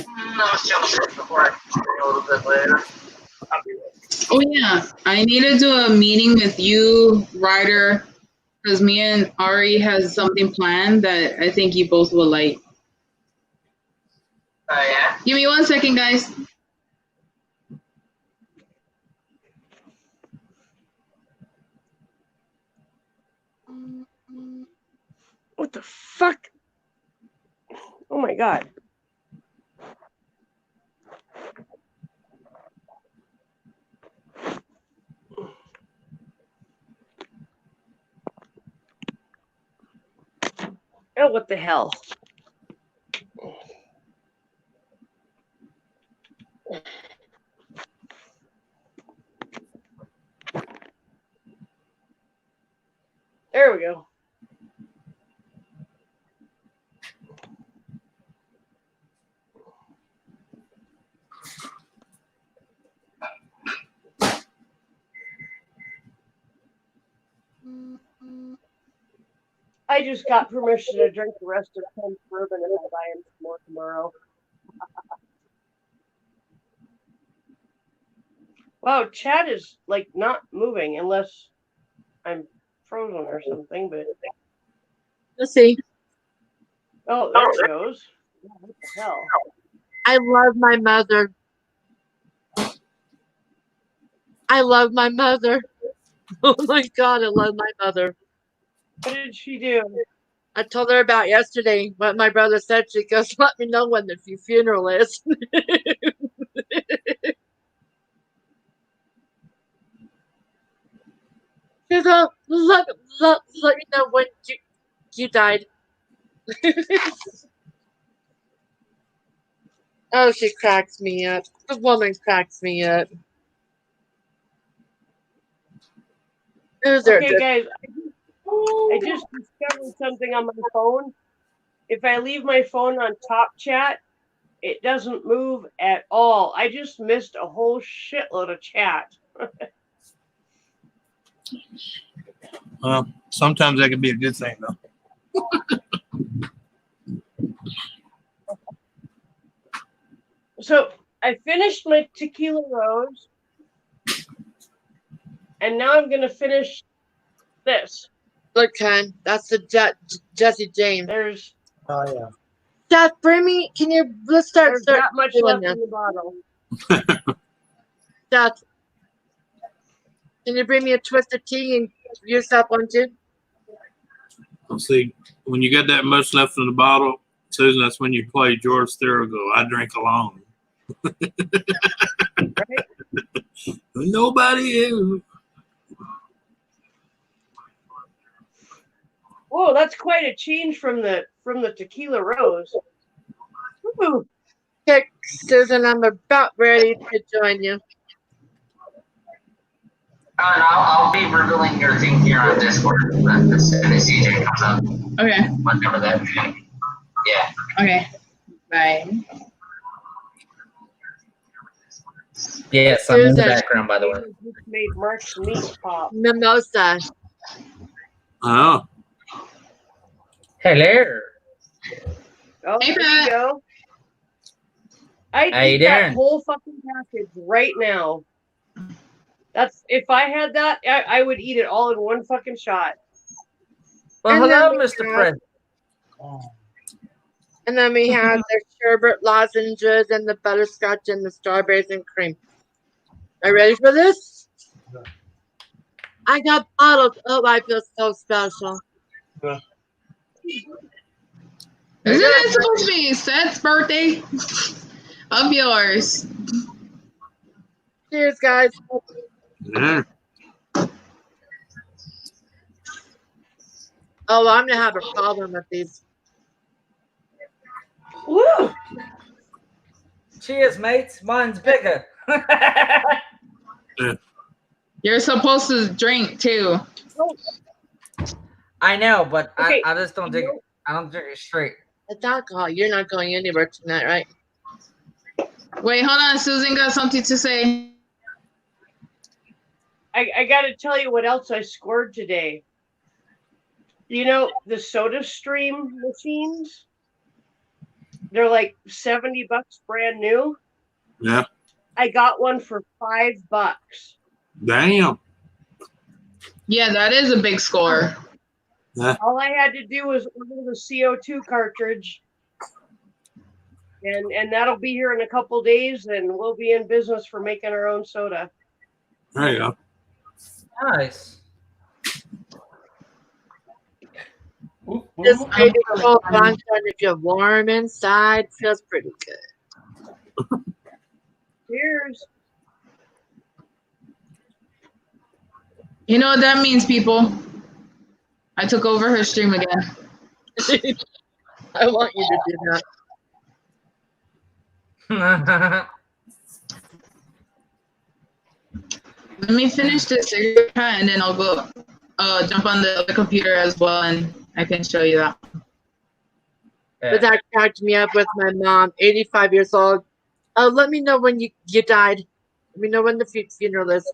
I'll show it before a little bit later. Oh yeah, I need to do a meeting with you, Ryder, because me and Ari has something planned that I think you both will like. Yeah? Give me 1 second, guys. What the fuck? Oh my god. Oh, what the hell? There we go. I just got permission to drink the rest of Ken's bourbon if I buy him some more tomorrow. Wow, chat is like not moving unless I'm frozen or something, but Let's see. oh, there it goes. What the hell? I love my mother. I love my mother. Oh my God, I love my mother. What did she do? I told her about yesterday what my brother said. She goes, let me know when the funeral is. She goes, let me know when you died. Oh, she cracks me up. The woman cracks me up. Okay, guys, I just discovered something on my phone. If I leave my phone on top chat, it doesn't move at all. I just missed a whole shitload of chat. Well, sometimes that can be a good thing, though. So I finished my tequila rose, and now I'm gonna finish this. Look, Ken, that's the Jesse James. There's Seth, bring me. Let's start. there's that much left in the bottle. Seth, can you bring me a twisted tea and yourself one too? Let's see. When you got that much left in the bottle, Susan, that's when you play George Thorogood. I drink alone. Right? Nobody else. Whoa, that's quite a change from the tequila rose. Woo. Okay, Susan, I'm about ready to join you. And I'll be revealing your thing here on Discord as soon as CJ comes up. Okay. Whatever that is. Yeah. Okay. Bye. Yes, I'm in the background, by the way. Just made Mark's meat pop. Mimosa. Oh. Hello. Oh, Hey, there you go. I'd How you eat that doing? whole fucking package right now. That's if I had that, I would eat it all in one fucking shot. Well, And hello, then we Mr. have- President. And then we have the sherbet lozenges and the butterscotch and the strawberries and cream. Are you ready for this? I got bottles. Oh, I feel so special. Isn't it supposed to be Seth's birthday? Of yours. Cheers, guys. Yeah. Oh, I'm gonna have a problem with these. Woo! Cheers, mates. Mine's bigger. You're supposed to drink too. Oh, I know, but okay. I just don't drink. I don't drink it straight. It's alcohol. You're not going anywhere tonight, right? Wait, hold on. Susan got something to say. I got to tell you what else I scored today. You know, the Soda Stream machines, they're like $70 brand new. Yeah. I got one for $5. Damn. Yeah, that is a big score. Yeah. All I had to do was order the CO2 cartridge, and that'll be here in a couple days, and we'll be in business for making our own soda. There you go. Nice. This pretty cold, but I'm starting to feel warm inside. Feels pretty good. Cheers. You know what that means, people? I took over her stream again. I want you to do that. Let me finish this cigarette and then I'll go jump on the other computer as well, and I can show you that. But that cracked me up with my mom, 85 years old. Oh, let me know when you died. Let me know when the funeral is.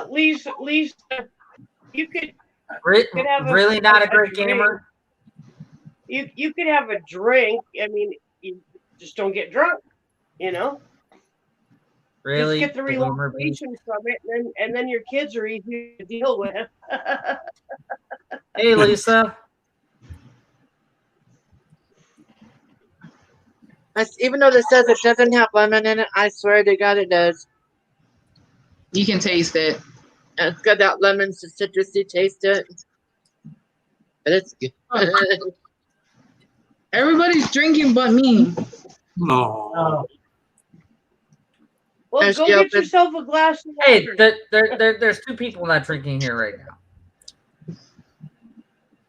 Lisa, you could have really not a great gamer. You could have a drink. I mean, you just don't get drunk, you know. Really, just get the relaxation from it, and then your kids are easy to deal with. Hey, Lisa. Even though it says it doesn't have lemon in it, I swear to God it does. You can taste it. And it's got that lemon citrusy taste to it. But it's good. Everybody's drinking but me. No. Well, go get yourself a glass of Hey, water. there's two people not drinking here right now.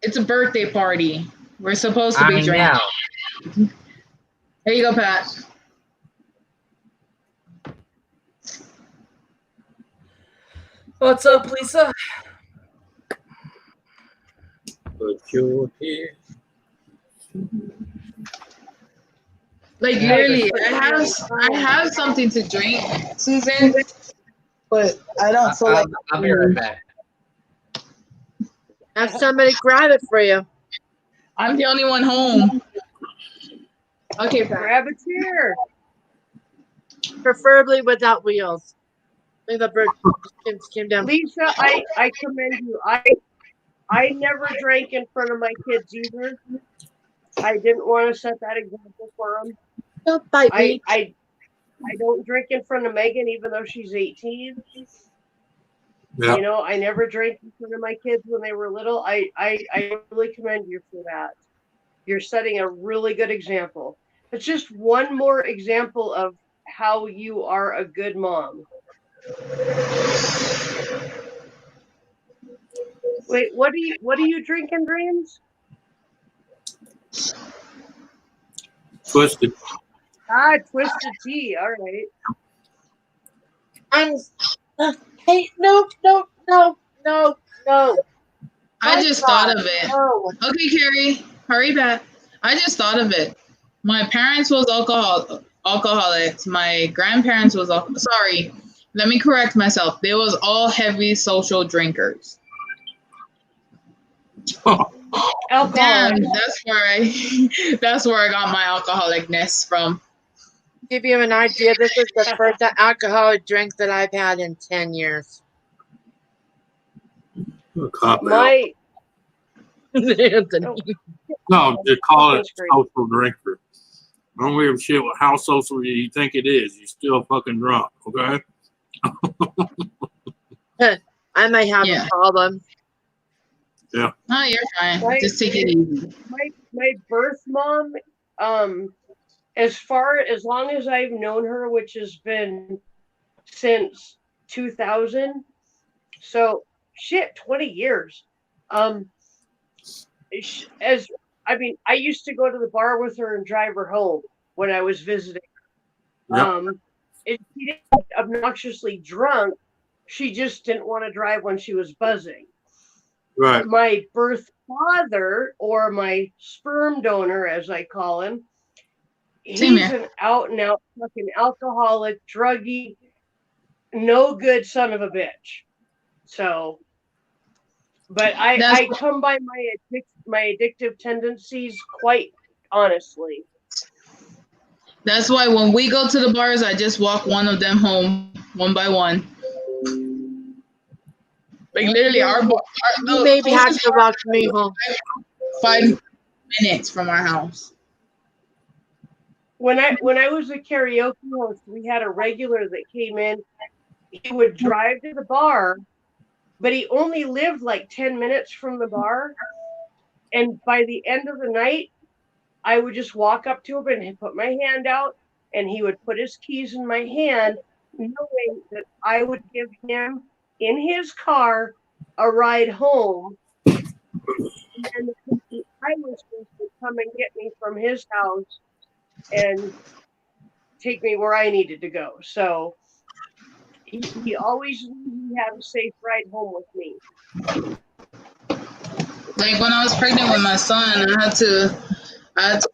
It's a birthday party. We're supposed to be drinking. Now. There you go, Pat. What's up, Lisa? Put your hair. Like literally, I have something to drink, Susan, but I don't feel like. I'll be right back. Have somebody grab it for you. I'm the only one home. Okay, Pat. Grab a chair. Preferably without wheels. Maybe the bird came down. Lisa, I commend you. I never drank in front of my kids either. I didn't want to set that example for them. Don't bite me. I don't drink in front of Megan, even though she's 18. Yeah. You know, I never drank in front of my kids when they were little. I really commend you for that. You're setting a really good example. It's just one more example of how you are a good mom. Wait, what are you drinking, Dreams? Twisted. Twisted tea. All right. Hey, no. I just thought of it. No. Okay, Carrie, hurry back. I just thought of it. My parents was alcoholics. My grandparents was sorry. Let me correct myself. They was all heavy social drinkers. Alcohol. Damn, that's where I got my alcoholicness from. Give you an idea, this is the first alcoholic drink that I've had in 10 years. My Anthony. No, just call it social drinker. Don't give a shit what how social you think it is. You're still fucking drunk, okay? I might have a problem. Yeah. Oh, you're fine. Just take it easy. My birth mom, as long as I've known her, which has been since 2000, so 20 years. I used to go to the bar with her and drive her home when I was visiting. Yep. she didn't obnoxiously drunk. She just didn't want to drive when she was buzzing. Right. My birth father, or my sperm donor, as I call him, he's an out and out fucking alcoholic, druggie, no good son of a bitch. So, but I come by my addictive tendencies quite honestly. That's why when we go to the bars, I just walk one of them home, one by one. Like literally, you maybe have to walk me home. 5 minutes from our house. When I was a karaoke host, we had a regular that came in. He would drive to the bar, but he only lived like 10 minutes from the bar. And by the end of the night, I would just walk up to him and he'd put my hand out, and he would put his keys in my hand, knowing that I would give him in his car a ride home. And then I was supposed to come and get me from his house and take me where I needed to go. So he always knew he had a safe ride home with me. Like when I was pregnant with my son, I had to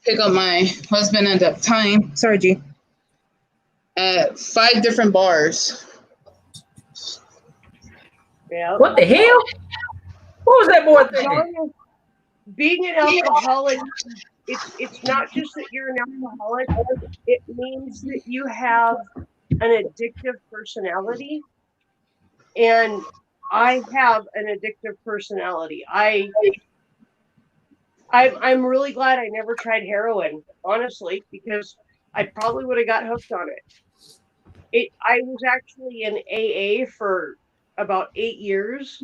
pick up my husband at that time, Sergi, at 5 different bars. Yeah. What the hell? What was that boy thinking? Being an alcoholic, it's not just that you're an alcoholic. It means that you have an addictive personality, and I have an addictive personality. I'm really glad I never tried heroin, honestly, because I probably would have got hooked on it. I was actually in AA for about 8 years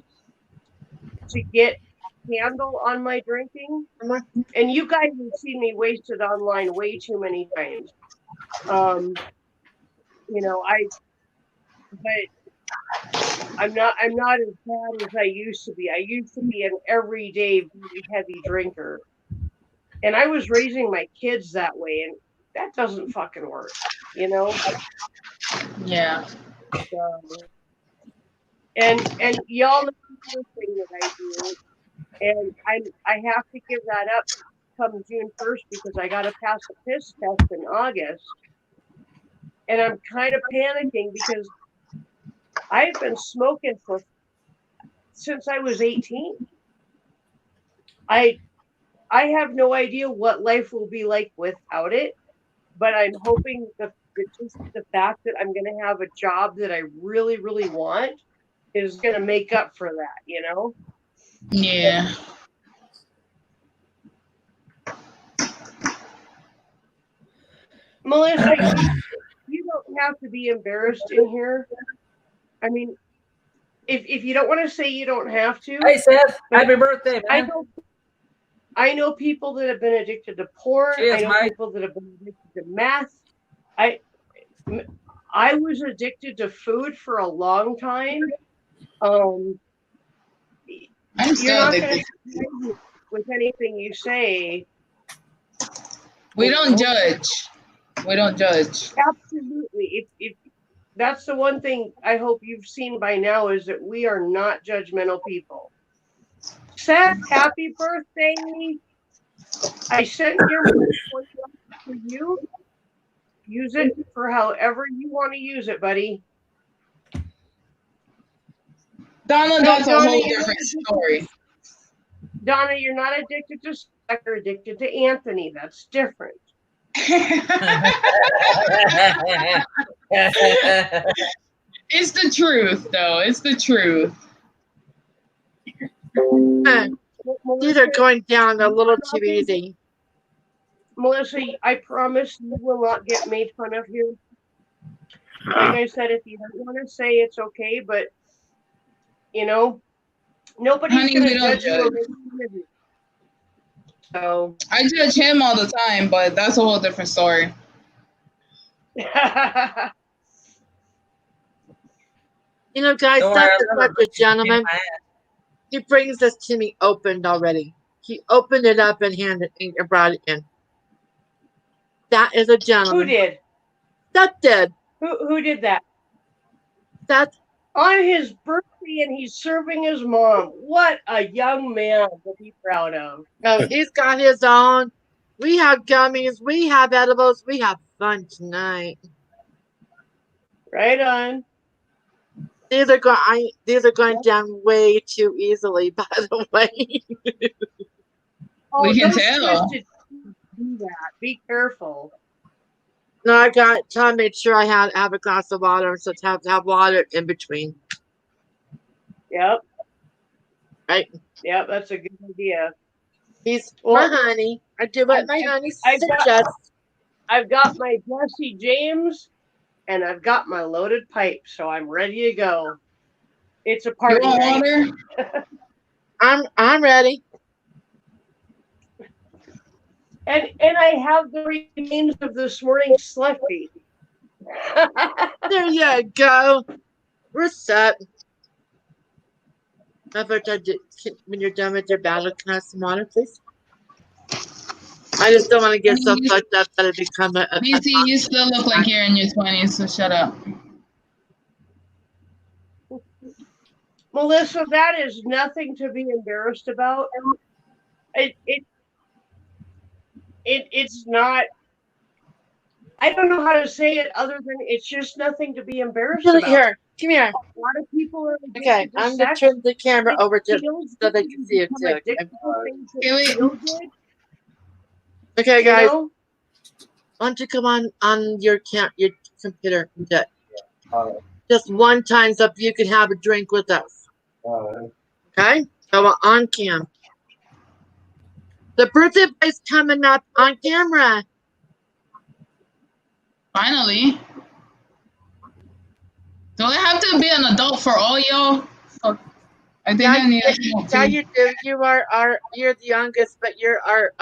to get a handle on my drinking. And you guys have seen me wasted online way too many times. But I'm not as bad as I used to be. I used to be an everyday really heavy drinker. And I was raising my kids that way, and that doesn't fucking work, you know? Yeah. And y'all know the thing that I do, and I have to give that up come June 1st because I got to pass a piss test in August, and I'm kind of panicking because I've been smoking since I was 18. I have no idea what life will be like without it, but I'm hoping that just the fact that I'm going to have a job that I really, really want is going to make up for that, you know? Yeah. Melissa, you don't have to be embarrassed in here. I mean, if you don't want to say you don't have to. Hey, Seth, happy birthday, man. I know people that have been addicted to porn. Cheers, I know mate. people that have been addicted to meth. I was addicted to food for a long time. I'm still you're not addicted. going to with anything you say. We don't judge. We don't judge. Absolutely. If that's the one thing I hope you've seen by now is that we are not judgmental people. Seth, happy birthday. I sent your money for you. Use it for however you want to use it, buddy. Donna, that's a whole different story. Donna, you're not addicted to sex, you're addicted to Anthony. That's different. It's the truth, though. It's the truth. These are going down a little too easy. Melissa, I promise you will not get made fun of here. Like I said, if you don't want to say, it's okay, but you know, nobody's going to judge you or make fun of you. So I judge him all the time, but that's a whole different story. You know, guys, Seth is such a gentleman. He brings this to me opened already. He opened it up and handed it and brought it in. That is a gentleman. Who did? Seth did. Who did that? That's on his birthday, and he's serving his mom. What a young man to be proud of. Oh, he's got his own. We have gummies. We have edibles. We have fun tonight. Right on. These are going down way too easily. By the way, Oh, We can those tell. twisted do that. Be careful. no, I got to make sure I have a glass of water, so to have water in between. Yep. Right. Yep, that's a good idea. He's Well, my honey. I do what my honey I've suggests. I've got my Jesse James, and I've got my loaded pipe, so I'm ready to go. It's a You party. want Right? water? I'm ready. And I have the remains of this morning's slushy. There you go. We're set. When you're done with your battle, can I have some water, please? I just don't want to get so fucked up that it become a DC, you still look like you're in your 20s, so shut up. Melissa, that is nothing to be embarrassed about. It's not. I don't know how to say it other than it's just nothing to be embarrassed about. Here, come here. A lot of people are Okay, I'm gonna turn the camera over to so they can see it too. Okay, guys. Why don't you come on your computer? Just one time, so you can have a drink with us. Okay, so on cam. The birthday boy's coming up on camera. Finally. Do I have to be an adult for all y'all? Fuck. I think I need a smoke Yeah, too. you do. You're the youngest, but you're our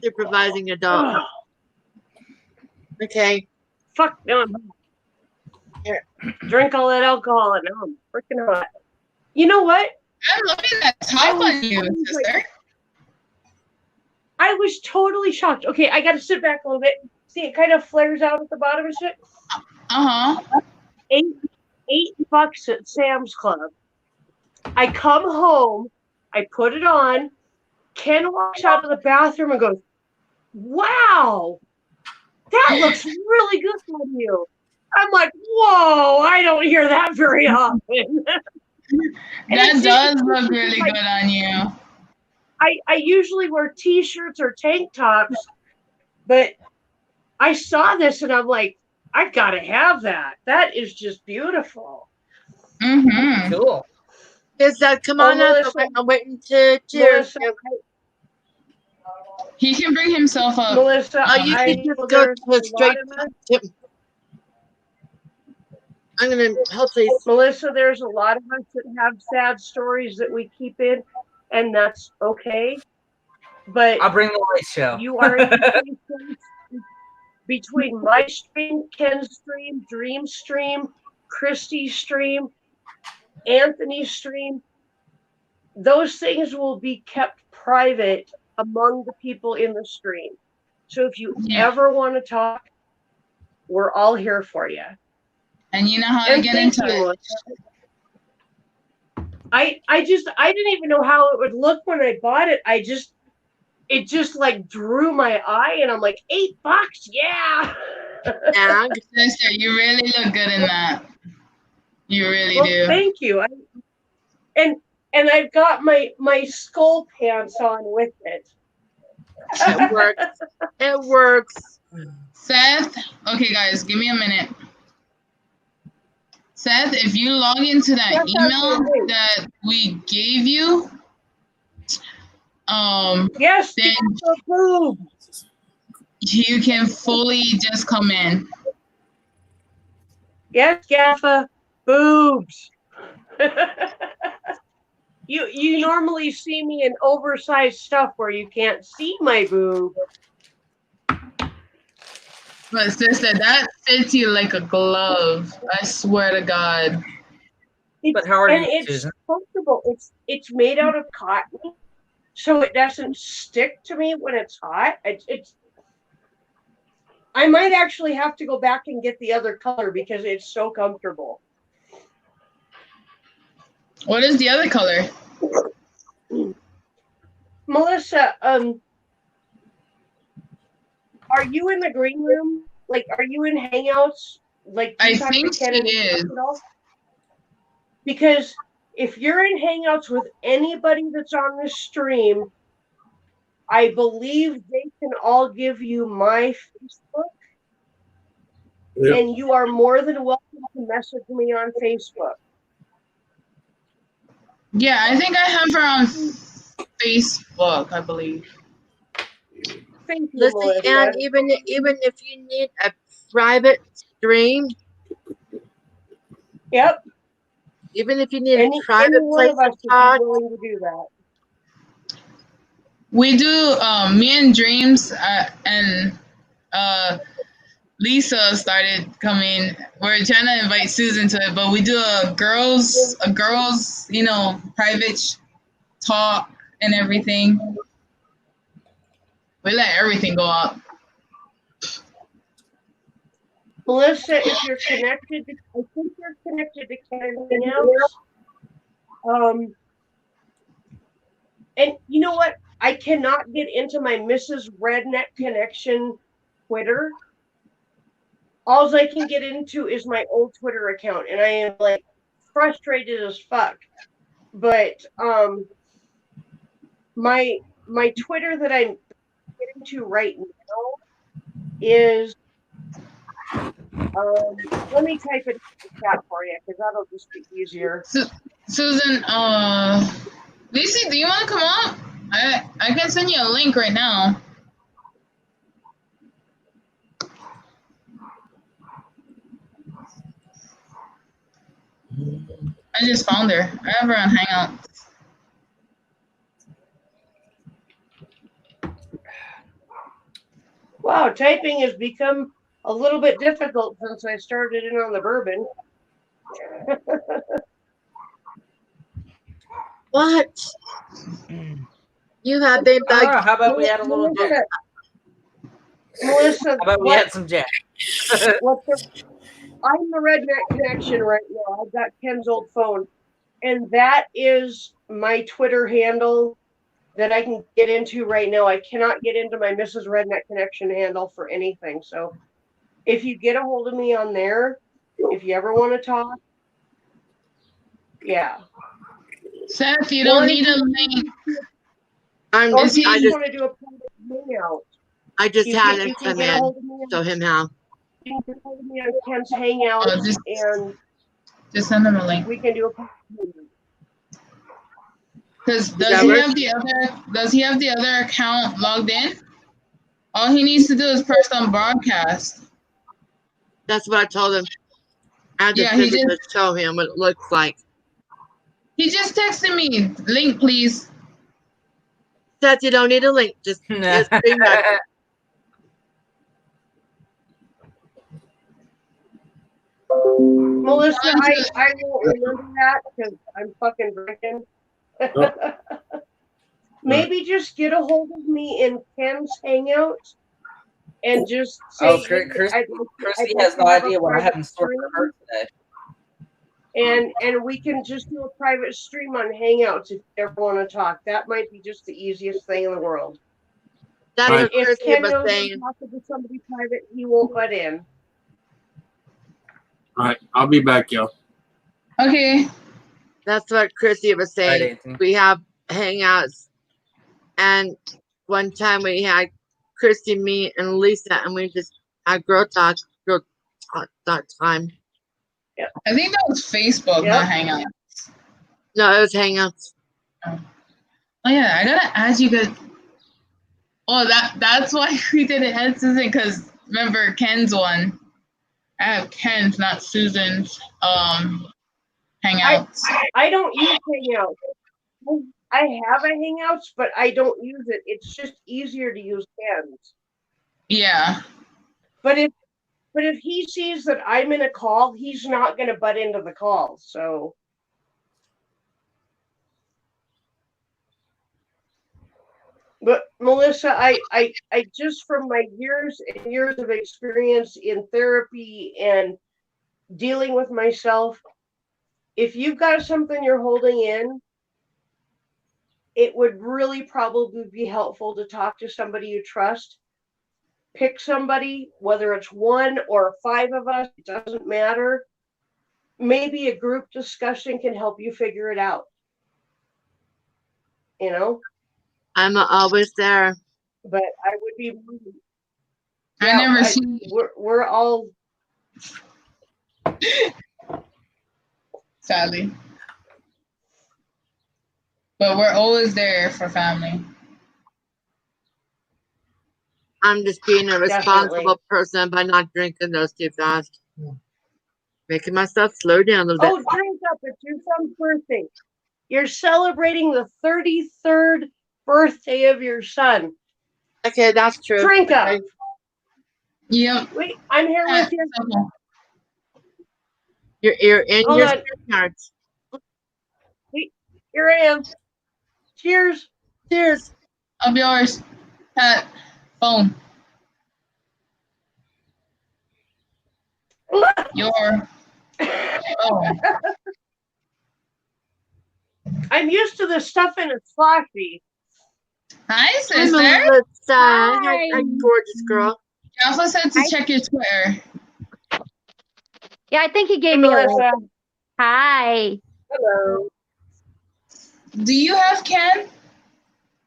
supervising adult. Okay. Fuck no. Here, drink all that alcohol, and now I'm freaking hot. You know what? I'm loving that top on you, sister. I was totally shocked. Okay, I got to sit back a little bit. See, it kind of flares out at the bottom and shit. Uh-huh. $8 at Sam's Club. I come home, I put it on. Ken walks out of the bathroom and goes, "Wow, that looks really good on you." I'm like, "Whoa, I don't hear that very often." That does look really good on you. I usually wear t-shirts or tank tops, but I saw this and I'm like, I gotta have that. That is just beautiful. Mm-hmm. Cool. Is that come on up? I'm waiting to cheers. Melissa, He can bring himself up. Melissa, you can just go to straight. I'm gonna hopefully. Melissa, there's a lot of us that have sad stories that we keep in, and that's okay. But I'll bring the light show. You are in the between my stream, Ken's stream, Dream's stream, Christy's stream, Anthony's stream. Those things will be kept private among the people in the stream. So if you ever want to talk, we're all here for you. And you know how to get in touch. I didn't even know how it would look when I bought it. It just like drew my eye, and I'm like, $8, yeah. And sister, you really look good in that. You really do. Thank you. And I've got my skull pants on with it. It works. It works. Seth, okay, guys, give me a minute. Seth, if you log into that email that we gave you, yes, then you can fully just come in. Yes, Gaffa, boobs. You normally see me in oversized stuff where you can't see my boob. But sister, that fits you like a glove. I swear to God. But how are you, it's Susan? comfortable. It's made out of cotton, so it doesn't stick to me when it's hot. I might actually have to go back and get the other color because it's so comfortable. What is the other color? Melissa, are you in the green room? Like, are you in Hangouts? Like, do you I talk think to Ken she and is. Seth at all? Because if you're in Hangouts with anybody that's on this stream, I believe they can all give you my Facebook, and you are more than welcome to message me on Facebook. Yeah, I think I have her on Facebook, I believe. Thank you, Listen, Melissa. and even if you need a private stream, Yep. even if you need Any a private one place of us to would talk, be willing to do that. We do, me and Dreams and Lisa started coming. We're trying to invite Susan to it, but we do a girls, you know, private talk and everything. We let everything go up. Melissa, if you're connected, I think you're connected to Ken Hangouts. And you know what? I cannot get into my Mrs. Redneck Connection Twitter. All I can get into is my old Twitter account, and I am like frustrated as fuck. But my Twitter that I'm getting into right now is let me type it in the chat for you because that'll just be easier. Susan, Lisa, do you want to come up? I can send you a link right now. I just found her. I have her on Hangouts. Wow, typing has become a little bit difficult since I started in on the bourbon. what? You have been I don't like, know. How about we had a little Jack? Melissa, How about we had some Jack? I'm the Redneck Connection right now. I've got Ken's old phone, and that is my Twitter handle that I can get into right now. I cannot get into my Mrs. Redneck Connection handle for anything. So if you get a hold of me on there, if you ever want to talk, yeah. Seth, you don't need a link. I want just to do a private hangout. I just had him you can come get a in. hold of me Show him how. You can get a hold of me on Ken's Hangout, and just send him a link. We can do a private hangout. Because does he have the other account logged in? All he needs to do is press on broadcast. That's what I told him. I had to physically show him what it looks like. He just texted me, link please. Seth, you don't need a link. Just bring that. Melissa, I won't remember that because I'm fucking drinking. Maybe just get a hold of me in Ken's Hangout and just say, Christy has no idea what I have in store for her today. And we can just do a private stream on Hangouts if you ever want to talk. That might be just the easiest thing in the world. If Ken knows I'm talking to somebody private, he won't butt in. All right, I'll be back, y'all. Okay. That's what Chrissy was saying. We have hangouts, and one time we had Christy, me, and Lisa, and we just had girl talk that time. Yep. I think that was Facebook, not Hangouts. No, it was Hangouts. Oh yeah, I gotta add you guys. Oh, that's why we didn't add Susan, because remember Ken's one. I have Ken's, not Susan's. Hangouts. I don't use Hangouts. I have a Hangouts, but I don't use it. It's just easier to use Ken's. Yeah. But if he sees that I'm in a call, he's not going to butt into the call. So. But Melissa, I just from my years and years of experience in therapy and dealing with myself, if you've got something you're holding in, it would really probably be helpful to talk to somebody you trust. Pick somebody, whether it's one or 5 of us, it doesn't matter. Maybe a group discussion can help you figure it out. You know? I'm always there. But I would be. I never see. We're all. Sadly. But we're always there for family. I'm just being a responsible Definitely. person by not drinking those too fast. Making myself slow down a little bit. Oh, drink up. It's your son's birthday. You're celebrating the 33rd birthday of your son. Okay, that's true. Drink up. Okay. Yep. Wait, I'm here with you. You're in Hold your on. cards. Wait, here I am. Cheers. Cheers. Of yours. Pat. Phone. Your. Oh. I'm used to this stuff and it's sloppy. Hi, sister. Melissa. Hi, gorgeous girl. You also said to check your Twitter. Yeah, I think he gave Hey, me a Melissa. link. Hi. Hello. Do you have Ken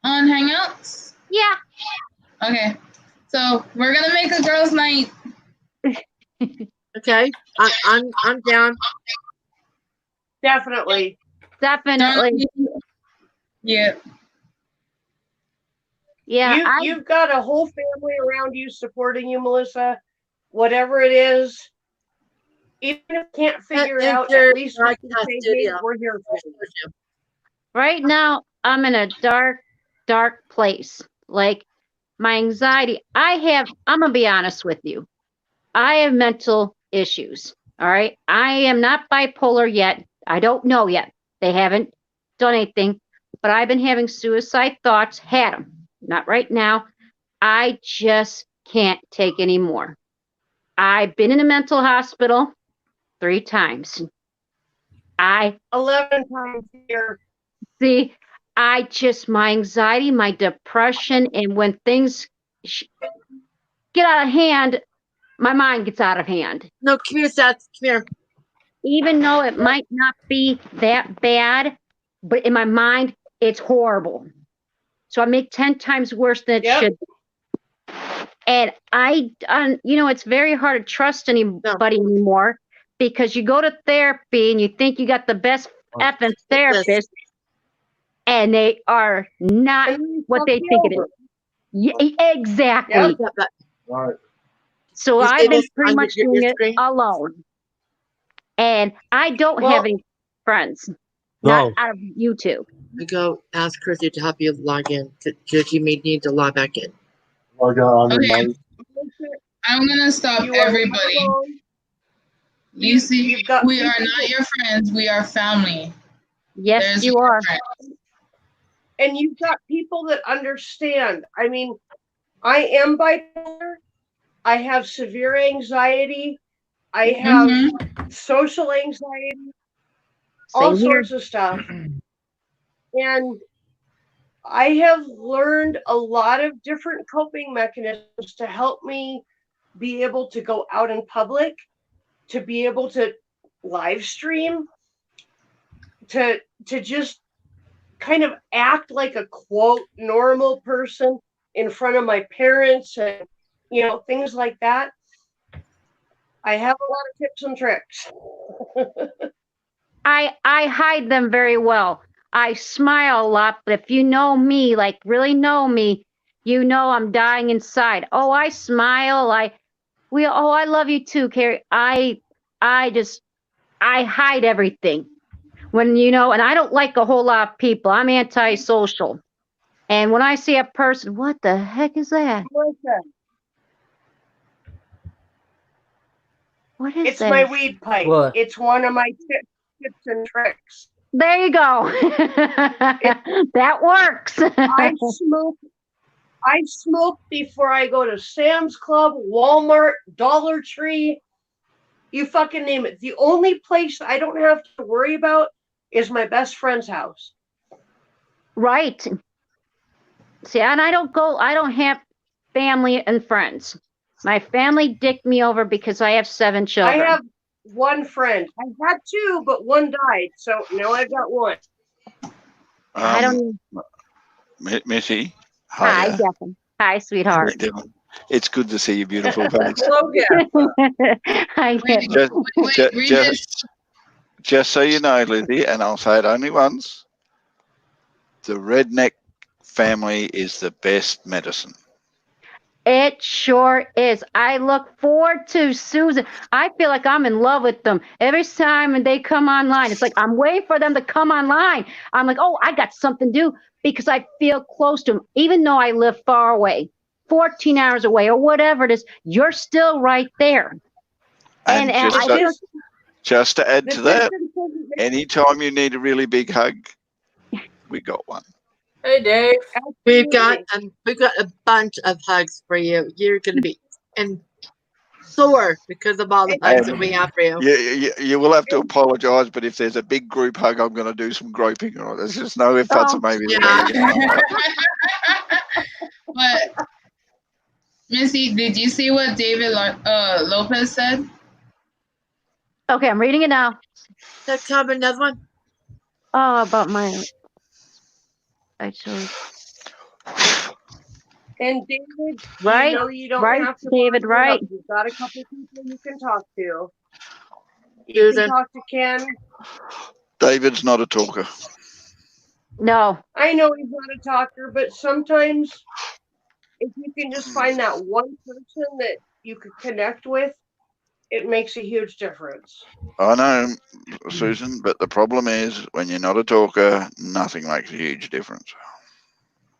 on Hangouts? Yeah. Okay. So we're gonna make a girls' night. Okay, I'm down. Definitely. Definitely. Yeah. Yeah. You've got a whole family around you supporting you, Melissa. Whatever it is, even if you can't figure it out, at least we can say, hey, we're here for you. Right now, I'm in a dark, dark place. Like my anxiety, I'm going to be honest with you. I have mental issues. All right. I am not bipolar yet. I don't know yet. They haven't done anything, but I've been having suicide thoughts, had them. Not right now. I just can't take any more. I've been in a mental hospital 3 times. 11 times here. See, my anxiety, my depression, and when things get out of hand, my mind gets out of hand. No, come here, Seth. Come here. Even though it might not be that bad, but in my mind, it's horrible. So I make 10 times worse than it should be. And it's very hard to trust anybody anymore because you go to therapy and you think you got the best effing therapist, and they are not what they think it is. Yeah, exactly. Yep. Right. So You see I've been this pretty on much your doing it screen? alone. And I don't have any friends. Not out of YouTube. I go ask Chrissy to help you log in because you may need to log back in. Log on Okay. I'm gonna stop everybody. You see, we are not your friends. We are family. Yes, you are. And you've got people that understand. I mean, I am bipolar. I have severe anxiety. I have social anxiety, all sorts of stuff. And I have learned a lot of different coping mechanisms to help me be able to go out in public, to be able to live stream, to just kind of act like a quote normal person in front of my parents and things like that. I have a lot of tips and tricks. I hide them very well. I smile a lot, but if you know me, like really know me, you know I'm dying inside. Oh, I smile. I love you too, Carrie. I hide everything. And I don't like a whole lot of people. I'm antisocial. And when I see a person, what the heck is that? What is it's that? my weed pipe. What? It's one of my tips and tricks. There you go. That works. I smoke I smoke before I go to Sam's Club, Walmart, Dollar Tree. You fucking name it. The only place I don't have to worry about is my best friend's house. Right. See, and I don't have family and friends. My family dicked me over because I have 7 children. I have one friend. I had 2, but one died. So now I've got one. I don't. Missy. Hi, Hiya. Devin. Hi, sweetheart. It's good to see your beautiful face. Hello, Hi, Devin. Just so you know, Lizzie, and I'll say it only once, the redneck family is the best medicine. It sure is. I look forward to Susan. I feel like I'm in love with them. Every time they come online, it's like I'm waiting for them to come online. I'm like, oh, I got something to do because I feel close to them, even though I live far away, 14 hours away or whatever it is. You're still right there. And just to add to that, anytime you need a really big hug, we got one. Hey, Dave. We've got a bunch of hugs for you. You're going to be sore because of all the hugs that we have for you. You will have to apologise, but if there's a big group hug, I'm going to do some groping. Or there's just no ifs, buts, or maybe. But Missy, did you see what David Lopez said? Okay, I'm reading it now. Let's have another one. Oh, about my. Actually. And David, right, you don't right, have to David, right. You've got a couple people you can talk to. You can talk to Ken. David's not a talker. No. I know he's not a talker, but sometimes if you can just find that one person that you could connect with, it makes a huge difference. I know, Susan, but the problem is when you're not a talker, nothing makes a huge difference.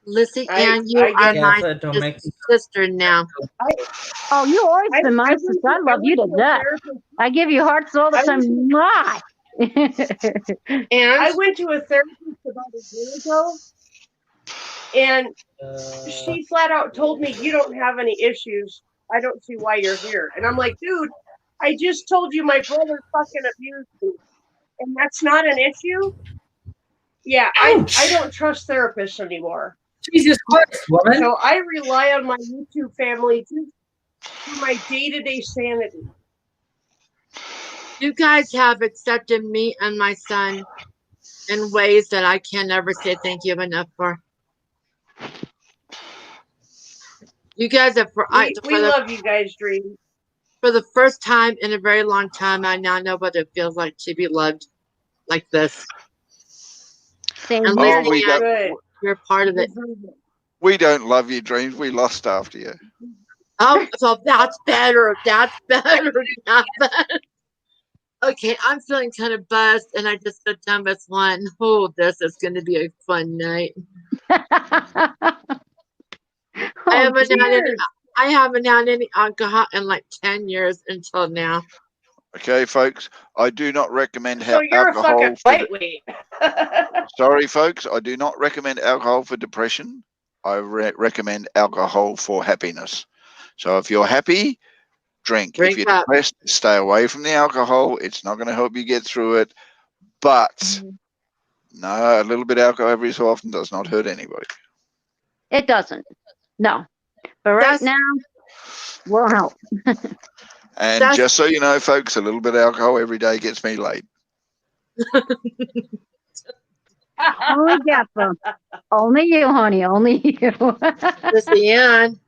Lizzie, and you are my sister now. Oh, you always been my sister. I love you to death. I give you hearts all the time. Mwah! And I went to a therapist about a year ago, and she flat out told me, you don't have any issues. I don't see why you're here. And I'm like, dude, I just told you my brother fucking abused me. And that's not an issue? Yeah, I don't trust therapists anymore. Jesus Christ, woman. So I rely on my YouTube family for my day-to-day sanity. You guys have accepted me and my son in ways that I can never say thank you enough for. You guys have we love you guys, Dream. For the first time in a very long time, I now know what it feels like to be loved like this. And you're part of it. We don't love you, Dreams. We lost after you. Oh, so that's better. That's better. That's better. Okay, I'm feeling kind of buzzed, and I just got done with one. Oh, this is going to be a fun night. I haven't had any alcohol in like 10 years until now. Okay, folks, I do not recommend So you're alcohol. a fucking lightweight. Sorry, folks, I do not recommend alcohol for depression. I recommend alcohol for happiness. So if you're happy, drink. If you're depressed, stay away from the alcohol. It's not going to help you get through it. But no, a little bit of alcohol every so often does not hurt anybody. It doesn't. No. But right now, won't help. And just so you know, folks, a little bit of alcohol every day gets me laid. Only Jeff. Only you, honey. Only you. That's the end.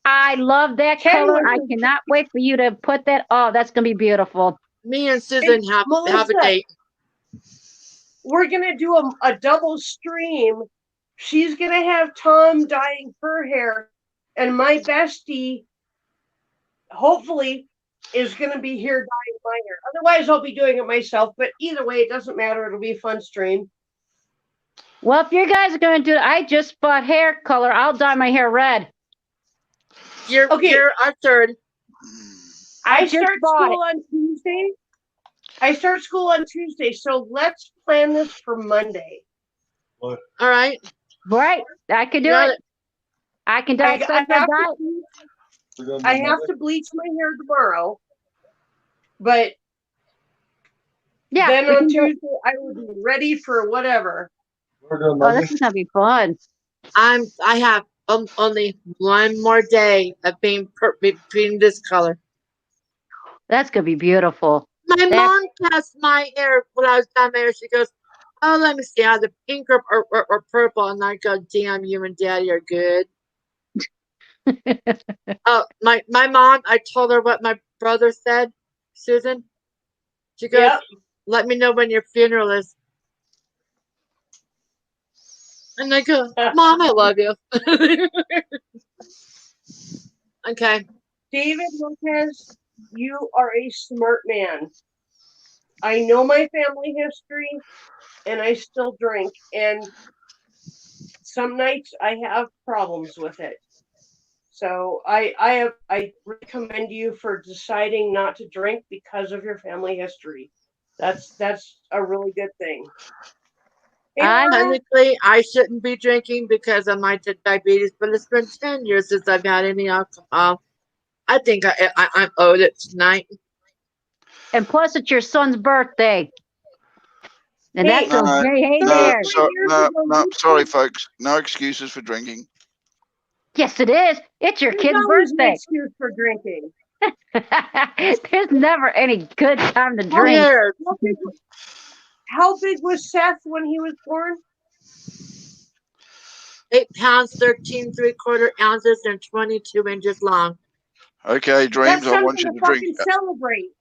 I love that color. I cannot wait for you to put that. Oh, that's going to be beautiful. Me and Susan have a date. We're going to do a double stream. She's going to have Tom dyeing her hair. And my bestie, hopefully, is going to be here dyeing my hair. Otherwise, I'll be doing it myself. But either way, it doesn't matter. It'll be a fun stream. Well, if you guys are going to do it, I just bought hair color. I'll dye my hair red. You're our third. I start school on Tuesday. So let's plan this for Monday. All right. Right. I could do it. I can I start my have diet. I have to bleach my hair tomorrow, but Yeah, then we on can do it. Tuesday I will be ready for whatever. Oh, this is gonna be fun. I have only one more day of being this color. That's gonna be beautiful. My That mom cast my hair when I was down there. She goes, "Oh, let me see, either pink or purple." And I go, "Damn, you and Daddy are good." Oh, my mom. I told her what my brother said, Susan. She goes, Yep. "Let me know when your funeral is." And I go, "Mom, I love you." Okay. David Lopez, you are a smart man. I know my family history and I still drink, and some nights I have problems with it. So I recommend you for deciding not to drink because of your family history. That's a really good thing. Hey, Laura. Technically, I shouldn't be drinking because of my diabetes, but it's been 10 years since I've had any alcohol. I think I'm owed it tonight. and plus it's your son's birthday. And Hey, that's a hey there. Sorry, folks. No excuses for drinking. Yes, it is. It's your There's kid's always an birthday. excuse for drinking. There's never any good time to How drink. big, how big was Seth when he was born? 8 pounds, 13 3/4 ounces, and 22 inches long. Okay, Dreams, That's I something want you to to drink. fucking celebrate.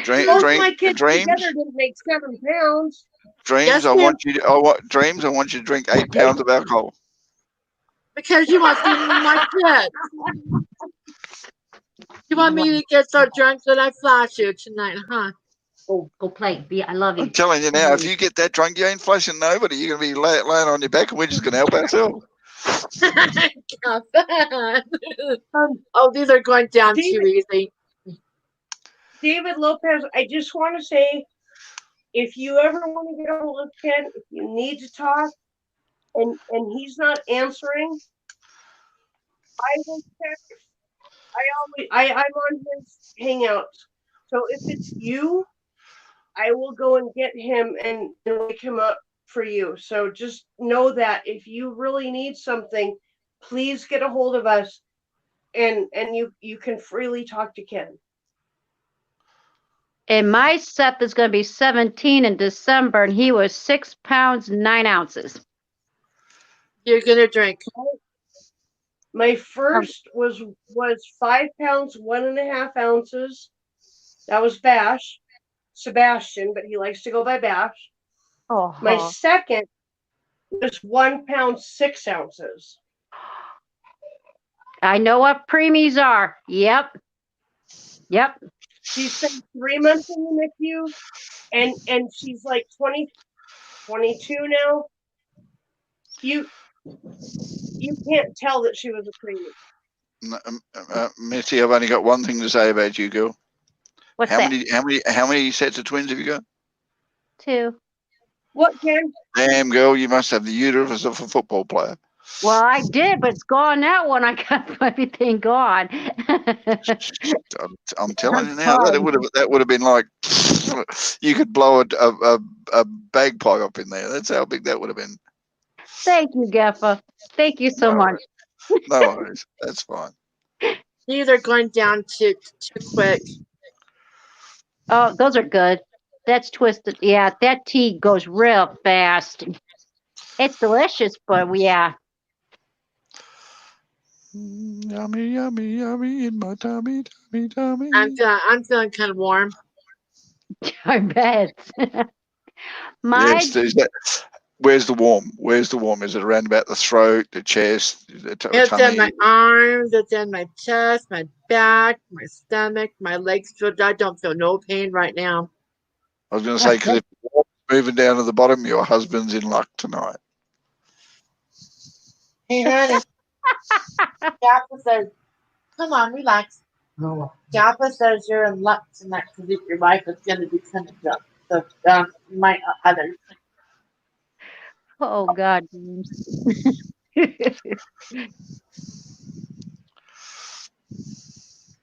Drink, Both drink, my kids Dreams. together didn't make 7 pounds. Dreams, Yes, I ma'am. want you. Dreams, I want you to drink 8 pounds of alcohol. Because you want to see my kid. You want me to get so drunk that I flash you tonight, huh? Oh, go play. I love you. I'm telling you now, if you get that drunk, you ain't flashing nobody. You're going to be laying on your back, and we're just going to help ourselves. Oh, these are going down too easy. David Lopez, I just want to say, if you ever want to get a hold of Ken, if you need to talk, and he's not answering, I will check. I'm on his Hangouts. So if it's you, I will go and get him and wake him up for you. So just know that if you really need something, please get a hold of us, and you can freely talk to Ken. And my Seth is going to be 17 in December, and he was 6 pounds 9 ounces. You're gonna drink. My first was 5 pounds 1.5 ounces. That was Sebastian, but he likes to go by Bash. Oh. My second was 1 pound 6 ounces. I know what preemies are. Yep. She spent 3 months in the NICU, and she's like 22 now. You can't tell that she was a preemie. Mitty, I've only got one thing to say about you, girl. What's how that? How many sets of twins have you got? 2. What, Ken? Damn, girl, you must have the uterus of a football player. Well, I did, but it's gone now when I got everything gone. I'm telling you now, that would have been like you could blow a bagpipe up in there. That's how big that would have been. Thank you, Geffa. Thank you so much. No worries. That's fine. These are going down too quick. Oh, those are good. That's twisted. Yeah, that tea goes real fast. It's delicious, but yeah. Yummy, yummy, yummy in my tummy, tummy, tummy. I'm feeling kind of warm. I bet. Yes, where's the warm? Where's the warm? Is it around about the throat, the chest, the It's tummy? in my arms, it's in my chest, my back, my stomach, my legs. I don't feel no pain right now. I was going to say, because if you're moving down to the bottom, your husband's in luck tonight. Hey, honey. Jaffa says, come on, relax. No. Jaffa says you're in luck tonight because your wife is going to be coming up. So, my others. Oh, God.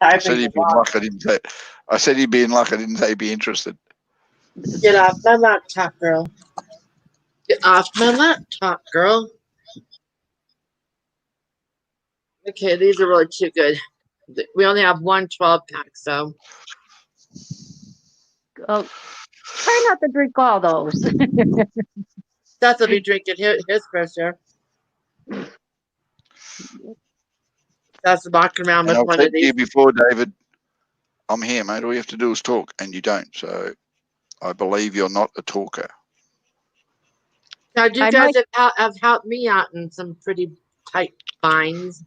I said he'd be in luck. I didn't say. I said he'd be in luck. I didn't say he'd be interested. Get off my laptop, girl. Get off my laptop, girl. Okay, these are really too good. We only have one 12-pack, so. Oh, try not to drink all those. Seth will be drinking his fair share. That's walking around And with I've one said of to you these. before, David, I'm here, mate. All you have to do is talk, and you don't. So I believe you're not a talker. Now, you I guys might- have helped me out in some pretty tight binds.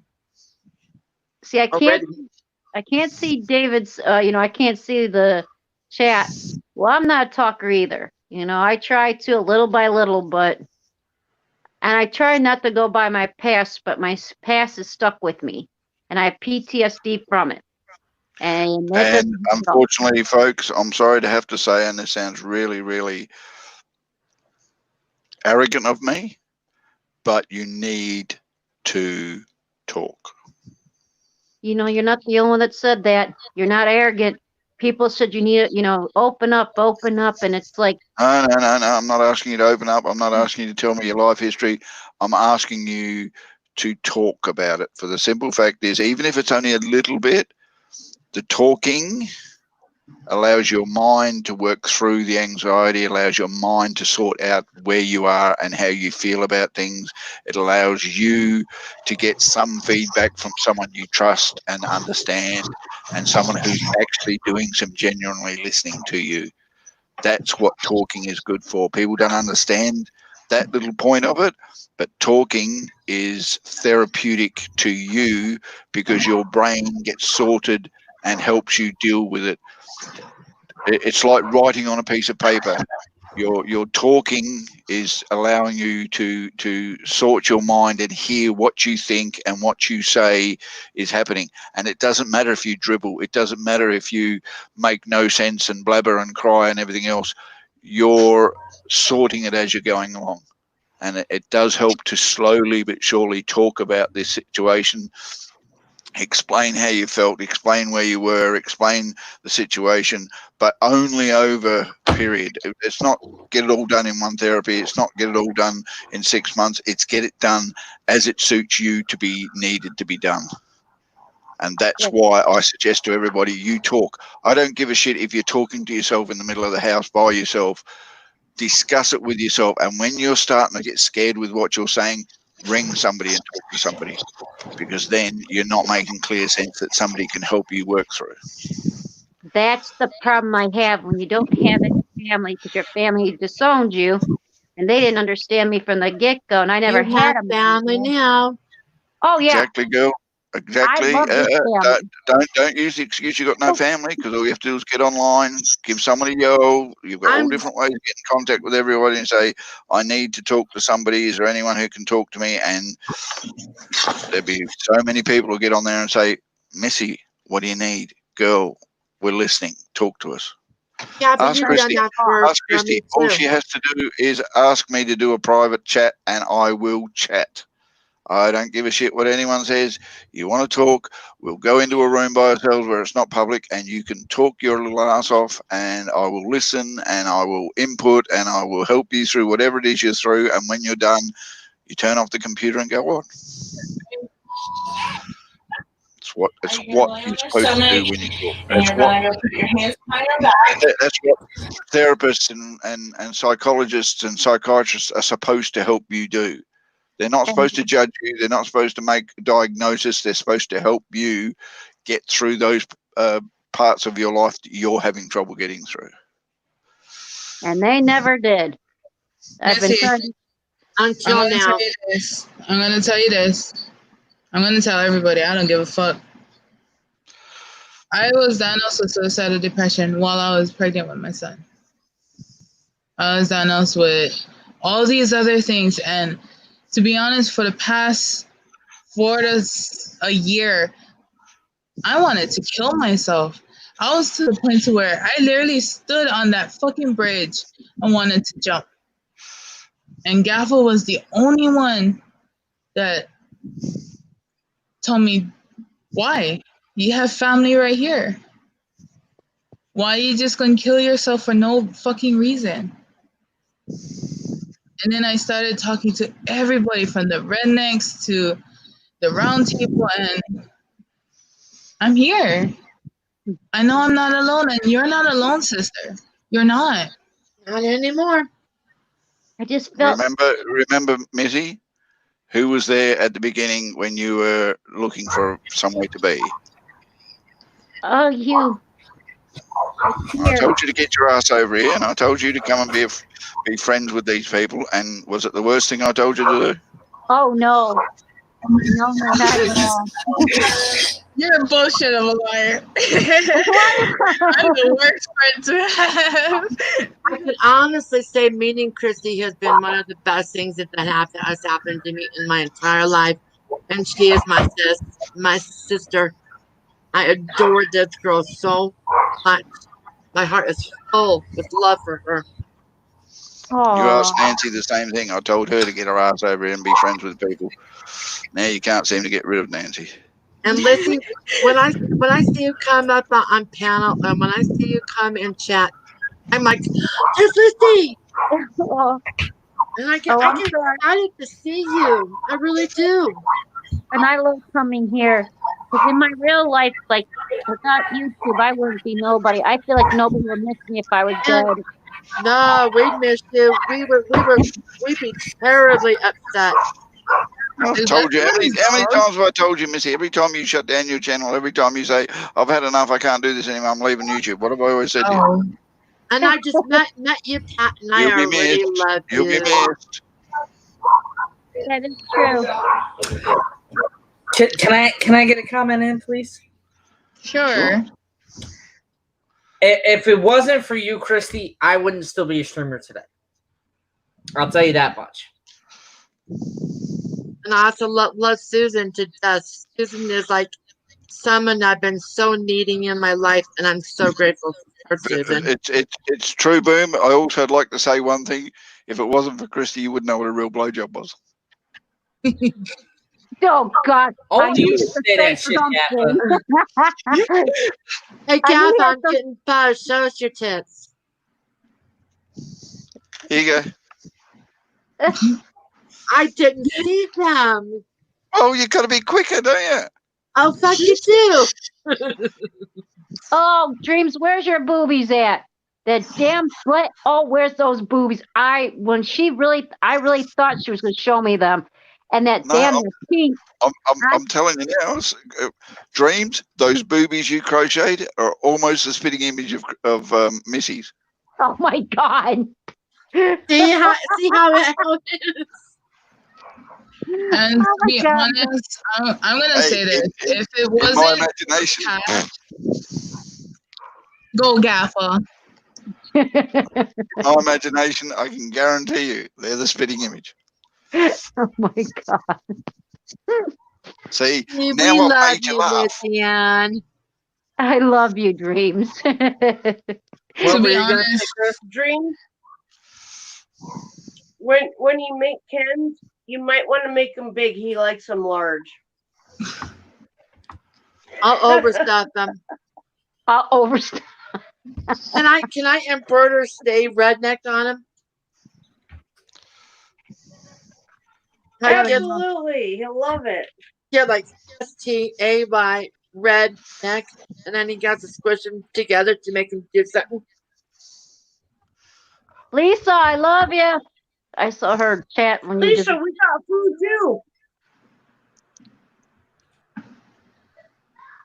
See, I can't see David's. I can't see the chat. Well, I'm not a talker either. I try to a little by little, and I try not to go by my past, but my past is stuck with me, and I have PTSD from it. And unfortunately, folks, I'm sorry to have to say, and this sounds really, really arrogant of me, but you need to talk. You're not the only one that said that. You're not arrogant. People said you need to, open up, and it's like. No. I'm not asking you to open up. I'm not asking you to tell me your life history. I'm asking you to talk about it. For the simple fact is, even if it's only a little bit, the talking allows your mind to work through the anxiety, allows your mind to sort out where you are and how you feel about things. It allows you to get some feedback from someone you trust and understand, and someone who's actually doing some genuinely listening to you. That's what talking is good for. People don't understand that little point of it, but talking is therapeutic to you because your brain gets sorted and helps you deal with it. It's like writing on a piece of paper. Your talking is allowing you to sort your mind and hear what you think and what you say is happening. And it doesn't matter if you dribble. It doesn't matter if you make no sense and blabber and cry and everything else. You're sorting it as you're going along. And it does help to slowly but surely talk about this situation. Explain how you felt, explain where you were, explain the situation, but only over a period. It's not get it all done in one therapy. It's not get it all done in 6 months. It's get it done as it suits you to be needed to be done. And that's why I suggest to everybody, you talk. I don't give a shit if you're talking to yourself in the middle of the house by yourself. Discuss it with yourself. And when you're starting to get scared with what you're saying, ring somebody and talk to somebody, because then you're not making clear sense that somebody can help you work through. That's the problem I have when you don't have any family, because your family disowned you and they didn't understand me from the get-go, and I never had a family now. Oh yeah, exactly, girl. Exactly. I love this family. Don't use the excuse you got no family, because all you have to do is get online, give somebody a yell. You've got all different ways to get in contact with everybody and say, I need to talk to somebody. Is there anyone who can talk to me? And there'll be so many people who get on there and say, Missy, what do you need? Girl, we're listening. Talk to us. Yeah, but Ask Christy. Ask Christy. All she has to do is ask me to do a private chat, and I will chat. I don't give a shit what anyone says. You want to talk, we'll go into a room by ourselves where it's not public, and you can talk your little ass off, and I will listen, and I will input, and I will help you through whatever it is you're through. And when you're done, you turn off the computer and go on. It's what you're supposed to do when you talk. That's what therapists and psychologists and psychiatrists are supposed to help you do. They're not supposed to judge you. They're not supposed to make a diagnosis. They're supposed to help you get through those parts of your life that you're having trouble getting through. And they never did. I've been trying until now. I'm going to tell you this. I'm going to tell everybody. I don't give a fuck. I was diagnosed with suicidal depression while I was pregnant with my son. I was diagnosed with all these other things. And to be honest, for the past 4 to a year, I wanted to kill myself. I was to the point to where I literally stood on that fucking bridge and wanted to jump. And Gaffel was the only one that told me, why? You have family right here. Why are you just gonna kill yourself for no fucking reason? And then I started talking to everybody from the rednecks to the round table, and I'm here. I know I'm not alone, and you're not alone, sister. You're not. Not anymore. I just felt. Remember, Missy, who was there at the beginning when you were looking for somewhere to be? Oh, you. I told you to get your ass over here, and I told you to come and be friends with these people. And was it the worst thing I told you to do? Oh no. No, not at all. You're a bullshit of a liar. I'm the worst friend to have. I could honestly say meeting Christy has been one of the best things that has happened to me in my entire life. And she is my sister. I adore this girl so much. My heart is full with love for her. You asked Aw. Nancy the same thing. I told her to get her ass over here and be friends with people. Now you can't seem to get rid of Nancy. And Lizzie, when I see you come up on panel, and when I see you come in chat, I'm like, there's Lizzie! And I get excited to see you. I really do. And I love coming here. Because in my real life, like, without YouTube, I wouldn't be nobody. I feel like nobody would miss me if I was dead. No, we missed you. We'd be terribly upset. I've told you. How many times have I told you, Missy? Every time you shut down your channel, every time you say, I've had enough, I can't do this anymore, I'm leaving YouTube. What have I always said to you? And I just met you, Pat, and I You'll be already missed. love You'll be you. missed. That is true. Can I get a comment in, please? Sure. If it wasn't for you, Christy, I wouldn't still be a streamer today. I'll tell you that much. And I also love Susan to death. Susan is like someone I've been so needing in my life, and I'm so grateful for Susan. It's true, Boom. I also like to say one thing. If it wasn't for Christy, you wouldn't know what a real blowjob was. Oh, God. Oh, you say that shit, Kappa. Hey, Kappa, I'm getting buzzed. Show us your tits. Here you go. I didn't see them. Oh, you got to be quicker, don't you? Oh, fuck you too. Oh, Dreams, where's your boobies at? That damn slut. Oh, where's those boobies? I really thought she was going to show me them. And that damn pink. I'm telling you now, Dreams, those boobies you crocheted are almost the spitting image of Missy's. Oh my God! See how it is. And to be honest, I'm gonna say this: if it wasn't my imagination, go Gaffer. My imagination, I can guarantee you, they're the spitting image. Oh my God! See, we now what love made you you, laugh? Lucian. I love you, Dreams. To be honest, Dreams, when you make Ken's, you might want to make them big. He likes them large. I'll overstuff them. I'll overstuff. Can I embroider stay redneck on him? Absolutely, he'll love it. Yeah, like STAY redneck, and then he got to squish them together to make him do something. Lisa, I love you. I saw her chat when you Lisa, we got food too.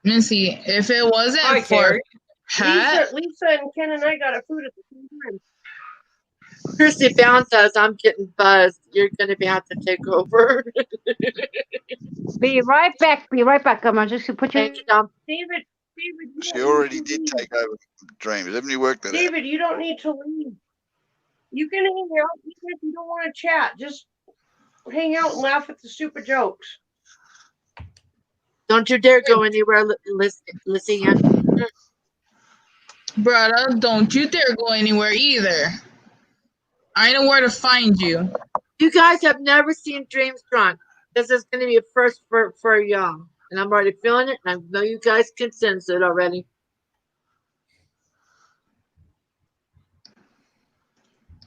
Missy, if it wasn't for Pat, Lisa and Ken and I got a food at the same time. Christy Bound says, I'm getting buzzed. You're going to have to take over. Be right back. Be right back. I'm just going to put you down. David. She already did take over Dreams. Haven't you worked that out? David, you don't need to leave. You can hang out even if you don't want to chat. Just hang out and laugh at the stupid jokes. Don't you dare go anywhere, Lizzie. brother, don't you dare go anywhere either. I know where to find you. You guys have never seen Dreams drunk. This is going to be a first for y'all. And I'm already feeling it. And I know you guys can sense it already.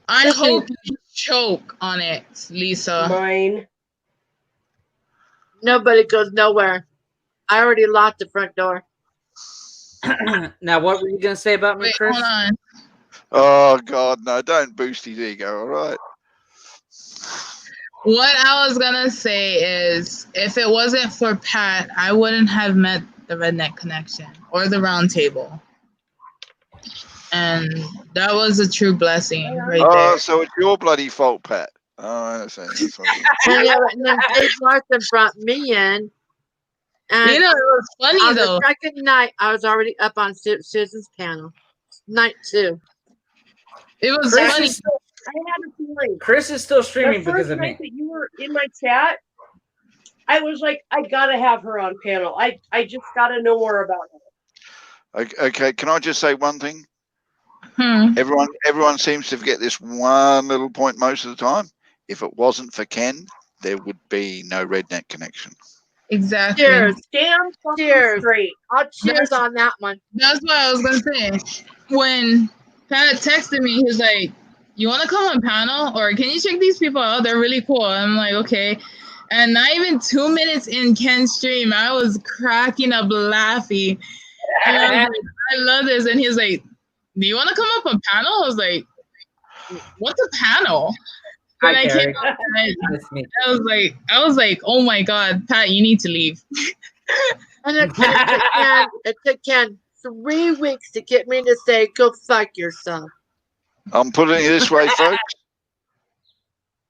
I hope you choke on it, Lisa. Mine. Nobody goes nowhere. I already locked the front door. Now, what were you going to say about me, Wait, Chris? hold on. Oh God, no! Don't boost his ego. All right. What I was gonna say is, if it wasn't for Pat, I wouldn't have met the Redneck Connection or the Round Table, and that was a true blessing right there. So it's your bloody fault, Pat. Oh, I understand. That's what And then Dave Larson brought me in. And you know, it was funny on though. the second night, I was already up on Susan's panel. Night 2. It was Chris funny. is still, I had a feeling. Chris is still streaming The because first of night me. that you were in my chat, I was like, I gotta have her on panel. I just gotta know more about her. Okay, can I just say one thing? Hmm. Everyone seems to forget this one little point most of the time. If it wasn't for Ken, there would be no Redneck Connection. Exactly. Cheers. Damn fucking Cheers. straight. I'll cheers on that one. That's what I was gonna say. When Pat texted me, he was like, "You want to come on panel, or can you check these people out? They're really cool." I'm like, "Okay." And not even 2 minutes in Ken's stream, I was cracking up laughing. And I was like, "I love this." And he was like, "Do you want to come up on panel?" I was like, "What's a panel?" When Hi, I Carrie. came up, It's me. I was like, "Oh my God, Pat, you need to leave." And it took Ken 3 weeks to get me to say, go fuck yourself. I'm putting it this way, folks.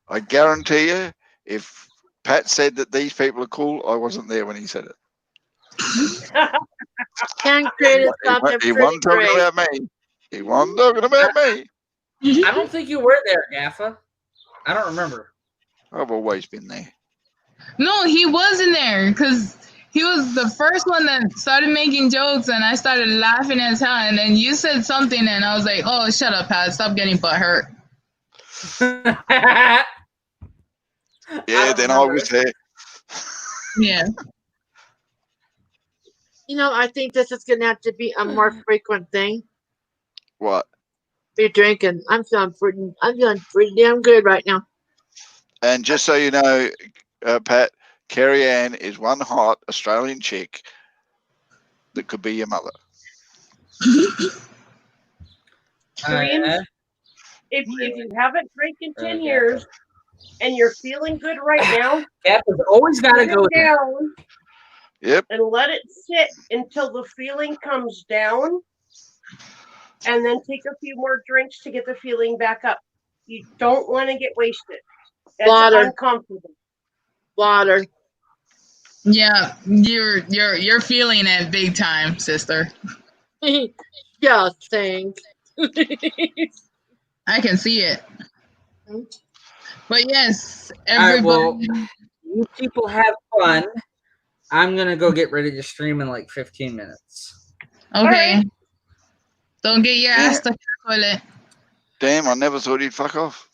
I guarantee you, if Pat said that these people are cool, I wasn't there when he said it. Ken created something He pretty wasn't talking great. about me. He wasn't talking about me. I don't think you were there, Gaffa. I don't remember. I've always been there. No, he wasn't there because he was the first one that started making jokes, and I started laughing as hell. And then you said something, and I was like, "Oh, shut up, Pat! Stop getting butthurt." Yeah, then I was there. Yeah. You know, I think this is going to have to be a more frequent thing. What? Be drinking. I'm feeling pretty damn good right now. And just so you know, Pat, Carrie Ann is one hot Australian chick that could be your mother. Dreams, if you haven't drank in 10 years and you're feeling good right now, Gaffa's always got to put go it there. down Yep. and let it sit until the feeling comes down, and then take a few more drinks to get the feeling back up. You don't want to get wasted. It's Water. uncomfortable. Water. Yeah, you're feeling it big time, sister. Yeah, thanks. I can see it. But yes, All right, everybody. well, you people have fun. I'm going to go get ready to stream in like 15 minutes. Okay. Right. Don't get your ass stuck in the toilet. Damn, I never thought he'd fuck off.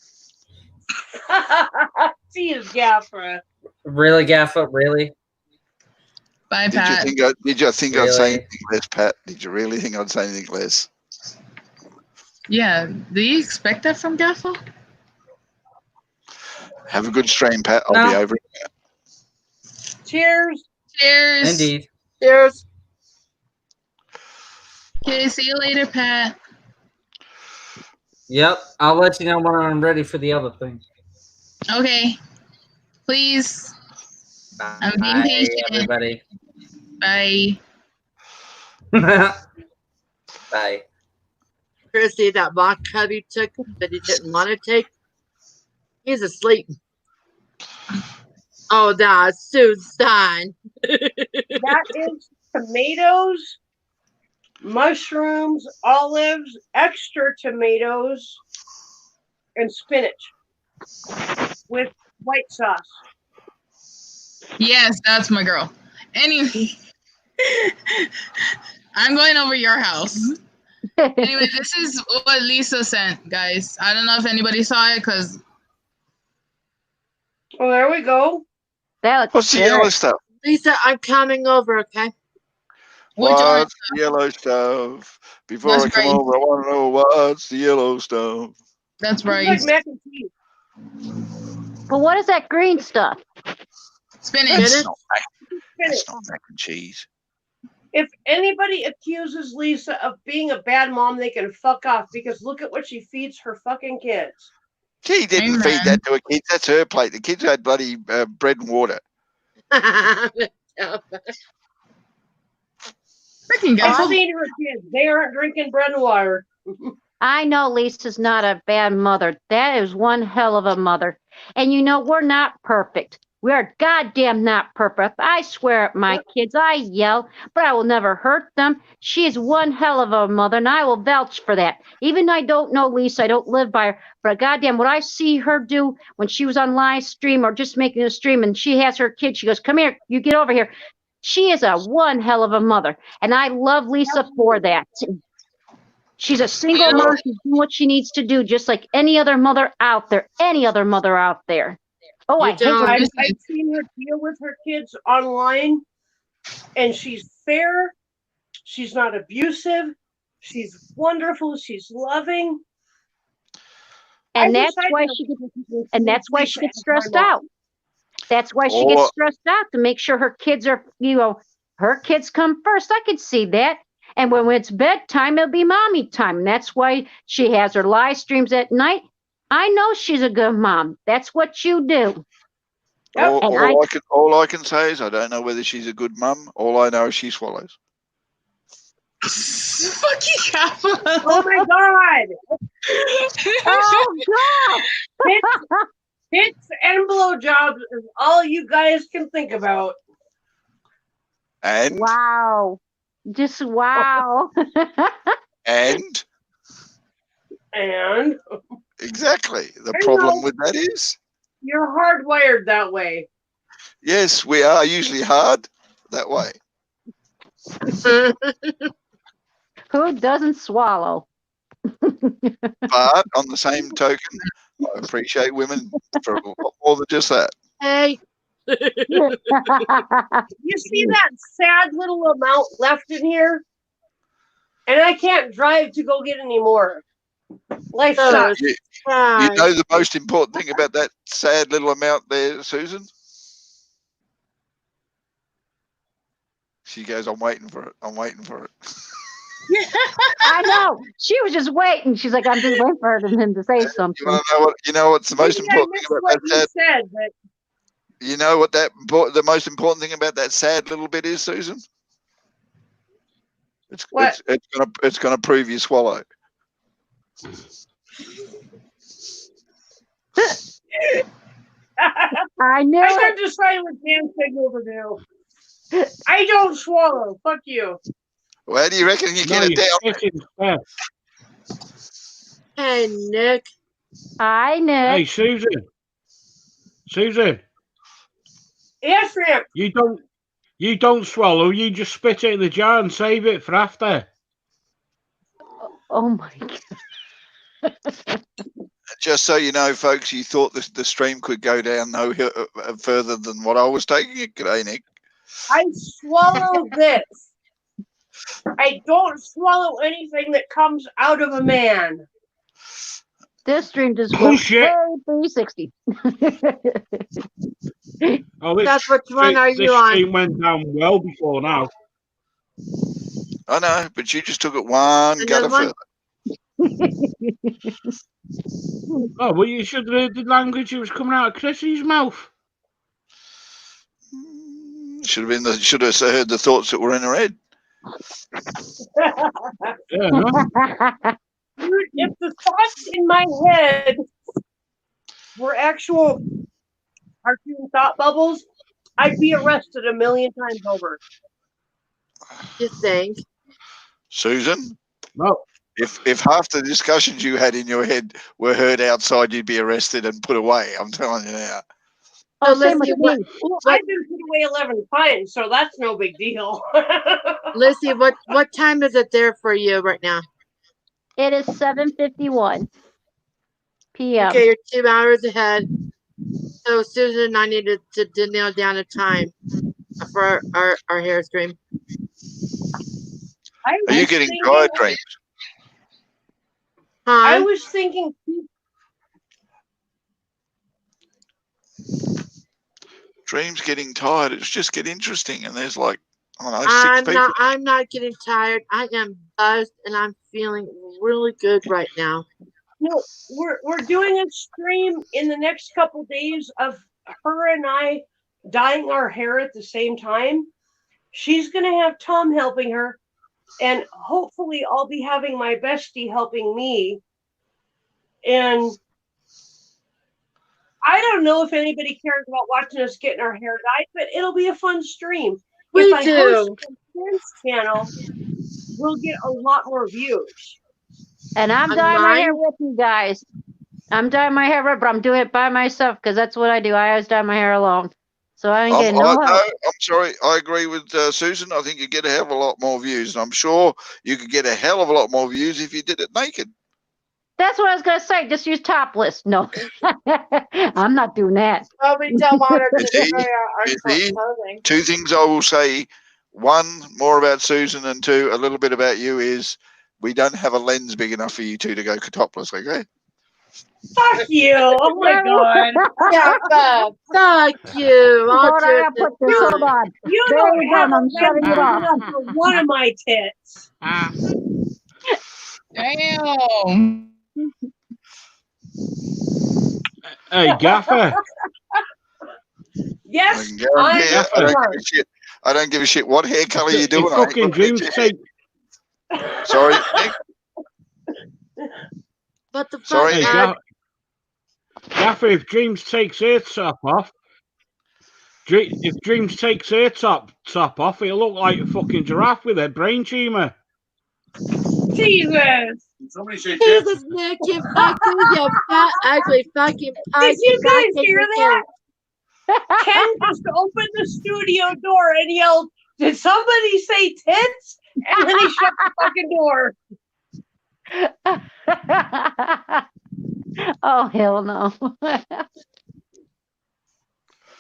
See you, Gaffa. Really, Gaffa? Really? Bye, Did Pat. you think I'd say Really? anything less, Pat? Did you really think I'd say anything less? Yeah, do you expect that from Gaffa? Have a good stream, Pat. I'll be over. Cheers. Cheers. Indeed. Cheers. Okay, see you later, Pat. Yep, I'll let you know when I'm ready for the other thing. Okay. Please. I'm being Bye, patient. everybody. Bye. Bye. Chrissy, that vodka he took that he didn't want to take, he's asleep. Oh, that's Susan. That is tomatoes, mushrooms, olives, extra tomatoes, and spinach with white sauce. Yes, that's my girl. Anyway, I'm going over your house. Anyway, this is what Lisa sent, guys. I don't know if anybody saw it because Oh, there we go. That looks What's the good. yellow stuff? Lisa, I'm coming over, okay? What's the yellow stuff? Before That's I come right. over, I want to know what's the yellow stuff. That's It's right. like mac and cheese. But what is that green stuff? Spinach. That's not Spinach. mac and cheese. If anybody accuses Lisa of being a bad mom, they can fuck off because look at what she feeds her fucking kids. She didn't feed that to her kids. That's her plate. The kids had bloody bread and water. Freaking I've guys. seen her kids. They aren't drinking bread and water. I know Lisa's not a bad mother. That is one hell of a mother. And you know, we're not perfect. We are goddamn not perfect. I swear at my kids. I yell, but I will never hurt them. She is one hell of a mother, and I will vouch for that. Even though I don't know Lisa, I don't live by her, but goddamn, what I see her do when she was on live stream or just making a stream and she has her kid, she goes, come here, you get over here. She is a one hell of a mother, and I love Lisa for that. She's a single mom. She's doing what she needs to do, just like any other mother out there. Any other mother out there. Oh, I hate when I've seen her deal with her kids online, and she's fair. She's not abusive. She's wonderful. She's loving. And that's why she gets stressed out. That's why she gets stressed out, to make sure her kids are, her kids come first. I could see that. And when it's bedtime, it'll be mommy time. And that's why she has her live streams at night. I know she's a good mom. That's what you do. All I can say is I don't know whether she's a good mum. All I know is she swallows. Oh my God! Oh God! Hits and blowjobs is all you guys can think about. And wow, just wow. and exactly. The problem with that is you're hardwired that way. yes, we are usually hard that way. Who doesn't swallow? But on the same token, I appreciate women for a lot more than just that. Hey. You see that sad little amount left in here? And I can't drive to go get any more. Life sucks. You know the most important thing about that sad little amount there, Susan? She goes, I'm waiting for it. I'm waiting for it. I know. She was just waiting. She's like, I'm just waiting for him to say something. You know what's the most important thing about that sad? You know what the most important thing about that sad little bit is, Susan? It's gonna prove you swallow. I knew I got to decide what damn signal to do. I don't swallow. Fuck you. Where do you reckon you get it down? Hey, Nick. Hi, Nick. Hey, Susan. Susan. Yes, Rip. You don't swallow. You just spit it in the jar and save it for after. Oh my God. Just so you know, folks, you thought the stream could go down no further than what I was taking it. G'day, Nick. I swallow this. I don't swallow anything that comes out of a man. This stream just went way 360. Oh, That's which one are you on? This stream went down well before now. I know, but you just took it one gutter further. Oh, well, you should have heard the language that was coming out of Chrissy's mouth. Should have heard the thoughts that were in her head. Dude, if the thoughts in my head were actual cartoon thought bubbles, I'd be arrested 1,000,000 times over. You think? Susan? No. If half the discussions you had in your head were heard outside, you'd be arrested and put away. I'm telling you now. Oh, same with me. Well, I've been put away 11 times, so that's no big deal. Lissy, what time is it there for you right now? It is 7:51 p.m. Okay, you're 2 hours ahead. So Susan and I needed to nail down a time for our hair stream. Are you getting tired, Dreams? I was thinking. Dreams getting tired. It's just get interesting, and there's like I don't know, 6 people. I'm not getting tired. I am buzzed, and I'm feeling really good right now. No, we're doing a stream in the next couple days of her and I dyeing our hair at the same time. She's gonna have Tom helping her, and hopefully I'll be having my bestie helping me. And I don't know if anybody cares about watching us getting our hair dyed, but it'll be a fun stream. We if I do. host a dance channel, we'll get a lot more views. And I'm dyeing my hair with you guys. I'm dyeing my hair red, but I'm doing it by myself because that's what I do. I always dye my hair alone. So I ain't getting no help. I'm sorry. I agree with Susan. I think you get a hell of a lot more views. And I'm sure you could get a hell of a lot more views if you did it naked. That's what I was going to say. Just use topless. No, I'm not doing that. Well, we don't want her to See? destroy our You see? clothing. 2 things I will say. 1, more about Susan, and 2, a little bit about you is we don't have a lens big enough for you 2 to go topless, okay? Fuck you. Oh my God. Yeah, fuck you. Hold on, I gotta put this. Hold on. You There don't you go. have a I'm shutting it off. lens for one of my tits. Damn. Hey, Gaffer. Yes, I don't give a shit what hair color you're doing. If fucking Dreams take. Sorry, Nick. But the Sorry, Hey, Gaffer, if Dreams takes her top off, if Dreams takes her top off, it'll look like a fucking giraffe with a brain tumor. Jesus. Somebody say Jesus, Nick, you fucking, you fat, ugly fucking pie. Did you guys hear that? Ken just opened the studio door and yelled, "Did somebody say tits?" And then he shut the fucking door. Oh, hell no.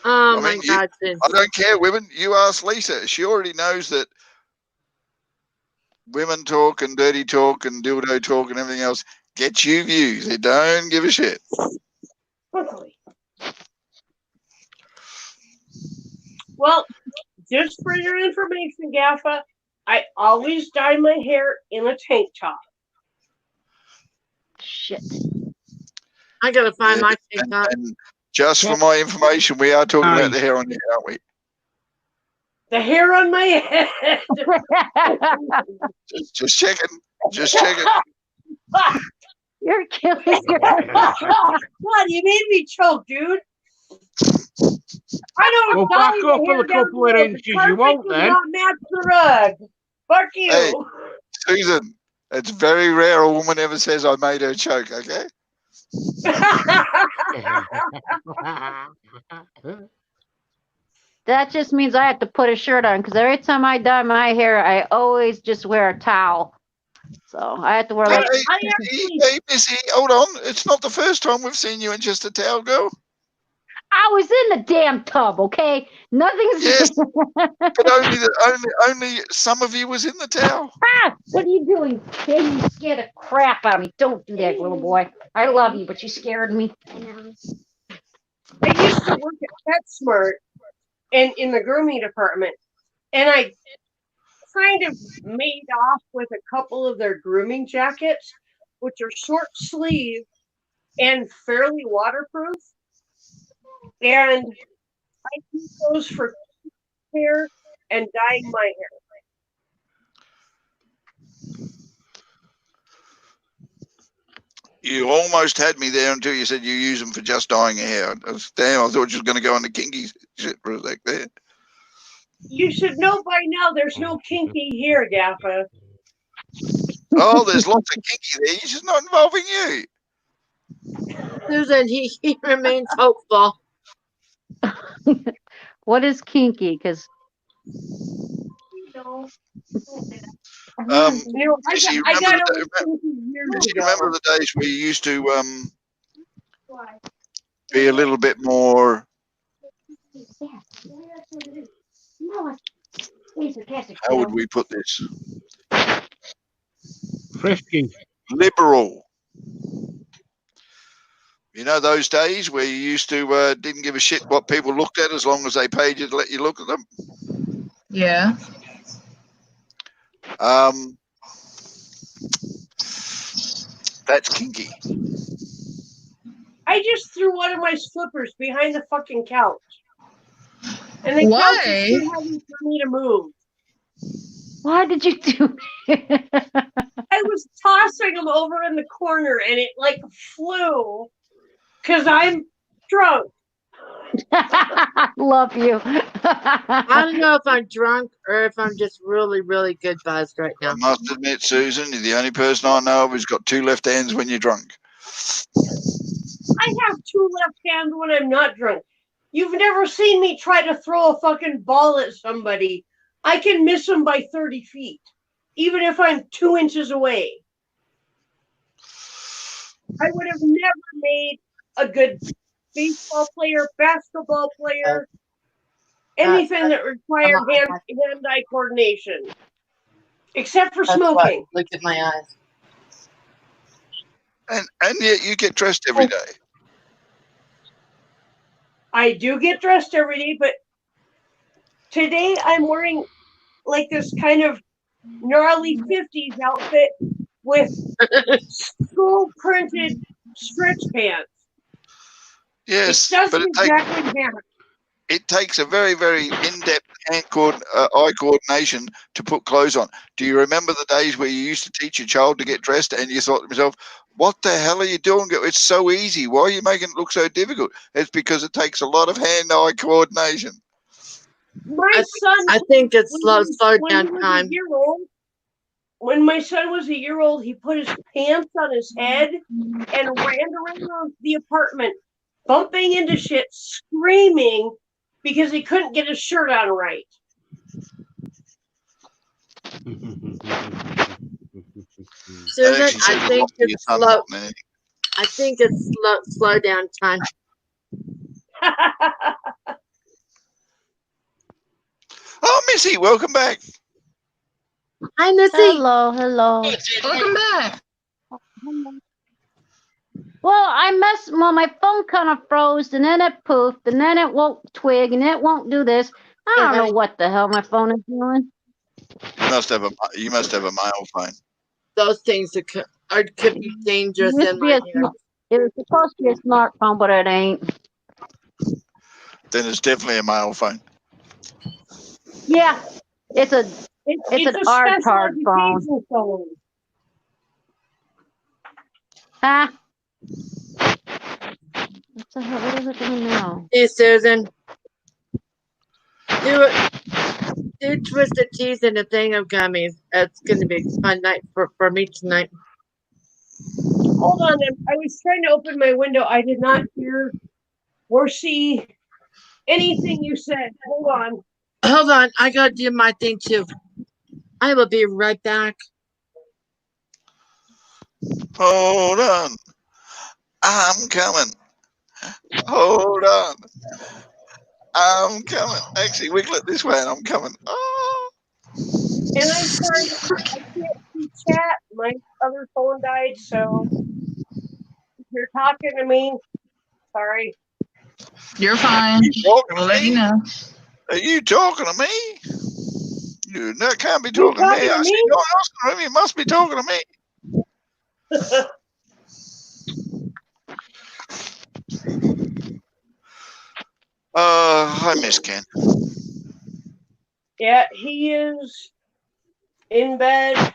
Oh my God. I don't care, women. You ask Lisa. She already knows that women talk and dirty talk and dildo talk and everything else gets you views. They don't give a shit. Well, just for your information, Gaffa, I always dye my hair in a tank top. Shit. I gotta find my tank top. And just for my information, we are talking about the hair on you, aren't we? The hair on my head. Just checking. Just checking. You're killing your God, you made me choke, dude. I don't Well, dye back the up hair a couple down of below. inches, The you carpet won't does then. not match the rug. Fuck you. Hey, Susan, it's very rare a woman ever says I made her choke, okay? That just means I have to put a shirt on because every time I dye my hair, I always just wear a towel. So I have to wear like. Hey, Missy, hold on. It's not the first time we've seen you in just a towel, girl. I was in the damn tub, okay? Nothing's. Yes, but only some of you was in the towel. Ah, what are you doing? Hey, you scared the crap out of me. Don't do that, little boy. I love you, but you scared me. I used to work at PetSmart and in the grooming department, and I kind of made off with a couple of their grooming jackets, which are short sleeve and fairly waterproof. And I use those for hair and dyeing my hair. You almost had me there until you said you use them for just dyeing your hair. Damn, I thought you were going to go on the kinky shit for a sec there. You should know by now there's no kinky here, Gaffa. Oh, there's lots of kinky there. It's just not involving you. Susan, he remains hopeful. What is kinky? Because. Missy, remember the days we used to be a little bit more. How would we put this? Frisky. Liberal. You know those days where you used to didn't give a shit what people looked at as long as they paid you to let you look at them? Yeah. That's kinky. I just threw one of my slippers behind the fucking couch. And the couch is Why? too heavy for me to move. Why did you do it? I was tossing them over in the corner and it like flew because I'm drunk. Love you. I don't know if I'm drunk or if I'm just really, really good buzzed right now. I must admit, Susan, you're the only person I know of who's got two left hands when you're drunk. I have two left hands when I'm not drunk. You've never seen me try to throw a fucking ball at somebody. I can miss them by 30 feet, even if I'm 2 inches away. I would have never made a good baseball player, basketball player, anything that required hand-eye coordination, except for smoking. Look at my eyes. And yet you get dressed every day. I do get dressed every day, but today I'm wearing like this kind of gnarly 50s outfit with school printed stretch pants. Yes, it but doesn't exactly match. It takes a very, very in-depth eye coordination to put clothes on. Do you remember the days where you used to teach your child to get dressed and you thought to yourself, what the hell are you doing? It's so easy. Why are you making it look so difficult? It's because it takes a lot of hand-eye coordination. My son, I think it's slowed down when time. When my son was a year old, he put his pants on his head and ran around the apartment, bumping into shit, screaming because he couldn't get his shirt on right. Susan, I think it's slow. I think it's slow down time. Oh, Missy, welcome back. Hi, Missy. Hello. Welcome back. Well, my phone kind of froze, and then it poofed, and then it won't twig, and it won't do this. I don't know what the hell my phone is doing. You must have a mail phone. Those things could be dangerous in my hands. It was supposed to be a smartphone, but it ain't. Then it's definitely a mail phone. Yeah, it's an R-tard phone. Huh? What the hell? What is it doing now? Hey, Susan. Do Twisted Teas and a thing of gummies. It's going to be a fun night for me tonight. Hold on. I was trying to open my window. I did not hear or see anything you said. Hold on. Hold on. I got to do my thing, too. I will be right back. Hold on. I'm coming. Hold on. I'm coming. Actually, wiggle it this way and I'm coming. Oh. And I'm sorry, I can't see chat. My other phone died, so if you're talking to me, sorry. You're fine. We'll let you know. Are you talking to me? You can't be talking to me. I see no one else in the room. You must be talking to me. I miss Ken. Yeah, he is in bed.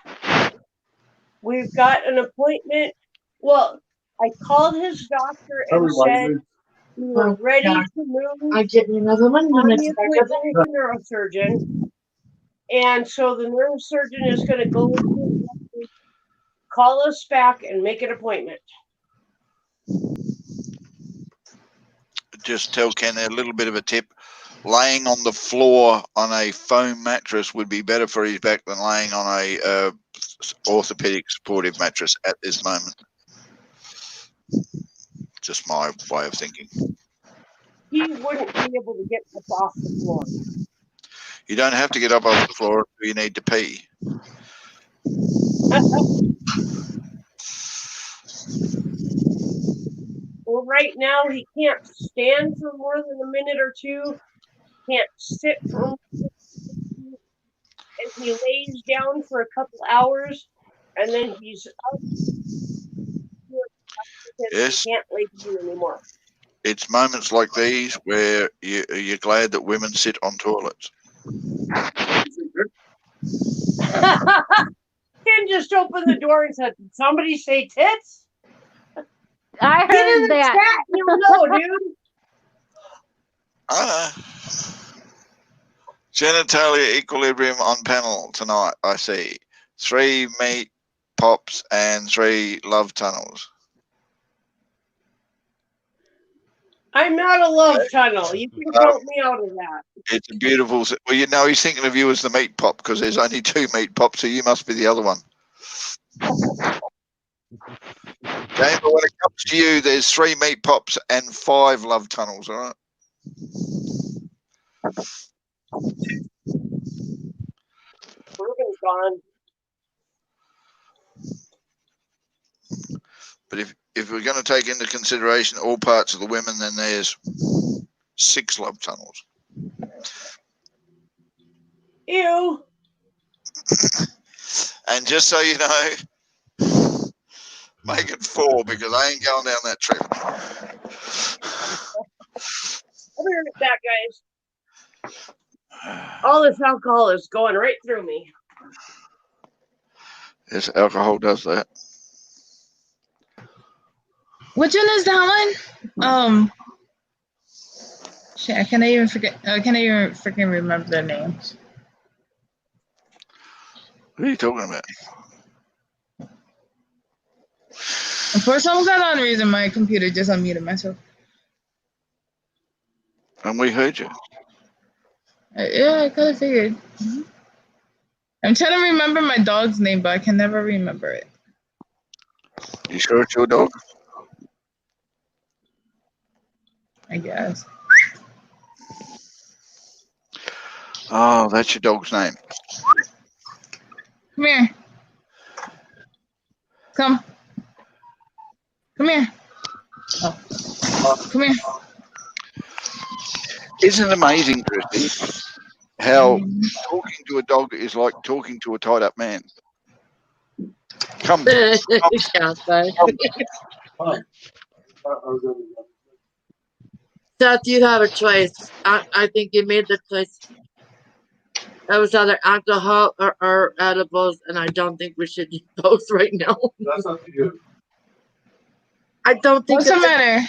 We've got an appointment. Well, I called his doctor and said we were ready to move. I'm getting another one. On the appointment with the neurosurgeon. And so the neurosurgeon is going to go call us back and make an appointment. Just tell Ken a little bit of a tip. Laying on the floor on a foam mattress would be better for his back than laying on a orthopedic supportive mattress at this moment. Just my way of thinking. He wouldn't be able to get up off the floor. You don't have to get up off the floor if you need to pee. Well, right now he can't stand for more than a minute or two. Can't sit for more than a minute or two, and he lays down for a couple hours, and then he's up. Yes. He can't lay down anymore. It's moments like these where you're glad that women sit on toilets. Ken just opened the door and said, "Did somebody say tits?" I Get in heard the that. chat, you'll know, dude. Genitalia equilibrium on panel tonight, I see. 3 meat pops and 3 love tunnels. I'm not a love tunnel. You can count me out of that. It's a beautiful... Well, you know, he's thinking of you as the meat pop because there's only 2 meat pops, so you must be the other one. Okay, but when it comes to you, there's 3 meat pops and 5 love tunnels, all right? Ruben's gone. But if we're going to take into consideration all parts of the women, then there's 6 love tunnels. Ew. And just so you know, make it 4 because I ain't going down that trip. I'll be right back, guys. All this alcohol is going right through me. Yes, alcohol does that. Which one is that one? Shit, I can't even freaking remember their names. What are you talking about? And for some unknown reason, my computer just unmuted myself. And we heard you. Yeah, I kind of figured. I'm trying to remember my dog's name, but I can never remember it. You sure it's your dog? I guess. Oh, that's your dog's name. Come here. Come. Come here. Oh. Come here. Isn't it amazing, Christy, how talking to a dog is like talking to a tied-up man? Come. Seth, you have a choice. I think you made the choice. That was either alcohol or edibles, and I don't think we should use both right now. That's up to you. I don't think. What's the matter?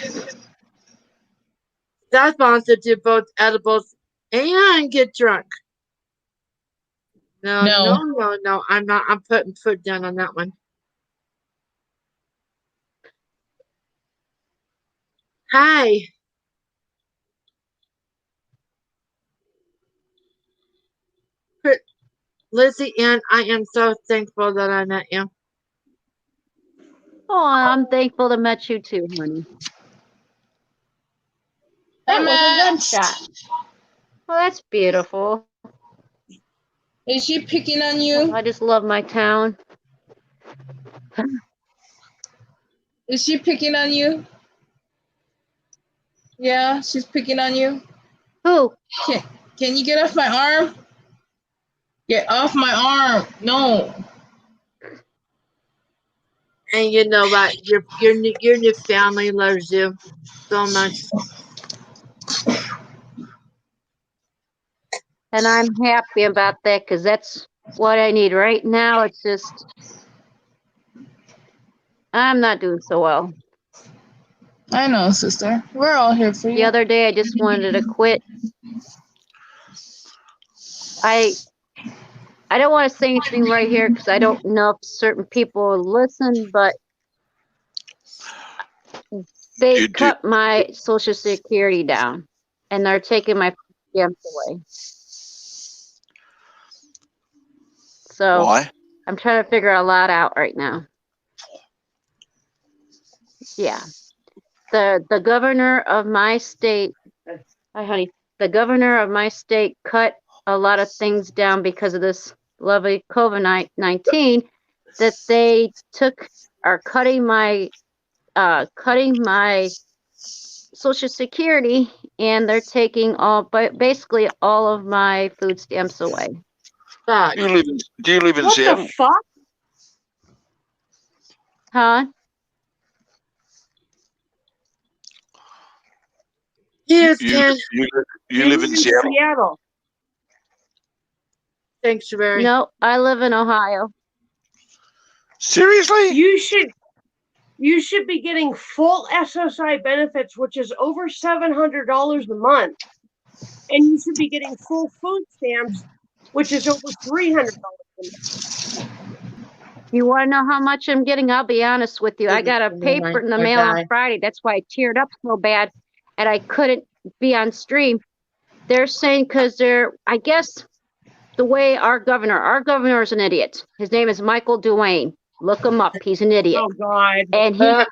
Seth wants to do both edibles and get drunk. No. I'm not. I'm putting foot down on that one. Hi. Lizzie Ann, I am so thankful that I met you. Oh, I'm thankful to met you too, honey. That was a gunshot. Oh, that's beautiful. Is she picking on you? I just love my town. Is she picking on you? Yeah, she's picking on you. Who? Can you get off my arm? Get off my arm. No. And you know what? Your new family loves you so much. And I'm happy about that because that's what I need right now. It's just, I'm not doing so well. I know, sister. We're all here for you. The other day, I just wanted to quit. I don't want to say anything right here because I don't know if certain people will listen, but they cut my Social Security down, and they're taking my stamps away. So why? I'm trying to figure a lot out right now. Yeah. the governor of my state, hi honey, the governor of my state cut a lot of things down because of this lovely COVID-19 that they are cutting my Social Security, and they're taking basically all of my food stamps away. Do you live in What Seattle? the fuck? Huh? Yes, You, Ken. you live in Seattle? Sanctuary. No, I live in Ohio. Seriously? You should be getting full SSI benefits, which is over $700 a month, and you should be getting full food stamps, which is over $300 a month. You want to know how much I'm getting? I'll be honest with you. I got a paper in the mail on Friday. That's why I teared up so bad, and I couldn't be on stream. They're saying because I guess the way our governor is an idiot. His name is Michael Duane. Look him up. He's an idiot. Oh God! And he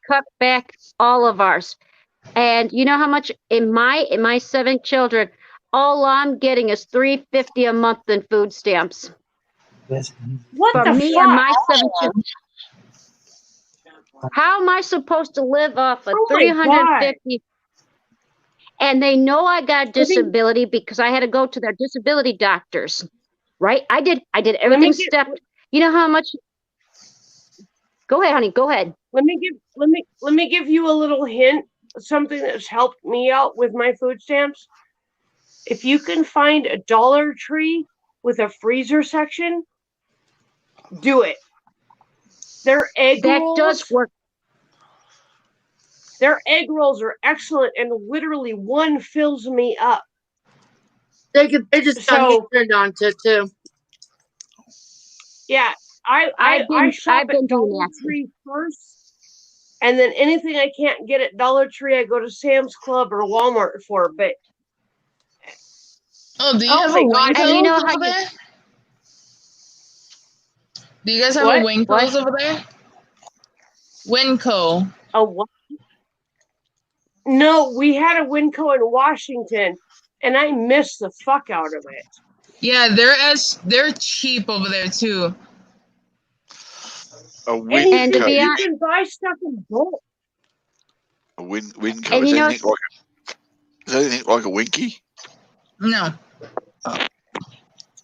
cut back all of ours. And you know how much in my 7 children, all I'm getting is $350 a month in food stamps. What For the me fuck? and my 7 children. How am I supposed to live off of $350? And they know I got disability because I had to go to their disability doctors. Right? I did everything stepped. You know how much? Go ahead, honey. Go ahead. Let me give you a little hint. Something that's helped me out with my food stamps. If you can find a Dollar Tree with a freezer section, do it. Their egg rolls does work. Their egg rolls are excellent, and literally one fills me up. They just got me turned on to too. Yeah, I shop at Dollar Tree first. And then anything I can't get at Dollar Tree, I go to Sam's Club or Walmart for. But do you have a Winkles over there? Do you guys have a Winkles over there? Winco. A what? No, we had a Winco in Washington, and I missed the fuck out of it. Yeah, they're cheap over there too. A Winco. You can buy stuff in bulk. A Winco. Is anything like a Winky? No. Oh.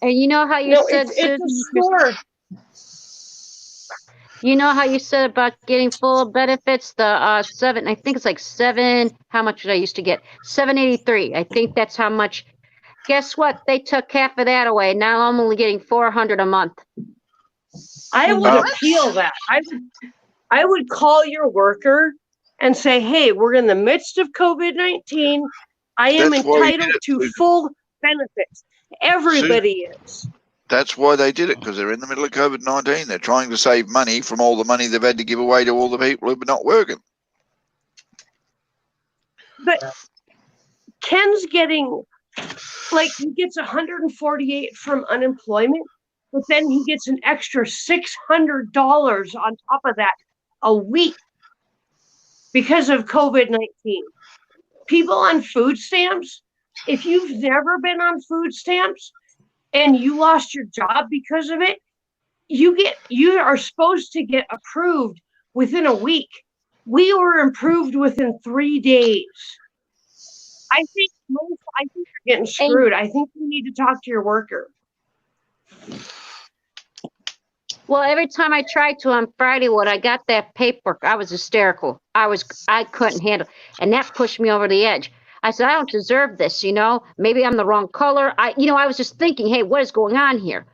And you know how you said, it's a store. You know how you said about getting full benefits? The 7, I think it's like 7. How much did I used to get? $783. I think that's how much. Guess what? They took half of that away. Now I'm only getting $400 a month. I would appeal that. I would call your worker and say, "Hey, we're in the midst of COVID-19. I am entitled to full benefits. Everybody is." That's why they did it, because they're in the middle of COVID-19. They're trying to save money from all the money they've had to give away to all the people who are not working. But Ken's getting, he gets 148 from unemployment, but then he gets an extra $600 on top of that a week because of COVID-19. People on food stamps, if you've never been on food stamps and you lost your job because of it, you are supposed to get approved within a week. We were approved within 3 days. I think you're getting screwed. I think you need to talk to your worker. Well, every time I tried to on Friday when I got that paperwork, I was hysterical. I couldn't handle it. And that pushed me over the edge. I said, I don't deserve this, Maybe I'm the wrong color. I was just thinking, hey, what is going on here?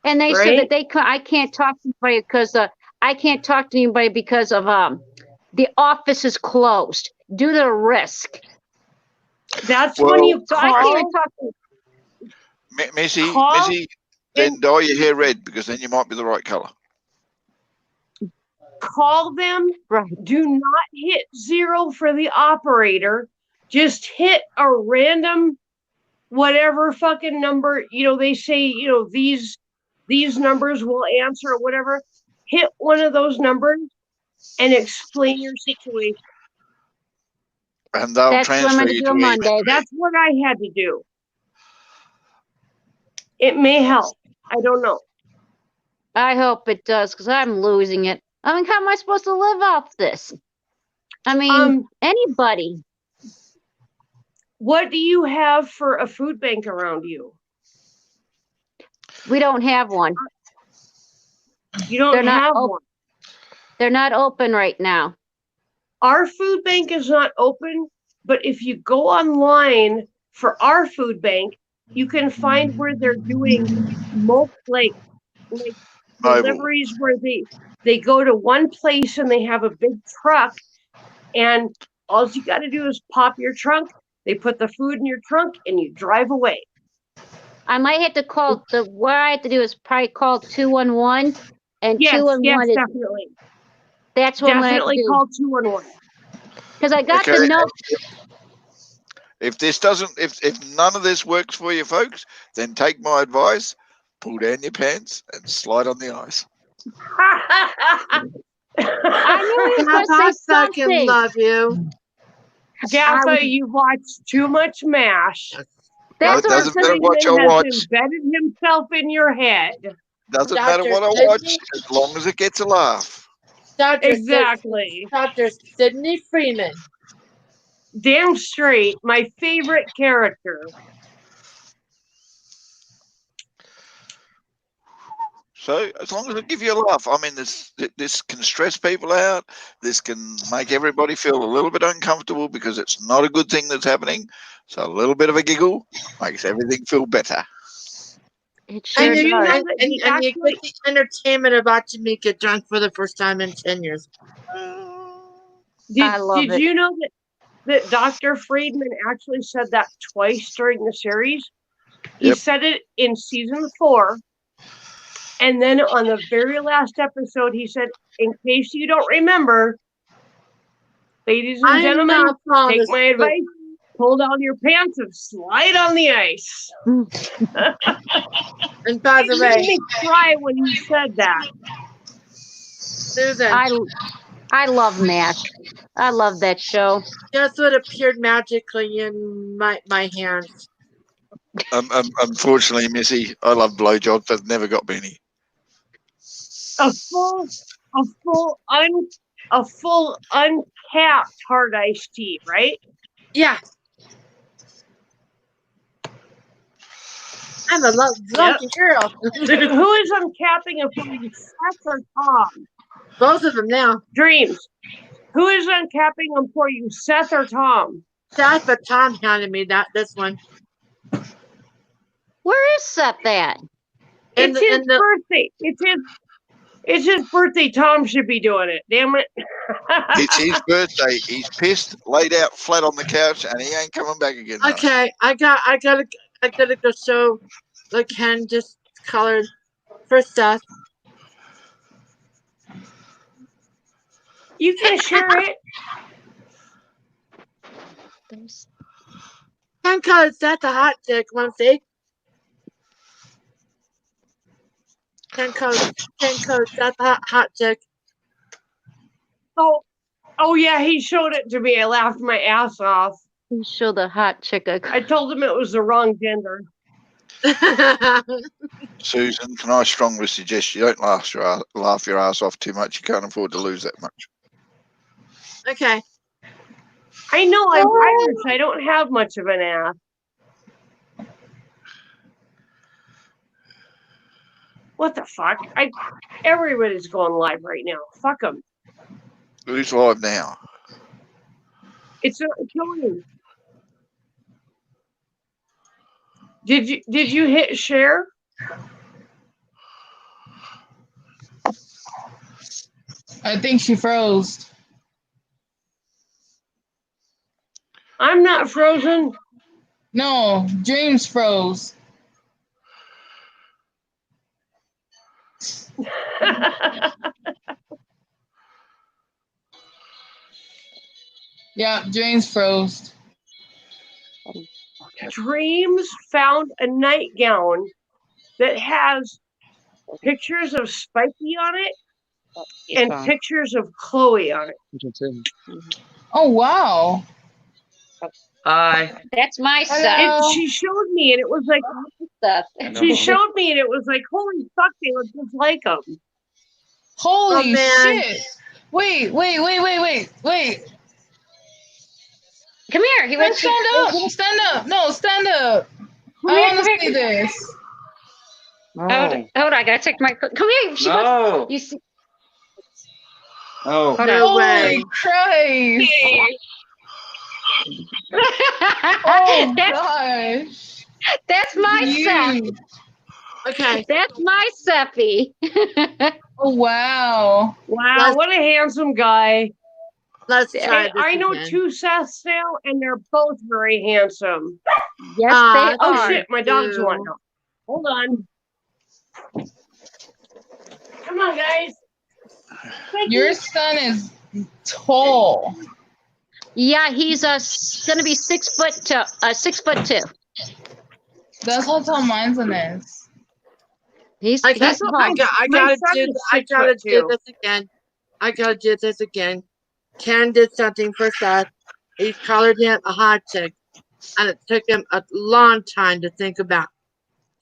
And they said that I can't talk to anybody because of the office is closed due to risk. That's when you so call. I can't even talk to Missy, then dye your hair red, because then you might be the right color. Call them. Right. Do not hit 0 for the operator. Just hit a random whatever fucking number. They say, these numbers will answer or whatever. Hit one of those numbers and explain your situation. And they'll That's what I'm transfer going to you do to on email. Monday. That's what I had to do. It may help. I don't know. I hope it does, because I'm losing it. I mean, how am I supposed to live off this? I mean, anybody. What do you have for a food bank around you? We don't have one. You don't have one. They're not open right now. Our food bank is not open, but if you go online for our food bank, you can find where they're doing like deliveries where they go to one place and they have a big truck, and all you got to do is pop your trunk. They put the food in your trunk and you drive away. I might have to call what I have to do is probably call 211 and Yes, 211 is definitely. that's what Definitely I'm going to do. call 211. Because I got the note. If this doesn't, if none of this works for you folks, then take my advice, pull down your pants and slide on the ice. I knew he was going to say I fucking something. love you. Gaffa, you watched too much MASH. That's doesn't matter what you has watch. embedded himself in your head. Doesn't matter what I watch, as long as it gets a laugh. Exactly. Dr. Sidney Freeman. Damn straight, my favorite character. So as long as it gives you a laugh, I mean, this can stress people out. This can make everybody feel a little bit uncomfortable because it's not a good thing that's happening. So a little bit of a giggle makes everything feel better. It sure And does. you get the entertainment of watching me get drunk for the first time in 10 years. Did you know that Dr. Friedman actually said that twice during the series? He said it in season 4. And then on the very last episode, he said, in case you don't remember, ladies and gentlemen, take my advice, pull down your pants and slide on the ice. And by the it way, made me cry when he said that. Susan. I love MASH. I love that show. Guess what appeared magically in my hands? Unfortunately, Missy, I love blowjobs, but never got many. A full uncapped hard iced tea, right? Yeah. I'm a lucky girl. Who is uncapping it for you, Seth or Tom? Both of them now. Dreams. Who is uncapping them for you, Seth or Tom? Seth, but Tom handed me this one. Where is Seth at? It's his birthday. It's his birthday. Tom should be doing it. Damn it. It's his birthday. He's pissed, laid out flat on the couch, and he ain't coming back again. Okay, I gotta go show the Ken just colored for Seth. You can share it. Ken colored Seth the hot chick. Want to see? Ken colored Seth the hot chick. Oh yeah, he showed it to me. I laughed my ass off. He showed the hot chick. I told him it was the wrong gender. Susan, can I strongly suggest you don't laugh your ass off too much? You can't afford to lose that much. Okay. I know I'm Irish. I don't have much of an ass. What the fuck? Everybody's going live right now. Fuck them. Who's live now? It's killing. Did you hit share? I think she froze. I'm not frozen. No, Dreams froze. Yeah, Dreams froze. Dreams found a nightgown that has pictures of Spikey on it, and pictures of Chloe on it. Oh wow. Hi. That's my Seth. And she showed me, and it was like she showed me, and it was like, holy fuck, they look just like them. Holy man. shit. Wait. Come here. He went Stand up. Stand up. No, stand up. I here, want to come see here. this. Hold on, I gotta take my. Come here. She No. wants, you see. Oh. Hold No on. way. Holy Christ. Oh gosh. That's my Seth. Huge. Okay. That's my Seffy. Oh wow. Wow, what a handsome guy. Let's try And this I know again. 2 Seths now, and they're both very handsome. Yes, they Oh are. shit, my dog's wanting out. Hold on. Come on, guys. Your son is tall. Yeah, he's gonna be 6'2". 6'2". That's how tall mine's is. He's I he's gotta tall. do this again. I gotta do this again. Ken did something for Seth. He colored him a hot chick, and it took him a long time to think about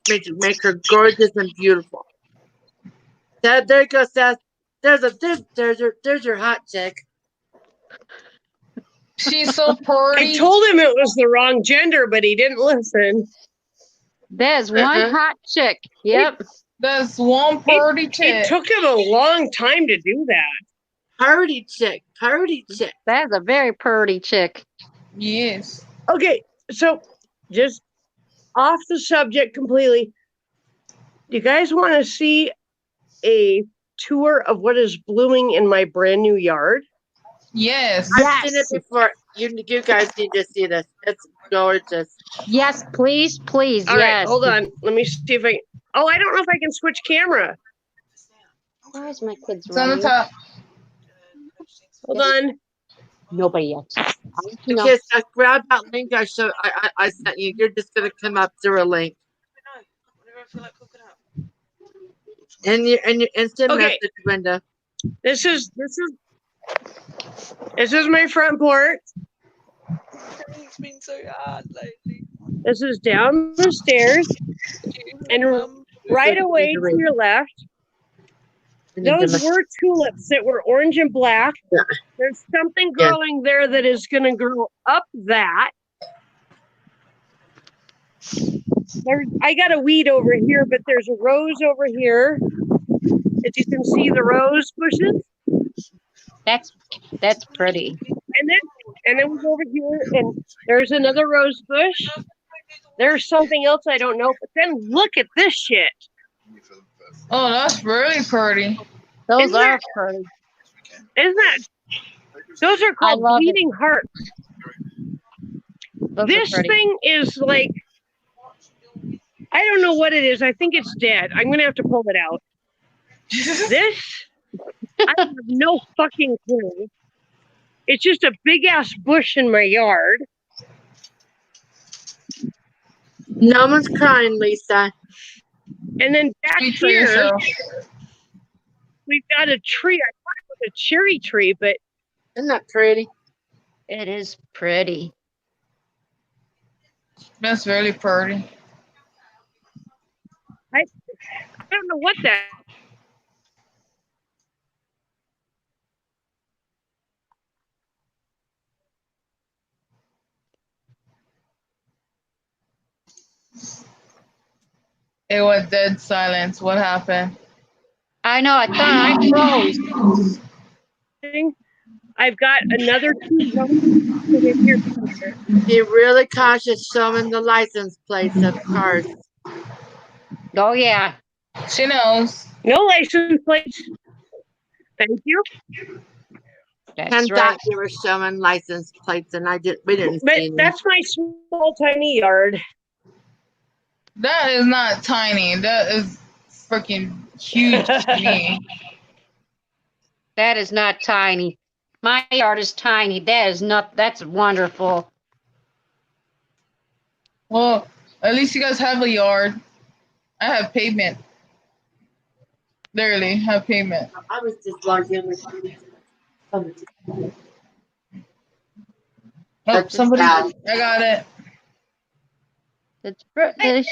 make her gorgeous and beautiful. There you go, Seth. There's your hot chick. She's so pretty. I told him it was the wrong gender, but he didn't listen. There's one hot chick. Yep. That's one pretty chick. It took him a long time to do that. Party chick. That's a very pretty chick. Yes. Okay, so just off the subject completely. Do you guys want to see a tour of what is blooming in my brand new yard? Yes. I've seen it before. You guys need to see this. It's gorgeous. Yes, please. All right, Yes. hold on. Let me see if I. Oh, I don't know if I can switch camera. Why is my kids It's on the running? top. Hold on. Nobody else. Okay, so grab that link I sent you. You're just gonna come up through a link. And your instant Okay. message window. This is my front porch. It's been so hard lately. This is down the stairs, and right away to your left, those were tulips that were orange and black. Yeah. There's something growing there that is going to grow up that. I got a weed over here, but there's a rose over here. As you can see, the rose bushes. That's pretty. And then we go over here, and there's another rose bush. There's something else I don't know, but then look at this shit. Oh, that's really pretty. Those are pretty. Isn't that? Those are called love it. bleeding hearts. Those This are pretty. thing is like, I don't know what it is. I think it's dead. I'm gonna have to pull it out. This, I have no fucking clue. It's just a big ass bush in my yard. No one's crying, Lisa. And then back Speak for here, yourself. we've got a tree. I thought it was a cherry tree, but Isn't that pretty? It is pretty. That's really pretty. I don't know what that. It was dead silence. What happened? I know. I thought I froze. I've got another two put in here. Be really cautious showing the license plates of cars. Oh yeah. She knows. No license plates. Thank you. Ken That's thought right. you were showing license plates, and we didn't But see them. that's my small, tiny yard. That is not tiny. That is freaking huge to me. That is not tiny. My yard is tiny. That is not. That's wonderful. Well, at least you guys have a yard. I have pavement. Literally, have payment. I was just logged in with Oh, somebody, I got it. It's British.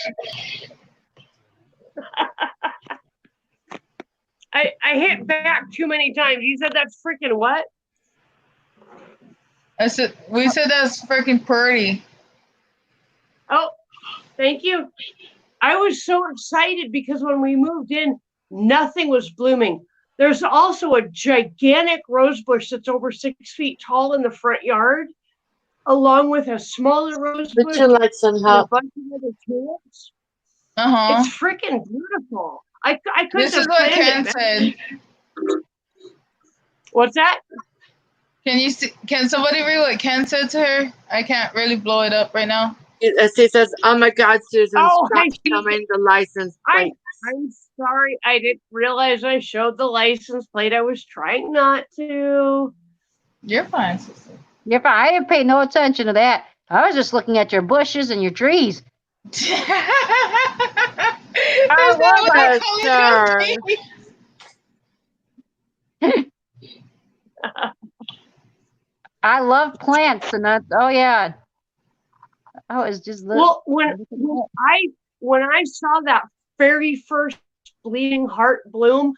I hit back too many times. You said that's freaking what? We said that's freaking pretty. Oh, thank you. I was so excited because when we moved in, nothing was blooming. There's also a gigantic rose bush that's over 6 feet tall in the front yard, along with a smaller rose Would bush you like some and a help? bunch of other tulips. Uh-huh. It's freaking beautiful. I couldn't This is have what planned Ken it. said. What's that? Can somebody read what Ken said to her? I can't really blow it up right now. He says, "Oh my God, Susan, Oh, stop I see. showing the license plate." I'm sorry. I didn't realize I showed the license plate. I was trying not to. You're fine, sister. You're fine. I didn't pay no attention to that. I was just looking at your bushes and your trees. Is that what I call it? I love plants, and that's yeah. I was just Well, when I saw that very first bleeding heart bloom,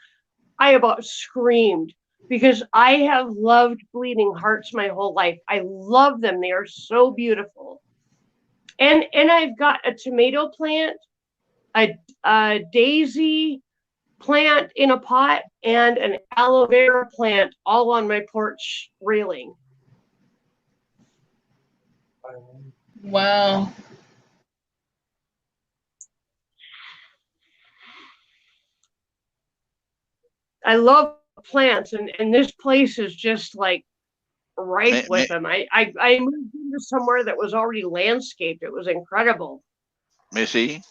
I about screamed because I have loved bleeding hearts my whole life. I love them. They are so beautiful. And I've got a tomato plant, a daisy plant in a pot, and an aloe vera plant all on my porch railing. Wow. I love plants, and this place is just like rife with them. I moved into somewhere that was already landscaped. It was incredible. Missy,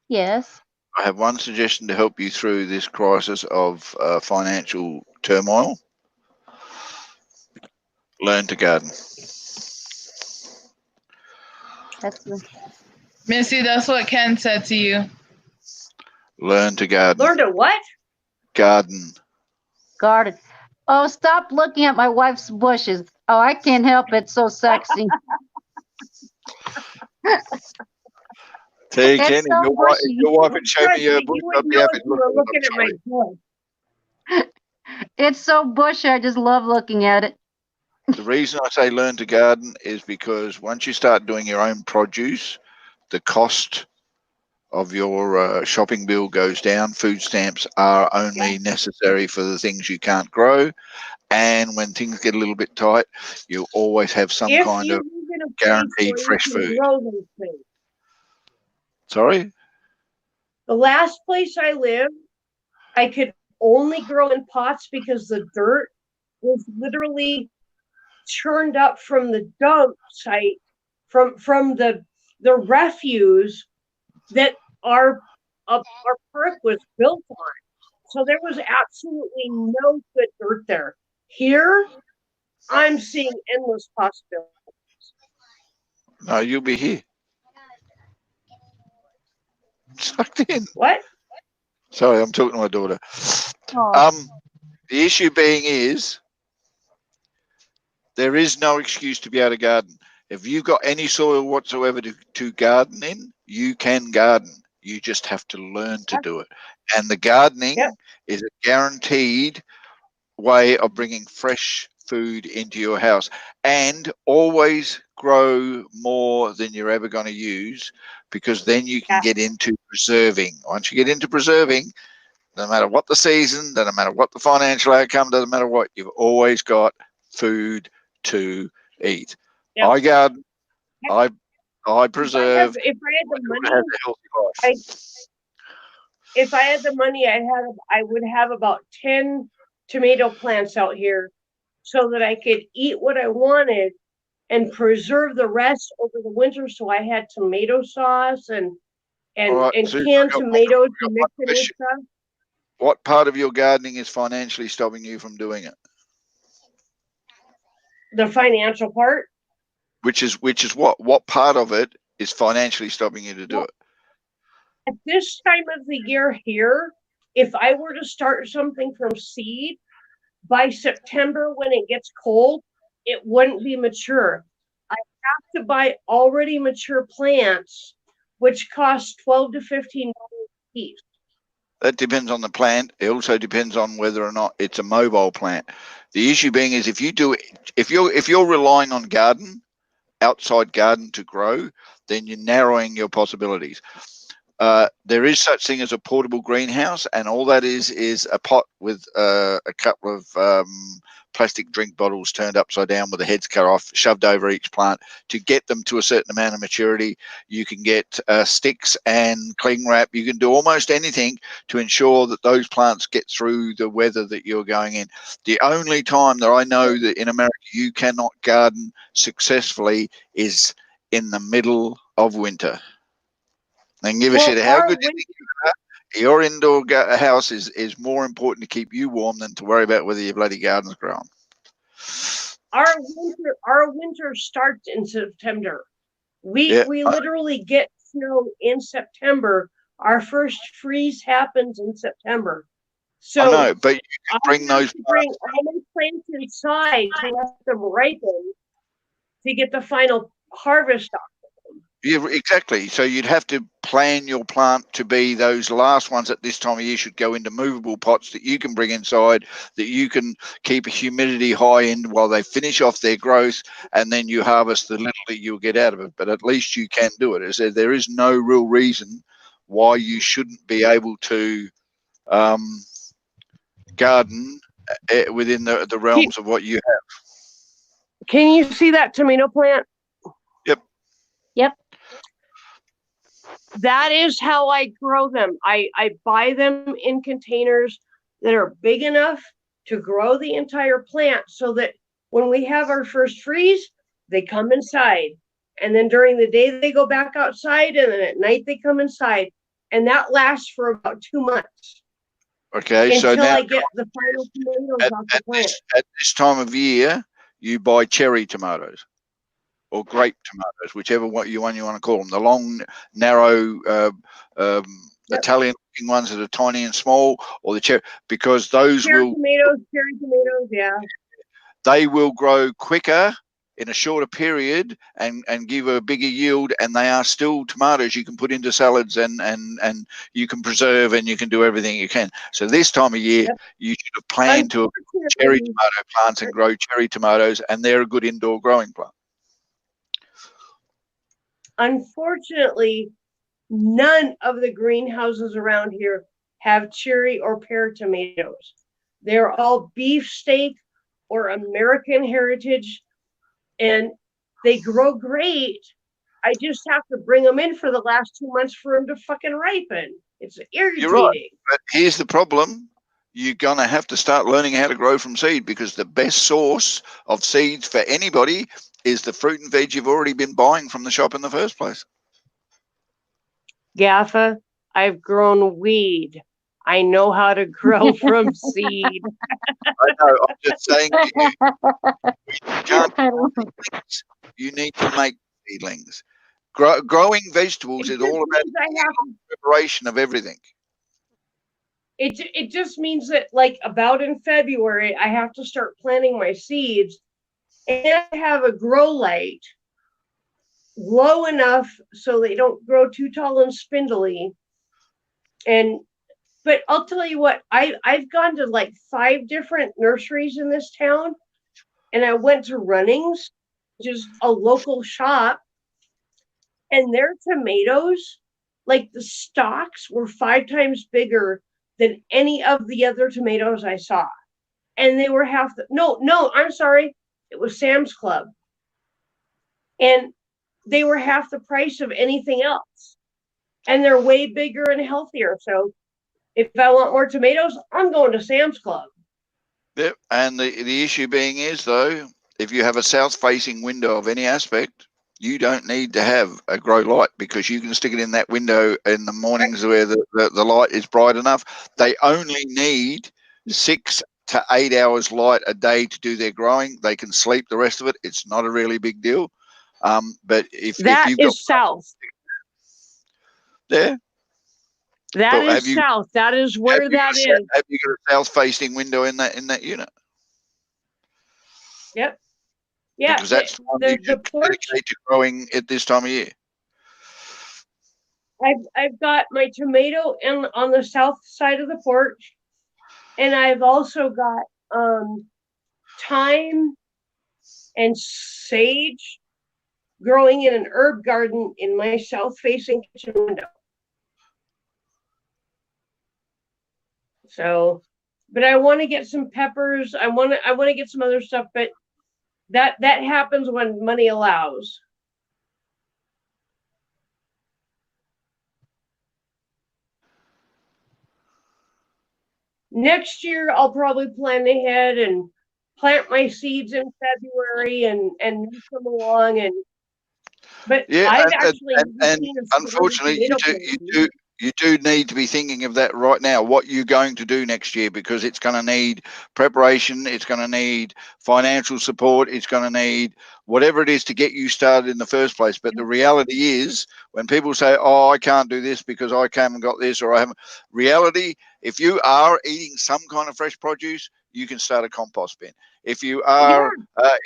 Yes. I have one suggestion to help you through this crisis of financial turmoil. Learn to garden. Missy, that's what Ken said to you. Learn to garden. Learn to what? Garden. Garden. Oh, stop looking at my wife's bushes. Oh, I can't help it. So sexy. Tell you, It's Ken, so bushy. your wife would show me your bush, I'd be happy to look at looking at my bush. It's so bushy. I just love looking at it. The reason I say learn to garden is because once you start doing your own produce, the cost of your shopping bill goes down. Food stamps are only necessary for the things you can't grow. And when things get a little bit tight, you'll always have some kind of guaranteed fresh food. Sorry? The last place I lived, I could only grow in pots because the dirt was literally churned up from the dump site, from the refuse that our park was built on. So there was absolutely no good dirt there. Here, I'm seeing endless possibilities. No, you'll be here. Sucked in. What? Sorry, I'm talking to my daughter. The issue being is there is no excuse to be able to garden. If you've got any soil whatsoever to garden in, you can garden. You just have to learn to do it. And the gardening is a guaranteed way of bringing fresh food into your house, and always grow more than you're ever going to use, because then you can get into preserving. Once you get into preserving, no matter what the season, no matter what the financial outcome, doesn't matter what, you've always got food to eat. Yep. I garden, I preserve. If I had the money, I would have about 10 tomato plants out here, so that I could eat what I wanted and preserve the rest over the winter. So I had tomato sauce and Susan, canned tomatoes to mix in with stuff. What part of your gardening is financially stopping you from doing it? The financial part. Which is what part of it is financially stopping you to do it? At this time of the year here, if I were to start something from seed, by September when it gets cold, it wouldn't be mature. I have to buy already mature plants, which cost $12 to $15 a piece. That depends on the plant. It also depends on whether or not it's a mobile plant. The issue being is if you're relying on outside garden to grow, then you're narrowing your possibilities. There is such thing as a portable greenhouse, and all that is a pot with a couple of plastic drink bottles turned upside down with the heads cut off, shoved over each plant to get them to a certain amount of maturity. You can get sticks and cling wrap. You can do almost anything to ensure that those plants get through the weather that you're going in. The only time that I know that in America you cannot garden successfully is in the middle of winter. And give a shit how good you think you are. Your indoor house is more important to keep you warm than to worry about whether your bloody garden's growing. Our winter starts in September. We literally get snow in September. Our first freeze happens in September. So I know, but you can bring those. Bring all my plants inside to let them ripen to get the final harvest off. Yeah, exactly. So you'd have to plan your plant to be those last ones at this time of year should go into movable pots that you can bring inside, that you can keep a humidity high in while they finish off their growth, and then you harvest the little that you'll get out of it. But at least you can do it. As I said, there is no real reason why you shouldn't be able to garden within the realms of what you have. Can you see that tomato plant? Yep. That is how I grow them. I buy them in containers that are big enough to grow the entire plant so that when we have our first freeze, they come inside. And then during the day, they go back outside. And then at night, they come inside. And that lasts for about 2 months. Okay, until so now I get the final tomatoes off the plant. at this time of year, you buy cherry tomatoes or grape tomatoes, whichever one you want to call them. The long, narrow Italian-looking ones that are tiny and small, or the cherry, because those cherry tomatoes, yeah. They will grow quicker in a shorter period and give a bigger yield, and they are still tomatoes you can put into salads and you can preserve and you can do everything you can. So this time of year, you should have planned to have cherry tomato plants and grow cherry tomatoes, and they're a good indoor growing plant. Unfortunately, none of the greenhouses around here have cherry or pear tomatoes. They're all beefsteak or American heritage, and they grow great. I just have to bring them in for the last 2 months for them to fucking ripen. It's irritating. You're right, but here's the problem. You're going to have to start learning how to grow from seed, because the best source of seeds for anybody is the fruit and veg you've already been buying from the shop in the first place. Gaffa, I've grown weed. I know how to grow from seed. I know. I'm just saying you need to make seedlings. Growing vegetables is all about preparation of everything. It just means that, like, about in February, I have to start planting my seeds, and I have a grow light low enough so they don't grow too tall and spindly. But I'll tell you what, I've gone to like 5 different nurseries in this town, and I went to Runnings, which is a local shop, and their tomatoes, like the stalks, were 5 times bigger than any of the other tomatoes I saw. And they were half the, no, I'm sorry, it was Sam's Club. And they were half the price of anything else. And they're way bigger and healthier. So if I want more tomatoes, I'm going to Sam's Club. Yep. And the issue being is, though, if you have a south-facing window of any aspect, you don't need to have a grow light, because you can stick it in that window in the mornings where the light is bright enough. They only need 6 to 8 hours light a day to do their growing. They can sleep the rest of it. It's not a really big deal. But if you've got south. There. That But is south. That is where that is. Have you got a south-facing window in that unit? Yep. Yeah. Because that's the porch. dedicate to growing at this time of year. I've got my tomato on the south side of the porch, and I've also got thyme and sage growing in an herb garden in my south-facing kitchen window. So, but I want to get some peppers. I want to get some other stuff, but that happens when money allows. Next year, I'll probably plan ahead and plant my seeds in February and move them along. But Yeah, I've and actually unfortunately, you do need to be thinking of that right now. What you're going to do next year, because it's going to need preparation, it's going to need financial support, it's going to need whatever it is to get you started in the first place. But the reality is, when people say, "Oh, I can't do this because I haven't got this," or "I haven't," reality, if you are eating some kind of fresh produce, you can start a compost bin. If you are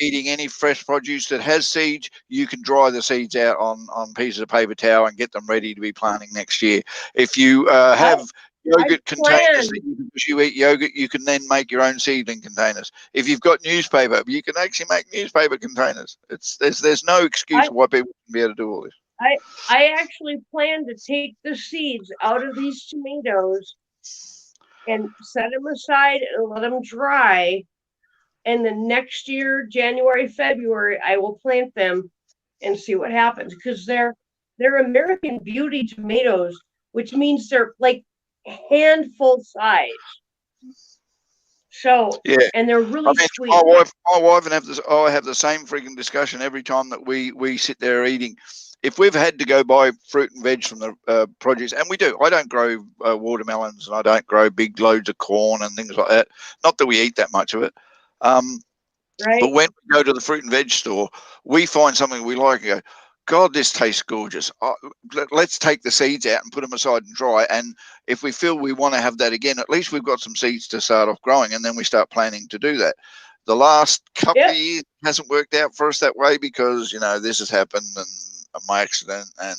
eating any fresh produce that has seeds, you can dry the seeds out on pieces of paper towel and get them ready to be planting next year. If you have yogurt containers that you eat yogurt, you can then make your own seedling containers. If you've got newspaper, you can actually make newspaper containers. There's no excuse why people can be able to do all this. I actually plan to take the seeds out of these tomatoes and set them aside and let them dry. And the next year, January, February, I will plant them and see what happens, because they're American Beauty tomatoes, which means they're like handful size. So yeah, and they're really sweet. My wife and I have the same freaking discussion every time that we sit there eating. If we've had to go buy fruit and veg from the produce, and we do, I don't grow watermelons and I don't grow big loads of corn and things like that. Not that we eat that much of it. Right. But when we go to the fruit and veg store, we find something we like and go, God, this tastes gorgeous. Let's take the seeds out and put them aside and dry. And if we feel we want to have that again, at least we've got some seeds to start off growing, and then we start planning to do that. The last couple of years hasn't worked out for us that way because, this has happened and my accident and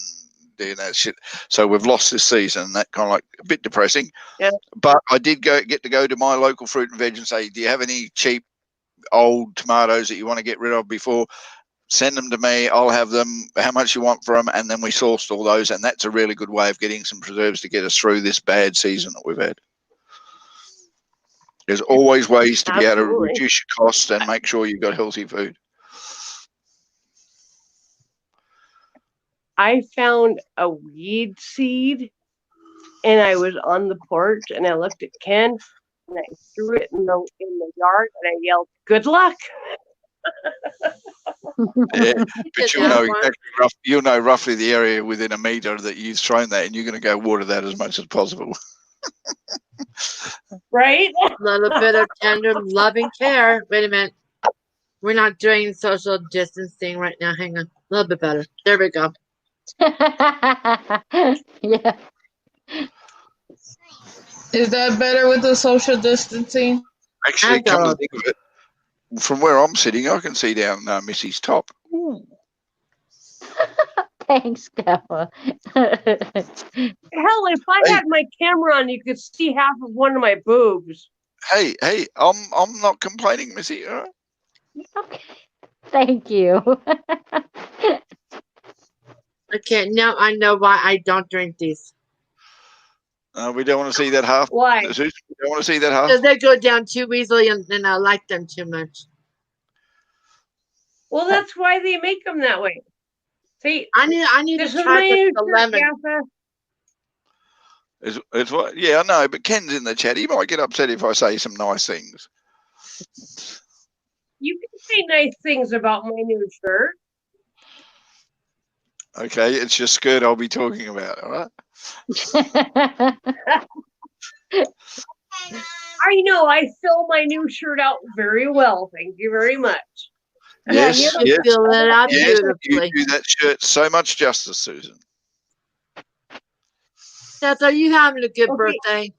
shit. So we've lost this season, and that kind of like a bit depressing. Yeah. But I did get to go to my local fruit and veg and say, do you have any cheap old tomatoes that you want to get rid of before? Send them to me. I'll have them. How much you want for them? And then we sourced all those, and that's a really good way of getting some preserves to get us through this bad season that we've had. There's always ways to be able to reduce your costs and make sure you've got healthy food. I found a weed seed, and I was on the porch, and I looked at Ken, and I threw it in the yard, and I yelled, "Good luck!" Yeah, but you'll know roughly the area within a meter that you've thrown that, and you're going to go water that as much as possible. Right? A little bit of tender, loving care. Wait a minute. We're not doing social distancing right now. Hang on. A little bit better. There we go. Yeah. Is that better with the social distancing? Actually, come to think of it, from where I'm sitting, I can see down Missy's top. Ooh. Thanks, Kappa. Hell, if I had my camera on, you could see half of one of my boobs. Hey, I'm not complaining, Missy. All right? Okay. Thank you. Okay, now I know why I don't drink these. We don't want to see that half. Why? We don't want to see that half. Because they go down too easily, and I like them too much. Well, that's why they make them that way. See, I need to try the lemon. It's what? Yeah, I know. But Ken's in the chat. He might get upset if I say some nice things. You can say nice things about my new shirt. Okay, it's your skirt I'll be talking about. All right. I know. I fill my new shirt out very well. Thank you very much. Yes, you fill it out yes, beautifully. you do that shirt so much justice, Susan. Seth, are you having a good Okay. birthday?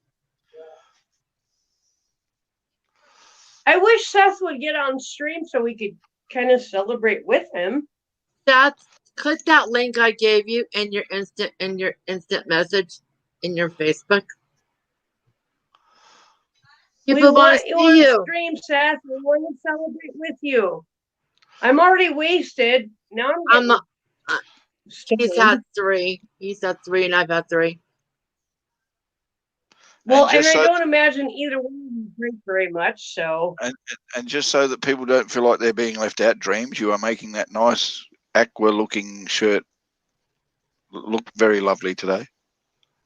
I wish Seth would get on stream so we could kind of celebrate with him. Seth, click that link I gave you in your instant message in your Facebook. People want to see on you. stream, Seth. We want to celebrate with you. I'm already wasted. Now I'm getting he's had 3. He's had 3 and I've had 3. Well, and just I so- don't imagine either one of you drink very much, so. And just so that people don't feel like they're being left out, Dreams, you are making that nice aqua-looking shirt look very lovely today.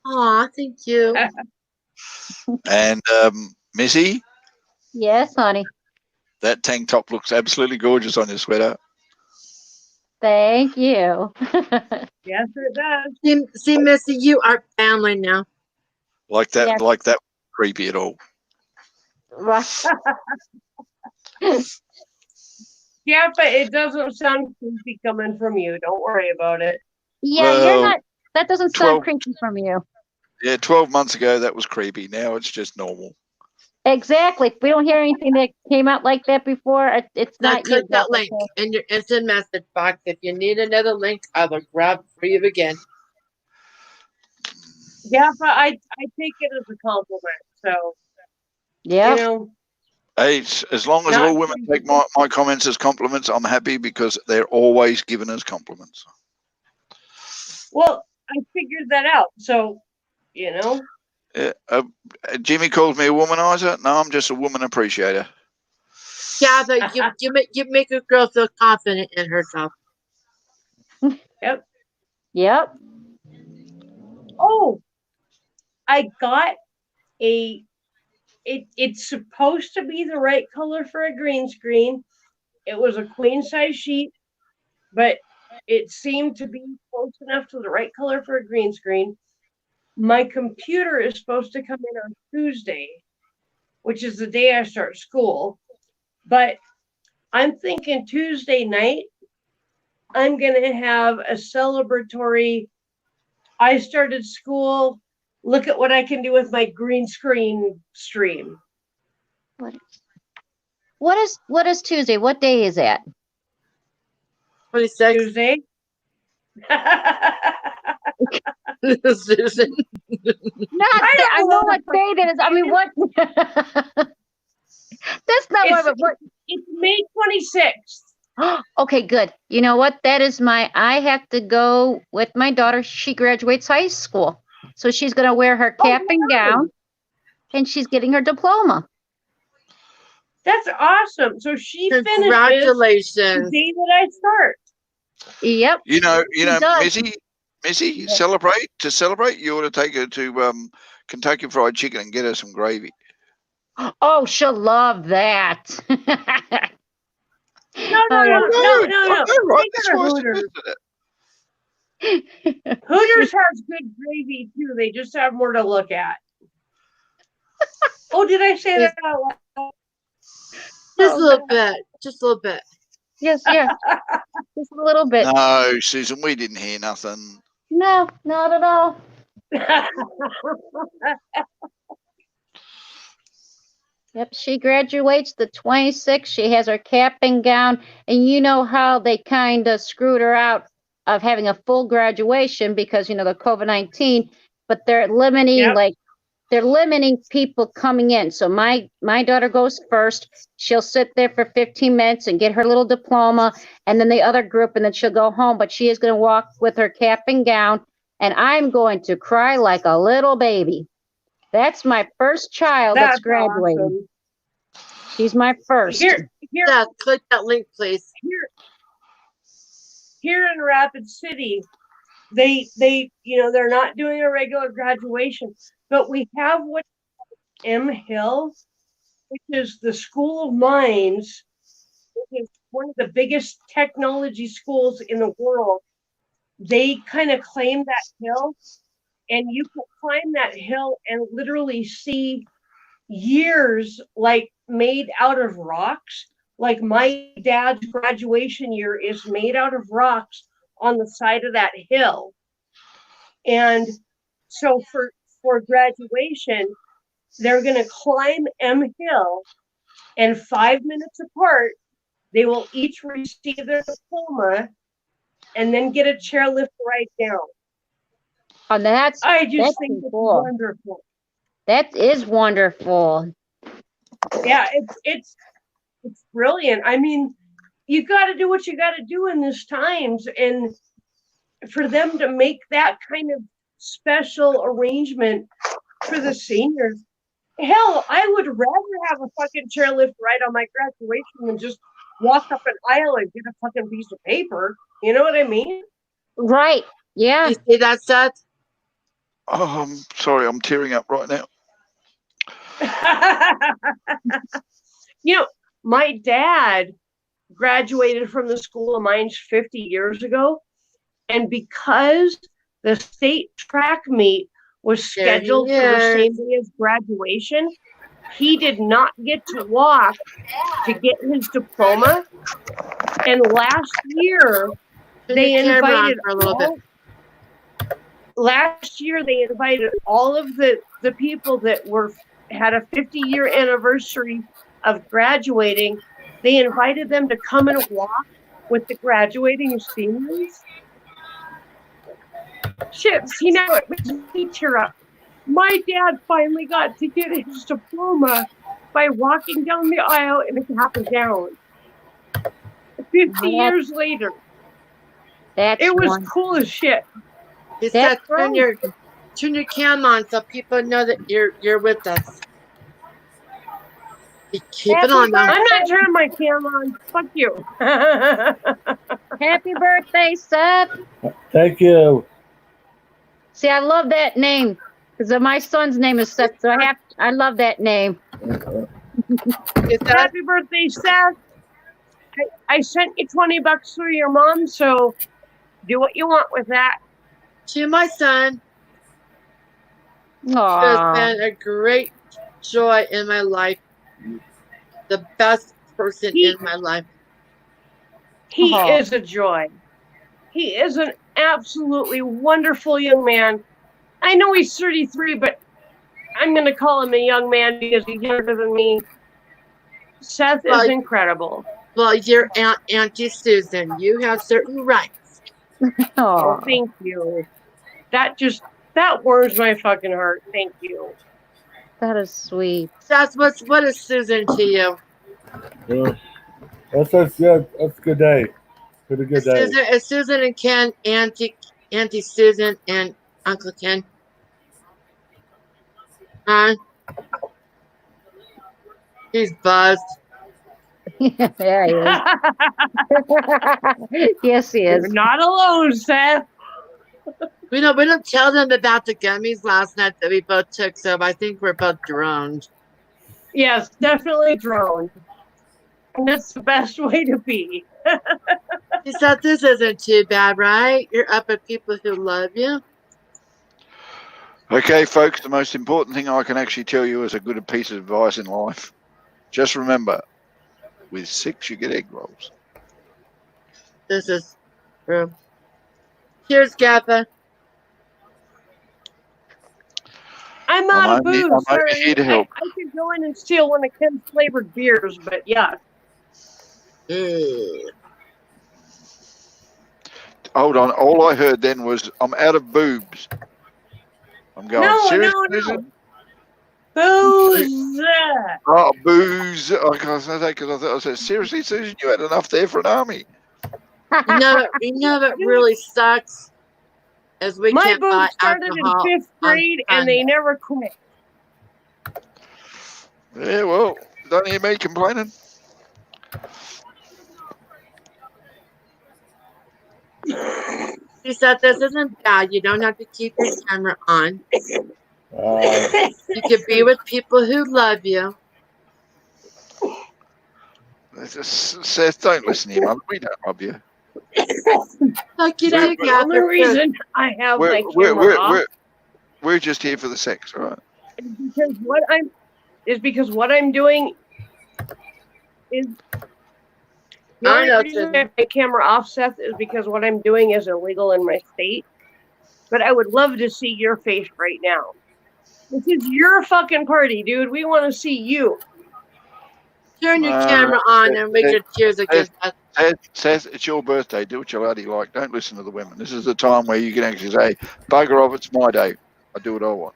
Aw, thank you. And Missy, Yes, honey. that tank top looks absolutely gorgeous on your sweater. Thank you. Yes, it does. See, Missy, you are family now. Like that, Yes. like that, creepy at all. Right. Yeah, but it doesn't sound creepy coming from you. Don't worry about it. Yeah, you're Well, not. That doesn't 12 sound creepy from you. Yeah, 12 months ago that was creepy. Now it's just normal. Exactly. If we don't hear anything that came out like that before, it's Now not you. click that link in your instant message box. If you need another link, I will grab it for you again. Yeah, but I take it as a compliment. So, yeah, you know. Hey, as long as Not all women take my comments as compliments, I'm happy because they're always giving us compliments. Well, I figured that out. So, you know. Jimmy calls me a womanizer. No, I'm just a woman appreciator. Yeah, but you make a girl feel confident in herself. Yep. Yep. Oh, I got it's supposed to be the right color for a green screen. It was a queen size sheet, but it seemed to be close enough to the right color for a green screen. My computer is supposed to come in on Tuesday, which is the day I start school. But I'm thinking Tuesday night, I'm going to have a celebratory, I started school, look at what I can do with my green screen stream. What is Tuesday? What day is that? 26. Tuesday. Susan. I know what day that is. I mean, what? That's not what. It's May 26th. Okay, good. You know what? That is I have to go with my daughter. She graduates high school. So she's going to wear her cap and gown and she's getting her diploma. That's awesome. So she finishes Congratulations. the day that I start. Yep. You know, does. Missy, to celebrate, you ought to take her to Kentucky Fried Chicken and get her some gravy. Oh, she'll love that. No. Right, Take her to Hooters. Hooters has good gravy too. They just have more to look at. Oh, did I say that out loud? Just a little bit. Just a little bit. Yes, yeah. Just a little bit. No, Susan, we didn't hear nothing. No, not at all. Yep, she graduates the 26th. She has her cap and gown. And you know how they kind of screwed her out of having a full graduation because, you know, the COVID-19, but they're limiting they're limiting people coming in. So my daughter goes first. She'll sit there for 15 minutes and get her little diploma, and then the other group, and then she'll go home. But she is going to walk with her cap and gown, and I'm going to cry like a little baby. That's my first child that's graduating. Awesome. She's my first. Here, yeah, click that link, please. Here in Rapid City, they you know, they're not doing a regular graduation, but we have what M Hill, which is the School of Mines, which is one of the biggest technology schools in the world. They kind of claim that hill, and you can climb that hill and literally see years like made out of rocks. Like my dad's graduation year is made out of rocks on the side of that hill. And So for graduation, they're going to climb M Hill, and 5 minutes apart, they will each receive their diploma and then get a chairlift ride down. Oh, I just that's think it's cool. wonderful. That is wonderful. Yeah, it's brilliant. I mean, you got to do what you got to do in these times, and for them to make that kind of special arrangement for the seniors. Hell, I would rather have a fucking chairlift ride on my graduation than just walk up an aisle and get a fucking piece of paper. You know what I mean? Right. Yeah. You see that, Seth? Oh, I'm sorry, I'm tearing up right now. You know, my dad graduated from the School of Mines 50 years ago, and because the state track meet was scheduled for the same day as graduation, he did not get to walk to get his diploma. And last year, they invited all of the people that had a 50-year anniversary of graduating. They invited them to come and walk with the graduating seniors. Shit, see, now it makes me tear up. My dad finally got to get his diploma by walking down the aisle in a cap and gown. 50 years later. It was cool as shit. He said, turn your cam on so people know that you're with us. Keep it on, though. I'm not turning my cam on. Fuck you. Happy birthday, Seth. Thank you. See, I love that name because my son's name is Seth, so I love that name. Happy birthday, Seth. I sent you $20 through your mom, so do what you want with that. To my son. Aww. He has been a great joy in my life. The best person in my life. He is a joy. He is an absolutely wonderful young man. I know he's 33, but I'm going to call him a young man because he's younger than me. Seth is incredible. Well, you're Auntie Susan. You have certain rights. Oh, thank you. That warms my fucking heart. Thank you. That is sweet. That's what is Susan to you? Yeah. That's a good day. Pretty good day. Is Susan and Ken Auntie Susan and Uncle Ken? Huh? He's buzzed. There he is. Yes, he is. You're not alone, Seth. We don't tell them about the gummies last night that we both took, so I think we're both droned. Yes, definitely droned. And that's the best way to be. He said this isn't too bad, right? You're up with people who love you. Okay, folks, the most important thing I can actually tell you is a good piece of advice in life. Just remember, with 6, you get egg rolls. This is true. Cheers, Gaffa. I'm out of booze. I'm only Sorry. here to help. I could go in and steal one of Ken's flavored beers, but yeah. Hold on. All I heard then was, I'm out of boobs. I'm going, seriously? Booze. Oh, booze. I can't say that because I said, seriously, Susan, you had enough there for an army. You know what really sucks? Is we My can't buy boobs started alcohol in 5th grade and they never quit. Yeah, well, don't hear me complaining. He said this isn't bad. You don't have to keep your camera on. You can be with people who love you. Seth, don't listen to him. We don't love you. Like you That's the only reason I have my camera off. We're just here for the sex, all right? Because what I'm doing is the only reason I have my camera off, Seth, is because what I'm doing is illegal in my state. but I would love to see your face right now. This is your fucking party, dude. We want to see you. Turn your camera on and we can cheers against us. Seth, it's your birthday. Do what you bloody like. Don't listen to the women. This is the time where you can actually say, bugger off, it's my day. I do what I want.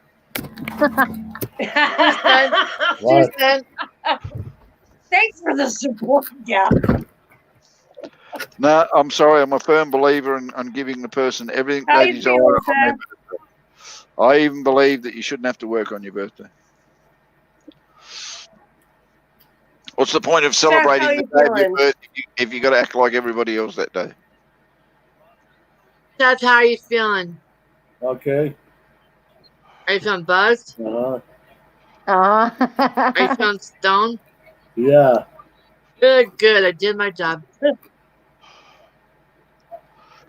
Thanks for the support, yeah. No, I'm sorry. I'm a firm believer in giving the person everything How they you desire feeling, on their Seth? birthday. I even believe that you shouldn't have to work on your birthday. What's the point of celebrating the day of your birthday if you got to act like everybody else that day? Seth, how are you feeling? Okay. Are you feeling buzzed? Uh-huh. Are you feeling stoned? Yeah. Good, good. I did my job.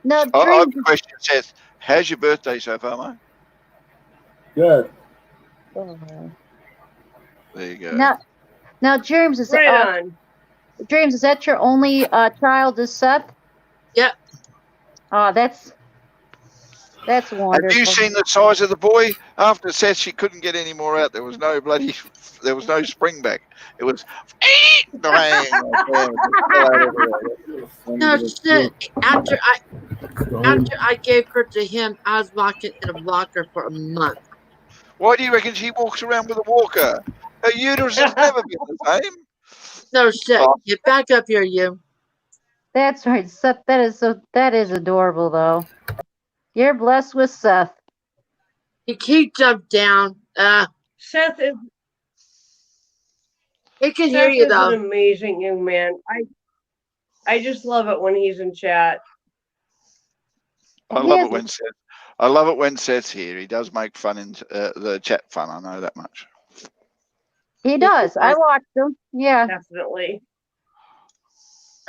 No, I have a question, Seth. How's your birthday so far, mate? Good. There you go. Now, James, is right on. James, is that your only child? Is Seth? Yep. Oh, that's wonderful. Have you seen the size of the boy? After Seth, she couldn't get any more out. There was no spring back. It was No shit. After I gave her to him, I was walking in a walker for a month. Why do you reckon she walks around with a walker? Her uterus has never been the same. No shit. Get back up here, you. That's right, Seth. That is adorable, though. You're blessed with Seth. He jumped down. Seth is. He can Seth hear you is though. an amazing young man. I just love it when he's in chat. I love it when Seth's here. He does make fun in the chat fun. I know that much. He does. I watched him. Yeah. Definitely.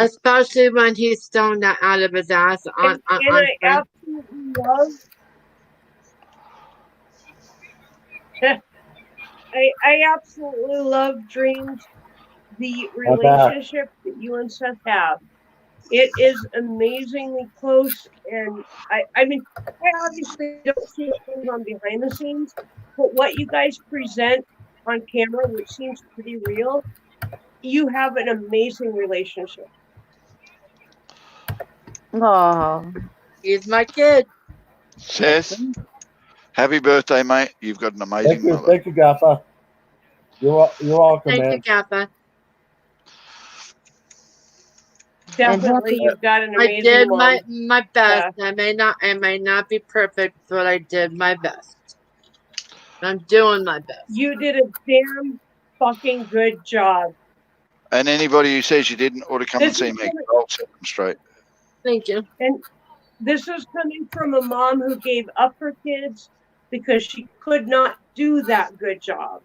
Especially when he's stoned out of his ass on I absolutely love. I absolutely love Dreams, the relationship that you and Seth have. It is amazingly close, and I mean, I obviously don't see what goes on behind the scenes, but what you guys present on camera, which seems pretty real, you have an amazing relationship. Oh, he's my kid. Seth, happy birthday, mate. You've got an amazing mother. Thank you, Gaffer. You're welcome, Thank man. you, Gaffer. Definitely, you've got an amazing I did mom. my best. I may not be perfect, but I did my best. I'm doing my best. You did a damn fucking good job. And anybody who says you didn't ought to come and see me. I'll set them straight. Thank you. And this is coming from a mom who gave up her kids because she could not do that good job.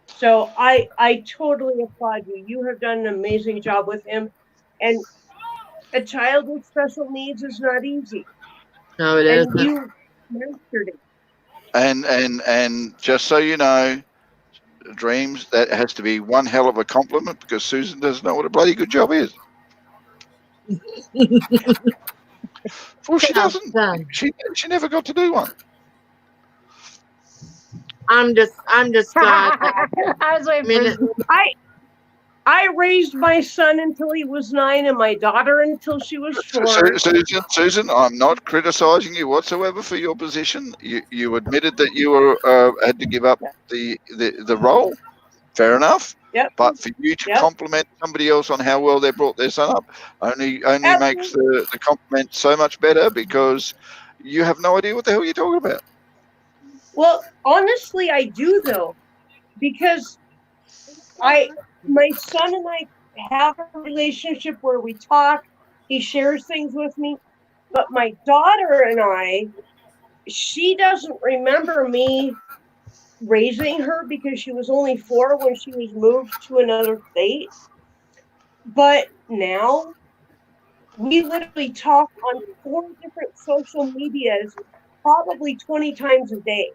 So I totally applaud you. You have done an amazing job with him. And a child with special needs is not easy. No, it isn't. isn't. You mastered it. And just so you know, Dreams, that has to be one hell of a compliment because Susan doesn't know what a bloody good job is. Well, she doesn't. She never got to do one. I'm just glad. I was waiting for I raised my son until he was 9 and my daughter until she was 4. Susan, I'm not criticizing you whatsoever for your position. You admitted that you were had to give up the role. Fair enough. Yep. But for you to compliment somebody else on how well they brought their son up only makes the compliment so much better because you have no idea what the hell you're talking about. Well, honestly, I do though, because my son and I have a relationship where we talk. He shares things with me, but my daughter and I, she doesn't remember me raising her because she was only 4 when she was moved to another state. But now we literally talk on 4 different social medias, probably 20 times a day.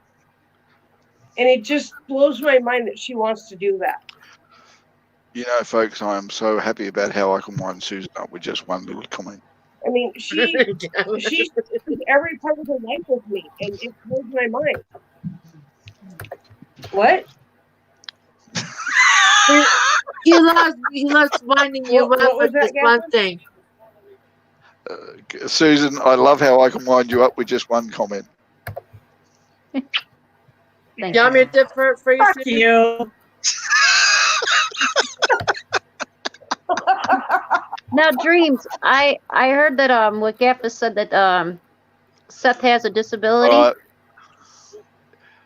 And it just blows my mind that she wants to do that. You know, folks, I am so happy about how I can wind Susan up with just one little comment. I mean, she spends every part of her life with me, and it blows my mind. What? He loves winding you What up was with that, this one Gavin? thing. Susan, I love how I can wind you up with just one comment. You want me to defer for you? Fuck you. Now, Dreams, I heard that what Gaffa said that Seth has a disability.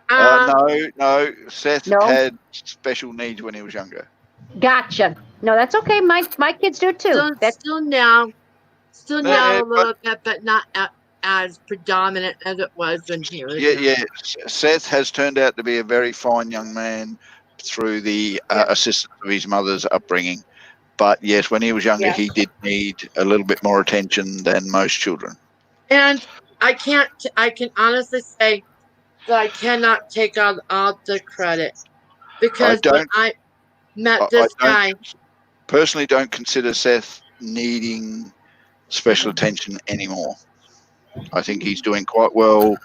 No. Seth No? had special needs when he was younger. Gotcha. No, that's okay. My kids do too. Still now Yeah, a little bit, but not as predominant as it was when he was young. Yeah. Seth has turned out to be a very fine young man through the assistance of his mother's upbringing. But yes, when he was younger, he did need a little bit more attention than most children. And I can honestly say that I cannot take all the credit because when I met this guy, personally don't consider Seth needing special attention anymore. I think he's doing quite well,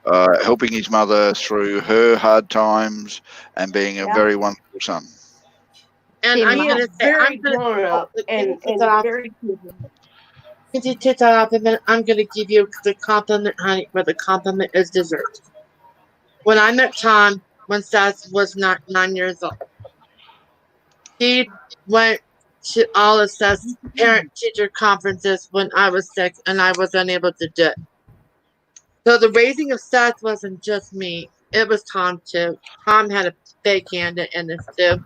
helping his mother through her hard times and being a very wonderful son. and I'm He going is to say, very grown up and very cute. Since you took that off a minute, I'm going to give you the compliment, honey, where the compliment is deserved. When I met Tom, when Seth was 9 years old, he went to all of Seth's parent-teacher conferences when I was sick and I was unable to do it. So the raising of Seth wasn't just me. It was Tom, too. Tom had a big hand in this, too.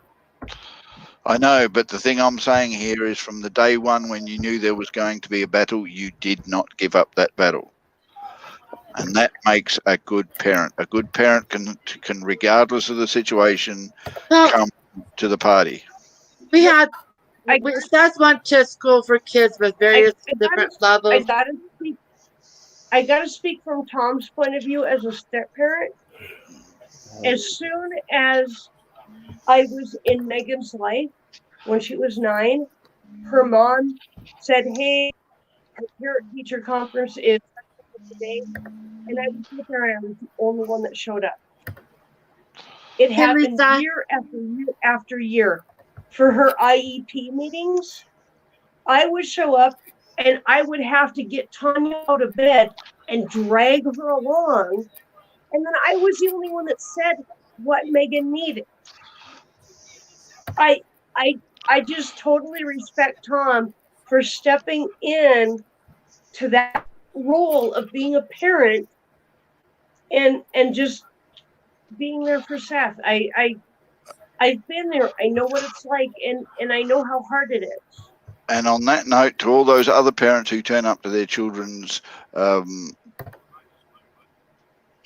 I know, but the thing I'm saying here is from the day one when you knew there was going to be a battle, you did not give up that battle. And that makes a good parent. A good parent can regardless of the situation, come to the party. Seth went to school for kids with various different levels. I gotta speak from Tom's point of view as a step parent. As soon as I was in Megan's life, when she was 9, her mom said, "Hey, our parent-teacher conference is today," and I was with her, and I was the only one that showed up. It happened year after year after year. For her IEP meetings, I would show up, and I would have to get Tanya out of bed and drag her along, and then I was the only one that said what Megan needed. I just totally respect Tom for stepping in to that role of being a parent and just being there for Seth. I've been there. I know what it's like, and I know how hard it is. And on that note, to all those other parents who turn up to their children's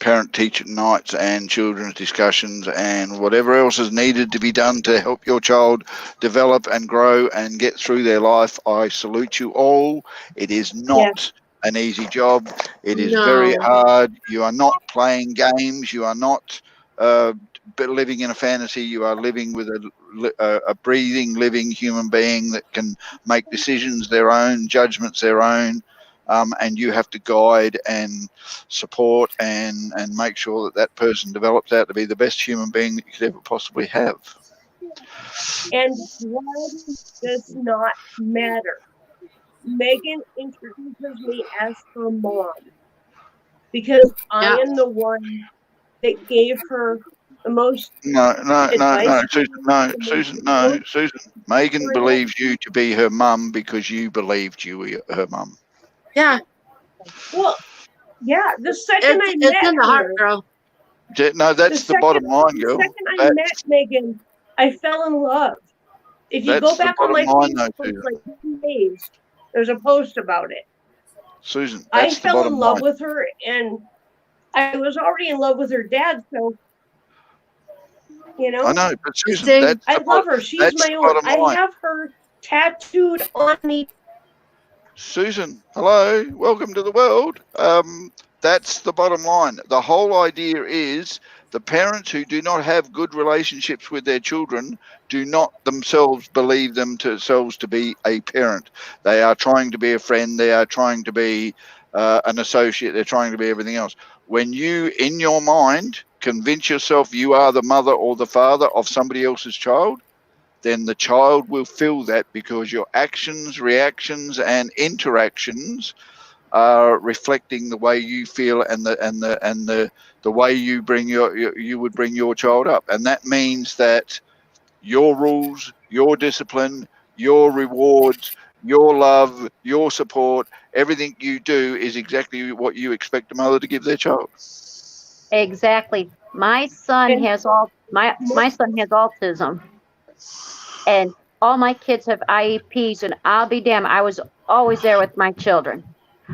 parent-teacher nights and children's discussions and whatever else is needed to be done to help your child develop and grow and get through their life, I salute you all. It is not an easy job. It is very hard. You are not playing games. You are not living in a fantasy. You are living with a breathing, living human being that can make decisions their own, judgments their own. And you have to guide and support and make sure that that person develops out to be the best human being that you could ever possibly have. And blood does not matter. Megan introduces me as her mom because I am the one that gave her the most. No, Susan. Megan believes you to be her mum because you believed you were her mum. Yeah. Well, yeah. The second I met in the heart, girl. No, that's the bottom line, girl. The second I met Megan, I fell in love. If you go back on my Facebook, like 2 days, there's a post about it. Susan, I fell in love with her, and I was already in love with her dad, so you know. I know, but Susan, I love her. She's my own. I have her tattooed on me. Susan, hello, welcome to the world. That's the bottom line. The whole idea is the parents who do not have good relationships with their children do not themselves believe themselves to be a parent. They are trying to be a friend. They are trying to be an associate. They're trying to be everything else. When you, in your mind, convince yourself you are the mother or the father of somebody else's child, then the child will feel that because your actions, reactions, and interactions are reflecting the way you feel and the way you bring you would bring your child up. And that means that your rules, your discipline, your rewards, your love, your support, everything you do is exactly what you expect a mother to give their child. Exactly. My son has my son has autism, and all my kids have IEPs, and I'll be damned, I was always there with my children.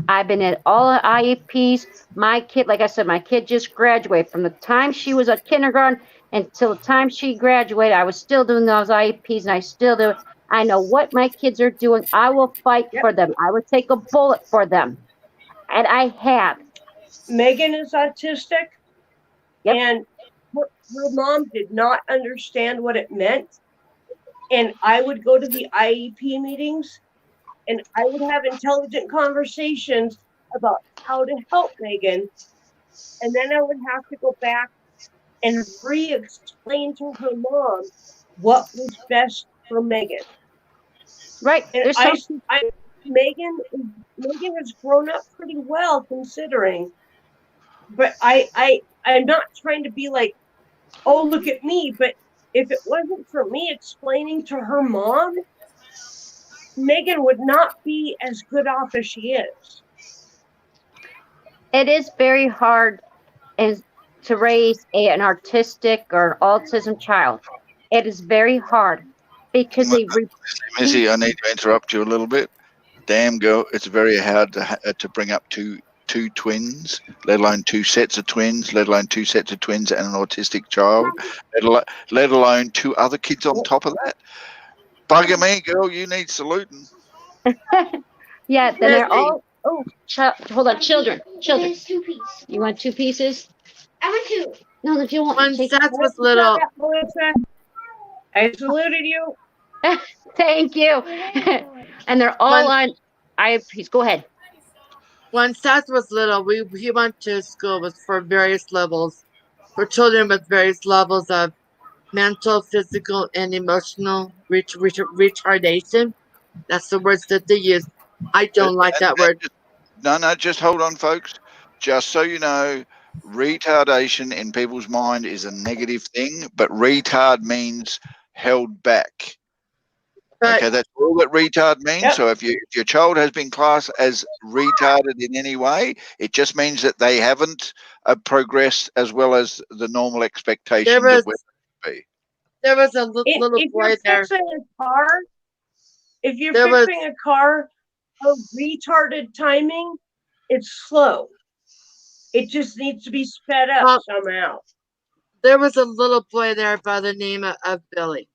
I've been at all the IEPs. My kid, like I said, my kid just graduated. From the time she was at kindergarten until the time she graduated, I was still doing those IEPs, and I still do it. I know what my kids are doing. I will fight for them. I would take a bullet for them, and I have. Megan is autistic, and her mom did not understand what it meant. And I would go to the IEP meetings, and I would have intelligent conversations about how to help Megan. And then I would have to go back and re-explain to her mom what was best for Megan. Right. And Megan has grown up pretty well considering, but I'm not trying to be like, oh, look at me. But if it wasn't for me explaining to her mom, Megan would not be as good off as she is. It is very hard to raise an artistic or autism child. It is very hard because they Missy, I need to interrupt you a little bit. Damn girl, it's very hard to bring up two twins, let alone two sets of twins, let alone two sets of twins and an autistic child, let alone two other kids on top of that. Bugger me, girl, you need saluting. Yeah, then they're all. Oh, hold on, children. You want 2 pieces? I want 2. No, if you want. When Seth was little. I saluted you. Thank you. And they're all on IEPs. Go ahead. When Seth was little, he went to school for various levels, for children with various levels of mental, physical, and emotional retardation. That's the words that they use. I don't like that word. No, just hold on, folks. Just so you know, retardation in people's mind is a negative thing, but retard means held back. Okay, that's all that retard means. Yep. So if your child has been classed as retarded in any way, it just means that they haven't progressed as well as the normal expectation of where they be. There was a little boy there. If you're fixing a car of retarded timing, it's slow. It just needs to be sped up somehow. There was a little boy there by the name of Billy.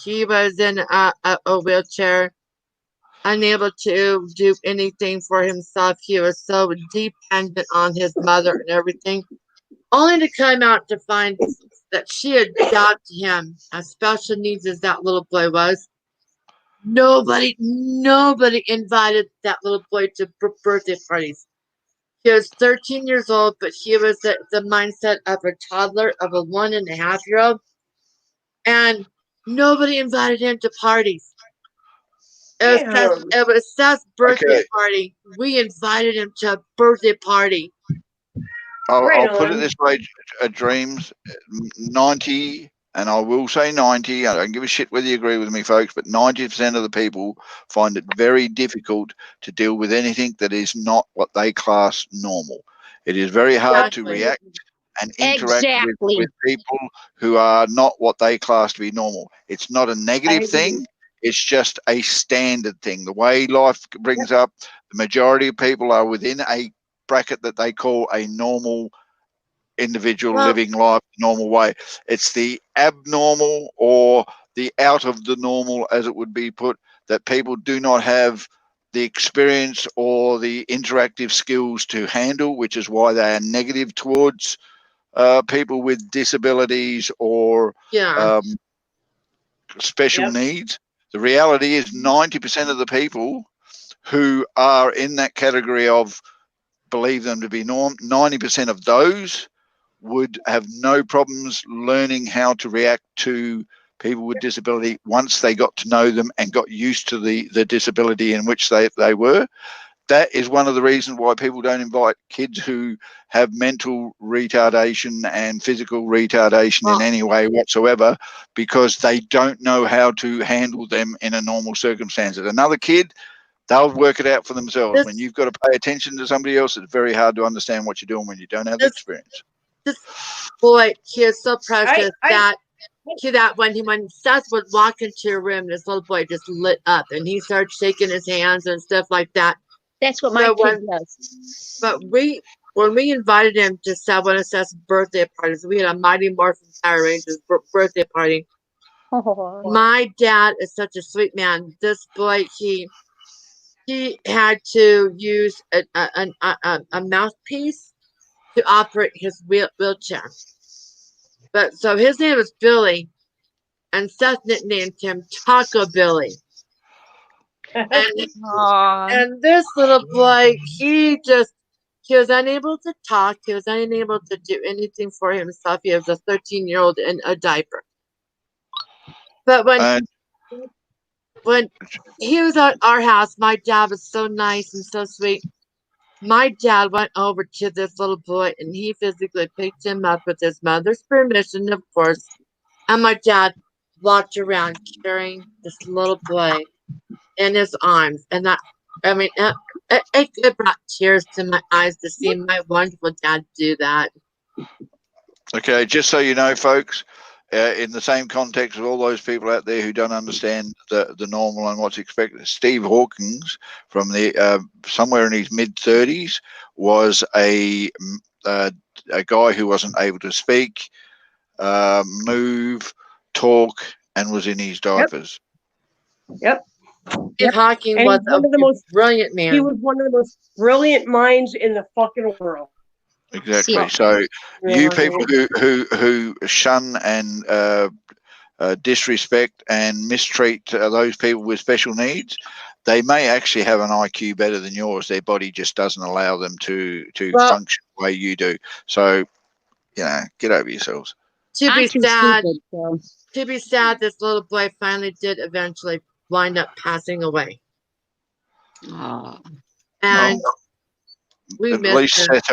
He was in a wheelchair, unable to do anything for himself. He was so dependent on his mother and everything, only to come out to find that she adopted him, as special needs as that little boy was. Nobody invited that little boy to birthday parties. He was 13 years old, but he was the mindset of a toddler, of a 1.5-year-old. And nobody invited him to parties. It was Seth's birthday party. We invited him to a birthday party. I'll put it this way, Dreams, 90, and I will say 90, I don't give a shit whether you agree with me, folks, but 90% of the people find it very difficult to deal with anything that is not what they class normal. It is very hard to react and interact with people who are not what they class to be normal. It's not a negative thing. It's just a standard thing. The way life brings up, the majority of people are within a bracket that they call a normal individual living life normal way. It's the abnormal or the out of the normal, as it would be put, that people do not have the experience or the interactive skills to handle, which is why they are negative towards people with disabilities or special needs. The reality is 90% of the people who are in that category of believe them to be norm, 90% of those would have no problems learning how to react to people with disability once they got to know them and got used to the disability in which they were. That is one of the reasons why people don't invite kids who have mental retardation and physical retardation in any way whatsoever, because they don't know how to handle them in a normal circumstance. Another kid, they'll work it out for themselves. When you've got to pay attention to somebody else, it's very hard to understand what you're doing when you don't have the experience. This boy, he is so precious that when Seth would walk into a room, this little boy just lit up and he started shaking his hands and stuff like that. That's what my kid does. But when we invited him to one of Seth's birthday parties, we had a Mighty Morphin Power Rangers birthday party. Oh. My dad is such a sweet man. This boy, he had to use a mouthpiece to operate his wheelchair. But so his name is Billy, and Seth nicknamed him Taco Billy. And this little boy, he was unable to talk. He was unable to do anything for himself. He was a 13-year-old in a diaper. But when he was at our house, my dad was so nice and so sweet. My dad went over to this little boy and he physically picked him up with his mother's permission, of course. And my dad walked around carrying this little boy in his arms. And it brought tears to my eyes to see my wonderful dad do that. Okay, just so you know, folks, in the same context of all those people out there who don't understand the normal and what's expected, Steve Hawkins, from the somewhere in his mid-30s, was a guy who wasn't able to speak, move, talk, and was in his diapers. Yep. Steve Hawkins was one of the most brilliant man. He was one of the most brilliant minds in the fucking world. Exactly. So you people who shun and disrespect and mistreat those people with special needs, they may actually have an IQ better than yours. Their body just doesn't allow them to function the way you do. So, get over yourselves. To be sad, this little boy finally did eventually wind up passing away. And we at least Seth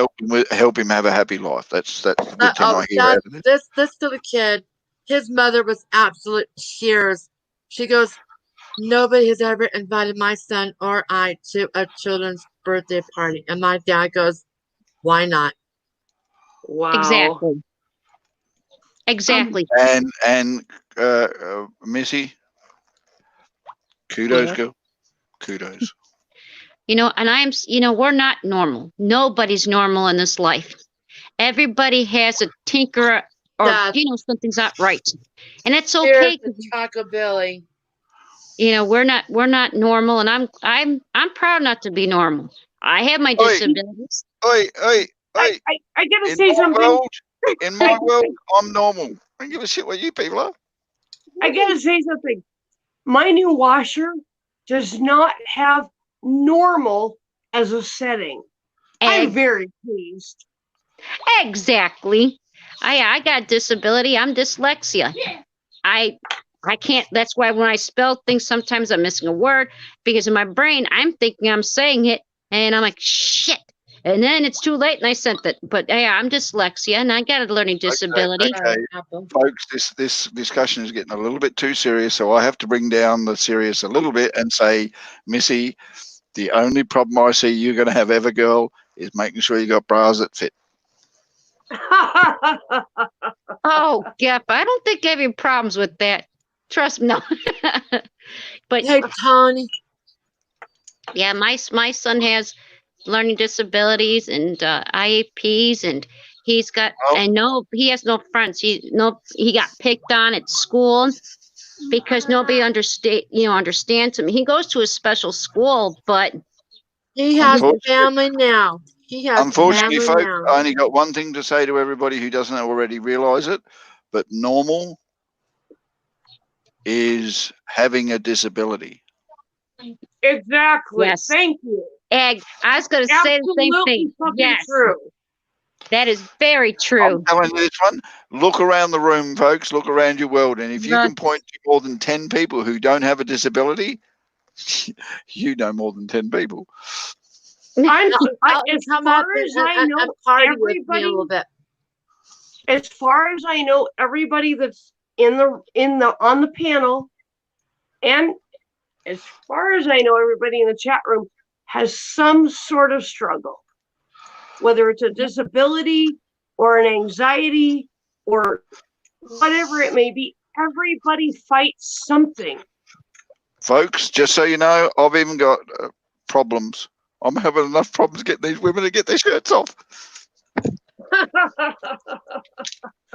help him have a happy life. That's the good thing I hear out of this. This little kid, his mother was absolute tears. She goes, nobody has ever invited my son or I to a children's birthday party. And my dad goes, why not? Wow. Exactly. And Missy, kudos, girl. Kudos. And we're not normal. Nobody's normal in this life. Everybody has a tinker or, something's not right. And that's okay. Taco Billy. We're not normal, and I'm proud not to be normal. I have my disabilities. I gotta say something. In my world, I'm normal. I don't give a shit what you people are. I gotta say something. My new washer does not have normal as a setting. I'm very pleased. Exactly. I got disability. I'm dyslexia. I can't. That's why when I spell things, sometimes I'm missing a word because in my brain I'm thinking I'm saying it, and I'm like shit. And then it's too late, and I sent it. But yeah, I'm dyslexia, and I got a learning disability. Okay. Folks, this discussion is getting a little bit too serious, so I have to bring down the serious a little bit and say, Missy, the only problem I see you're going to have ever, girl, is making sure you got bras that fit. Oh, Gep, I don't think I have any problems with that. Trust me, no. But hey, Tony. Yeah, my son has learning disabilities and IEPs, and he's got. I know he has no friends. He got picked on at school, because nobody understands him. He goes to a special school, but he has Unfortunately- family now. He has Unfortunately, family folks, now. I only got one thing to say to everybody who doesn't already realize it, but normal is having a disability. Exactly. Yes. Thank you. Egg. I was going to say the same Absolutely thing. fucking Yes, true. that is very I'm true. telling you this one. Look around the room, folks. Look around your world. And if you can point to more than 10 people who don't have a disability, you know more than 10 people. As Come far up as I know, and party with me a everybody. little bit. As far as I know, everybody that's on the panel, and as far as I know, everybody in the chat room has some sort of struggle, whether it's a disability or an anxiety or whatever it may be. Everybody fights something. Folks, just so you know, I've even got problems. I'm having enough problems getting these women to get their shirts off.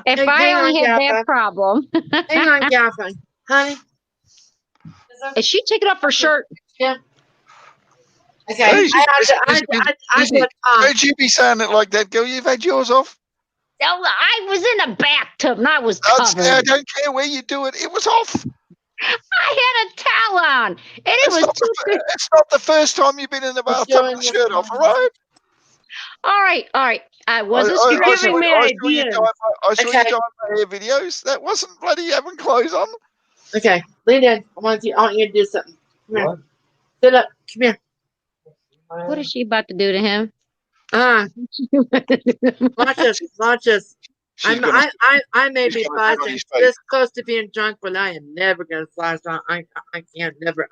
If Hey, I hang only on, had Gaffa. that problem. Hang on, Gaffa. Honey. Is she taking off her shirt? Yeah. Okay. Hey, I do don't you be saying it like that, girl. You've had yours off. Oh, I was in a bathtub and I was I covered. don't care where you do it. It was off. I had a towel on, and it was too. It's not the first time you've been in the bathtub with the shirt off, all right? All right. I wasn't You're I giving me I saw you ideas. dye my hair videos. That wasn't bloody having clothes on. Okay. Lean in. I want you to do something. Come here. Sit up. Come here. What is she about to do to him? Watch this. Watch this. She's I may she's be gonna buzzing run his face. this close to being drunk, but I am never gonna flash on. I can't never.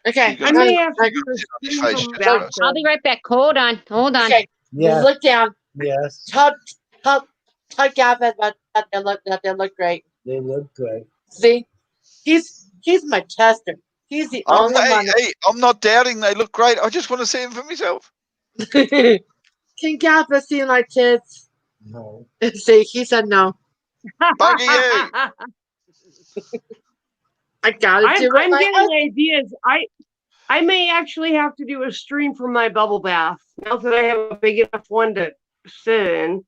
Okay. I may have to do a stream from the I'll bathtub. be right back. Hold on. Okay. Yeah. Look down. Yes, Tell Gavin that they look great. they look great. See, he's my tester. He's the only one. Hey, I'm not doubting they look great. I just want to see them for myself. Can Gavin see my tits? No. See, he said no. Buggy you. I gotta do it. I'm getting ideas. I may actually have to do a stream from my bubble bath now that I have a big enough one to sit in.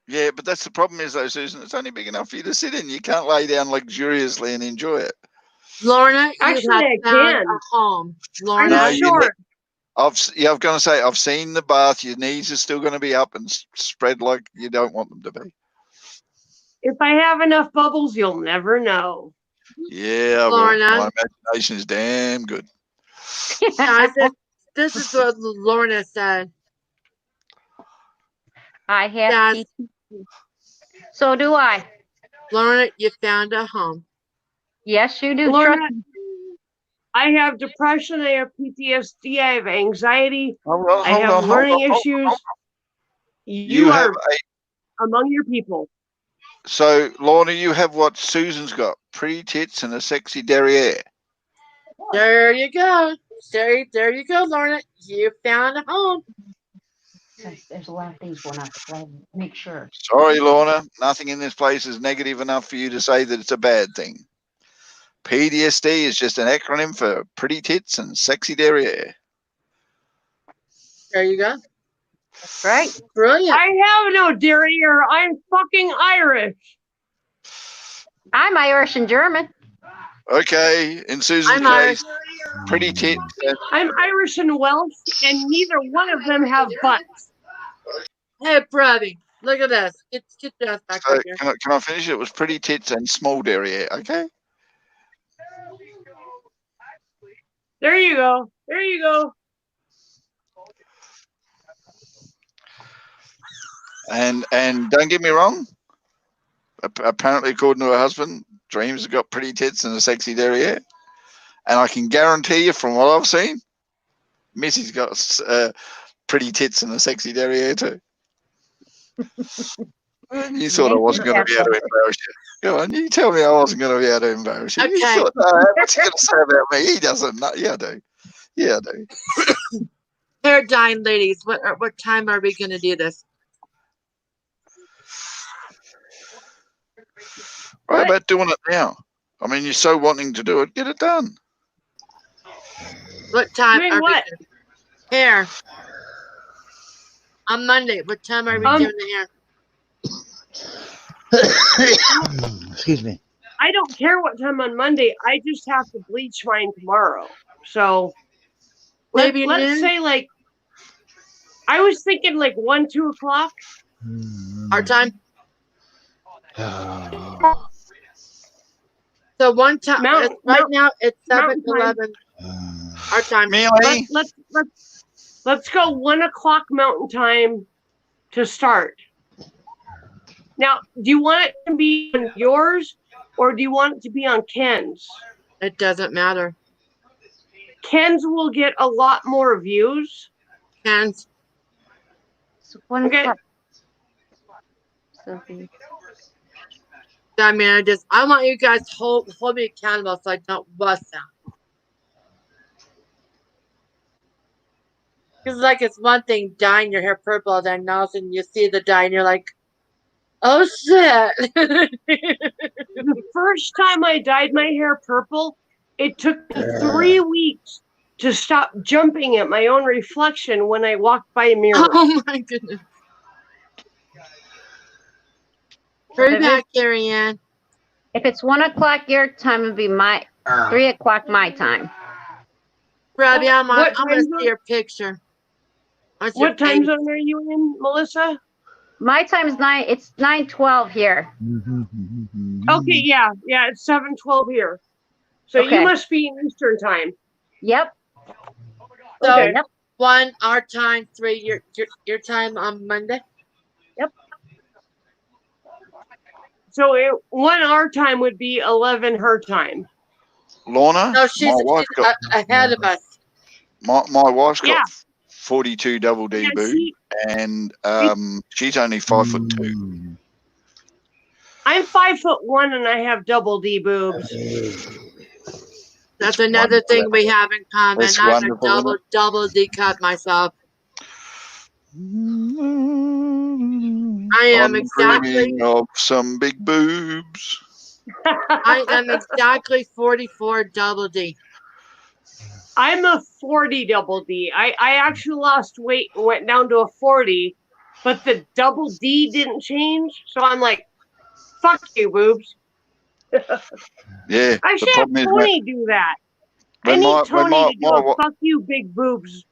Yeah, but that's the problem is though, Susan. It's only big enough for you to sit in. You can't lay down luxuriously and enjoy it. Lorna, you Actually, have I found can. a home. Lorna, No, I'm sure. I'm going to say I've seen the bath. Your knees are still going to be up and spread like you don't want them to be. If I have enough bubbles, you'll never know. Yeah, Lorna. well, my imagination is damn good. Guys, this is what Lorna said. I have Yes. PTSD. So do I. Lorna, you found a home. Yes, you do. Lorna, Trust me. I have depression. I have PTSD. I have anxiety. I have hold on, learning hold on. issues. You are have among your people. So, Lorna, you have what Susan's got: pretty tits and a sexy derriere. There you go. There you go, Lorna. You found a home. There's a lot of things going on. Make sure. Sorry, Lorna, nothing in this place is negative enough for you to say that it's a bad thing. PTSD is just an acronym for pretty tits and sexy derriere. There you go. That's right. Brilliant. I have no derriere. I'm fucking Irish. I'm Irish and German. Okay, in Susan's I'm Irish. case, pretty tits. I'm Irish and Welsh, and neither one of them have butts. Hey, Brody, look at this. Get your ass back So up here. can I finish? It was pretty tits and small derriere. Okay. There you go. There you go. And don't get me wrong. Apparently, according to her husband, Dreams has got pretty tits and a sexy derriere. And I can guarantee you, from what I've seen, Missy's got pretty tits and a sexy derriere too. You thought I wasn't going to be able to embarrass you. Go on, you tell me I wasn't going to be able to embarrass you. Okay. You thought, no, what's he going to say about me? He doesn't know. Yeah, I do. Yeah, I do. Hair dyeing ladies, what time are we going to do this? How about doing it now? I mean, you're so wanting to do it, get it done. What time Doing are what? we doing hair? On Monday, what time are we doing the hair? Excuse me. I don't care what time on Monday. I just have to bleach mine tomorrow. So Maybe let's noon? say like I was thinking like 1, 2 o'clock. Our time? So one time right now it's 7:11. Our time. Let's go 1 o'clock Mountain Time to start. Now, do you want it to be on yours or do you want it to be on Ken's? It doesn't matter. Ken's will get a lot more views. Ken's. Okay. I mean, I want you guys to hold me accountable so I don't bust out. Because like it's one thing dyeing your hair purple, then all of a sudden you see the dye and you're like, oh shit. The first time I dyed my hair purple, it took me 3 weeks to stop jumping at my own reflection when I walked by a mirror. Oh my goodness. Hurry back, Carrie Ann. If it's 1 o'clock your time, it'd be 3 o'clock my time. Robbie, I'm What gonna time see your picture. What time zone are you in, Melissa? My time is 9. It's 9:12 here. Okay, yeah, it's 7:12 here. So Okay. you must be in Eastern time. Yep. So Okay. 1 our time, 3 your time on Monday. Yep. So 1 our time would be 11 her time. Lorna, No, she's ahead of us. My wife's got Yeah. 42 double D Yeah, boob, and she's only 5'2". I'm 5'1" and I have double D boobs. That's another thing we have in common. That's I'm a wonderful, isn't double D cut myself. I am I'm exactly dreaming of some big boobs. I am exactly 44 double D. I'm a 40 double D. I actually lost weight and went down to a 40, but the double D didn't change. So I'm like, fuck you, boobs. Yeah, I the should have problem is Tony do that. I when need my- when Tony my- to do my a wa- fuck you, big boobs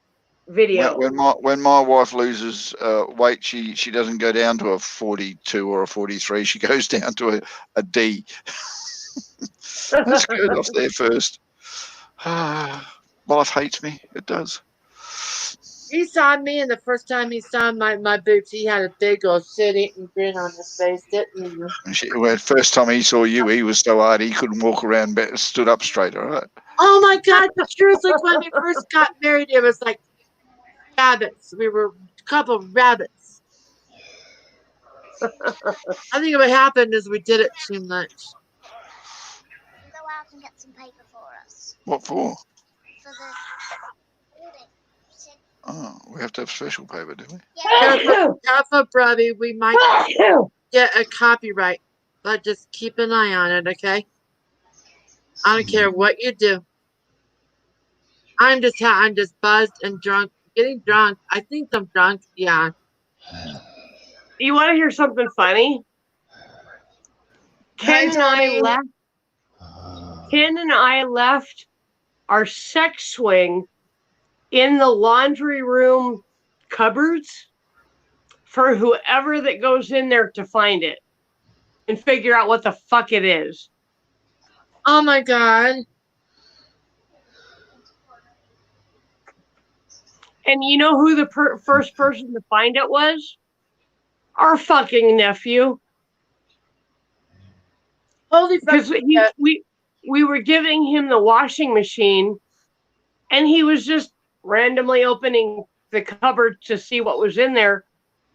video. when my wife loses weight, she doesn't go down to a 42 or a 43. She goes down to a D. That's good. Off there first. Life hates me. It does. He saw me, and the first time he saw my boobs, he had a big old shit-eating grin on his face, didn't he? Well, first time he saw you, he was so hard he couldn't walk around, stood up straight. All right. Oh my God! Seriously, when we first got married, it was like rabbits. We were a couple of rabbits. I think what happened is we did it too much. Go out and get some paper for us. What for? For the audit. Oh, we have to have special paper, do we? Careful, brother. We might get a copyright, but just keep an eye on it, okay? I don't care what you do. I'm just buzzed and drunk. Getting drunk. I think I'm drunk. Yeah. You want to hear something funny? Ken and I left our sex swing in the laundry room cupboards for whoever that goes in there to find it and figure out what the fuck it is. Oh my God. And you know who the first person to find it was? Our fucking nephew. Holy fuck. Because we were giving him the washing machine and he was just randomly opening the cupboard to see what was in there.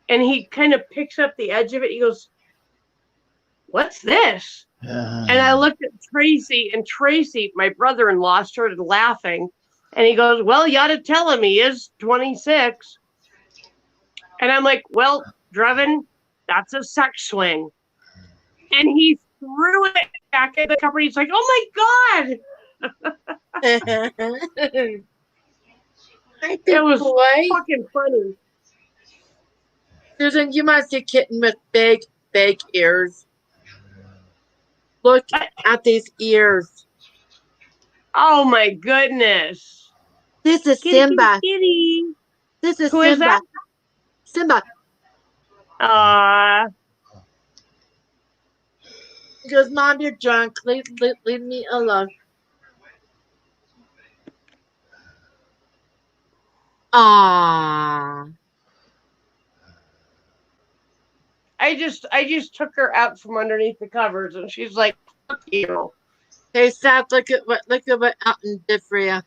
And he kind of picks up the edge of it. He goes, "What's this?" And I looked at Tracy, and Tracy, my brother-in-law, started laughing. And he goes, "Well, you ought to tell him he is 26. And I'm like, "Well, Drevin, that's a sex swing." and he threw it back at the cupboard. He's like, "Oh my god!" It was fucking funny. Susan, you must see a kitten with big ears. Look at these ears. Oh my goodness. This is Kitty, Simba. kitty. This is Who Simba. is that? Simba. He goes, Mom, you're drunk. Leave me alone. Aww. I just took her out from underneath the covers, and she's like, "Fuck you." Hey Seth, look at what Elton did for you.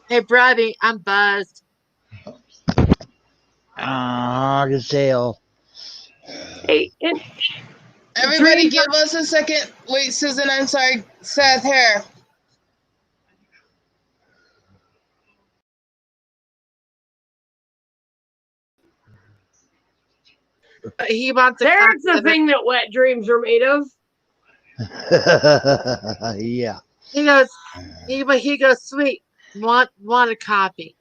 Hey Bribey, I'm buzzed. I can tell. Hey, Everybody, give us a second. Wait, Susan, I'm sorry. Seth, here. He wants. There's the thing that wet dreams are made of. Yeah. He goes, sweet. Want a copy?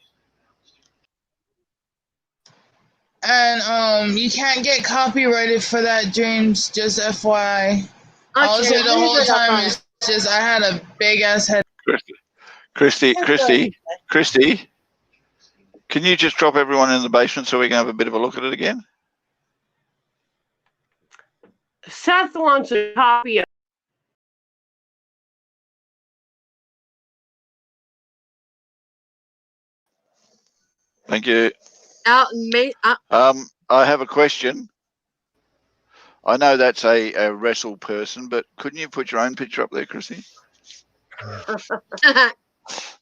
And you can't get copyrighted for that, James. Just FYI. Also, the whole time it's just I had a big ass head. Christy, can you just drop everyone in the basement so we can have a bit of a look at it again? Seth wants a copy of. Thank you. Elton, I have a question. I know that's a wrestle person, but couldn't you put your own picture up there, Chrissy?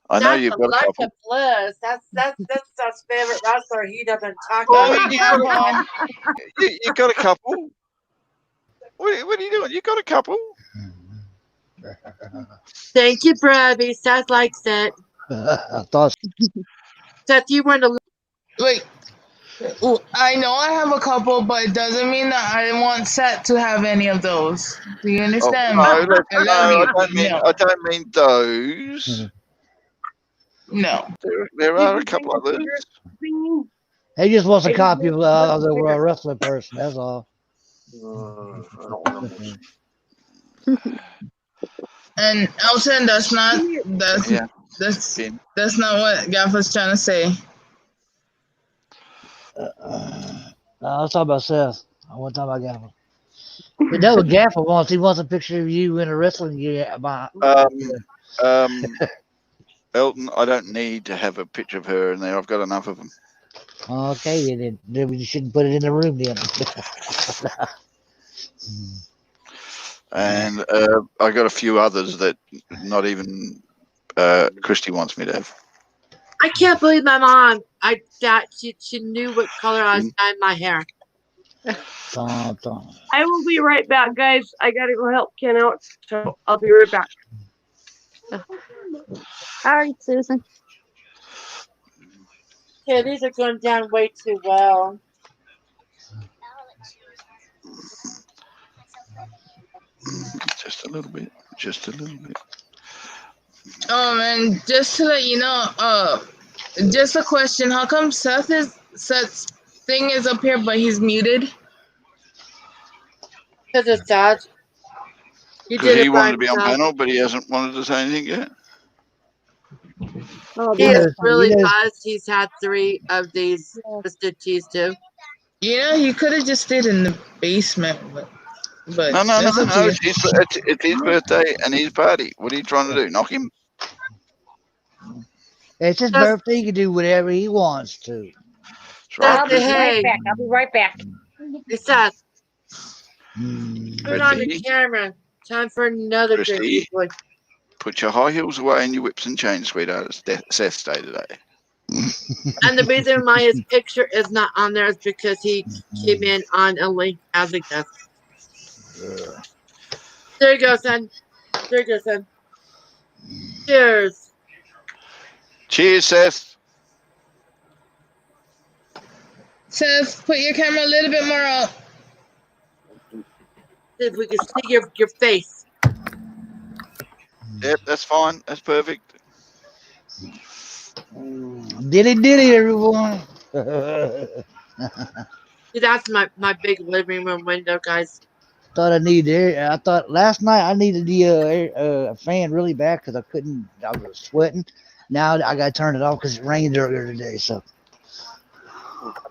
I know you've got a couple. Bliss. That's Seth's favorite wrestler. He doesn't talk Oh, about it. You got a couple. What are you doing? You got a couple. Thank you, Bribey. Seth likes it. I thought. Seth, you want to wait. I know I have a couple, but it doesn't mean that I want Seth to have any of those. Do you understand? Oh, no, I love you. I don't mean those. No. There are a couple others. He just wants a copy of the wrestling person. That's all. And Elton, that's not not what Gaffer's trying to say. No, I was talking about Seth. I wasn't talking about Gaffer. But that what Gaffer wants. He wants a picture of you in a wrestling gear. Elton, I don't need to have a picture of her in there. I've got enough of them. Okay, then we shouldn't put it in the room then. And I got a few others that not even Christy wants me to have. I can't believe my mom. She knew what color I was dyeing my hair. I will be right back, guys. I gotta go help Ken out, so I'll be right back. All right, Susan. Okay, these are going down way too well. Just a little bit. Just a little bit. And just to let you know, just a question: how come Seth's thing is up here, but he's muted? Because it's sad. Because he wanted to be on panel, but he hasn't wanted to say anything yet. He is really buzzed. He's had 3 of these twisted teas too. Yeah, he could have just stayed in the basement, but No. It's his birthday and his party. What are you trying to do? Knock him? It's his birthday. He can do whatever he wants to. I'll be right back. I'll be right back. Hey, Seth. Put on the camera. Time for another Christy, drink. put your high heels away and your whips and chains, sweetheart. It's Seth's day today. And the reason why his picture is not on there is because he came in on a link as a guest. There you go, son. There you go, son. Cheers. Cheers, Seth. Seth, put your camera a little bit more up. See if we can see your face. Yep, that's fine. That's perfect. Diddy, everyone. See, that's my big living room window, guys. Thought I needed air. I thought last night I needed the fan really bad because I couldn't. I was sweating. Now I got to turn it off because it rained earlier today. So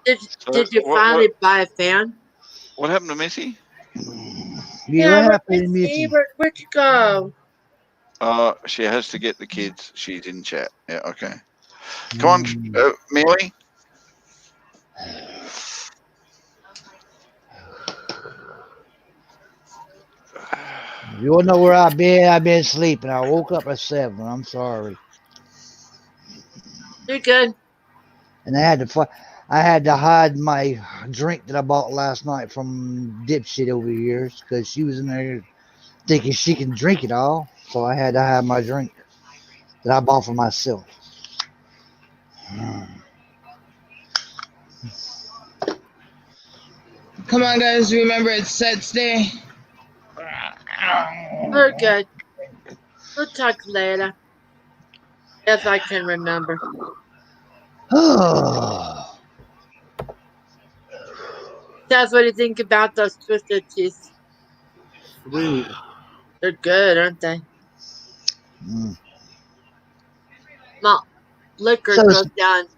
Did you finally buy a fan? What happened to Missy? yeah, what happened, Missy? Mitzi? Where'd you go? She has to get the kids. She's in chat. Yeah, okay. Come on, Millie. You all know where I've been. I've been sleeping. I woke up at 7. I'm sorry. You're good. And I had to hide my drink that I bought last night from dipshit over here because she was in there thinking she can drink it all. So I had to hide my drink that I bought for myself. Come on, guys. Remember, it's Seth's day. We're good. We'll talk later. If I can remember. That's what do you think about those twisted teas? They're good, aren't they? Well, liquor goes down.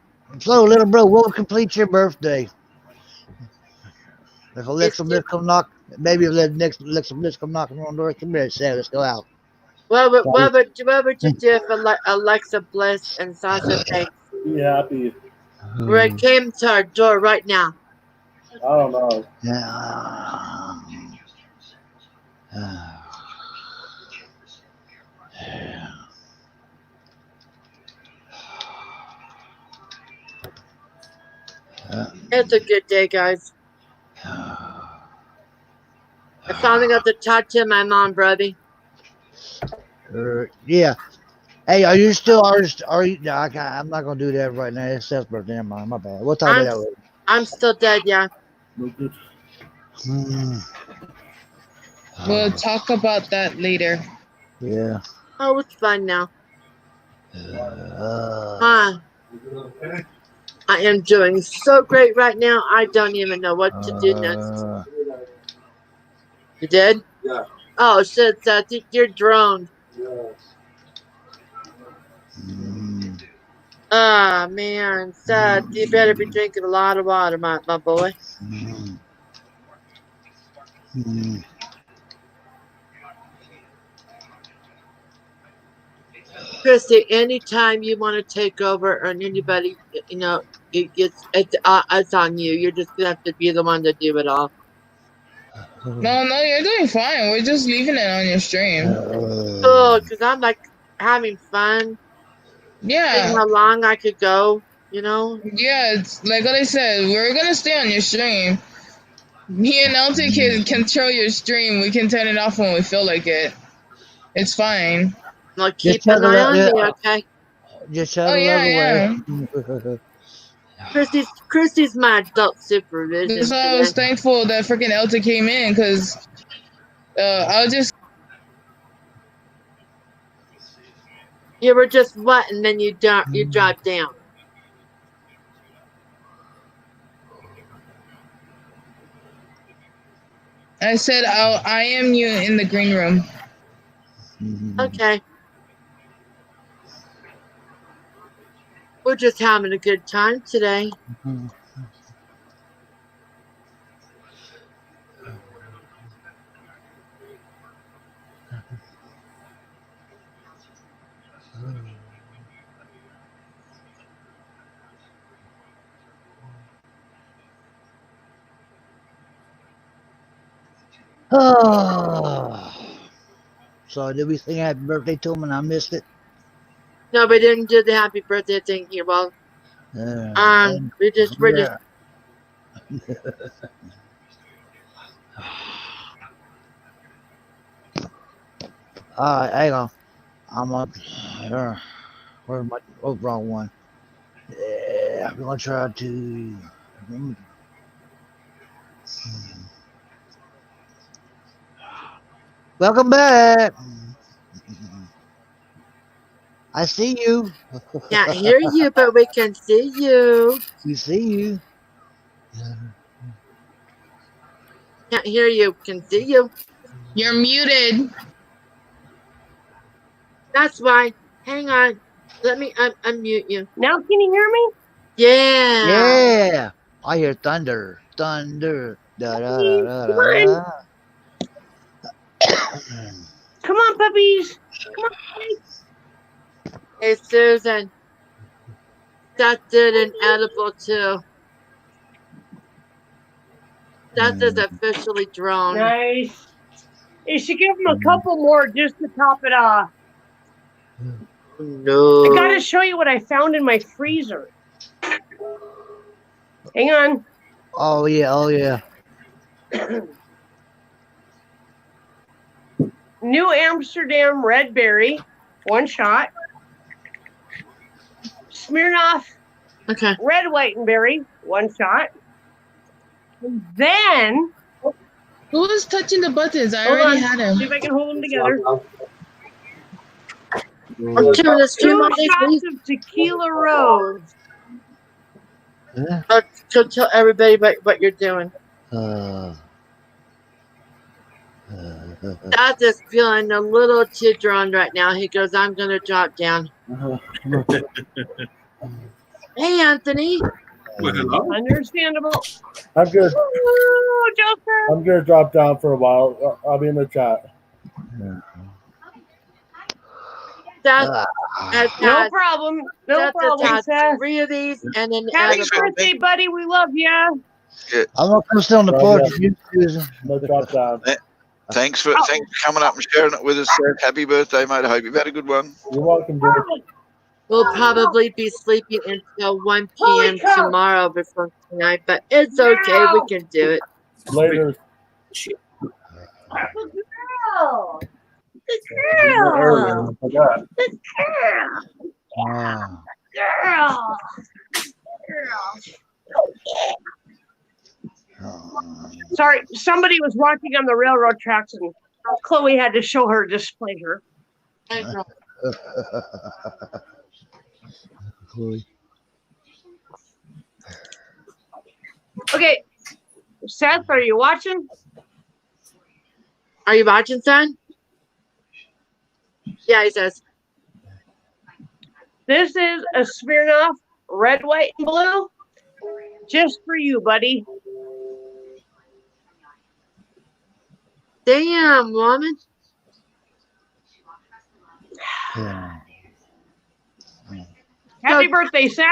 So, little bro, what will complete your birthday? If Alexa Bliss come knock, maybe if Alexa Bliss come knocking on the door, come here, Sam, let's go out. What would you do if Alexa Bliss and Sasha Banks Be happy. came to our door right now? I don't know. It's a good day, guys. I finally got to talk to my mom, brother. Yeah. Hey, are you still? Are you? No, I'm not gonna do that right now. It's Seth's birthday. Never mind. My bad. We'll talk about that later. I'm still dead, yeah. We'll talk about that later. Yeah. Oh, it's fun now. I am doing so great right now. I don't even know what to do next. You did? Yeah. Oh shit, Seth, you're droned. Ah, man, Seth, you better be drinking a lot of water, my boy. Christy, anytime you want to take over on anybody, it's on you. You're just gonna have to be the one to do it all. No, you're doing fine. We're just leaving it on your stream. Oh, because I'm like having fun. Yeah. Seeing how long I could go, Yeah, it's like what I said. We're gonna stay on your stream. Me and LT can control your stream. We can turn it off when we feel like it. It's fine. Well, keep an eye on me, okay? Just shut away. Christy's my adult supervision. That's why I was thankful that freaking Elta came in, because I was just. You were just what, and then you drop down. I said I am you in the green room. Okay. We're just having a good time today. So did we sing happy birthday to him and I missed it? No, we didn't do the happy birthday thing here. Well, we're just. All right, hang on. I'm up. Where's my wrong one? Yeah, I'm gonna try to. Welcome back. I see you. Can't hear you, but we can see you. We see you. Can't hear you. Can see you. You're muted. That's why. Hang on. Let me unmute you. Now can you hear me? Yeah. Yeah. I hear thunder. Thunder. Da, da, da, da, Come da, on. da. Come on, puppies. Come on. Hey, Susan. Seth did an edible too. Seth is officially drunk. Nice. You should give them a couple more just to top it off. No. I gotta show you what I found in my freezer. Hang on. Oh yeah. Oh yeah. New Amsterdam red berry, 1 shot. Smirnoff red white and berry, 1 shot. And then Who was touching the buttons? I hold already on, had him. see if I can hold them together. I'm doing this 2 shots of tequila rose. So tell everybody what you're doing. Seth is feeling a little too drunk right now. He goes, I'm going to drop down. Hey, Anthony. Understandable. I'm good. Ooh, Joker. I'm gonna drop down for a while. I'll be in the chat. Seth has No had, problem. No Seth problem, has had Seth. 3 of these and an Happy edible. birthday, buddy. We love you. I'm gonna come sit on the porch with you, Susan. No drop down. Thanks for coming up and sharing it with us, Seth. Happy birthday, mate. I hope you've had a good one. You're welcome, dude. We'll probably be sleeping until 1 p.m. tomorrow before tonight, but it's okay. We can do it. Later. Good girl. Good Earlier. girl. I forgot. Good girl. Girl. Sorry, somebody was walking on the railroad tracks and Chloe had to show her displeasure. Chloe. Okay, Seth, are you watching? Are you watching, son? Yeah, he says. This is a Smirnoff red, white, and blue. Just for you, buddy. Damn, woman. Happy birthday, Seth.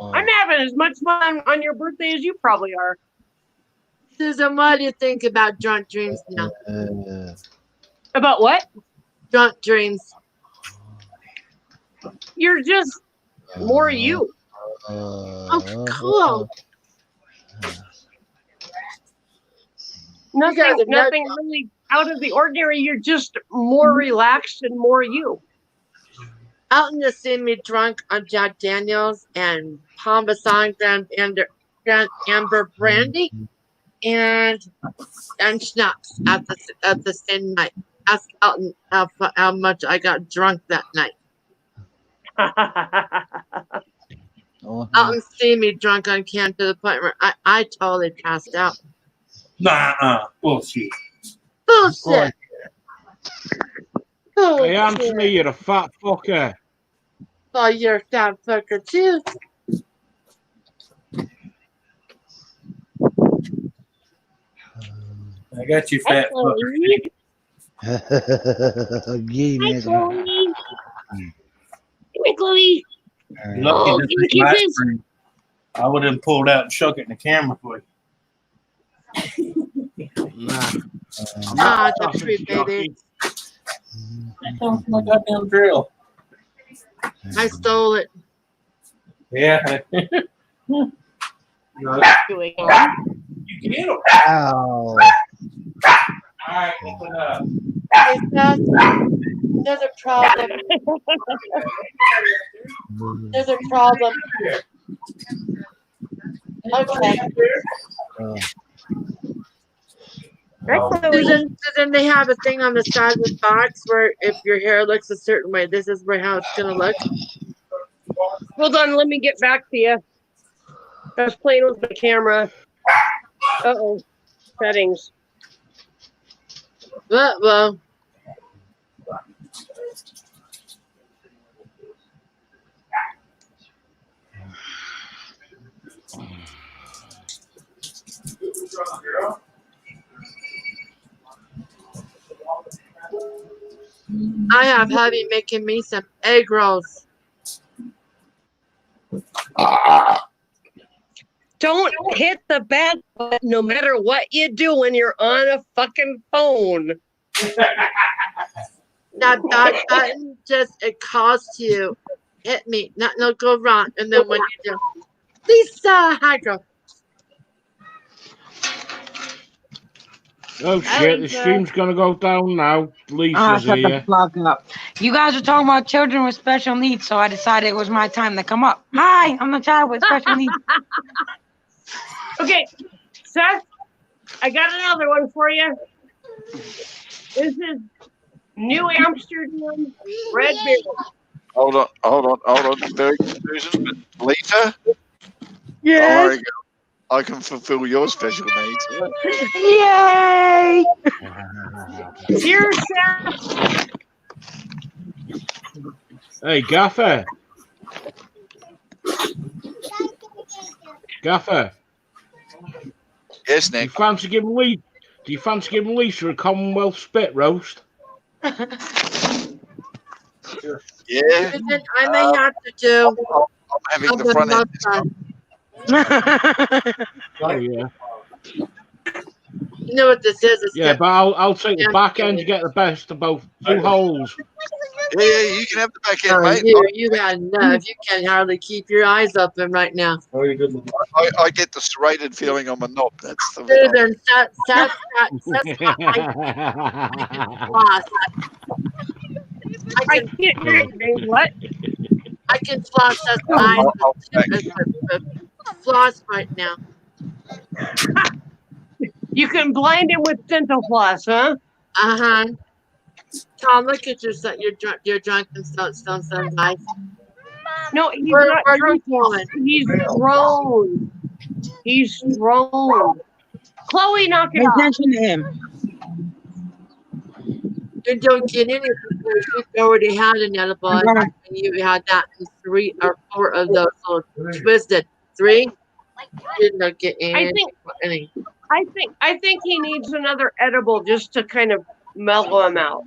I'm having as much fun on your birthday as you probably are. Susan, what do you think about drunk dreams now? About what? Drunk dreams. You're just more you. Oh, cool. Nothing really out of the ordinary. You're just more relaxed and more you. Elton has seen me drunk on Jack Daniels and Parmesan Grand Amber Brandy and schnapps at the same night. Ask Elton how much I got drunk that night. Elton seen me drunk on camp to the point where I totally passed out. Bullshit. Bullshit. Hey, Anthony, you're a fat fucker. Oh, you're a fat fucker too. I got you, fat fucker. Hi, Chloe. Come here, Chloe. Lucky Oh, this give me is live kisses. stream. I would have pulled out and shook it in the camera for you. Ah, the treat, baby. That comes from my goddamn drill. I stole it. Yeah. Doing You get them. Ow. Alright, open up. Hey, Seth, there's a problem. There's a problem. Okay. Susan, they have a thing on the side of the box where if your hair looks a certain way, this is where how it's gonna look. Hold on, let me get back to you. I was playing with my camera. Uh-oh. Settings. Well. I have Hubby making me some egg rolls. Don't hit the back button no matter what you do when you're on a fucking phone. That back button it costs you. Hit me. No, go wrong. And then when you do, Lisa, hi girl. Oh shit, the stream's gonna go down now. Lisa's shut the here. fuck up. You guys are talking about children with special needs, so I decided it was my time to come up. Hi, I'm the child with special needs. Okay, Seth, I got another one for you. This is New Amsterdam Red Barrel. Hold on. Very good, Susan. But Lisa? Yes? There you go. I can fulfill your special needs. Yay! Cheers, Seth. Hey, Gaffer. Gaffer. Yes, Nick. Do you fancy giving Lisa a Commonwealth spit roast? Yeah. Susan, I may have to do. I'm having the front end. Oh yeah. You know what this is? Yeah, but I'll take the back end to get the best of both. 2 holes. Yeah, you can have the back end, mate. You got enough. You can hardly keep your eyes open right now. I get the serrated feeling on my knob. That's the Susan, Seth's floss. I can what? I can floss Seth's eyes with floss right now. You can blind him with dental floss, huh? Uh-huh. Tom, look at your drunken stone guys. No, he's not drunk. He's grown. He's grown. Chloe, knock it off. Attention to him. You don't get anything. You've already had an edible, and you had that in 3 or 4 of those little twisted. 3. You didn't get any. I think he needs another edible just to kind of mellow him out.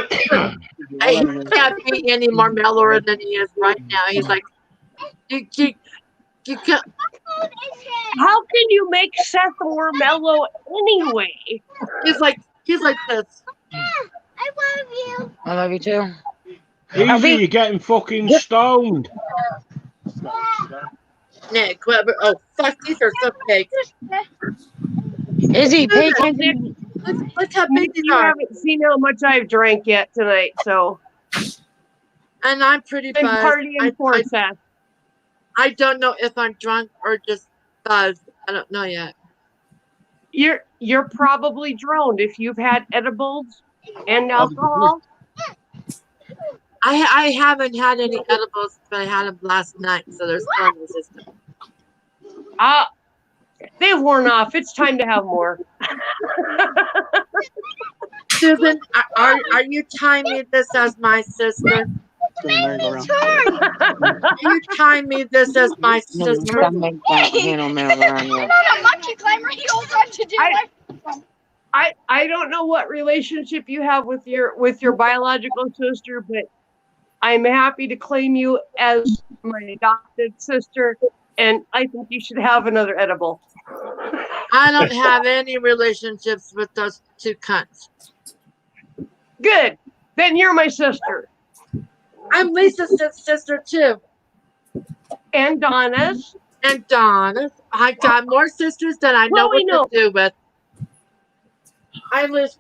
He can't be any more mellower than he is right now. He's like, you can't. How can you make Seth more mellow anyway? He's like this. I love you. I love you too. Easy, you're getting fucking stoned. Nick, whoever. Oh, fuck, these are so big. Izzy, pay Look how big these You are. haven't seen how much I've drank yet tonight, so. And I'm pretty I'm buzzed. partying for Seth. I don't know if I'm drunk or just buzzed. I don't know yet. You're probably droned if you've had edibles and alcohol. I haven't had any edibles, but I had them last night, so they're still in the system. They've worn off. It's time to have more. Susan, are you tying me this as my sister? Are you tying me this as my sister? I don't know what relationship you have with your biological sister, but I'm happy to claim you as my adopted sister, and I think you should have another edible. I don't have any relationships with those 2 cunts. Good. Then you're my sister. I'm Lisa's sister too. And Donna's. I got more sisters than I know what to do with. I lose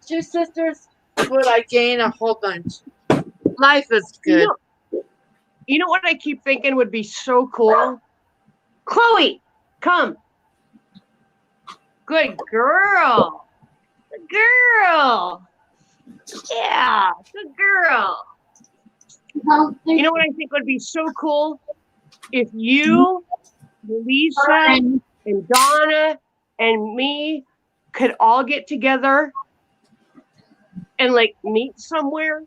2 sisters, but I gain a whole bunch. Life is good. You know what I keep thinking would be so cool? Chloe, come. Good girl. Good girl. Yeah, good girl. You know what I think would be so cool? If you, Lisa, and Donna, and me could all get together and like meet somewhere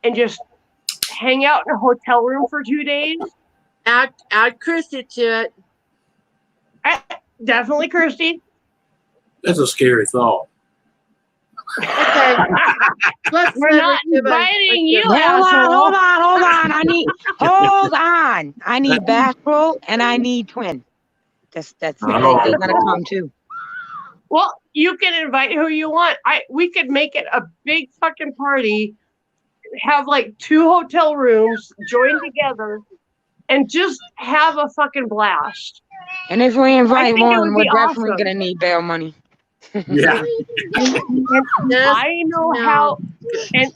and just hang out in a hotel room for 2 days. Add Christy to it. Definitely Christy. That's a scary thought. Okay. We're not inviting you, Hold asshole. on. Hold on. I need bathrobe and I need twin. They're gonna come too. Well, you can invite who you want. We could make it a big fucking party, have like 2 hotel rooms joined together, and just have a fucking blast. And if we invite one, we're definitely awesome. gonna need bail money. Yeah. I know how, and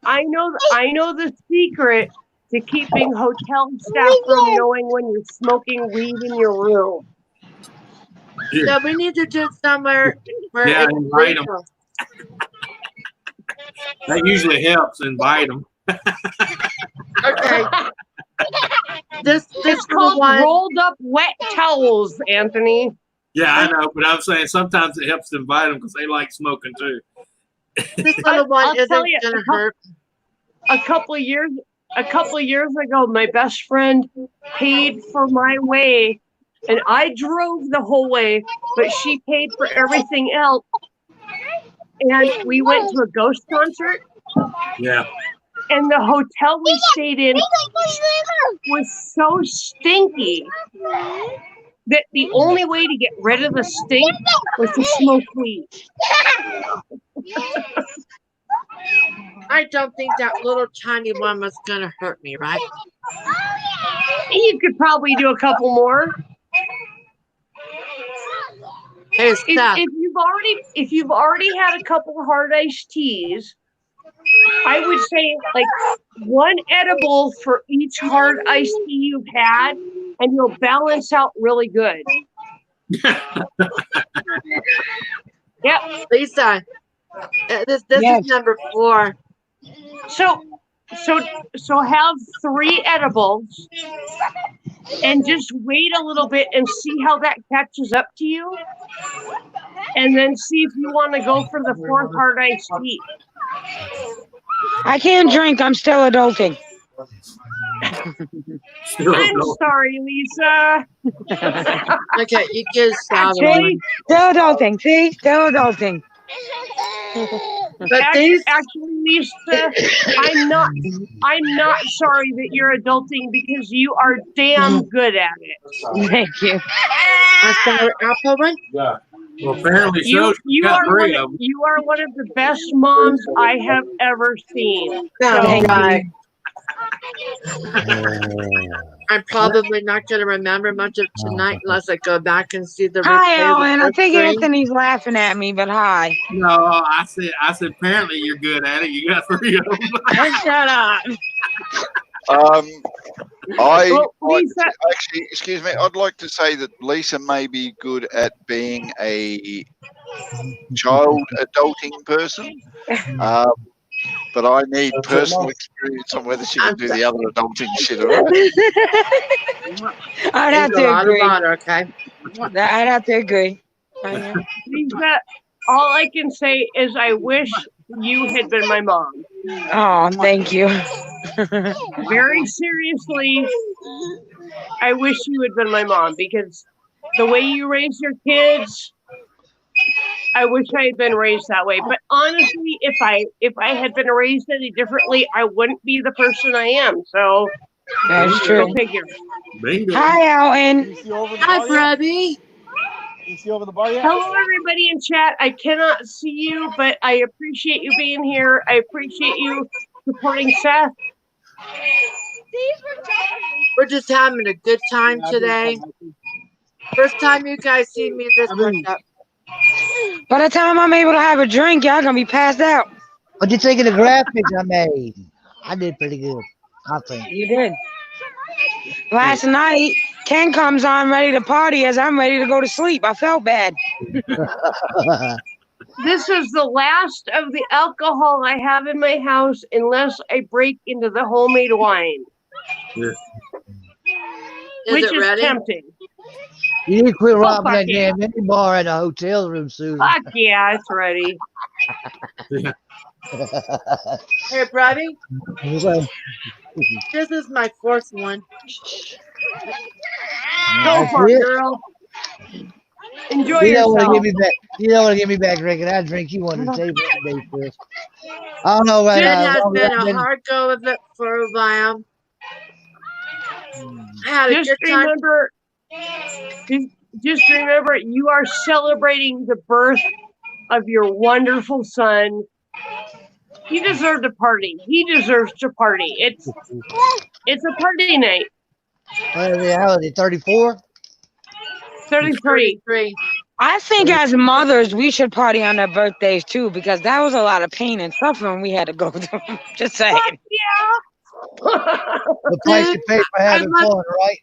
I know the secret to keeping hotel staff from knowing when you're smoking weed in your room. So we need to do it somewhere where Yeah, it's invite 'em. legal. That usually helps. Invite them. Okay. It's called rolled up wet towels, Anthony. Yeah, I know, but I'm saying sometimes it helps to invite them because they like smoking too. This little one I'll isn't tell you, gonna hurt. A couple of years ago, my best friend paid for my way, and I drove the whole way, but she paid for everything else. And we went to a Ghost concert. Yeah. And the hotel we stayed in was so stinky that the only way to get rid of the stink was to smoke weed. I don't think that little tiny one was gonna hurt me, right? You could probably do a couple more. Hey, Seth. If you've already had a couple of hard iced teas, I would say like 1 edible for each hard iced tea you've had, and you'll balance out really good. Yeah, Lisa, this is number 4. So have 3 edibles and just wait a little bit and see how that catches up to you, and then see if you want to go for the 4th hard iced tea. I can't drink. I'm still adulting. I'm sorry, Lisa. Okay, you get See? Still adulting. See? Still adulting. But actually, Lisa, I'm not sorry that you're adulting because you are damn good at it. Thank you. Apple one? Yeah. Well, apparently You, so. you are one of the best moms I have ever seen. I'm probably not going to remember much of tonight unless I go back and see the Hi, replay. Ellen. I think Anthony's laughing at me, but hi. No, I said apparently you're good at it. You got 3 of them. Shut up. Actually, excuse me, I'd like to say that Lisa may be good at being a child adulting person, but I need personal experience on whether she can do the other adulting shit. I'd have to agree. Okay. I'd have to agree. Lisa, all I can say is I wish you had been my mom. Oh, thank you. Very seriously, I wish you had been my mom because the way you raise your kids, I wish I had been raised that way. But honestly, if I had been raised any differently, I wouldn't be the person I am. So that's true. Go figure. Hi, Alton. Hi, Bradby. You see over the bar yet? Hello, everybody in chat. I cannot see you, but I appreciate you being here. I appreciate you supporting Seth. We're just having a good time today. First time you guys see me this much up. By the time I'm able to have a drink, y'all gonna be passed out. What you think of the graphics I made? I did pretty good, I think. You did. Last night, Ken comes on ready to party as I'm ready to go to sleep. I felt bad. This is the last of the alcohol I have in my house unless I break into the homemade wine. Yeah. Which is tempting. You need to quit robbing fuck that yeah. damn mini bar in a hotel room, Susan. Fuck yeah, it's ready. Hey, Brody, Okay. this is my fourth one. Go That's for it, it. girl. Enjoy You don't want to yourself. give me back. You don't want to give me back drinking. I drink you one at the table one day, Chris. I don't know right It now. has been a hard go of it for a while. I had a Just good time. remember, just remember, you are celebrating the birth of your wonderful son. He deserved a party. He deserves to party. It's a party night. How is it? 34? 33. I think as mothers, we should party on their birthdays too, because that was a lot of pain and suffering we had to go through. Just saying. The price you pay for having fun, right?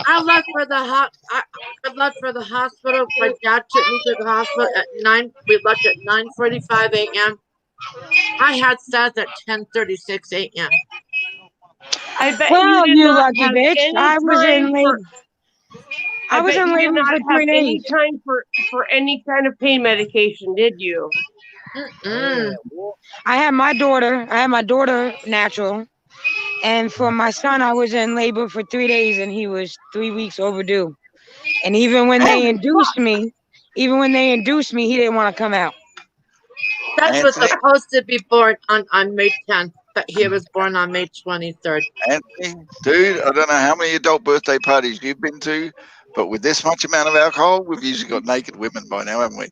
I left for the hospital. My dad took me to the hospital at 9. We left at 9:45 a.m. I had Seth at 10:36 a.m. I bet Well, you did you not lucky have bitch. any I was in time labor. I was bet in you did labor not for have 3 any days. time for any kind of pain medication, did you? I had my daughter natural, and for my son, I was in labor for 3 days, and he was 3 weeks overdue. And even when they induced me, he didn't want to come out. Seth was supposed to be born on May 10th, but he was born on May 23rd. Anthony, dude, I don't know how many adult birthday parties you've been to, but with this much amount of alcohol, we've usually got naked women by now, haven't we?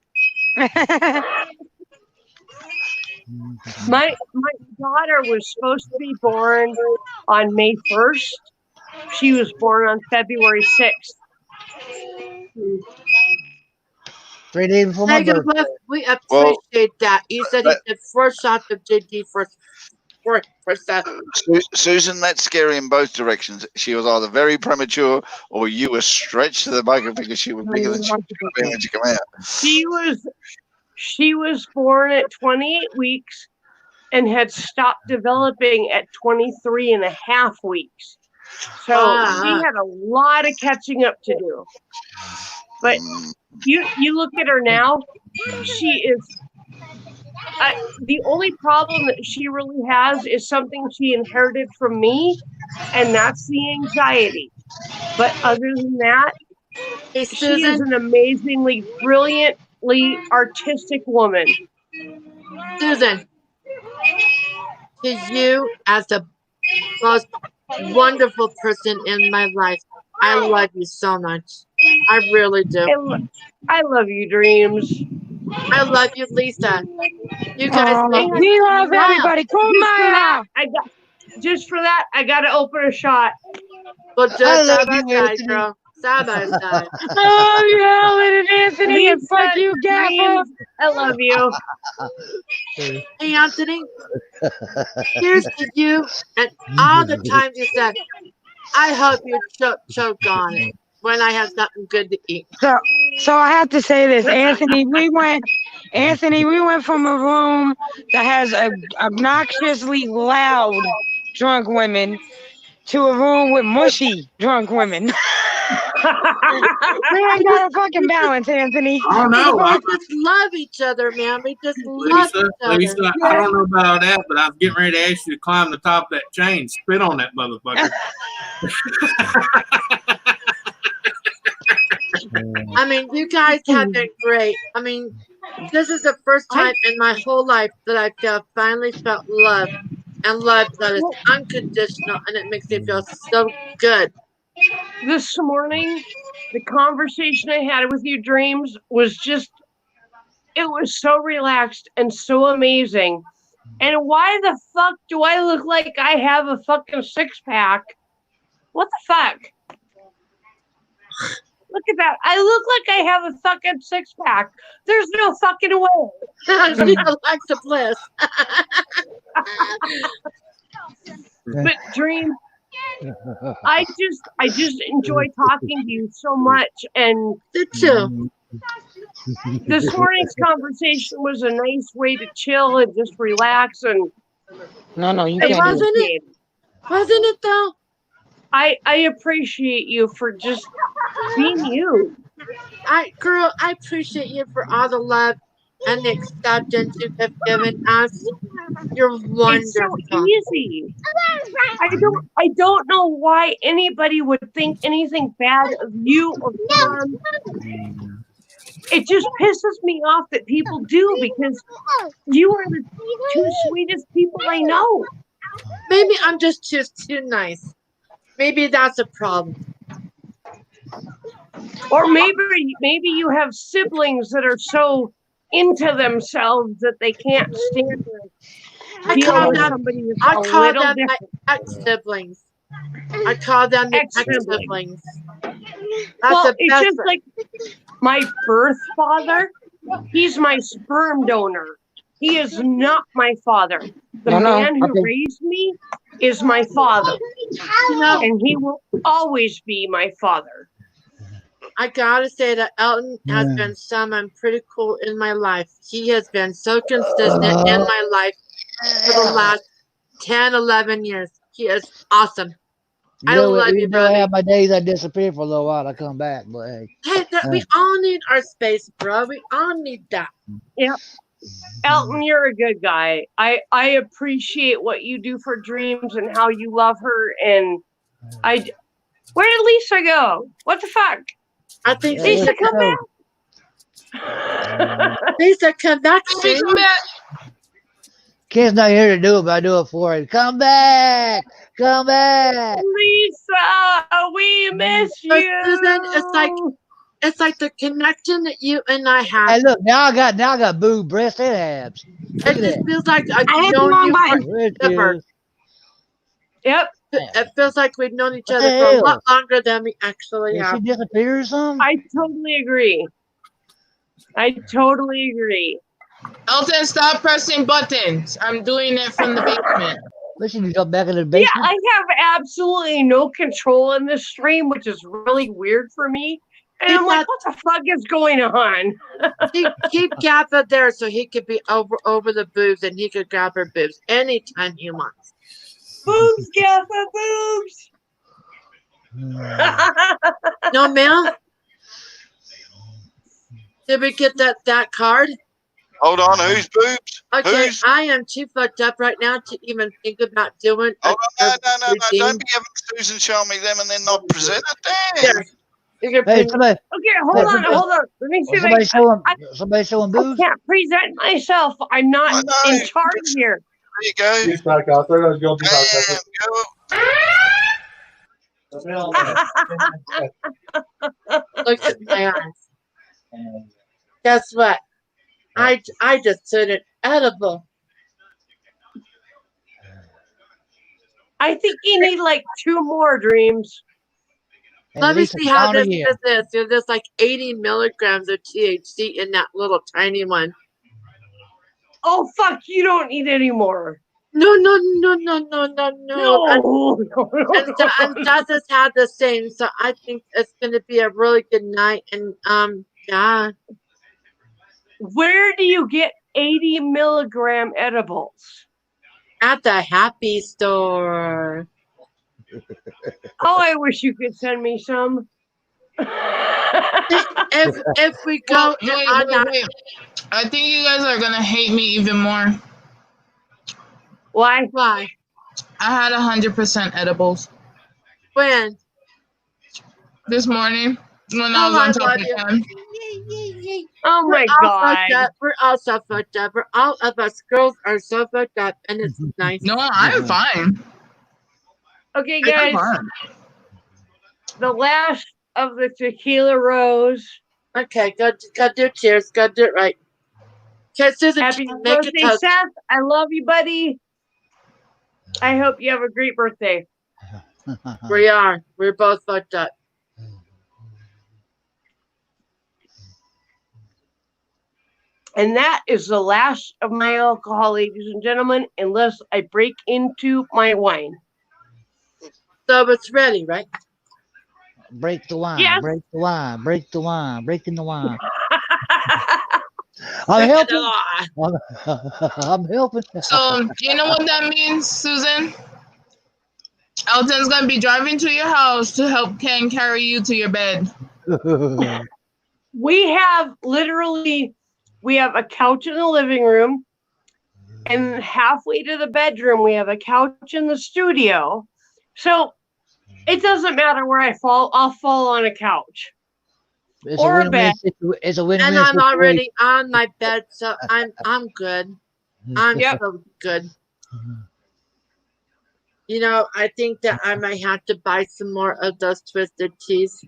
My daughter was supposed to be born on May 1st. She was born on February 6th. 3 days before my Megan, birthday. we appreciate that. He said he did 4 shots of JD for Seth. Susan, that's scary in both directions. She was either very premature or you were stretched to the bucket because she was bigger than she was going to be when she came out. She was born at 28 weeks and had stopped developing at 23 and a half weeks. So she had a lot of catching up to do. But you look at her now, she is the only problem that she really has is something she inherited from me, and that's the anxiety. But other than that, she is an amazingly, brilliantly artistic woman. Susan, to you as the most wonderful person in my life, I love you so much. I really do. I love you, Dreams. I love you, Lisa. You guys make we love everybody. Kumbaya! Just for that, I gotta open a shot. Well, just side by side, girl. Side by side. Oh, yeah, Helen and Anthony, and fuck you, Gaffer. I love you. Hey, Anthony. Here's to you and all the times you said, I hope you choke on it when I have something good to eat. So I have to say this, Anthony. We went from a room that has obnoxiously loud drunk women to a room with mushy drunk women. We ain't got a fucking balance, Anthony. I don't know. We just love each other, man. We just love each other. Lisa, I don't know about that, but I was getting ready to ask you to climb the top of that chain, spit on that motherfucker. I mean, you guys have been great. I mean, this is the first time in my whole life that I finally felt love, and love that is unconditional, and it makes me feel so good. This morning, the conversation I had with you, Dreams, was it was so relaxed and so amazing. And why the fuck do I look like I have a fucking 6-pack? What the fuck? Look at that. I look like I have a fucking 6-pack. There's no fucking way. She's Alexa Bliss. But Dream, I just enjoy talking to you so much, and This morning's conversation was a nice way to chill and just relax and No, you It can't do wasn't it. it? Wasn't it though? I appreciate you for just being you. Girl, I appreciate you for all the love and the acceptance you have given us. You're It's so wonderful. easy. I don't know why anybody would think anything bad of you or Tom. It just pisses me off that people do, because you are the two sweetest people I know. Maybe I'm just too nice. Maybe that's a problem. Or maybe you have siblings that are so into themselves that they can't stand to deal with somebody who's a little them my different. ex-siblings. I call them the Ex-siblings. ex-siblings. Well, it's just like my birth father. He's my sperm donor. He is not my father. The man who raised me is my father. And he will always be my father. I gotta say that Elton has been someone pretty cool in my life. He has been so consistent in my life for the last 10, 11 years. He is awesome. I love you, brother. I have my days I disappear for a little while. I come back, but hey. We all need our space, bro. We all need that. Yep. Elton, you're a good guy. I appreciate what you do for Dreams and how you love her. And where did Lisa go? What the fuck? I think Lisa, come back. Lisa, come back. Come back. Kid's not here to do it, but I do it for him. Come back! Come back! Lisa, we miss you. Susan, it's like the connection that you and I have. Hey, look, now I got boob, breast, and abs. It just feels like I've known you forever. Yep. It feels like we've known each other for a lot longer than we actually Did have. she disappear or something? I totally agree. Elton, stop pressing buttons. I'm doing it from the basement. Listen, you go back in the basement. Yeah, I have absolutely no control in this stream, which is really weird for me. And I'm like, what the fuck is going on? Keep Gabba there so he could be over the boobs and he could grab her boobs anytime he wants. Boobs, Gabba, boobs. No, ma'am. Did we get that card? Hold on, whose boobs? Okay, Who's? I am too fucked up right now to even think about doing. No. Don't be having Susan show me them and then not present it then. Hey, somebody. Okay, hold on. Let me see Somebody showing boobs? I can't present myself. I'm not in charge here. There you go. He's back out there. Let's go. Look at my eyes. Guess what? I just did an edible. I think you need like 2 more Dreams. Let me see how this is. There's like 80 milligrams of THC in that little tiny one. Oh fuck! You don't need any more. No. No. And Seth has had the same, so I think it's going to be a really good night. And yeah. Where do you get 80 milligram edibles? At the Happy Store. Oh, I wish you could send me some. if we go, wait. I think you guys are gonna hate me even more. Why? Why? I had 100% edibles. When? This morning when I was on top of them. Oh my God. We're all so fucked up. All of us girls are so fucked up, and it's nice. No, I'm fine. Okay, guys. The last of the tequila rose. Okay, go do cheers. Go do it right. Okay, Susan, happy make birthday, Seth. I love you, buddy. I hope you have a great birthday. We are. We're both fucked up. And that is the last of my alcohol, ladies and gentlemen, unless I break into my wine. So it's ready, right? Break the wine. Yes. Break the wine. Break the wine. Breaking the wine. I'm helping. I'm helping. So, you know what that means, Susan? Elton's gonna be driving to your house to help Ken carry you to your bed. We have a couch in the living room, and halfway to the bedroom, we have a couch in the studio. So it doesn't matter where I fall, I'll fall on a couch. It's or a win-win. It's a win-win. And I'm situation. already on my bed, so I'm good. I'm so good. You know, I think that I might have to buy some more of those twisted teas.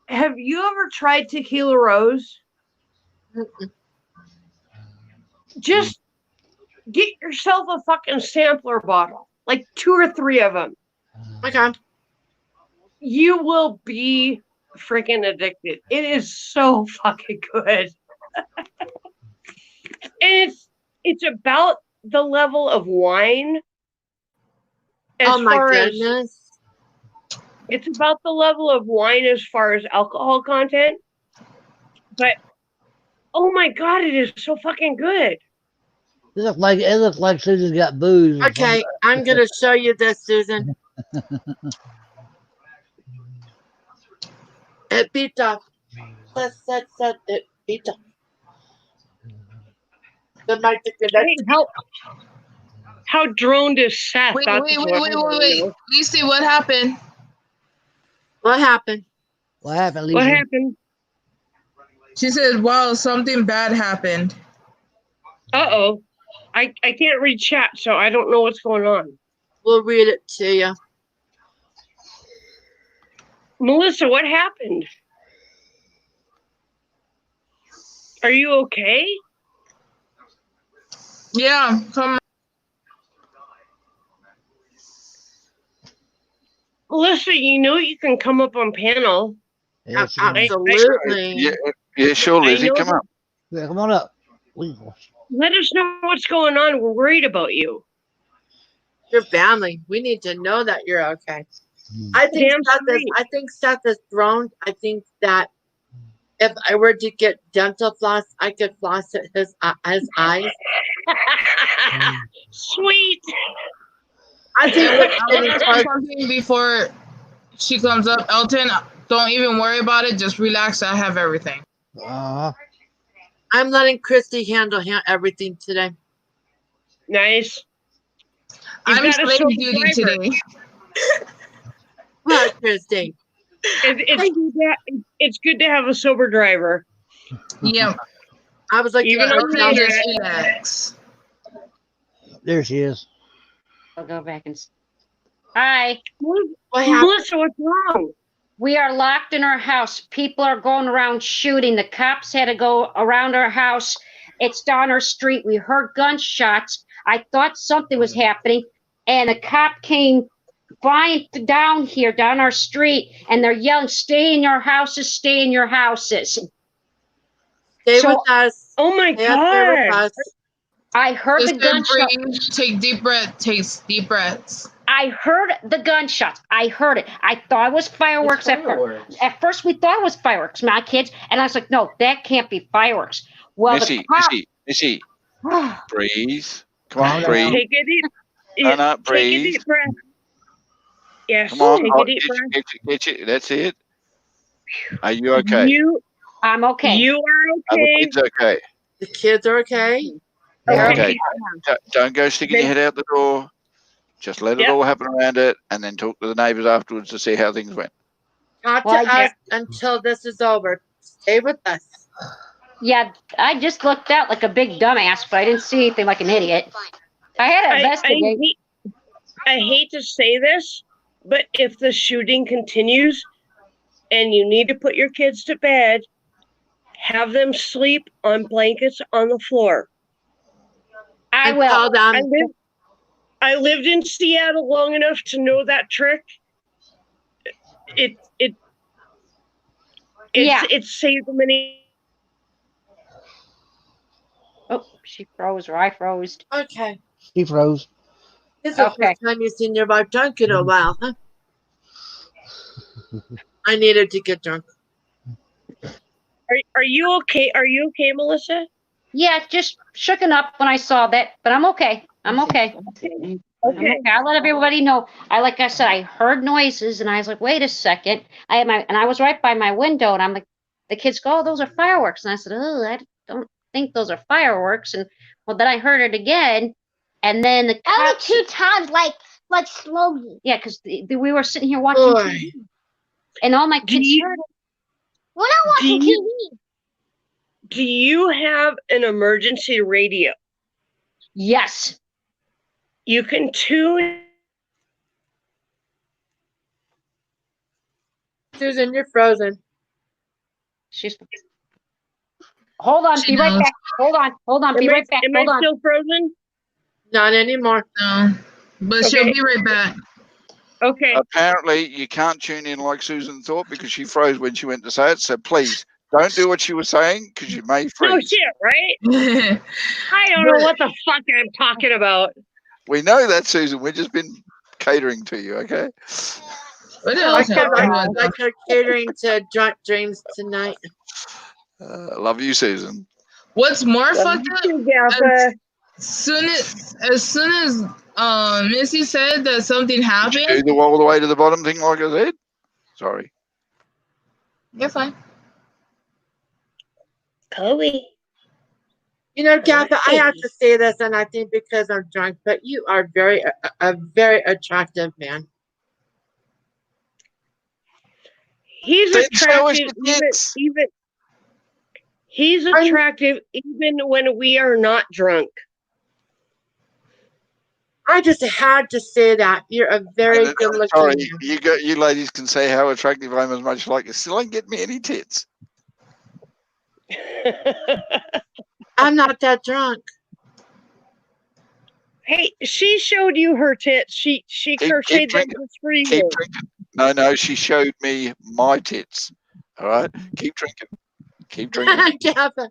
Have you ever tried Tequila Rose? Just get yourself a fucking sampler bottle, like 2 or 3 of them. Okay. You will be freaking addicted. It is so fucking good. And it's about the level of wine. Oh my goodness. It's about the level of wine as far as alcohol content. But oh my god, it is so fucking good. It looks like Susan's got booze. Okay, I'm gonna show you this, Susan. It beat up. It beat up. Hey, how droned is Seth? Wait. Lacey, What happened? What happened? What happened, Lisa? What happened? She said, "Wow, something bad happened." Uh-oh. I can't read chat, so I don't know what's going on. We'll read it to you. Melissa, what happened? Are you okay? Yeah, come. Melissa, you know you can come up on panel. Absolutely. Yeah, sure, Lizzie, come up. Yeah, come on up. Let us know what's going on. We're worried about you. Your family. We need to know that you're okay. I think Seth is thrown. I think that if I were to get dental floss, I could floss at his eyes. Sweet. I think something before she comes up. Elton, don't even worry about it. Just relax. I have everything. I'm letting Christy handle everything today. Nice. I'm slave duty today. What, Christy? It's good to have a sober driver. Yeah. I was like, even on just relax. There she is. I'll go back and. Hi. Melissa, what's wrong? We are locked in our house. People are going around shooting. The cops had to go around our house. It's down our street. We heard gunshots. I thought something was happening, and a cop came flying down here, down our street, and they're yelling, "Stay in your houses, stay in your houses." Stay with us. Oh my God. I heard the gunshot. Take deep breaths. Take deep breaths. I heard the gunshots. I heard it. I thought it was fireworks at first. At first, we thought it was fireworks, my kids. And I was like, no, that can't be fireworks. Well, Missy, breathe. Come on, breathe. Take a deep, breathe. Take a deep breath. Yes, Come on, take a deep breath. get you. That's it. Are you okay? I'm okay. You are Are the okay. kids okay? The kids are okay. Okay. Don't go sticking your head out the door. Just let it all happen around it, and then talk to the neighbours afterwards to see how things went. Not to us until this is over. Stay with us. Yeah, I just looked out like a big dumbass, but I didn't see anything like an idiot. I had to investigate. I hate to say this, but if the shooting continues and you need to put your kids to bed, have them sleep on blankets on the floor. I will. I lived in Seattle long enough to know that trick. It saved many. Oh, she froze or I froze. Okay. She froze. This is the first time you've seen your wife drunk in a while, huh? I needed to get drunk. Are you okay? Are you okay, Melissa? Yeah, just shooken up when I saw that, but I'm okay. I'm okay. Okay. I'm okay. I let everybody know. Like I said, I heard noises and I was like, wait a second. I was right by my window and I'm like, the kids go, oh, those are fireworks. And I said, oh, I don't think those are fireworks. And well, then I heard it again. And then the Only 2 times, like slowly. yeah, because we were sitting here watching TV and all my kids heard it. We're not watching TV. Do you have an emergency radio? Yes. You can tune. Susan, you're frozen. She's. Hold on, be right back. Hold on, be right back. Am Hold I on. still frozen? Not anymore. No, but she'll be right back. Okay. Apparently, you can't tune in like Susan thought because she froze when she went to say it. So please don't do what she was saying because you may freeze. No shit, right? I don't know what the fuck I'm talking about. We know that, Susan. We've just been catering to you, okay? Like you're catering to drunk dreams tonight. Love you, Susan. What's more Love fucked you up? too, Gaffa. As soon as Missy said that something happened. Do the all the way to the bottom thing, like I said. Sorry. You're fine. Chloe. You know, Gaffa, I have to say this, and I think because I'm drunk, but you are a very attractive man. He's Then so is attractive your even he's attractive even when we are not drunk. I just had to say that. You're a very good looking Sorry, man. you ladies can say how attractive I am as much like you. Still ain't get me any tits. I'm not that drunk. Hey, she showed you her tits. She crocheted them just for you. Keep drinking. No, she showed me my tits. All right? Keep drinking. Keep drinking. Gaffa,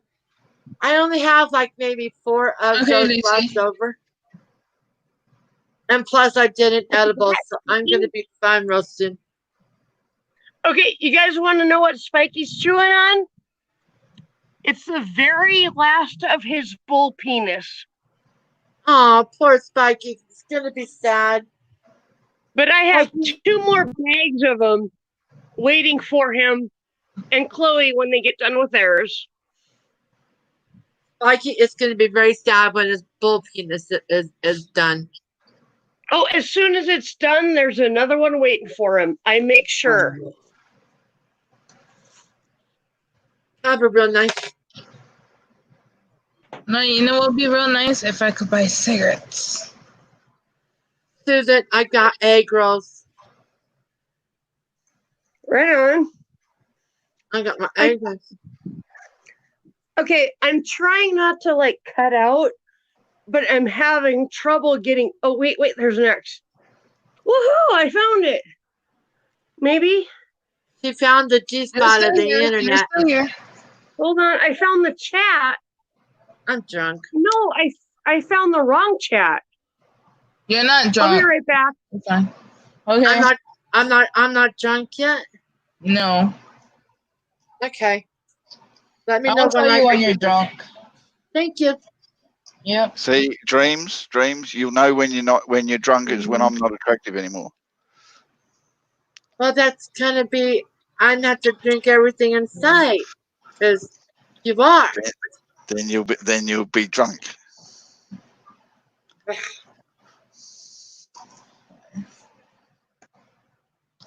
I only have like maybe 4 of those left over. And plus I did an edible, so I'm going to be fine real soon. Okay, you guys want to know what Spikey's chewing on? It's the very last of his bull penis. Oh, poor Spikey. It's going to be sad. But I have 2 more bags of them waiting for him and Chloe when they get done with theirs. Spikey is going to be very sad when his bull penis is done. Oh, as soon as it's done, there's another one waiting for him. I make sure. Have a real nice. No, you know what would be real nice if I could buy cigarettes. Susan, I got egg rolls. Right on. I got my egg rolls. Okay, I'm trying not to like cut out, but I'm having trouble getting. Oh, wait, there's an X. Woohoo! I found it. Maybe. She found the G spot of the internet. Hold on, I found the chat. I'm drunk. No, I found the wrong chat. You're not drunk. I'll be right back. It's fine. Okay. I'm not drunk yet. No. Okay. Let me know I'll tell you when you're drunk. Thank you. Yep. See, dreams, you'll know when you're drunk is when I'm not attractive anymore. Well, that's gonna be. I'm not to drink everything in sight, because you are. Then you'll be drunk.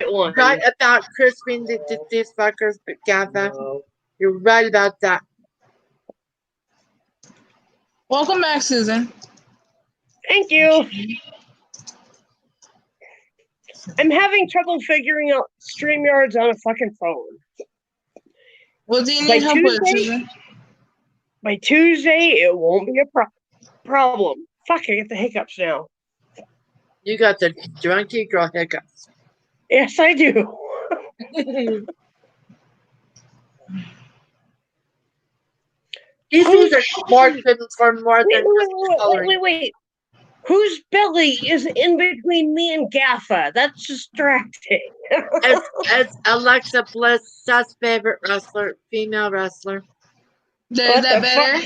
Right about crisping these fuckers, but Gaffa, you're right about that. Welcome back, Susan. Thank you. I'm having trouble figuring out StreamYards on a fucking phone. What do you need help with, Susan? By Tuesday, it won't be a problem. Fuck, I get the hiccups now. You got the drunky girl hiccups. Yes, I do. These things are more good for more than just coloring. Wait. Whose belly is in between me and Gaffa? That's distracting. It's Alexa Bliss, Seth's favorite wrestler, female wrestler. Is that better?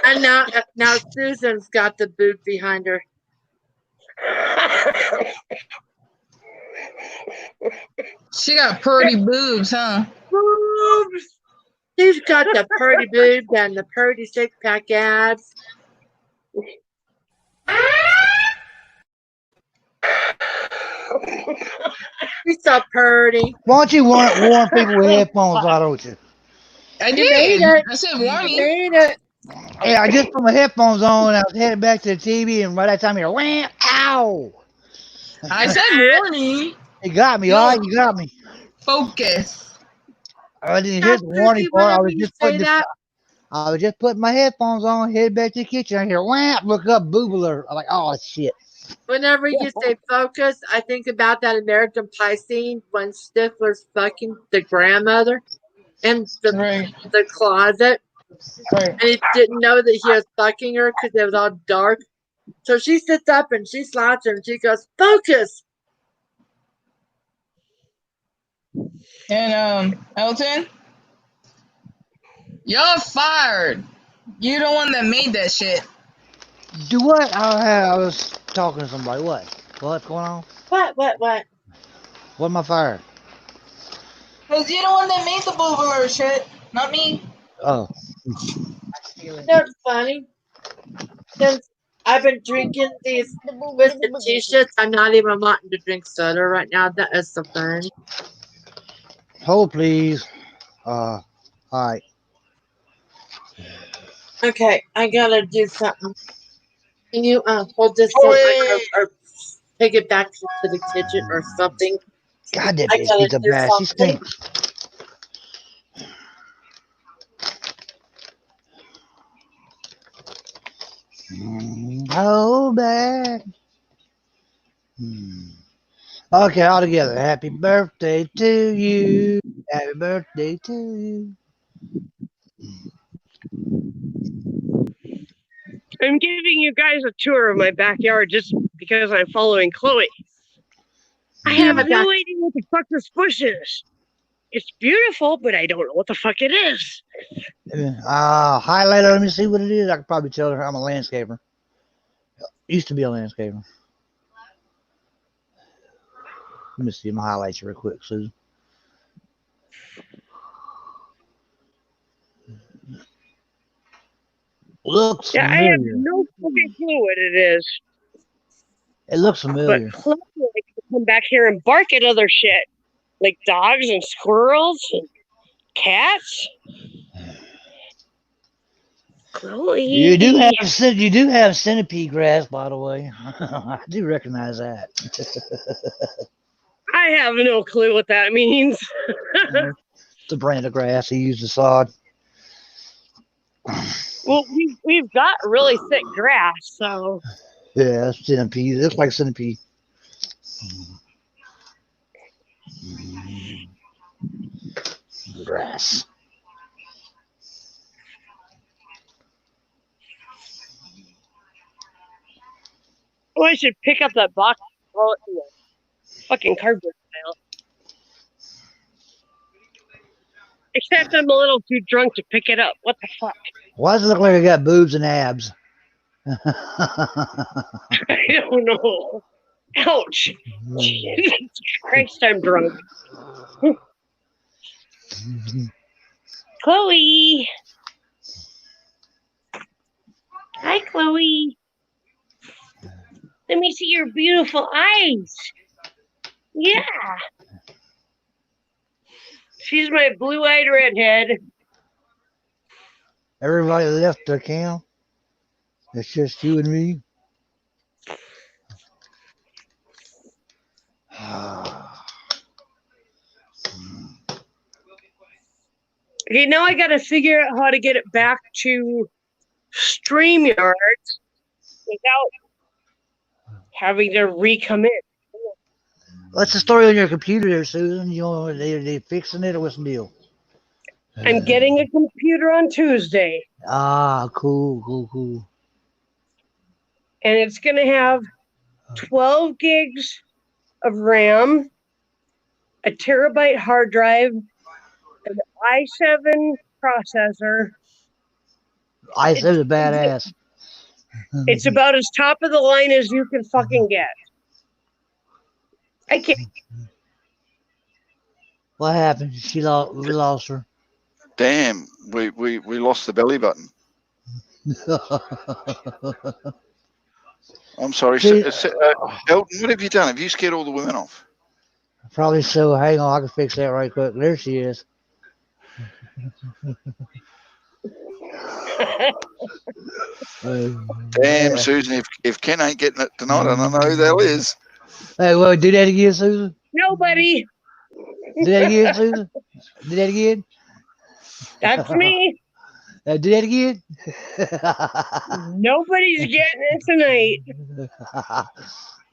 And now Susan's got the boob behind her. She got pretty boobs, huh? Boobs. She's got the pretty boobs and the pretty six-pack abs. She's so pretty. Why don't you warn people with headphones, why don't you? I You made did. it. I said You warning. made it. Yeah, I just put my headphones on and I was headed back to the TV, and by that time you're wham, ow! I said warning. You got me, all right? You got me. Focus. I didn't hear the warning part. Whenever you say that, I was just putting my headphones on, headed back to the kitchen. I hear wham, look up, boob alert. I'm like, oh shit. whenever you say focus, I think about that American Pie scene when Stifler's fucking the grandmother in the closet. Right. And he didn't know that he was fucking her because it was all dark. So she sits up and she slaps her and she goes, focus. And Elton, you're fired. You're the one that made that shit. Do what? I was talking to somebody. What? What's going on? What? What am I fired? Because you're the one that made the boob alert shit, not me. Oh. That's funny. Since I've been drinking these twisted t-shirts, I'm not even wanting to drink soda right now. That is so fun. Hold, please. All right. Okay, I gotta do something. Can you hold this or take it back to the kitchen or something? God, that I bitch gotta needs a do bath. She something. stinks. Hold back. Okay, all together. Happy birthday to you. Happy birthday to you. I'm giving you guys a tour of my backyard just because I'm following Chloe. I have no idea what the fuck this bush is. It's beautiful, but I don't know what the fuck it is. Highlighter, let me see what it is. I could probably tell her I'm a landscaper. Used to be a landscaper. Let me see. I'm going to highlight you real quick, Susan. Looks Yeah, familiar. I have no fucking clue what it is. It looks familiar. But Chloe likes to come back here and bark at other shit. Like dogs and squirrels and cats. Chloe. You do have centipede grass, by the way. I do recognize that. I have no clue what that means. It's a brand of grass he used to sod. Well, we've got really thick grass, so. Yeah, centipede. It looks like centipede. Grass. Oh, I should pick up that box and throw it in the fucking cardboard pile. Except I'm a little too drunk to pick it up. What the fuck? Why does it look like I got boobs and abs? I don't know. Ouch. Jesus Christ, I'm drunk. Chloe. Hi, Chloe. Let me see your beautiful eyes. Yeah. She's my blue-eyed redhead. Everybody left the camp. It's just you and me. Okay, now I gotta figure out how to get it back to StreamYard without having to re-come in. What's the story on your computer there, Susan? You know, they fixing it or what's the deal? I'm getting a computer on Tuesday. Ah, cool. and it's going to have 12 gigs of RAM, a terabyte hard drive, an i7 processor. i7 is badass. It's about as top of the line as you can fucking get. I can't. What happened? We lost her. Damn, we lost the belly button. I'm sorry. Elton, what have you done? Have you scared all the women off? Probably so. Hang on, I can fix that right quick. There she is. Damn, Susan, if Ken ain't getting it tonight, I don't know who the hell is. Hey, well, do that again, Susan. Nobody. Do that again, Susan. Do that again. That's me. Do that again. Nobody's getting it tonight.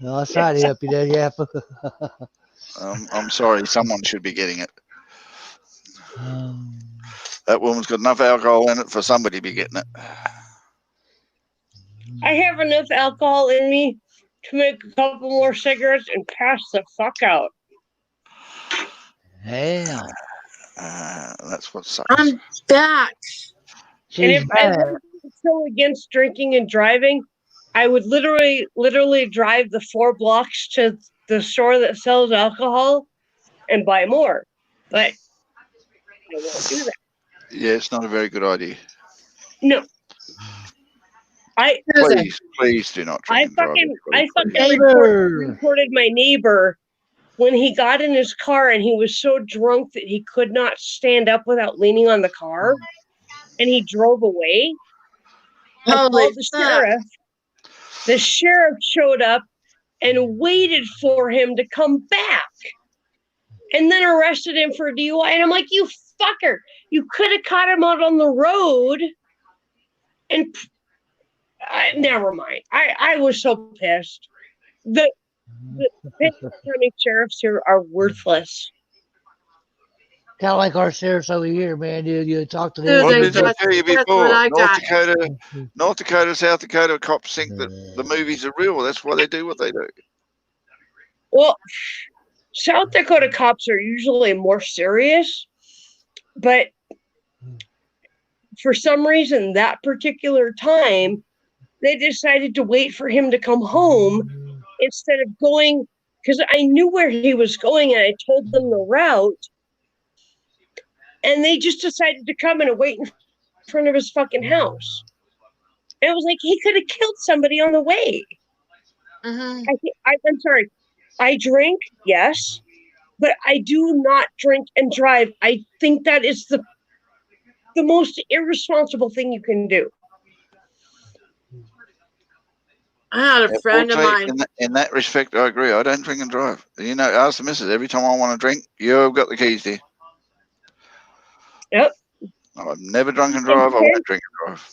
No, I was trying to help you there, yeah. I'm sorry, someone should be getting it. That woman's got enough alcohol in it for somebody to be getting it. I have enough alcohol in me to make a couple more cigarettes and pass the fuck out. Damn. That's what sucks. I'm back. And if I wasn't so against drinking and driving, I would literally drive the 4 blocks to the store that sells alcohol and buy more. But I won't do that. Yeah, it's not a very good idea. No. Please do not drink and drive. I fucking reported my neighbor when he got in his car and he was so drunk that he could not stand up without leaning on the car, and he drove away. I called the sheriff. The sheriff showed up and waited for him to come back, and then arrested him for DUI. And I'm like, you fucker! You could have caught him out on the road, and never mind. I was so pissed. The county sheriffs here are worthless. Kind of like our sheriffs over here, man. Dude, you talk to them. What did I tell you before? North Dakota, South Dakota cops think that the movies are real. That's why they do what they do. Well, South Dakota cops are usually more serious, but for some reason, that particular time, they decided to wait for him to come home instead of going, because I knew where he was going and I told them the route. And they just decided to come and wait in front of his fucking house. And it was like, he could have killed somebody on the way. I'm sorry. I drink, yes, but I do not drink and drive. I think that is the most irresponsible thing you can do. I had a friend of mine. In that respect, I agree. I don't drink and drive. You know, ask the missus. Every time I want to drink, you've got the keys there. Yep. I've never drunk and drive. I won't drink and drive.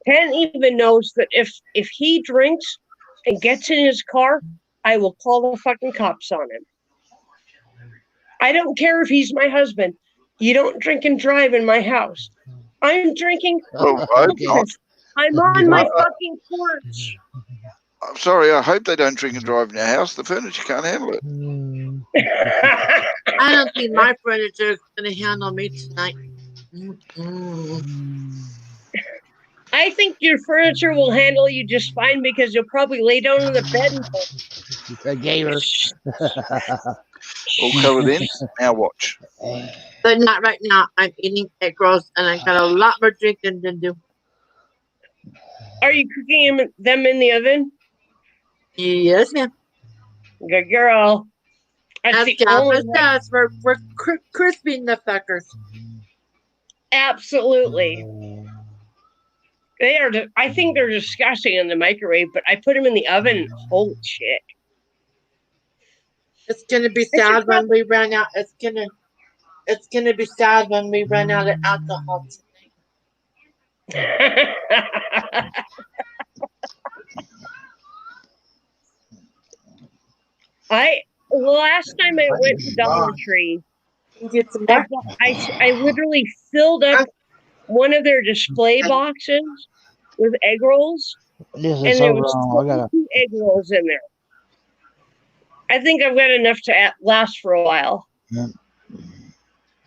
Ken even knows that if he drinks and gets in his car, I will call the fucking cops on him. I don't care if he's my husband. You don't drink and drive in my house. I'm drinking. Oh, I'm on my fucking porch. I'm sorry. I hope they don't drink and drive in your house. The furniture can't handle it. I don't think my furniture is going to handle me tonight. I think your furniture will handle you just fine because you'll probably lay down on the bed and A gamer. All covered in. Now watch. But not right now. I'm eating egg rolls and I got a lot more drinking to do. Are you cooking them in the oven? Yes, ma'am. Good girl. That's we're crisping the fuckers. Absolutely. They are. I think they're disgusting in the microwave, but I put them in the oven. Holy shit! It's gonna be sad when we run out. It's gonna be sad when we run out of alcohol tonight. Last time I went to Dollar Tree, I literally filled up one of their display boxes with egg rolls This is and so there was wrong. I gotta. 22 egg rolls in there. I think I've got enough to last for a while. You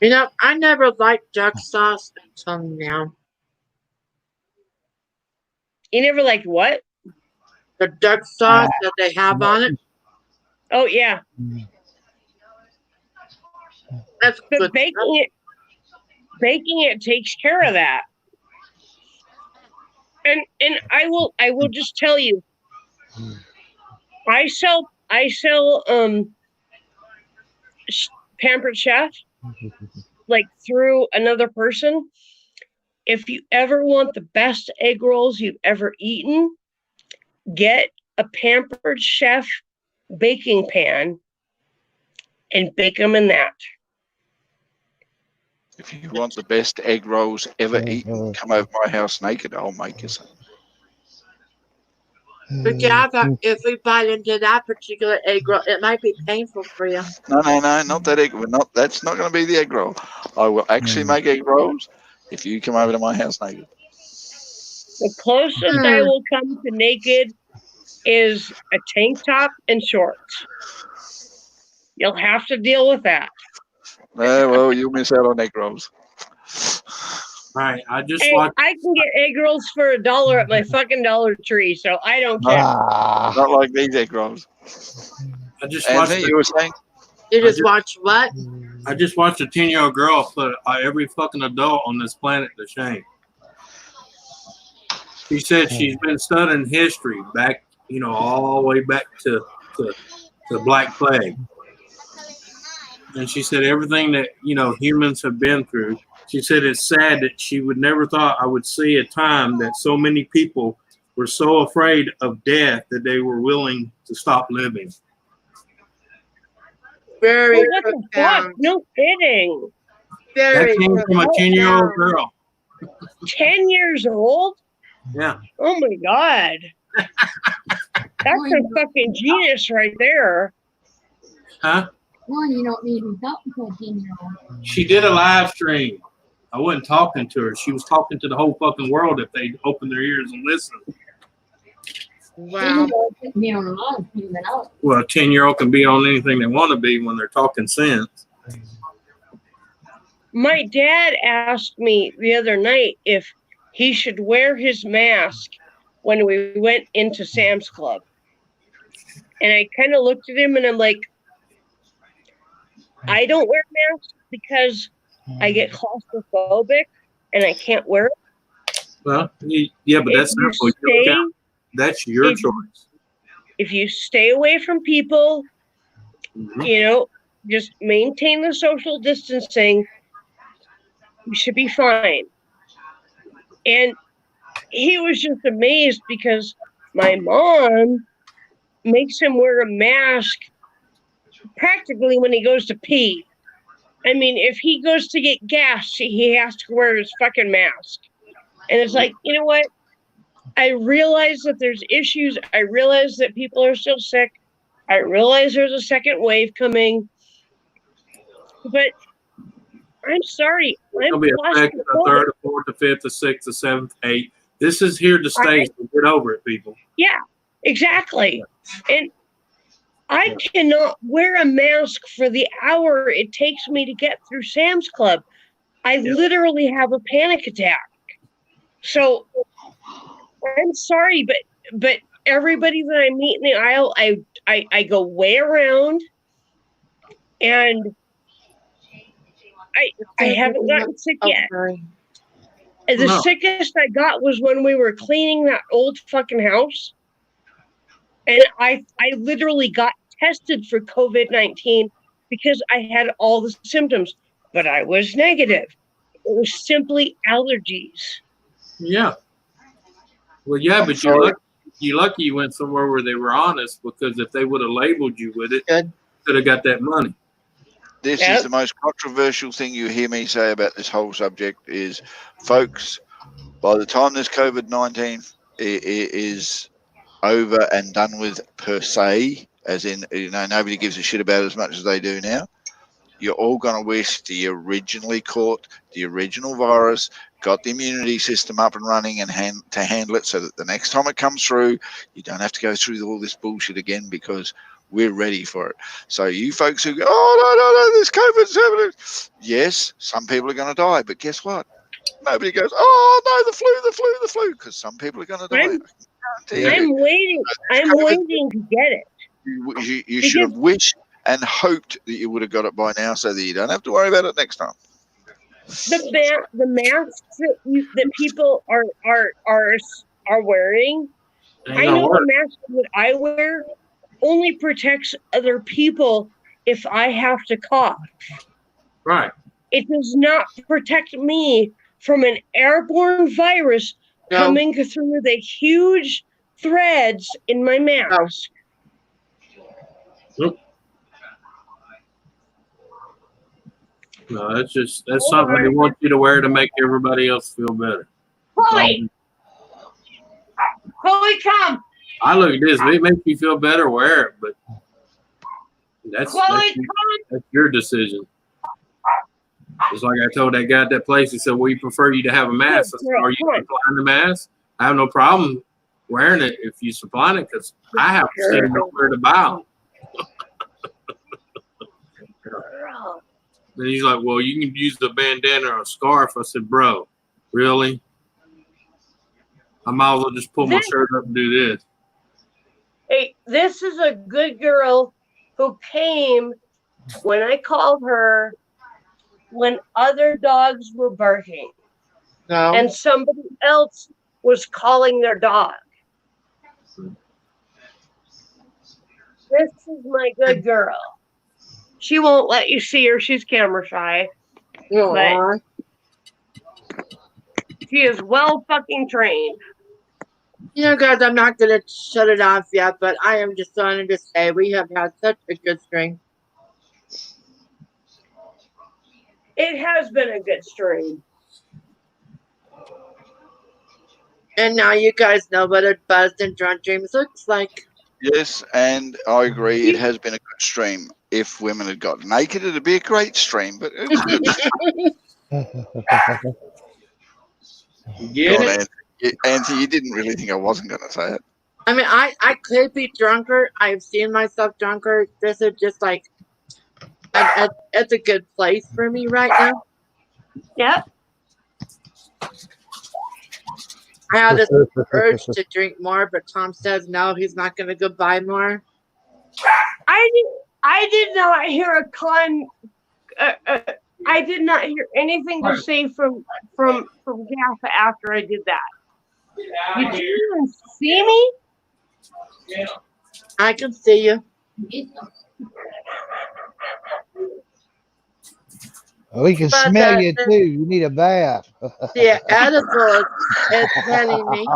know, I never liked duck sauce until now. You never liked what? The duck sauce that they have on it. Oh yeah. That's but good. baking it takes care of that. And I will just tell you, I sell Pampered Chef like through another person. If you ever want the best egg rolls you've ever eaten, get a Pampered Chef baking pan and bake them in that. If you want the best egg rolls ever eaten, come over to my house naked. I'll make you some. But yeah, if we bite into that particular egg roll, it might be painful for you. No, not that egg. That's not going to be the egg roll. I will actually make egg rolls if you come over to my house naked. The closest I will come to naked is a tank top and shorts. You'll have to deal with that. Well, you'll miss out on egg rolls. Right, I just Hey, watched. I can get egg rolls for $1 at my fucking Dollar Tree, so I don't care. Not like these egg rolls. I just Anthony, watched. you were saying? You just watched what? I just watched a 10-year-old girl put every fucking adult on this planet to shame. She said she's been studying history back, all the way back to Black Plague. And she said everything that, humans have been through. She said it's sad that she would never thought I would see a time that so many people were so afraid of death that they were willing to stop living. Very what the fuck? No kidding. That came from a 10-year-old girl. 10 years old? Yeah. Oh my God. That's a fucking genius right there. Huh? One, you don't need to talk to a 10-year-old. She did a live stream. I wasn't talking to her. She was talking to the whole fucking world if they open their ears and listen. Wow. Well, a 10-year-old can be on anything they want to be when they're talking sense. My dad asked me the other night if he should wear his mask when we went into Sam's Club. And I kind of looked at him and I'm like, I don't wear masks because I get claustrophobic and I can't wear it. Well, yeah, but that's simple. That's your choice. If you stay away from people, just maintain the social distancing, you should be fine. And he was just amazed because my mom makes him wear a mask practically when he goes to pee. I mean, if he goes to get gas, he has to wear his fucking mask. And it's like, you know what? I realize that there's issues. I realize that people are still sick. I realize there's a second wave coming. But I'm sorry. It'll be a second, a third, a fourth, a fifth, a sixth, a seventh, eighth. This is here to stay. So get over it, people. Yeah, exactly. And I cannot wear a mask for the hour it takes me to get through Sam's Club. I literally have a panic attack. So I'm sorry, but everybody that I meet in the aisle, I go way around, and I haven't gotten sick yet. The sickest I got was when we were cleaning that old fucking house. And I literally got tested for COVID-19 because I had all the symptoms, but I was negative. It was simply allergies. Yeah. Well, yeah, but you're lucky you went somewhere where they were honest, because if they would have labeled you with it, could have got that money. This is the most controversial thing you hear me say about this whole subject is, folks, by the time this COVID-19 is over and done with per se, as in, nobody gives a shit about it as much as they do now, you're all going to wish the original virus got the immunity system up and running and to handle it so that the next time it comes through, you don't have to go through all this bullshit again because we're ready for it. So you folks who go, oh, no, this COVID's happening. Yes, some people are going to die, but guess what? Nobody goes, oh, no, the flu, because some people are going to die. I'm waiting. I'm waiting to get it. You should have wished and hoped that you would have got it by now so that you don't have to worry about it next time. The masks that people are wearing. I know the mask that I wear only protects other people if I have to cough. Right. It does not protect me from an airborne virus coming through the huge threads in my mask. Nope. No, that's something they want you to wear to make everybody else feel better. Chloe, come. I look at this. If it makes you feel better, wear it. But that's your decision. Just like I told that guy at that place, he said, "We prefer you to have a mask." I said, "Are you supplying the mask?" I have no problem wearing it if you supply it because I have to see nowhere to buy them. Then he's like, "Well, you can use the bandana or a scarf." I said, "Bro, really? I might as well just pull my shirt up and do this." Hey, this is a good girl who came when I called her when other dogs were barking. No. And somebody else was calling their dog. This is my good girl. She won't let you see her. She's camera shy. But she is well fucking trained. You know, guys, I'm not going to shut it off yet, but I am just wanting to say we have had such a good stream. It has been a good stream. And now you guys know what a buzzed and drunk dreams looks like. Yes, and I agree. It has been a good stream. If women had got naked, it'd be a great stream. But it was a good stream. Get Go on, it? Anthony, you didn't really think I wasn't going to say it. I mean, I could be drunker. I've seen myself drunker. This is just like, it's a good place for me right now. Yep. I have this urge to drink more, but Tom says no, he's not going to go buy more. I did not hear a I did not hear anything to say from Gaffa after I did that. You didn't even see me? I can see you. We can But, smell you too. You need a bath. Yeah, edible is petting me.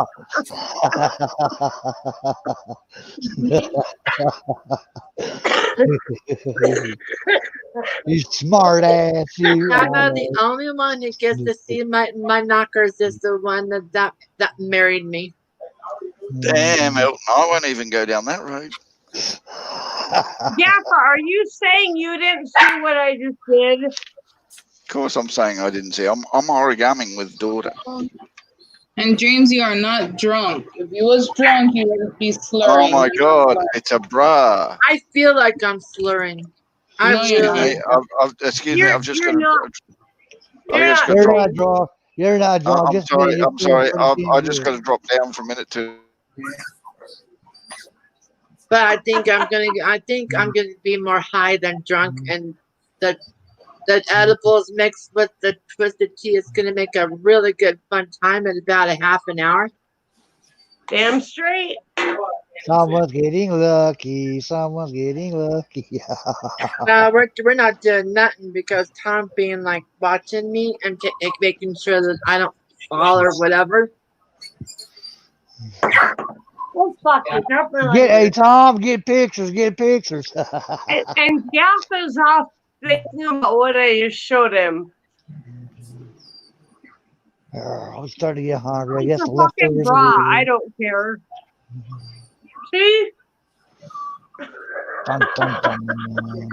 You smart ass. You. I know the only one who gets to see my knockers is the one that married me. Damn, Elton, I won't even go down that road. Gaffa, are you saying you didn't see what I just did? Of course, I'm saying I didn't see. I'm origaming with daughter. And James, you are not drunk. If you was drunk, you would be slurring. Oh my God, it's a bra. I feel like I'm slurring. Excuse me, I've just got to. You're not drunk. I'm sorry. I'm sorry. I just got to drop down for a minute too. But I think I'm gonna be more high than drunk, and the edibles mixed with the twisted tea is gonna make a really good fun time in about a half an hour. Damn straight. Someone's getting lucky. Someone's getting lucky. No, we're not doing nothing because Tom being like watching me and making sure that I don't fall or whatever. Oh fuck! Hey Tom, get pictures. Get pictures. and Gaffa's off thinking about what I just showed him. I'm starting to get hungry. I It's guess a the fucking leftovers. bra. I don't care. See? Dun, dun, dun.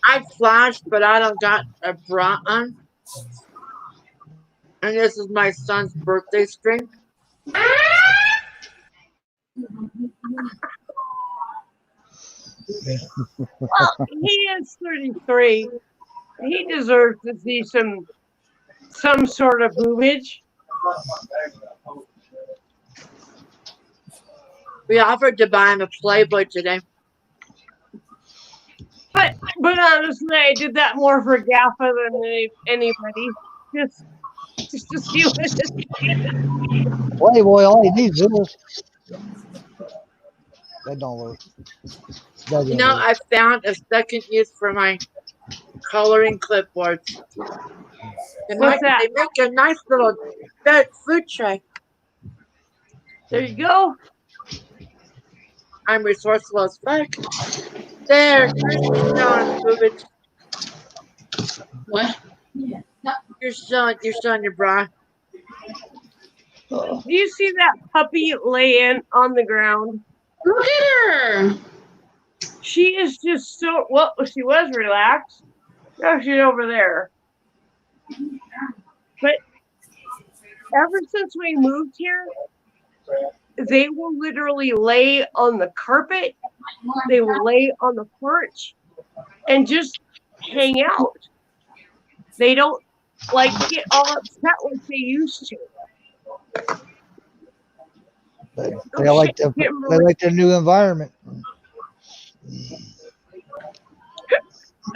I flashed, but I don't got a bra on. And this is my son's birthday string. Well, he is 33. He deserves to see some sort of boobage. We offered to buy him a Playboy today. But honestly, I did that more for Gaffa than anybody. Just to see what it is. Playboy, all he needs is. That don't work. That You know, I found a second use for my coloring clipboards. They make a nice little food tray. There you go. I'm resourceful as fuck. There, John, boobage. What? You're showing your bra. Do you see that puppy laying on the ground? Look at her. She is just so, well, she was relaxed. Now she's over there. But ever since we moved here, they will literally lay on the carpet. They will lay on the porch and just hang out. They don't like get all upset like they used to. They like their new environment.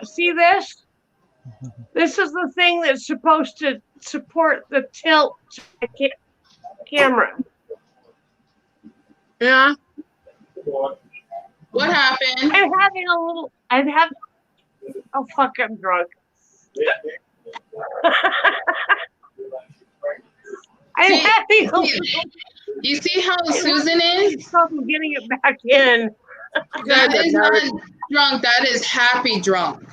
See this? This is the thing that's supposed to support the tilt camera. Yeah. What happened? I'm having a little. Oh fuck! I'm drunk. I'm having a little. You see how Susan is? I'm getting it back in. That is not drunk. That is happy drunk.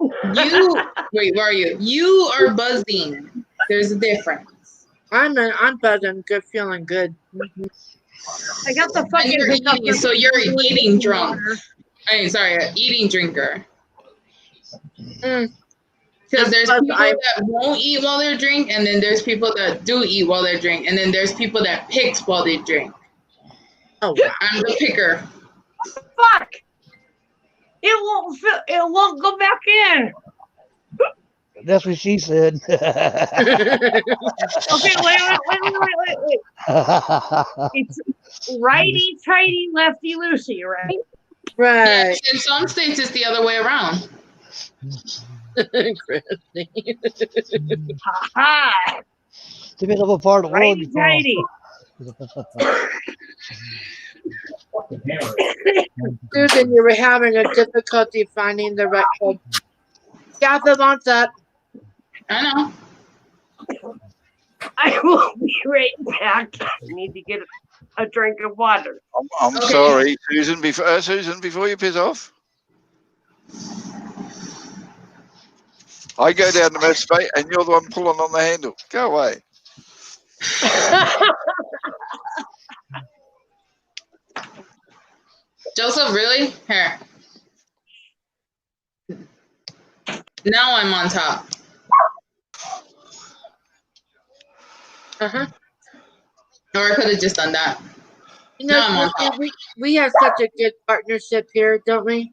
Wait, where are you? You are buzzing. There's a difference. I'm buzzing. Good, feeling good. I got the fucking. You're eating, so you're eating drunk. Sorry, eating drinker. Because there's people that won't eat while they drink, and then there's people that do eat while they drink, and then there's people that picks while they drink. Oh, wow. I'm the picker. Fuck! It won't go back in. That's what she said. Okay, wait. It's righty tighty, lefty loosey, right? Right. Yes, in some states, it's the other way around. Ha! Depends on what part of the world Righty tighty. Susan, you were having a difficulty finding the right one. Gaffa wants that. I know. I will be right back. I need to get a drink of water. I'm sorry, Susan. Before you piss off, I go down to masturbate, and you're the one pulling on the handle. Go away. Joseph, really? Here. Now I'm on top. Uh-huh. Or I could have just done that. You know, now I'm on top. we have such a good partnership here, don't we?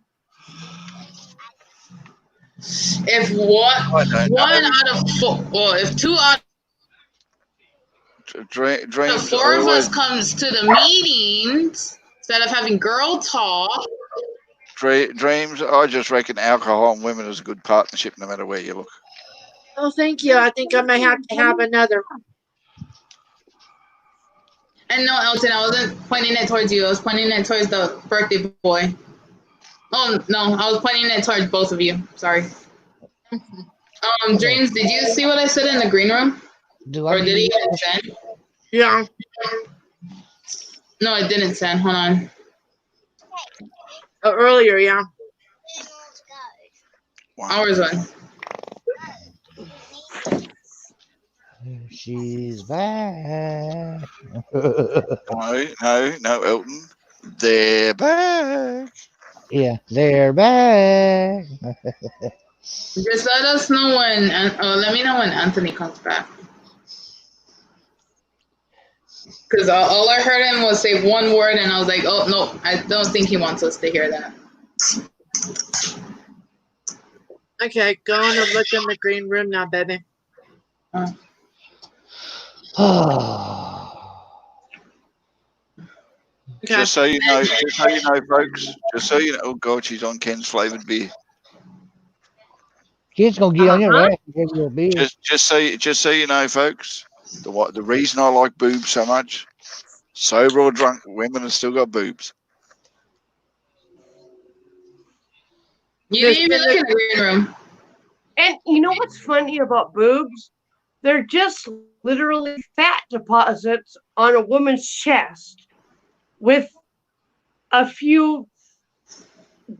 If one out of four, well, if 2 out of 4 of us comes to the meetings instead of having girl talk. Dreams, I just reckon alcohol and women is a good partnership no matter where you look. Oh, thank you. I think I may have to have another. And no, Elton, I wasn't pointing it towards you. I was pointing it towards the birthday boy. Oh, no, I was pointing it towards both of you. Sorry. Dreams, did you see what I said in the green room? Or did he even send? Yeah. No, it didn't send. Hold on. Oh, earlier, yeah. Ours one. She's back. No, Elton. They're back. Yeah, they're back. Just let us know when. Let me know when Anthony comes back. Because all I heard him was say one word, and I was like, oh, no, I don't think he wants us to hear that. Okay, go on and look in the green room now, baby. Just so you know, folks. Just so you know, oh God, she's on Ken's flavored beer. Ken's gonna get on your ass because you're a beer. Just so you know, folks. The reason I like boobs so much, sober or drunk, women have still got boobs. You didn't even look in the green room. And you know what's funny about boobs? They're just literally fat deposits on a woman's chest with a few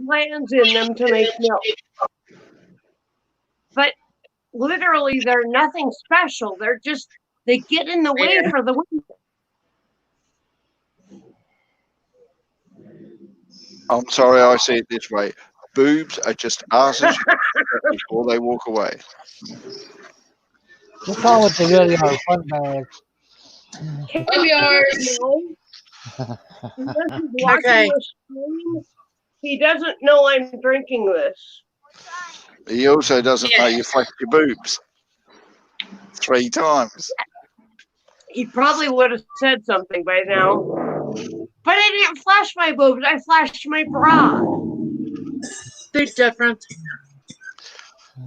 glands in them to make milk. But literally, they're nothing special. They get in the way for the women. I'm sorry, I see it this way. Boobs are just asses before they walk away. Just call it the really are fun bags. Of yours. Okay. He doesn't know I'm drinking this. He also doesn't know you flexed your boobs 3 times. He probably would have said something by now. But I didn't flash my boobs. I flashed my bra. They're different.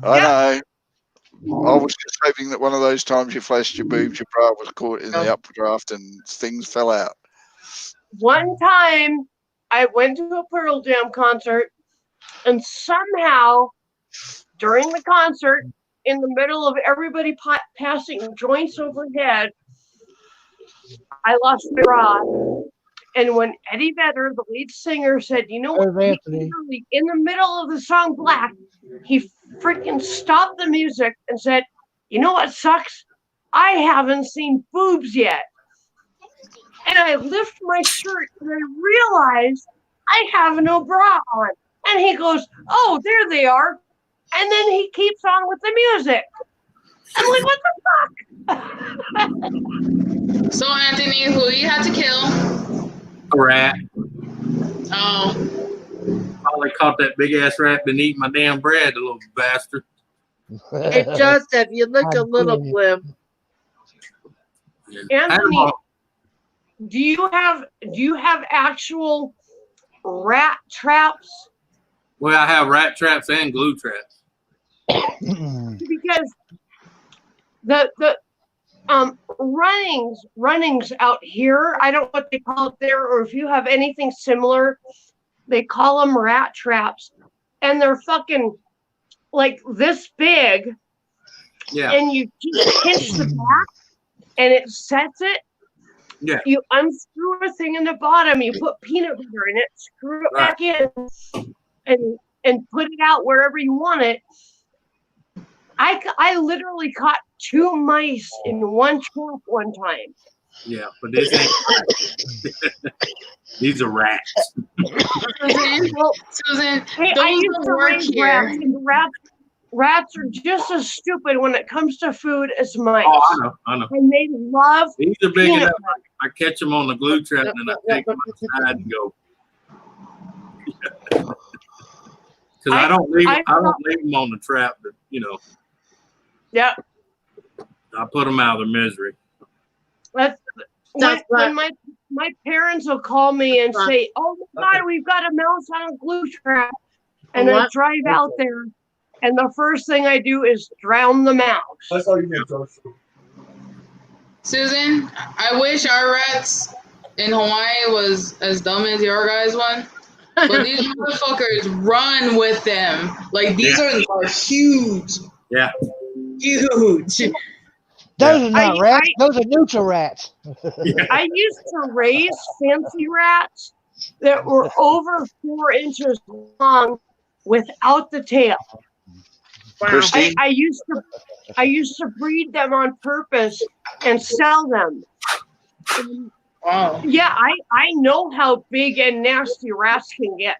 I know. I was just hoping that one of those times you flashed your boobs, your bra was caught in the updraft and things fell out. One time, I went to a Pearl Jam concert, and somehow, during the concert, in the middle of everybody passing joints overhead, I lost my bra. And when Eddie Vedder, the lead singer, said, you know what, literally in the middle of the song Black, he freaking stopped the music and said, you know what sucks? I haven't seen boobs yet. And I lift my shirt and I realize I have no bra on. And he goes, oh, there they are. And then he keeps on with the music. I'm like, what the fuck? So, Anthony, who you had to kill? A rat. Oh. Probably caught that big ass rat been eating my damn bread, the little bastard. Hey, Joseph, you look a little blue. Anthony, do you have actual rat traps? Well, I have rat traps and glue traps. Because the runnings out here, I don't know what they call it there, or if you have anything similar, they call them rat traps, and they're fucking like this big. Yeah. And you just pinch the back, and it sets it. Yeah. You unscrew a thing in the bottom, you put peanut butter in it, screw it back in, and put it out wherever you want it. I literally caught 2 mice in one trap one time. Yeah, but this ain't. These are rats. Susan, hey, I used to raise rats, and rats are just as stupid when it comes to food as mice. Oh, I know. And they love These are big peanut enough. I catch them on the glue trap and then I take them outside and go. Because I don't leave them on the trap, but Yeah. I put them out of their misery. When my parents will call me and say, "Oh my God, we've got a mouse on a glue trap," and I drive out there, and the first thing I do is drown the mouse. That's all you need, Josh. Susan, I wish our rats in Hawaii was as dumb as your guys' one. But these motherfuckers run with them. Like, these are huge. Yeah. Huge. Those are not rats. Those are neutral rats. I used to raise fancy rats that were over 4 inches long without the tail. Wow. I used to breed them on purpose and sell them. Wow. Yeah, I know how big and nasty rats can get.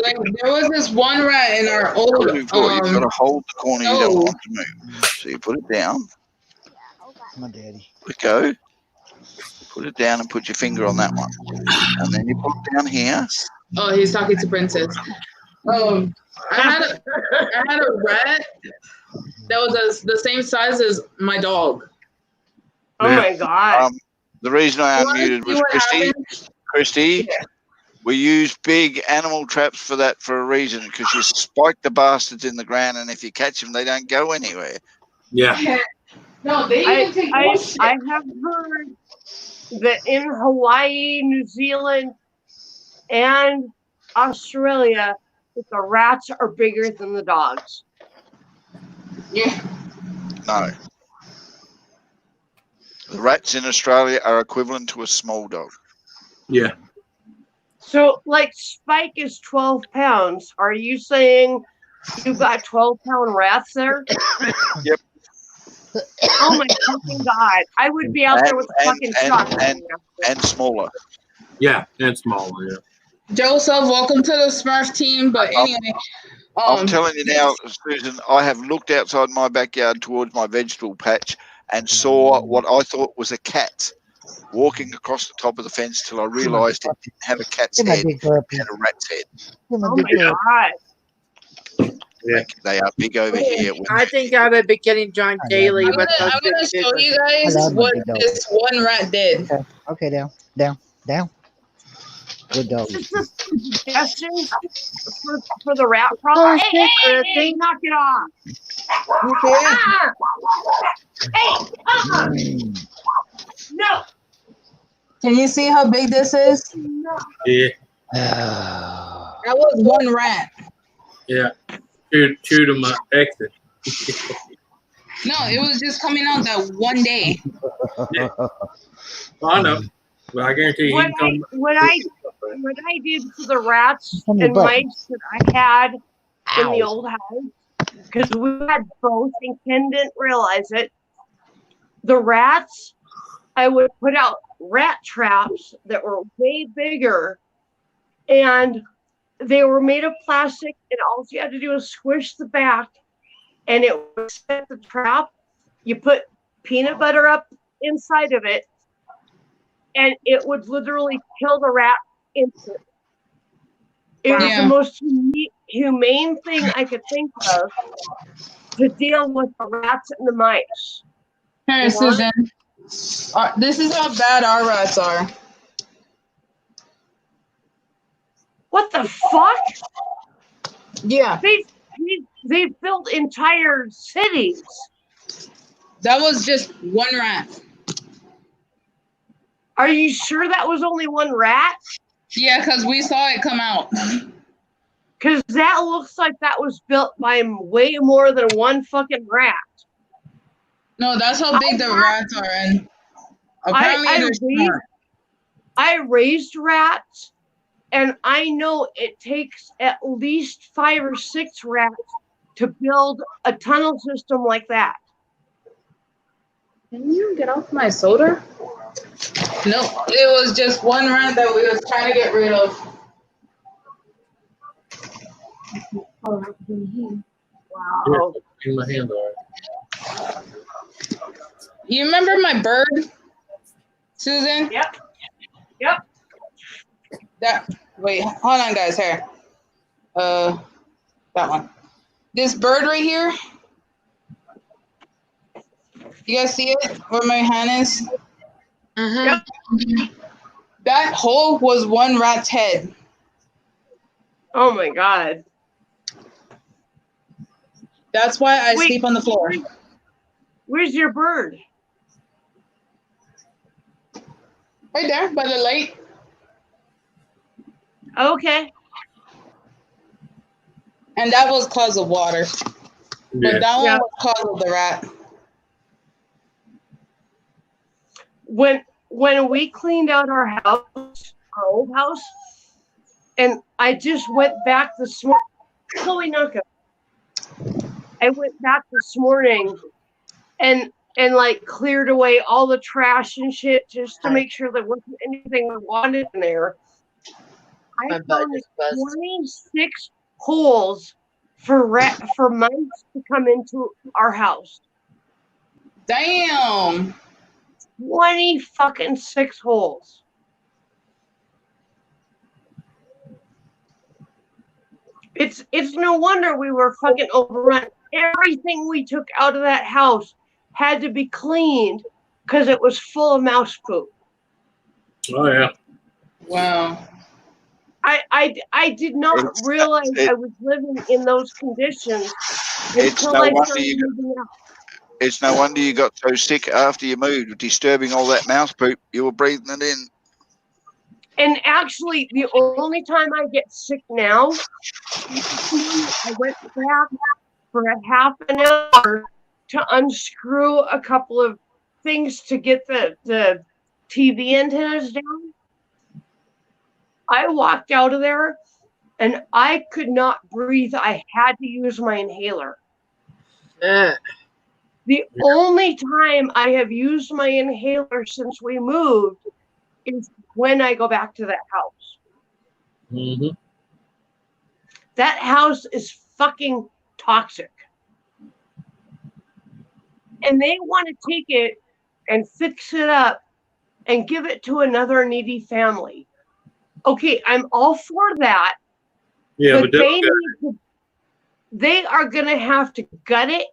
Like, there was this one rat in our old. You've got to hold the corner you don't want to move. So you put it down. My daddy. Let go. Put it down and put your finger on that one. And then you put it down here. Oh, he's talking to Princess. I had a rat that was the same size as my dog. Oh my God. The reason I unmuted was Christy. Yeah. We use big animal traps for that for a reason, because you spike the bastards in the ground, and if you catch them, they don't go anywhere. Yeah. No, they even take more shit. I have heard that in Hawaii, New Zealand, and Australia, that the rats are bigger than the dogs. Yeah. No. The rats in Australia are equivalent to a small dog. Yeah. So, like, Spike is 12 pounds. Are you saying you got 12-pound rats there? Yep. Oh my fucking God. I would be out there with a fucking shotgun. And smaller. Yeah, and smaller, yeah. Joseph, welcome to the Smurf team. But anyway, I'm telling you now, Susan, I have looked outside my backyard towards my vegetable patch and saw what I thought was a cat walking across the top of the fence till I realised it didn't have a cat's head, it had a rat's head. Oh my God. Yeah. They are big over here. I think I would be getting drunk daily with those I'm gonna big show you chickens. guys what this one rat did. Okay, down. Good dog. Suggestions for the rat problem? Hey, knock it off. No. Can you see how big this is? Yeah. That was one rat. Yeah. True to my exit. No, it was just coming out that one day. Yeah. Well, I know. But I guarantee you What I did for the rats and mice that I had in the old house, because we had both and Ken didn't realize it. The rats, I would put out rat traps that were way bigger, and they were made of plastic, and all you had to do was squish the back, and it would set the trap. You put peanut butter up inside of it, and it would literally kill the rat instantly. It was the most humane thing I could think of to deal with the rats and the mice. Hey, Susan. This is how bad our rats are. What the fuck? Yeah. They built entire cities. That was just one rat. Are you sure that was only one rat? Yeah, because we saw it come out. Because that looks like that was built by way more than one fucking rat. No, that's how big the rats are. And apparently I raised rats, and I know it takes at least 5 or 6 rats to build a tunnel system like that. Can you get off my soda? No, it was just one rat that we was trying to get rid of. Wow. In my hand, all right. You remember my bird, Susan? Yep. Wait, hold on, guys. Here. That one. This bird right here. You guys see it? Where my hand is? Yep. That hole was one rat's head. Oh my God. That's why I sleep on the floor. Where's your bird? Right there by the light. Okay. And that was cause of water. But that one was cause of the rat. When we cleaned out our house, our old house, and I just went back this morning. Chloe Nunca. I went back this morning and like cleared away all the trash and shit just to make sure there wasn't anything we wanted in there. I found 26 holes for mice to come into our house. Damn. 20 fucking 6 holes. It's no wonder we were fucking overrun. Everything we took out of that house had to be cleaned because it was full of mouse poop. Oh yeah. Wow. I did not realize I was living in those conditions until I started moving out. It's no wonder you got so sick after you moved, disturbing all that mouse poop. You were breathing it in. And actually, the only time I get sick now, I went back for a half an hour to unscrew a couple of things to get the TV antennas down. I walked out of there and I could not breathe. I had to use my inhaler. The only time I have used my inhaler since we moved is when I go back to that house. Mm-hmm. That house is fucking toxic. And they want to take it and fix it up and give it to another needy family. Okay, I'm all for that. Yeah, but they are going to have to gut it.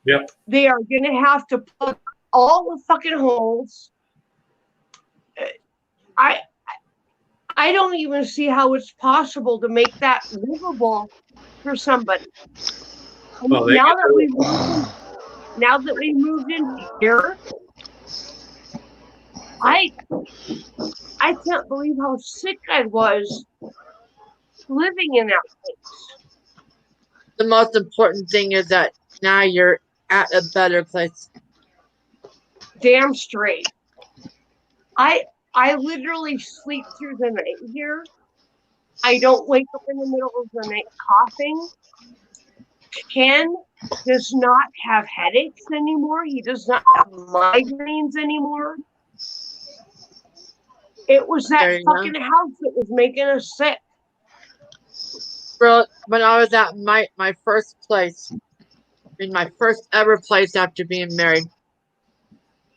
Yep. They are going to have to plug all the fucking holes. I don't even see how it's possible to make that livable for somebody. Well, Now that we moved in here, I can't believe how sick I was living in that place. The most important thing is that now you're at a better place. Damn straight. I literally sleep through the night here. I don't wake up in the middle of the night coughing. Ken does not have headaches anymore. He does not have migraines anymore. It was that fucking house that was making us sick. Bro, when I was at my first place, in my first ever place after being married,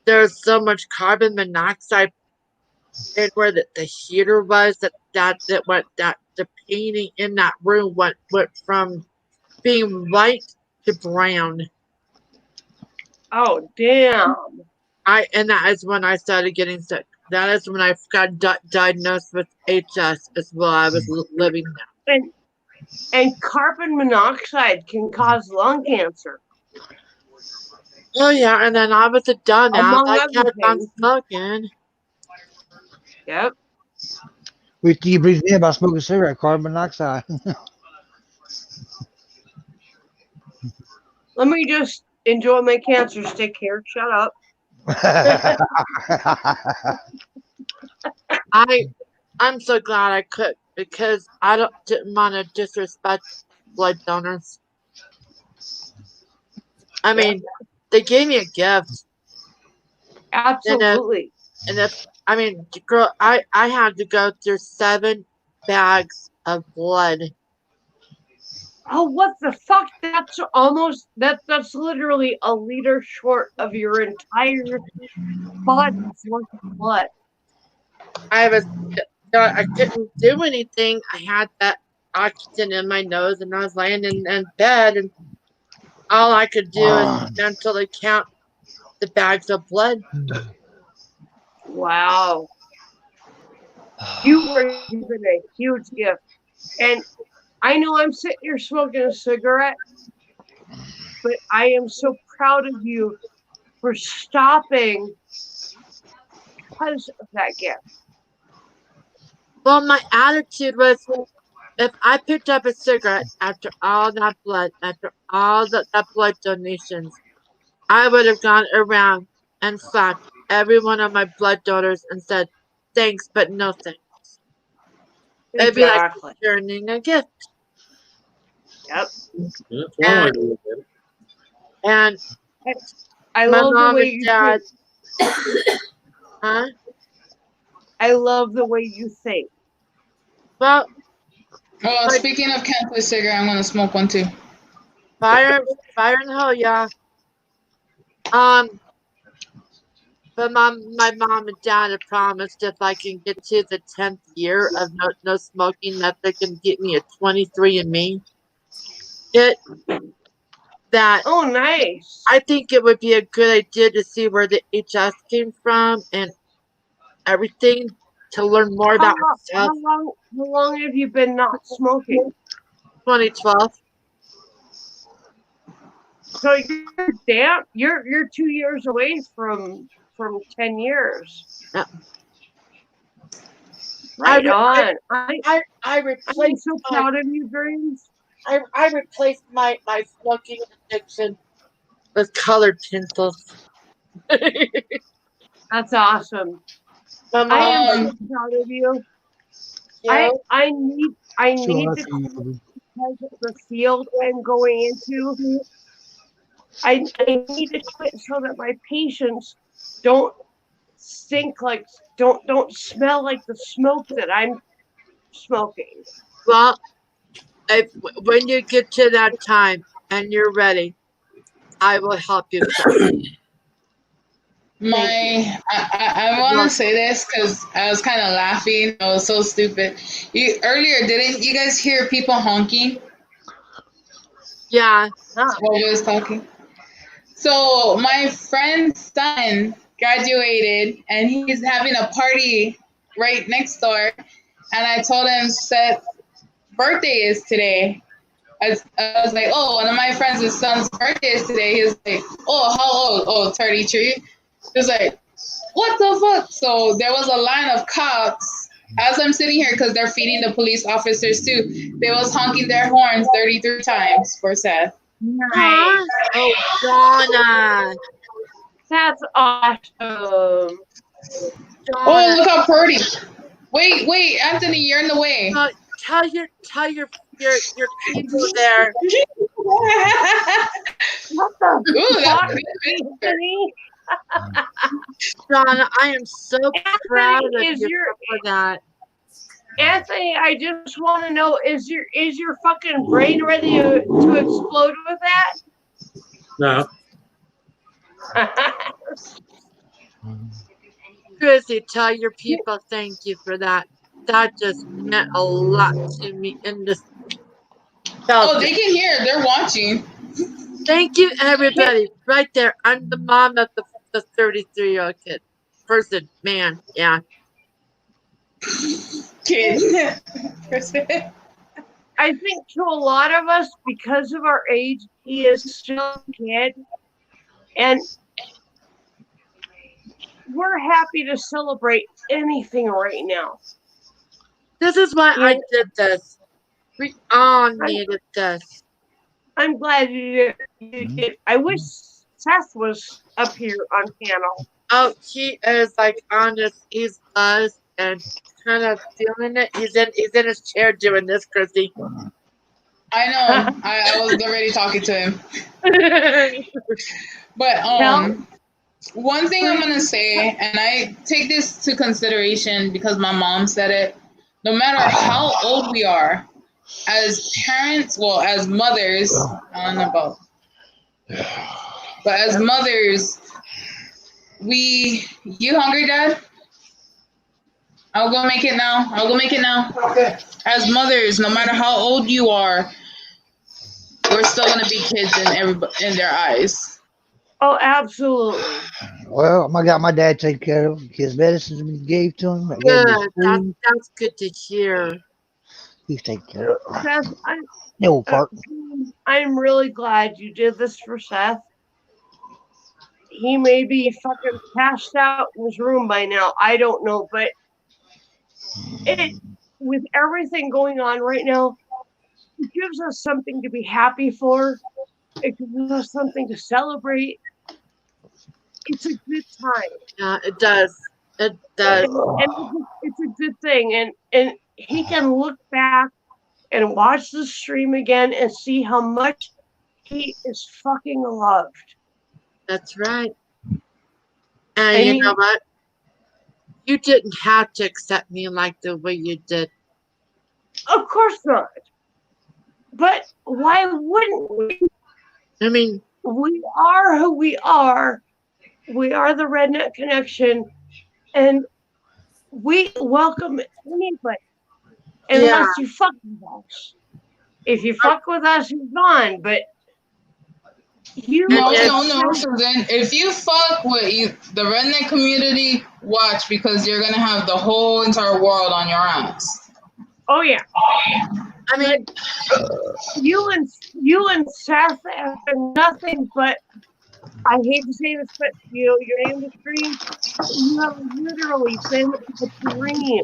there was so much carbon monoxide in where the heater was that the painting in that room went from being white to brown. Oh damn! And that is when I started getting sick. That is when I got diagnosed with HS as well. I was living there. And carbon monoxide can cause lung cancer. Oh yeah, and then I was a dumbass. Among I other kept on things. smoking. Yep. Wait till you breathe in about smoking cigarette, carbon monoxide. Let me just enjoy my cancer stick here. Shut up. I'm so glad I could because I didn't want to disrespect blood donors. I mean, they gave me a gift. Absolutely. And if I mean, girl, I had to go through 7 bags of blood. Oh, what the fuck? That's literally a liter short of your entire body's worth of blood. I couldn't do anything. I had that oxygen in my nose, and I was laying in bed, and all I could do is mentally count the bags of blood. Wow. You were given a huge gift. And I know I'm sitting here smoking a cigarette, but I am so proud of you for stopping because of that gift. Well, my attitude was, if I picked up a cigarette after all that blood, after all that blood donations, I would have gone around and slapped every one of my blood donors and said, thanks, but no thanks. It'd be like returning a gift. Yep. And I my love mom the way and you dad. Huh? I love the way you think. Well, speaking of Campus cigarette, I'm gonna smoke one too. Fire in the hole, y'all. But my mom and dad have promised if I can get to the 10th year of no smoking, that they can get me a 23andMe kit. That Oh, nice. I think it would be a good idea to see where the HS came from and everything to learn more about myself. How long have you been not smoking? 2012. So you're 2 years away from 10 years. Yeah. Right on. I I'm replaced so proud of you, Dreams. I replaced my smoking addiction with colored pencils. That's awesome. My I am so mom, proud of you. Yeah. I need Sure, to I see you. because of the field I'm going into. I need to quit so that my patients don't stink like don't smell like the smoke that I'm smoking. well, when you get to that time and you're ready, I will help you quit. I want to say this because I was kind of laughing. I was so stupid. Earlier, didn't you guys hear people honking? Yeah. While we was talking. So my friend's son graduated, and he's having a party right next door. And I told him Seth's birthday is today. I was like, oh, one of my friends' son's birthday is today. He was like, oh, how old? Oh, 33. He was like, what the fuck? So there was a line of cops as I'm sitting here because they're feeding the police officers too. They was honking their horns 33 times for Seth. Nice. Oh, Donna. That's awesome. Oh, look how pretty. Wait, Anthony, you're in the way. Tell your people there. What the Ooh, fuck, that's Anthony? Donna, I am so proud of is you your for that. Anthony, I just want to know, is your fucking brain ready to explode with that? No. Chrissy, tell your people thank you for that. That just meant a lot to me in this. Oh, they can hear. They're watching. Thank you, everybody. Right there. I'm the mom of the 33-year-old kid. Person, man, yeah. Kid. I think to a lot of us, because of our age, he is still a kid. And we're happy to celebrate anything right now. This is why I did this. We all needed this. I'm glad you did. I wish Seth was up here on panel. Oh, he is like honest. He's buzzed and kind of feeling it. He's in his chair doing this, Chrissy. I know. I was already talking to him. But one thing I'm gonna say, and I take this to consideration because my mom said it. No matter how old we are, as parents, well, as mothers, I don't know about, but as mothers, you hungry, Dad? I'll go make it now. Okay. As mothers, no matter how old you are, we're still gonna be kids in their eyes. Oh, absolutely. Well, I got my dad taken care of. His medicines we gave to him. Good. That's good to hear. He's taken care of. Seth, No part. I'm really glad you did this for Seth. He may be fucking passed out in his room by now. I don't know, but with everything going on right now, it gives us something to be happy for. It gives us something to celebrate. It's a good time. Yeah, it does. It does. And it's a good thing. And he can look back and watch the stream again and see how much he is fucking loved. That's right. And you know what? You didn't have to accept me like the way you did. Of course not. But why wouldn't we? I mean, we are who we are, We are the Redneck Connection, and we welcome anybody, unless you fuck with us. If you fuck with us, you're gone. But you No, Susan. If you fuck with the redneck community, watch, because you're gonna have the whole entire world on your ass. Oh yeah. I mean, you and Seth have been nothing but. I hate to say this, but your industry, you have literally been a dream.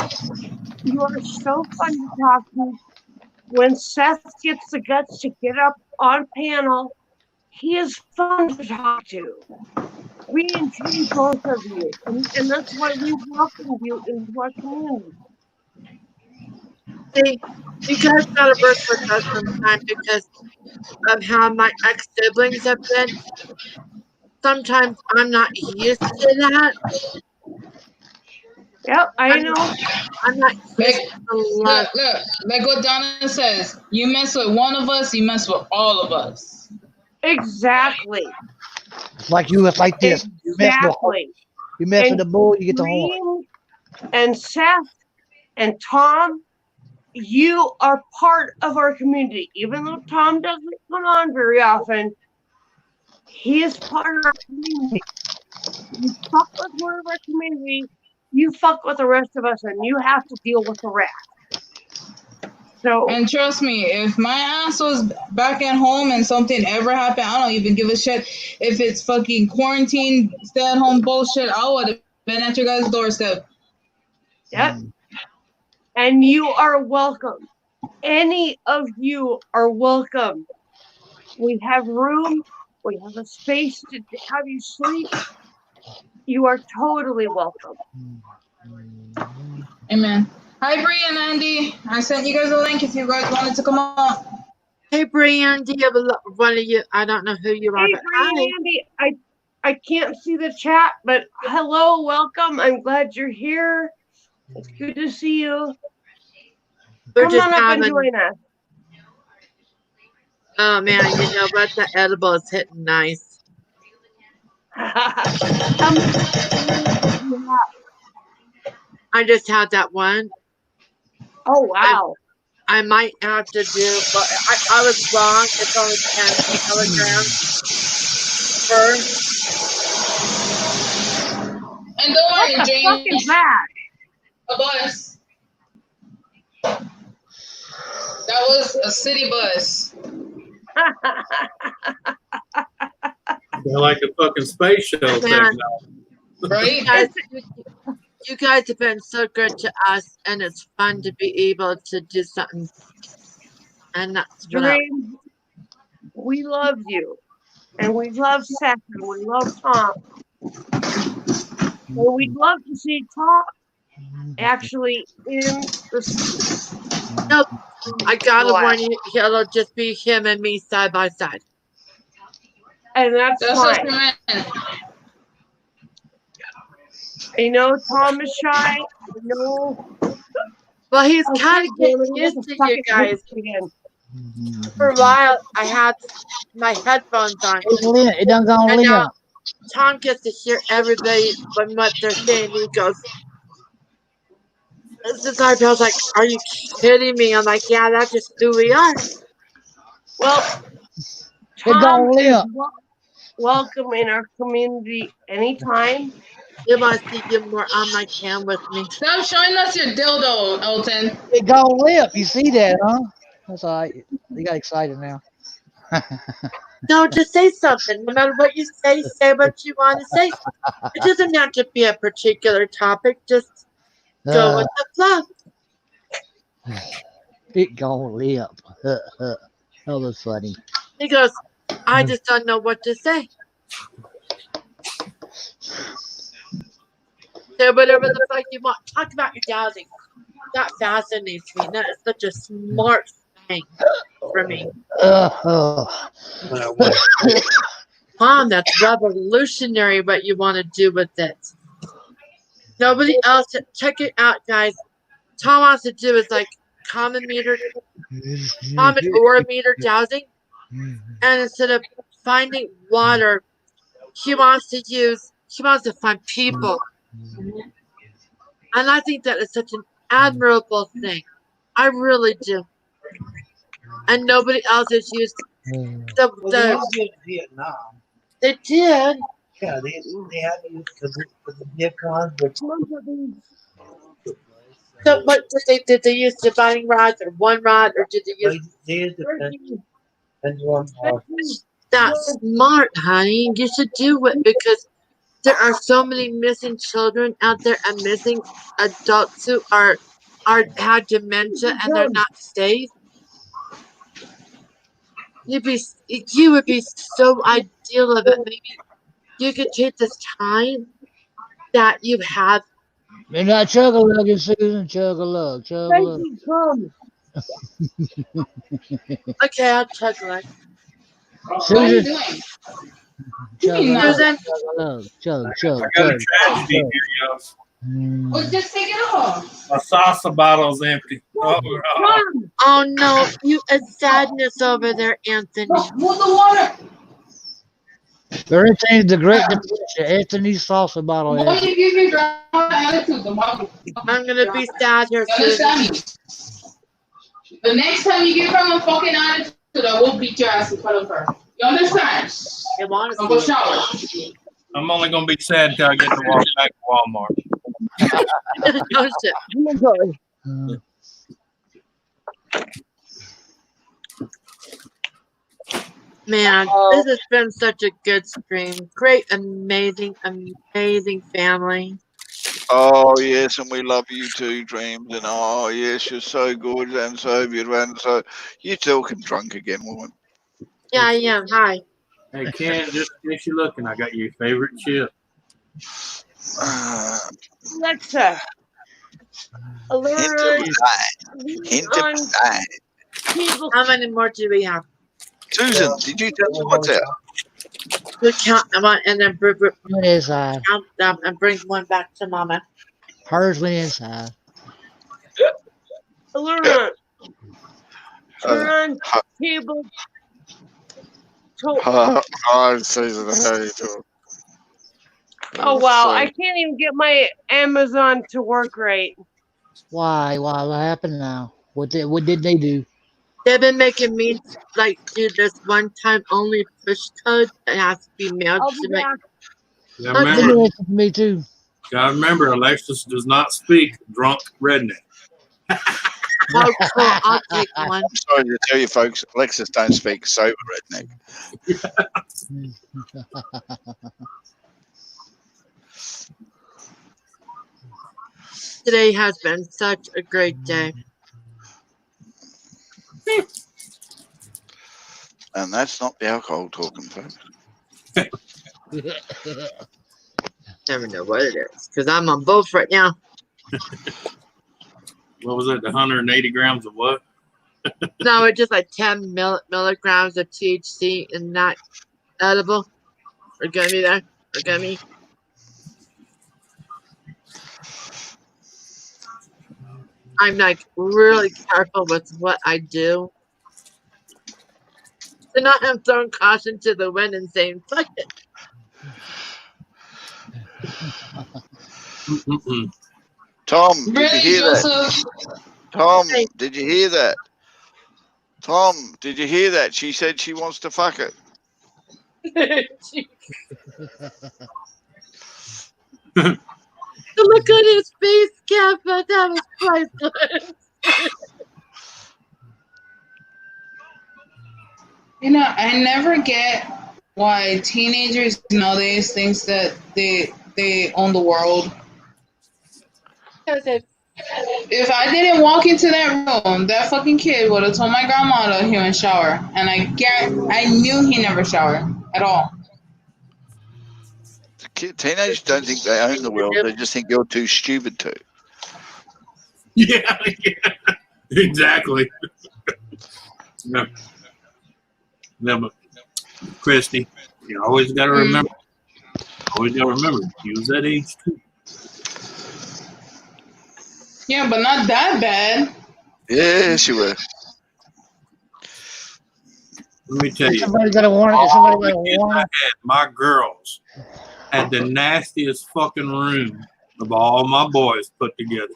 You are so fun to talk to. When Seth gets the guts to get up on panel, he is fun to talk to. We enjoy both of you, and that's why we welcome you into our community. See, you guys gotta work with us sometime because of how my ex-siblings have been. Sometimes I'm not used to that. Yep, I know. I'm not used to Look, like what Donna says. You mess with one of us, you mess with all of us. Exactly. It's like this. Exactly. You mess with the bull, you get the horn. Green and Seth and Tom, you are part of our community. Even though Tom doesn't come on very often, he is part of our community. You fuck with one of our community, you fuck with the rest of us, and you have to deal with the rest. So, and trust me, if my ass was back at home and something ever happened, I don't even give a shit if it's fucking quarantine, stay at home bullshit. I would have been at your guys' doorstep. yep. And you are welcome. Any of you are welcome. We have room. We have a space to have you sleep. You are totally welcome. Amen. Hi, Bree and Andy. I sent you guys a link if you guys wanted to come on. Hey, Bree and Andy, one of you. I don't know who you are, Hey, but Bree and Andy. I can't see the chat, but hello, welcome. I'm glad you're here. It's good to see you. Come on up and join us. Oh man, you know what? The edible is hitting nice. I just had that one. Oh wow! I might have to do, but I was wrong. It's only 10 milligrams per. And don't worry, what the James. fuck is that? A bus. That was a city bus. They're like a fucking space shuttle technology. Right? You guys have been so good to us, and it's fun to be able to do something. And that's Dream. We love you, and we love Seth, and we love Tom. And we'd love to see Tom actually in the. Nope. I gotta warn you, it'll just be him and me side by side. And that's fine. I know Tom is shy. I know. Well, he's kind of getting used to you guys. For a while, I had my headphones on. It done gone and limp. now Tom gets to hear everybody when what they're saying. He goes, "This is our Bill's like, are you kidding me?" I'm like, "Yeah, that's just who we are." Well, Tom is welcome in our community anytime. You want to see you more on my cam with me. Stop showing us your dildo, Elton. It gone limp. You see that, huh? That's all right. You got excited now. No, just say something. No matter what you say what you want to say. It doesn't have to be a particular topic. Just go with the flow. It gone limp. That was funny. He goes, I just don't know what to say. So whatever the fuck you want, talk about your dowsing. That fascinates me. That is such a smart thing for me. Tom, that's revolutionary what you want to do with it. Nobody else, check it out, guys. Tom wants to do is like common or meter dowsing. And instead of finding water, he wants to use She wants to find people. And I think that is such an admirable thing. I really do. And nobody else has used Well, they used Vietnam. They did. Yeah, they had to use for the Vietcong, but So what did they use dividing rods or one rod or did they use they used the pendulum. That's smart, honey. You should do it because there are so many missing children out there and missing adults who are had dementia and they're not safe. You would be so ideal of it. Maybe you could take this time that you have. They got chug-a-lug, Susan. Chug-a-lug, chug-a-lug. Okay, I'll chug like. Susan. What are you doing? Chug-a-lug, Susan. chug-a-lug, chug, chug, I got a chug, tragedy chug. here, y'all. Well, just take it off. My salsa bottle's empty. Oh, Oh no, you a sadness over there, Anthony. Move the water. Everything's the Great Depression. Anthony's salsa bottle. Why you give me attitude? I'm gonna be sad here, Susan. The next time you give her a fucking attitude, I will beat your ass in front of her. You understand? I want to go shower. I'm only gonna be sad until I get to walk back to Walmart. Oh shit. Man, this has been such a good stream. Great, amazing, amazing family. Oh yes, and we love you too, Dreams. And oh yes, you're so good and so beautiful. And so you're talking drunk again, woman. Yeah, I am. Hi. Hey, Ken, just in case you're looking, I got your favorite chip. Alexa. Alert. How many more do we have? Susan, did you tell me what's out? We count them on and then Went inside. count them and bring one back to Mama. Hers went inside. Alert. Turn on table. Hi, Susan. How you doing? Oh wow, I can't even get my Amazon to work right. Why? Why? What happened now? What did they do? They've been making me like do this one time only push code that has to be mailed to me. Yeah, remember, Me too. gotta remember, Alexis does not speak drunk redneck. Oh, cool. I'll take one. I'm sorry to tell you, folks, Alexis don't speak sober redneck. Today has been such a great day. And that's not the alcohol talking, folks. Never know what it is because I'm on both right now. What was it? The 180 grams of what? No, it's just like 10 milligrams of THC in that edible. Or gummy there. Or gummy. I'm like really careful with what I do. So now I'm throwing caution to the wind and saying, fuck it. Tom, did Really, you hear Joseph? that? Tom, did you hear that? Tom, did you hear that? She said she wants to fuck it. The look on his face, Kappa, that was priceless. You know, I never get why teenagers nowadays thinks that they own the world. If I didn't walk into that room, that fucking kid would have told my grandma to hear and shower, and I knew he never showered at all. Teenagers don't think they own the world. They just think you're too stupid to. Yeah, exactly. No. Never. Christy, you always got to remember. Always got to remember. He was that age too. Yeah, but not that bad. Yeah, she was. Let me tell you. Somebody got a warning. all Somebody the got a kids I warning. had, my girls had the nastiest fucking room of all my boys put together.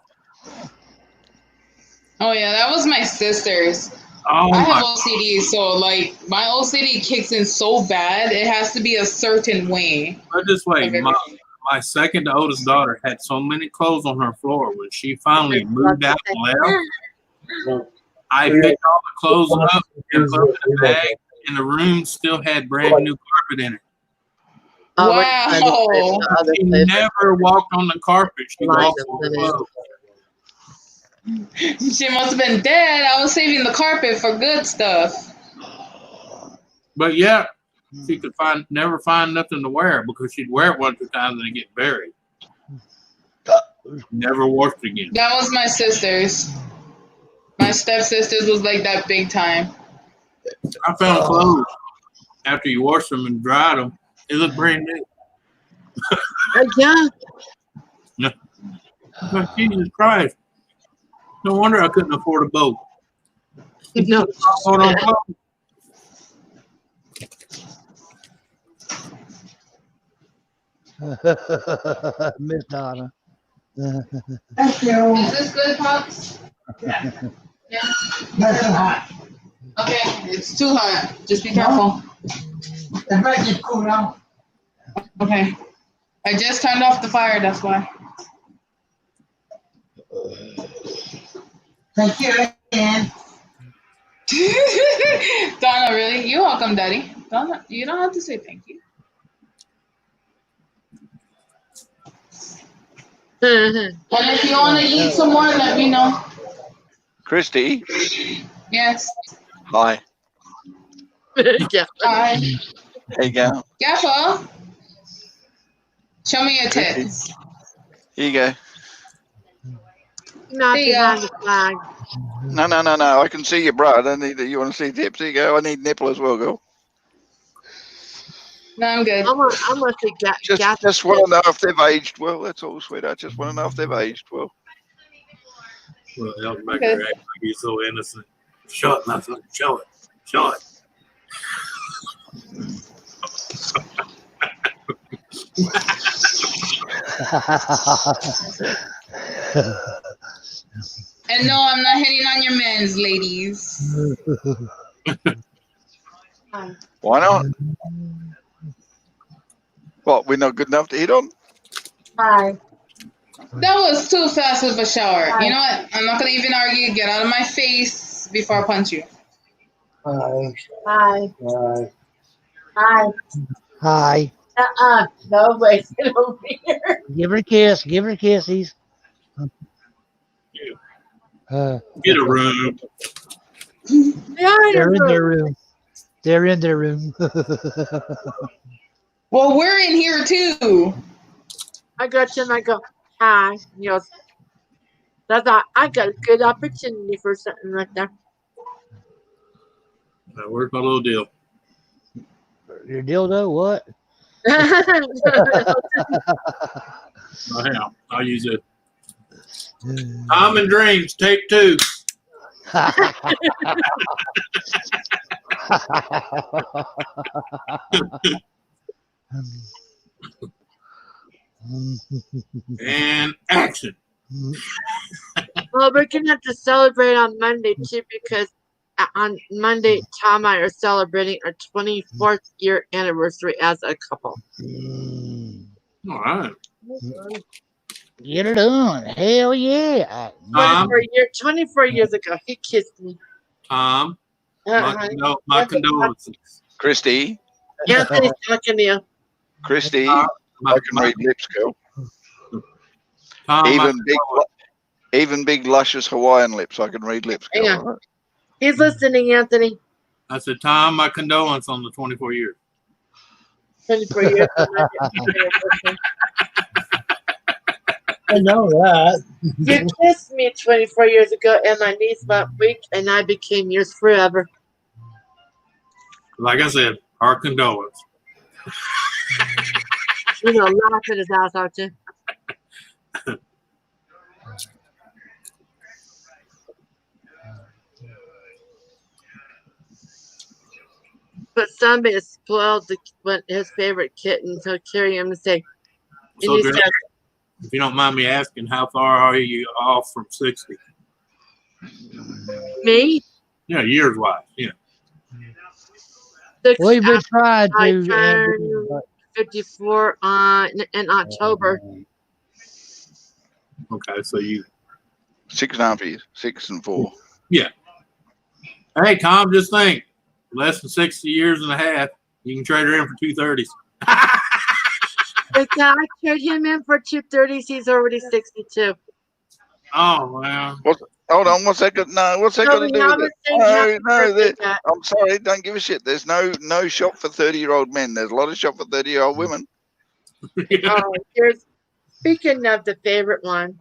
Oh yeah, that was my sister's. Oh I have my! OCD, so like my OCD kicks in so bad, it has to be a certain way. Put it this way, of everything. my second to oldest daughter had so many clothes on her floor when she finally moved out and left. I picked all the clothes up and put them in a bag, and the room still had brand new carpet in it. Wow. She never walked on the carpet. She walked on the clothes. She must have been dead. I was saving the carpet for good stuff. But yeah, she could never find nothing to wear because she'd wear it 1 or 2 times and it get buried. Never washed again. That was my sister's. My stepsister's was like that big time. I found clothes after you washed them and dried them. They look brand new. Yeah. But Jesus Christ. No wonder I couldn't afford a boat. No. Hold on, clothes. Miss Donna. Thank you. Is this good, Pops? Yeah. Yeah. Nice and hot. Okay, it's too hot. Just be careful. It might get cool now. Okay. I just turned off the fire, that's why. Thank you, Ann. Donna, really? You're welcome, Daddy. Donna, you don't have to say thank you. And if you want to eat some more, let me know. Christy. Yes. Hi. Yeah. Hi. How you going? Gaffer. Show me your tits. Here you go. Not There you behind go. the flag. No. I can see your bra. I don't need that. You want to see tips? Here you go. I need nipple as well, girl. No, I'm good. I'm gonna see Just want to know if they've aged well. That's all, sweetheart. Just want to know if they've aged well. Well, that make her act like he's so innocent. Show it, nothing. Show it. Show it. And no, I'm not hitting on your men's, ladies. Why not? What, we're not good enough to hit on? Hi. That was too fast of a shower. Hi. You know what? I'm not gonna even argue. Get out of my face before I punch you. Hi. Hi. Hi. Hi. Hi. No, wait, get over here. Give her a kiss. Give her kissies. Get a room. They're in their room. They're in their room. Well, we're in here too. I got you and I go, hi. You know, I got a good opportunity for something right there. Where's my little deal? Your dildo? What? I'll use it. Time and Dreams, take 2. And action. Well, we're gonna have to celebrate on Monday too because on Monday, Tom and I are celebrating our 24th year anniversary as a couple. All right. Get it on. Hell yeah. 24 years ago, he kissed me. Tom, my condolences. Christy. Anthony's talking to you. Christy, I can read lips, girl. Tom, even big, luscious Hawaiian lips. I can read lips, girl. Yeah. He's listening, Anthony. I said, Tom, my condolence on the 24 years. 24 years. I know that. You kissed me 24 years ago, and my knees went weak, and I became yours forever. Like I said, our condolence. You know, laugh at his ass, aren't you? But somebody is spoiled his favorite kitten. He'll carry him and say, and So, he Jerry, says, if you don't mind me asking, how far are you off from 60? me? Yeah, years wise. Yeah. We've been trying I to. turned 54 in October. Okay, so you 6.5 years, 6 and 4. Yeah. Hey, Tom, just think, less than 60 years and a half, you can trade her in for 230s. But I traded him in for 230s. He's already 62. Oh, wow. Hold on, what's that got? No, what's that got to do with it? I'm sorry, don't give a shit. There's no shop for 30-year-old men. There's a lot of shop for 30-year-old women. Speaking of the favorite one.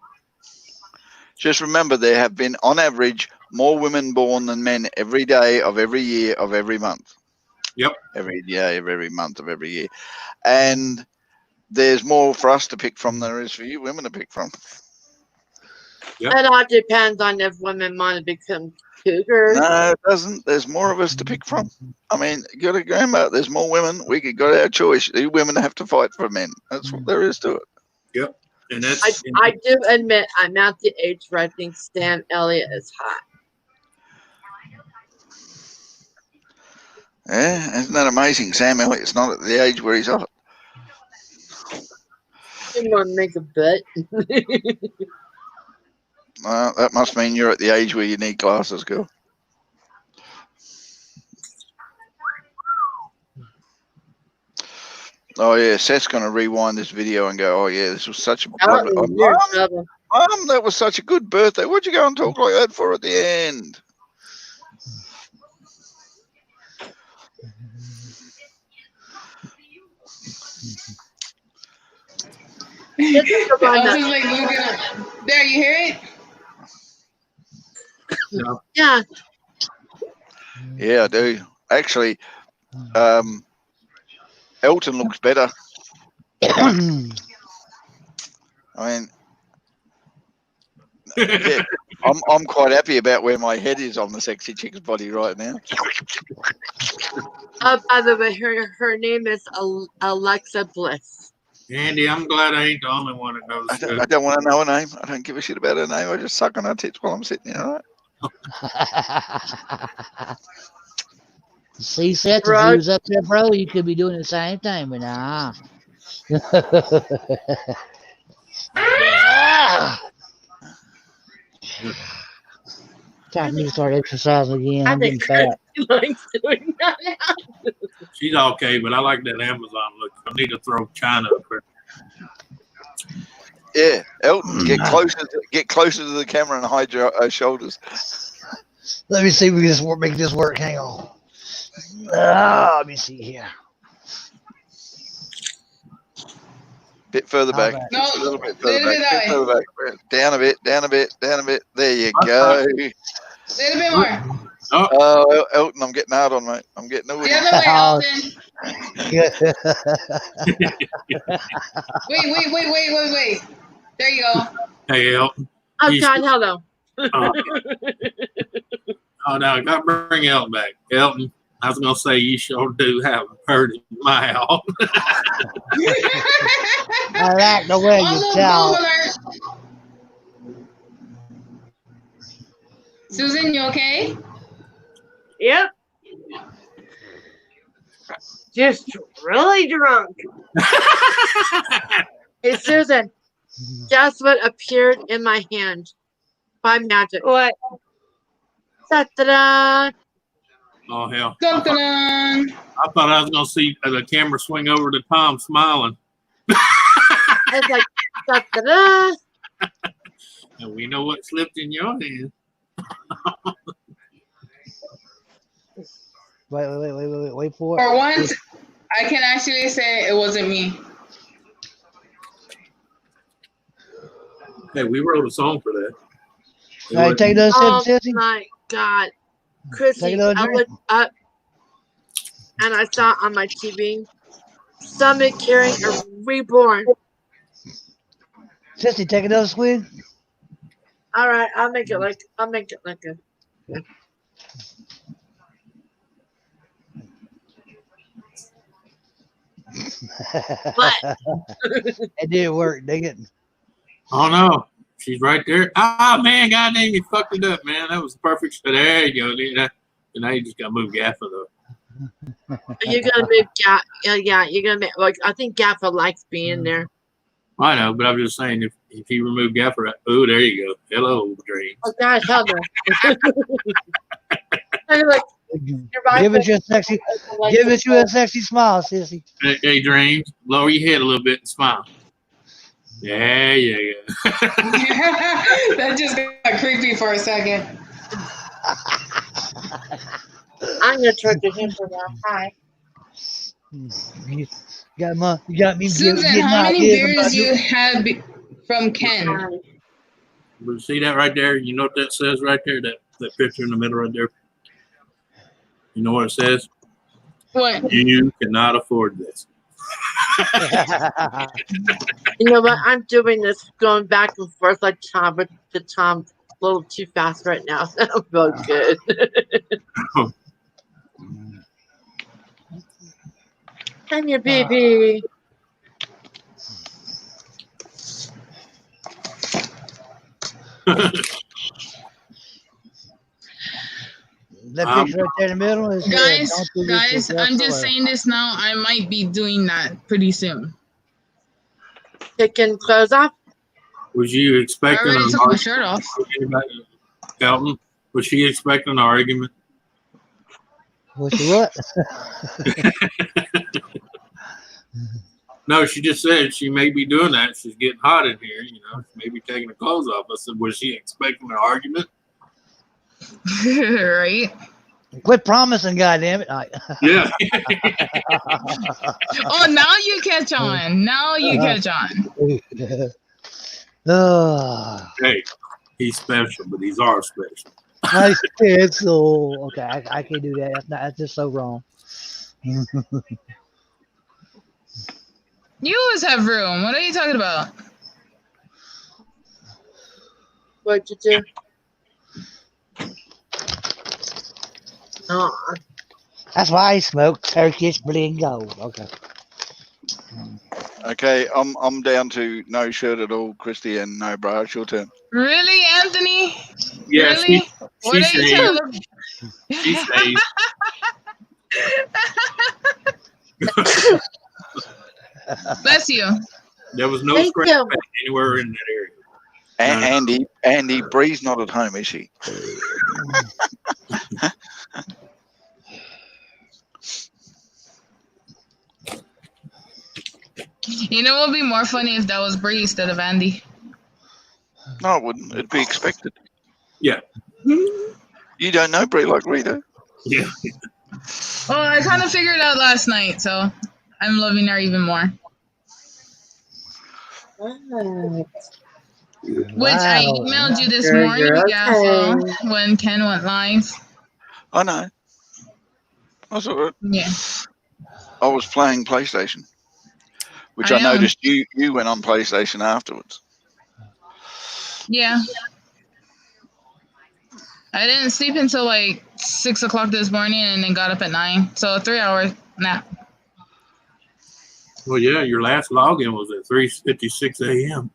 Just remember, there have been, on average, more women born than men every day of every year of every month. Yep. Every day of every month of every year. And there's more for us to pick from than there is for you women to pick from. Yep. It all depends on if women want to become cougars. No, it doesn't. There's more of us to pick from. I mean, you got to remember, there's more women. We could got our choice. These women have to fight for men. That's what there is to it. Yep. And that's I do admit I'm at the age where I think Stan Elliott is hot. Yeah, isn't that amazing? Sam Elliott's not at the age where he's hot. You want to make a bet? That must mean you're at the age where you need glasses, girl. Oh yeah, Seth's gonna rewind this video and go, "Oh yeah, this was such a Mom, that was such a good birthday. What'd you go and talk like that for at the end?" Elton's like looking up. There, you hear it? No. Yeah. Yeah, I do. Actually, Elton looks better. I mean, yeah, I'm quite happy about where my head is on the sexy chick's body right now. By the way, her name is Alexa Bliss. Andy, I'm glad I ain't the only one that knows. I don't want to know her name. I don't give a shit about her name. I just suck on her tits while I'm sitting here, all right? See, Seth, if you was up there, bro, you could be doing the same thing, but nah. Time for me to start exercising again. I'm getting fat. Likes doing that. She's okay, but I like that Amazon look. I need to throw China up there. Yeah, Elton, get closer to the camera and hide your shoulders. Let me see if we can just make this work. Hang on. Let me see here. Bit further back. No, a little bit further back. Further back. Down a bit. There you go. A little bit more. Oh, Elton, I'm getting out on, mate. I'm getting over The other way, Elton. Wait. There you go. Hey, Elton. Oh, God, hello. Oh, no, I got to bring Elton back. Elton, I was going to say you sure do have a pretty mouth. I like the way you tell. Susan, you okay? Yep. Just really drunk. Hey, Susan, guess what appeared in my hand by magic? What? Da-da-da. Oh, hell. Dun, dun, dun. I thought I was going to see the camera swing over to Tom smiling. It's like, da-da-da. And we know what slipped in your hand. Wait for it. For once, I can actually say it wasn't me. Hey, we wrote a song for that. Hey, take those sips, Oh, my God. Chrissy, another I drink. looked up and I saw on my TV somebody carrying a reborn. Sissy, take another swig. All right, I'll make it like a. Yeah. What? It didn't work, dang it. Oh no, she's right there. Ah man, goddamn, you fucked it up, man. That was the perfect shot. There you go. And now you just got to move Gaffer though. You're gonna move Gaffer. Yeah, you're gonna make. Like I think Gaffer likes being there. I know, but I'm just saying if you remove Gaffer, oh, there you go. Hello, Dreams. Oh God, hell no. Like, Give it your sexy smile, sissy. Hey, Dreams, lower your head a little bit and smile. Yeah, yeah. That just got creepy for a second. I'm gonna turn to him for that. Hi. You got me. Susan, how many beers you had from Ken? See that right there? You know what that says right there? That picture in the middle right there? You know what it says? What? You cannot afford this. You know what? I'm doing this going back and forth like Tom, but the Tom's a little too fast right now. So I don't feel good. Come here, baby. That picture right there in the middle is guys, I'm just saying this now. I might be doing that pretty soon. Taking clothes off? Was you expecting I already an took my argument? shirt off. Elton, was she expecting an argument? Was she what? No, she just said she may be doing that. She's getting hot in here, you know. She may be taking her clothes off. I said, was she expecting an argument? Right? Quit promising, goddammit. Yeah. Oh, now you catch on. Now you catch on. Hey, he's special, but he's our special. I can't. So okay, I can't do that. That's just so wrong. You always have room. What are you talking about? What'd you do? Oh. That's why I smoke Turkish Blingo. Okay. Okay, I'm down to no shirt at all, Christy, and no bra. It's your turn. Really, Anthony? Yeah, really? What are you telling me? She stays. Bless you. There was no scratch back anywhere in that area. Andy, Bree's not at home, is she? You know what would be more funny if that was Bree instead of Andy? No, it wouldn't. It'd be expected. Yeah. You don't know Bree like we do. Yeah. Well, I kind of figured it out last night, so I'm loving her even more. Which I emailed you this morning, Gaffel, when Ken went live. I know. That's all right. Yeah. I was playing PlayStation, which I noticed you went on PlayStation afterwards. Yeah. I didn't sleep until like 6 o'clock this morning and then got up at 9. So a 3-hour nap. Well, yeah, your last login was at 3:56 a.m.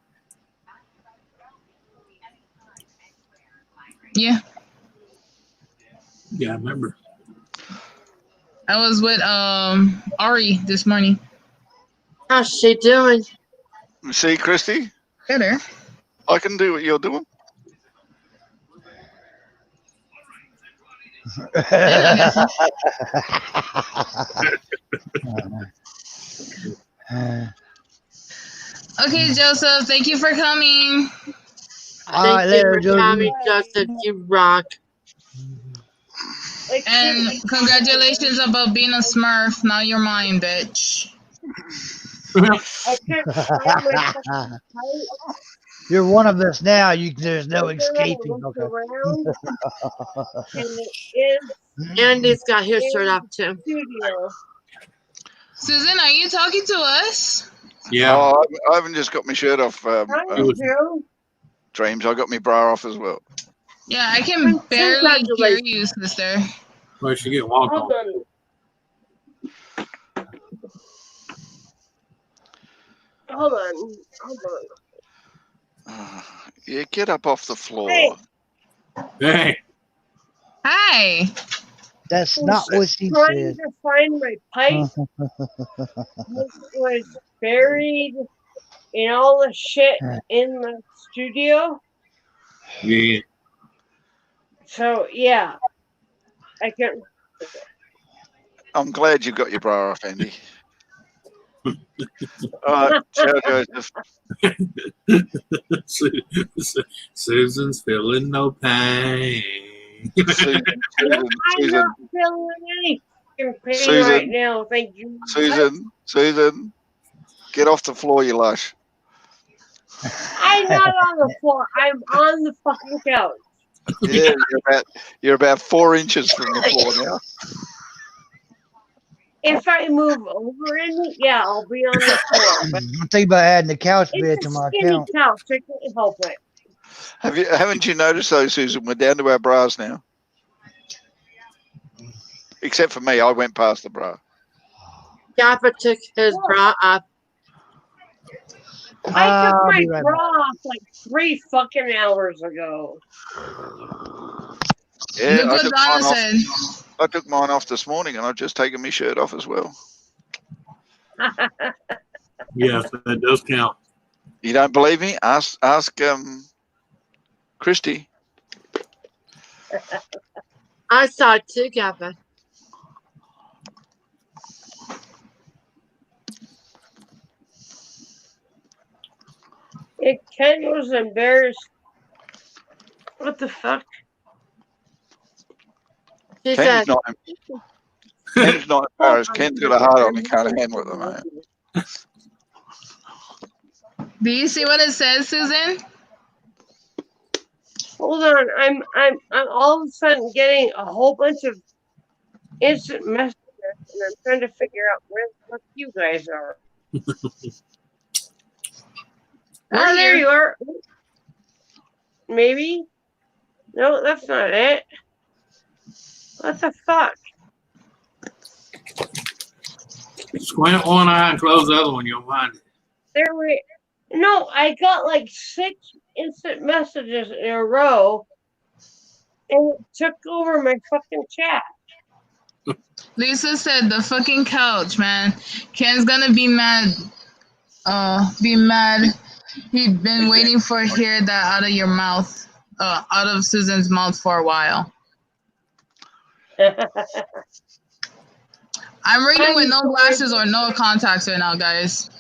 Yeah. Yeah, I remember. I was with Ari this morning. How's she doing? See, Christy? Better. I can do what you're doing. Okay, Joseph, thank you for coming. Thank you for coming, Joseph. You rock. And congratulations about being a Smurf. Now you're mine, bitch. You're one of us now. There's no escaping. Okay. Andy's got his shirt off too. Susan, are you talking to us? Yeah. Oh, I haven't just got my shirt off. Dreams, I got my bra off as well. Yeah, I can barely hear you, sister. Well, she get walked on. Hold on. Hold on. Yeah, get up off the floor. Hey. Hey. Hi. That's I'm not what she trying said. to find my pipe. It was buried in all the shit in the studio. Yeah. So yeah, I can. I'm glad you got your bra off, Andy. All right, ciao, Joseph. Susan's feeling no pain. Susan, I'm Susan, not feeling any fucking pain Susan. right now. Thank you. Susan, get off the floor, you lush. I'm not on the floor. I'm on the fucking couch. Yeah, you're about 4 inches from the floor now. If I move over any, yeah, I'll be on the floor. But I'm thinking about adding the couch bed it's to a my skinny account. couch. I can't help it. Haven't you noticed though, Susan? We're down to our bras now. Except for me, I went past the bra. Gaffer took his bra off. I took my be right bra off like 3 fucking hours ago. Yeah, Look what Donna said. I took mine off this morning, and I've just taken my shirt off as well. Yes, that does count. You don't believe me? Ask Christy. I saw it too, Gaffer. Ken was embarrassed. What the fuck? Ken's not embarrassed. Ken's got a heart on. He can't handle it at the moment. Do you see what it says, Susan? Hold on, I'm all of a sudden getting a whole bunch of instant messages, and I'm trying to figure out where the fuck you guys are. We're there here. you are. Maybe. No, that's not it. What the fuck? Squint one eye and close the other one. You'll find it. There we. No, I got like 6 instant messages in a row, and it took over my fucking chat. Lisa said the fucking couch, man. Ken's gonna be mad. Be mad. He'd been waiting for hear that out of your mouth. Out of Susan's mouth for a while. I'm reading with no glasses or no contacts right now, guys.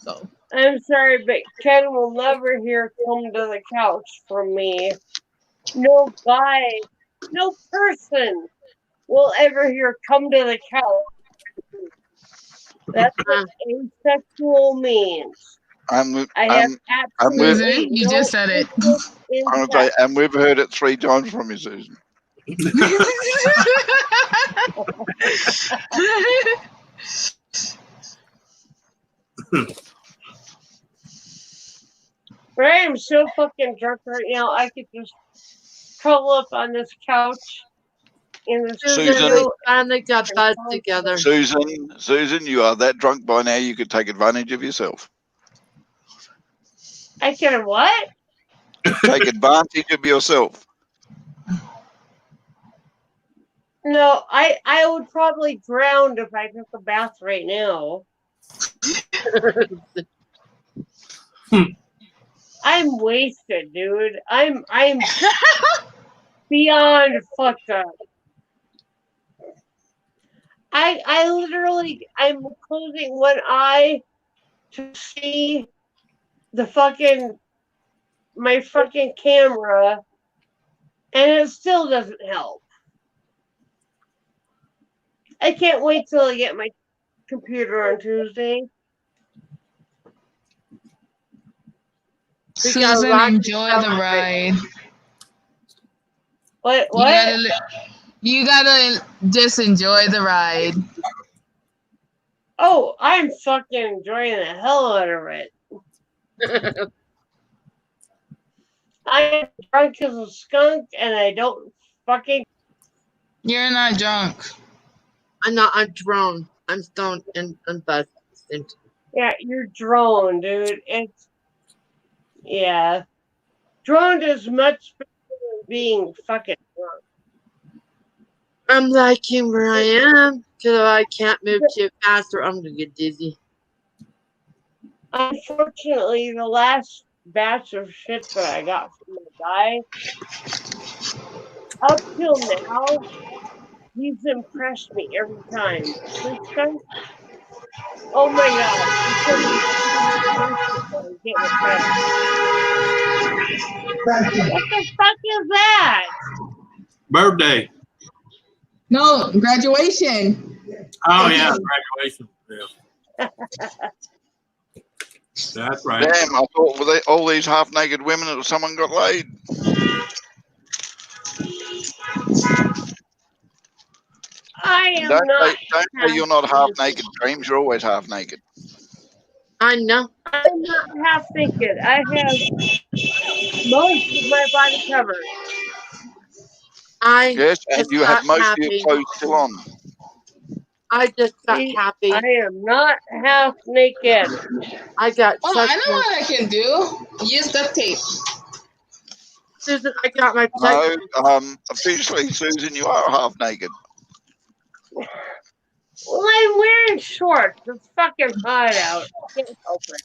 So I'm sorry, but Ken will never hear "come to the couch" from me. No guy, no person will ever hear "come to the couch." That's what asexual means. I have absolutely you just said it. And we've heard it 3 times from you, Susan. But I am so fucking drunk right now. I could just curl up on this couch in the studio. Finally got buzz together. Susan, you are that drunk by now you could take advantage of yourself. I can what? Take advantage of yourself. No, I would probably drown if I took a bath right now. I'm wasted, dude. I'm beyond fucked up. I literally I'm closing one eye to see my fucking camera, and it still doesn't help. I can't wait till I get my computer on Tuesday. Susan, enjoy the ride. What? You gotta just enjoy the ride. Oh, I'm fucking enjoying the hell out of it. I'm drunk as a skunk, and I don't fucking. You're not drunk. I'm not. I'm drunk. I'm stoned and buzzed. Yeah, you're droned, dude. Yeah. Droned is much better than being fucking drunk. I'm liking where I am because I can't move too fast or I'm gonna get dizzy. Unfortunately, the last batch of shit that I got from the guy, up till now, he's impressed me every time. This guy, oh my god, he said he's constantly getting it better. What the fuck is that? Birthday. No, graduation. Oh yeah, graduation. Yeah. That's right. Damn, I thought with all these half-naked women that someone got laid. I am Don't not. say you're not half-naked, Dreams. You're always half-naked. I know. I'm not half naked. I have most of my body covered. Yes, and you have most of your clothes still on. I just got See, happy. I am not half naked. I got Oh, such I know what I can do. Use duct tape. Susan, I got my No, officially, Susan, you are half-naked. Well, I'm wearing shorts. It's fucking hot out. I can't help it.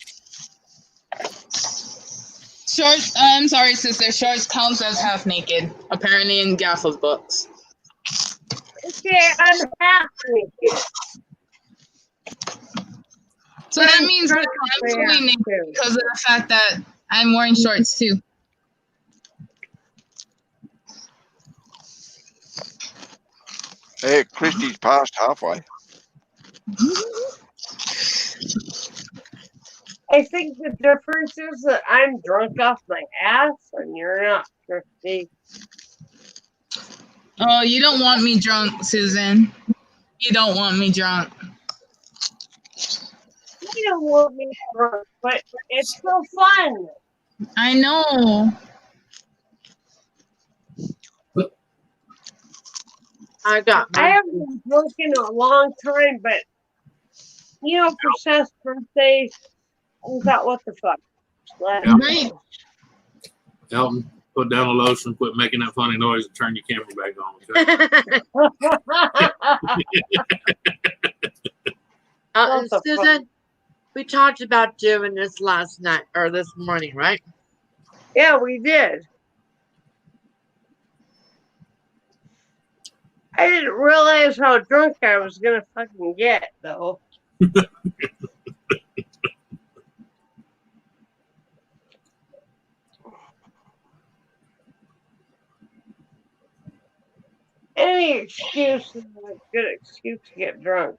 Shorts. I'm sorry, sister. Shorts counts as half naked. Apparently in Gassel's books. Okay, I'm half naked. So that means that I'm fully naked because of the fact that I'm wearing shorts too. Hey, Christy's past halfway. I think the difference is that I'm drunk off my ass and you're not, Christy. Oh, you don't want me drunk, Susan. You don't want me drunk. You don't want me drunk, but it's so fun. I know. I haven't been drunk in a long time, but you know, for Seth's birthday, I thought, what the fuck? Right. Elton, put down the lotion, quit making that funny noise, and turn your camera back on. And Susan, we talked about doing this last night or this morning, right? Yeah, we did. I didn't realize how drunk I was gonna fucking get, though. Any excuse is a good excuse to get drunk.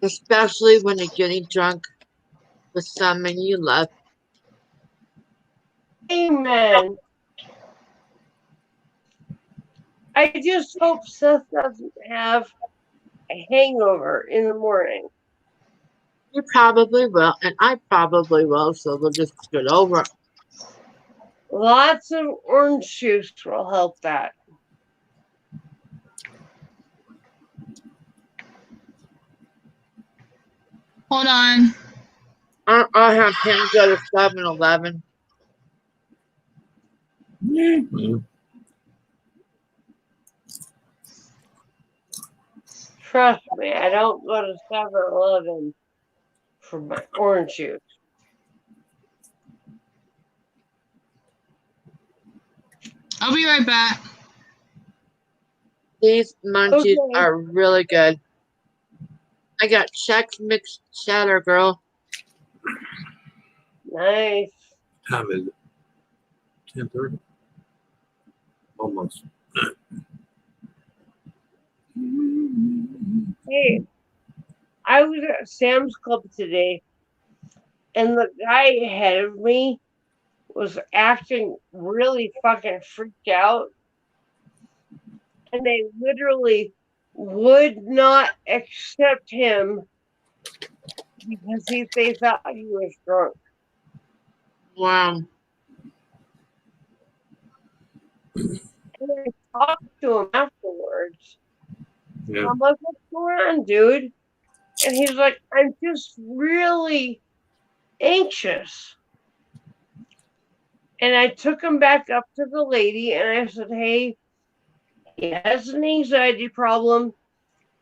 Especially when you're getting drunk with someone you love. Amen. I just hope Seth doesn't have a hangover in the morning. You probably will, and I probably will, so we'll just get over it. Lots of orange juice will help that. Hold on. I have him go to 7-Eleven. Trust me, I don't go to 7-Eleven for my orange juice. I'll be right back. These munchies are really good. I got Chex mixed cheddar, girl. Nice. Time is it? 10:30. Almost. Hey, I was at Sam's Club today, and the guy ahead of me was acting really fucking freaked out. And they literally would not accept him because they thought he was drunk. Wow. And I talked to him afterwards. Yeah. I'm like, what's going on, dude? And he's like, I'm just really anxious. And I took him back up to the lady and I said, hey, he has an anxiety problem.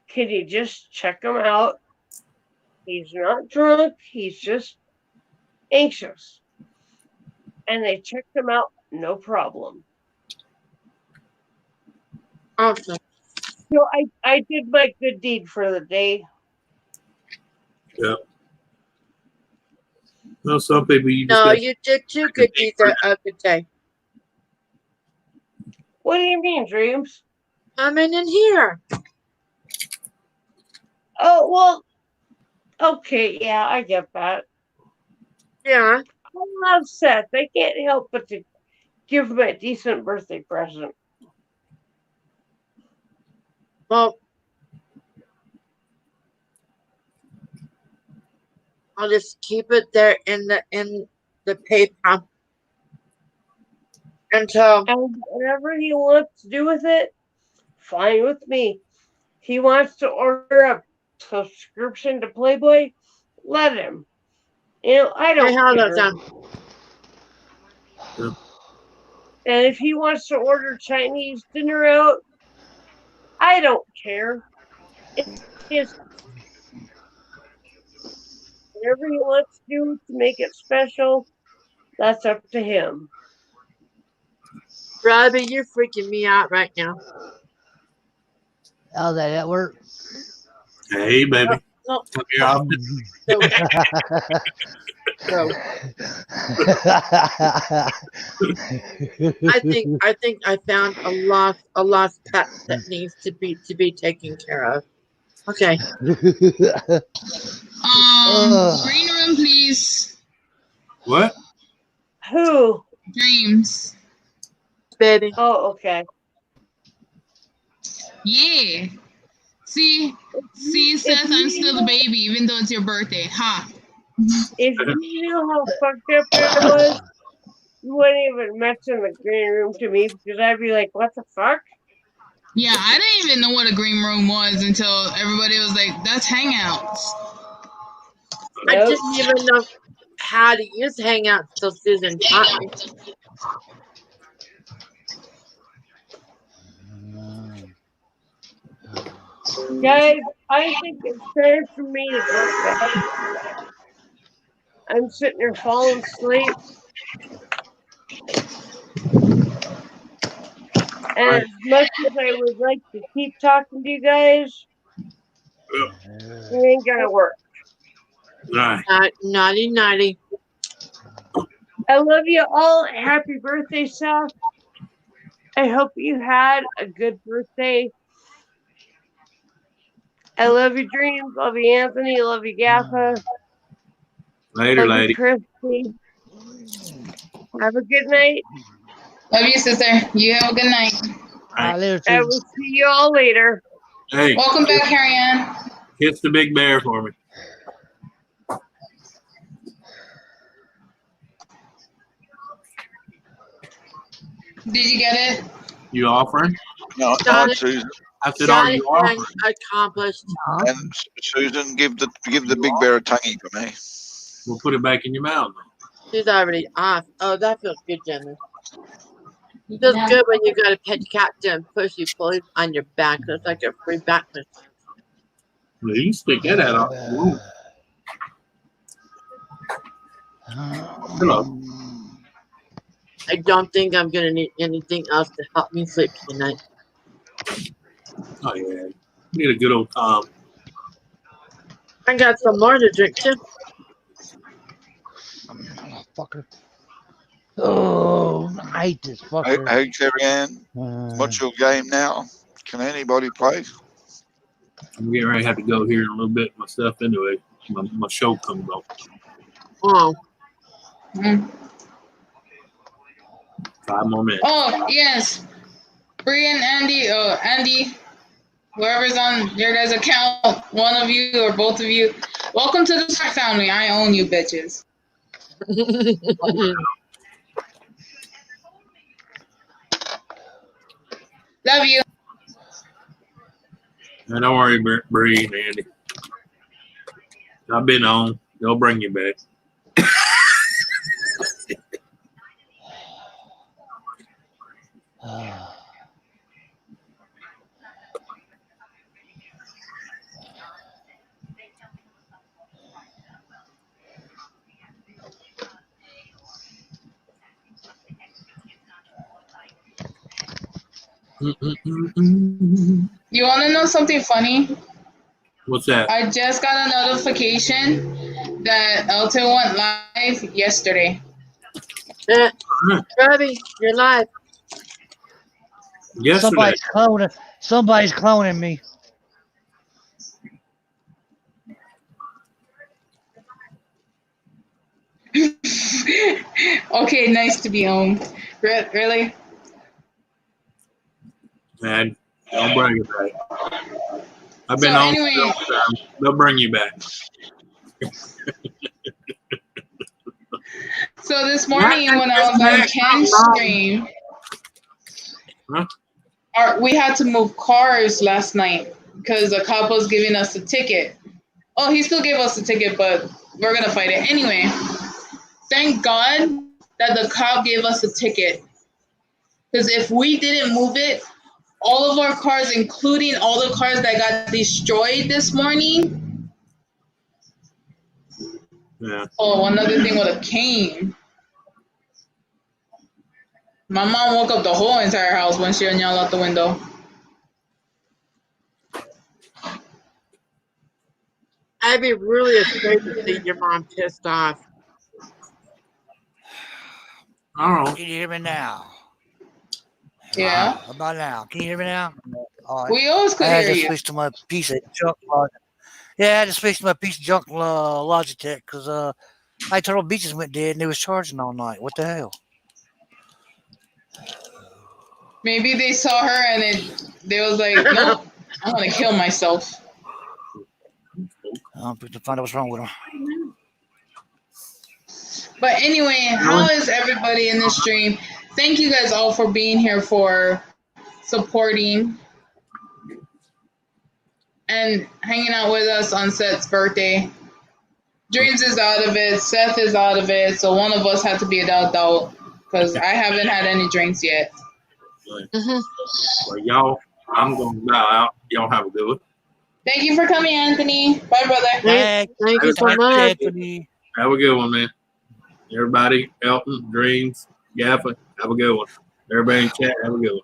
Can you just check him out? He's not drunk. He's just anxious. And they checked him out. No problem. Awesome. So I did my good deed for the day. Yep. Well, some people you just No, got. you did two good deeds of the day. What do you mean, Dreams? I'm in here. Oh, well, okay, yeah, I get that. Yeah. I love Seth. I can't help but to give him a decent birthday present. Well, I'll just keep it there in the PayPal until. And whatever he wants to do with it, fine with me. He wants to order a subscription to Playboy, let him. You know, I don't care. And if he wants to order Chinese dinner out, I don't care. It's his. Whatever he wants to do to make it special, that's up to him. Robbie, you're freaking me out right now. How's that at work? Hey, baby. No. Come here off So, I think I found a lost pet that needs to be taken care of. Okay. Green room, please. What? Who? Dreams. Baby. Oh, okay. Yeah. See, Seth, I'm still the baby, even though it's your birthday. Ha. If you knew how fucked up it was, you wouldn't even mention the green room to me because I'd be like, what the fuck? Yeah, I didn't even know what a green room was until everybody was like, that's Hangouts. I didn't even know how to use Hangouts till Susan taught me. Guys, I think it's time for me to go to bed. I'm sitting here falling asleep. And as much as I would like to keep talking to you guys, it ain't gonna work. Naughty, naughty. I love you all. Happy birthday, Seth. I hope you had a good birthday. I love you, Dreams. Love you, Anthony. Love you, Gaffa. Later, love lady. you, Christy. Have a good night. Love you, sister. You have a good night. I will see you all later. Hey. Welcome back, Carrie Ann. Kiss the big bear for me. Did you get it? You offering? No, Got it. Susan. I said, are you offering? Accomplished. And Susan, give the big bear a tonguey for me. We'll put it back in your mouth. She's already off. Oh, that feels good, Jenny. It feels good when you got a pet cat doing pushy pulleys on your back. It's like a free back massage. Well, you can stick that out. Ooh. Hello. I don't think I'm gonna need anything else to help me sleep tonight. Oh yeah, you need a good old Tom. I got some more to drink too. Fucker. Oh, I hate this fucker. Hey, Carrie Ann, what's your game now? Can anybody play? I'm getting ready to have to go here in a little bit myself anyway. My show comes on. Oh. 5 more minutes. Oh, yes. Bree and Andy, Andy, whoever's on your guys' account, one of you or both of you, welcome to the Stark family. I own you bitches. Love you. And don't worry, Bree and Andy. I've been on. They'll bring you back. You want to know something funny? What's that? I just got a notification that Elton went live yesterday. Robbie, you're live. Yesterday. Somebody's cloning me. Okay, nice to be home. Really? Man, don't bring it back. I've been So on anyway- several times. They'll bring you back. So this morning when I was on Ken's stream, we had to move cars last night because the cop was giving us a ticket. Oh, he still gave us a ticket, but we're gonna fight it anyway. Thank God that the cop gave us a ticket, because if we didn't move it, all of our cars, including all the cars that got destroyed this morning. Yeah. Oh, another thing would have came. My mom woke up the whole entire house when she yelled out the window. I'd be really afraid to see your mom pissed off. I don't know. Can you hear me now? Yeah. How about now? Can you hear me now? All right. We always could I had hear to you. switch to my piece of junk Logitech. Yeah, I had to switch to my piece of junk Logitech because my Turtle Beaches went dead and it was charging all night. What the hell? Maybe they saw her and they was like, nope, I'm gonna kill myself. I'm to find out what's wrong with them. But anyway, how is everybody in this stream? Thank you guys all for being here, for supporting and hanging out with us on Seth's birthday. Dreams is out of it. Seth is out of it. So one of us had to be an adult because I haven't had any drinks yet. Well, y'all, I'm going to bow out. Y'all have a good one. Thank you for coming, Anthony. Bye, brother. Thank you so much. Have a good one, man. Everybody, Elton, Dreams, Gaffa, have a good one. Everybody in chat, have a good one.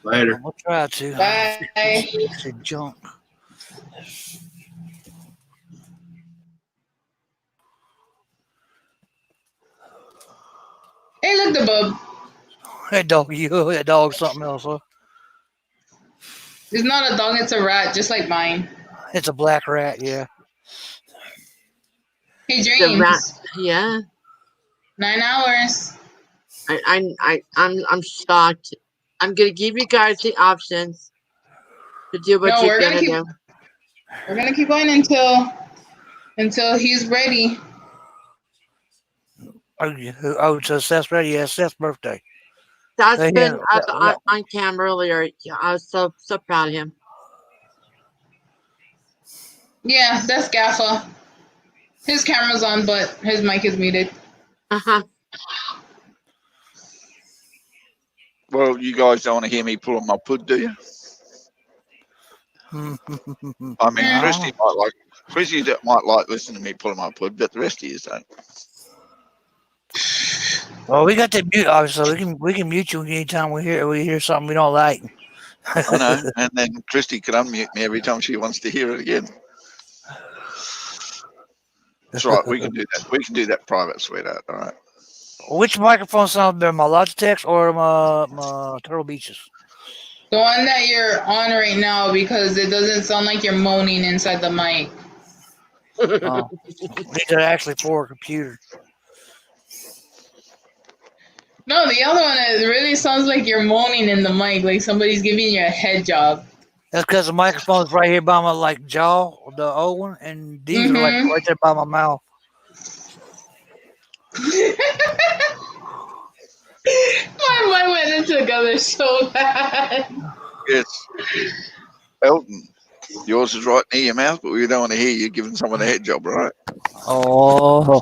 Later. We'll try to. Bye. It's a junk. Hey, look, the bub. That dog's something else, huh? It's not a dog, it's a rat, just like mine. It's a black rat, yeah. Hey, The Dreams. rat, yeah. 9 hours. I'm shocked. I'm gonna give you guys the options to do what No, you're gonna do. We're gonna keep going until he's ready. Oh, so Seth's ready. Yeah, Seth's birthday. That's Yeah, been yeah. on cam earlier. Yeah, I was so proud of him. Yeah, that's Gaffa. His camera's on, but his mic is muted. Well, you guys don't want to hear me pull on my pud, do you? I mean, Chrissy might like listening to me pulling my pud, but the rest of you don't. Well, we got that mute, obviously. We can mute you anytime we hear something we don't like. I know, and then Christy can unmute me every time she wants to hear it again. That's right. We can do that. We can do that private, sweetheart. All right. Which microphone sounds better, my Logitech or my Turtle Beaches? The one that you're on right now, because it doesn't sound like you're moaning inside the mic. Oh, these are actually for a computer. No, the other one, it really sounds like you're moaning in the mic, like somebody's giving you a head job. That's because the microphone's right here by my jaw, the old one, and these are right there by my mouth. My mind went in together so bad. Yes. Elton. Yours is right near your mouth, but we don't want to hear you giving someone a head job, right? Oh,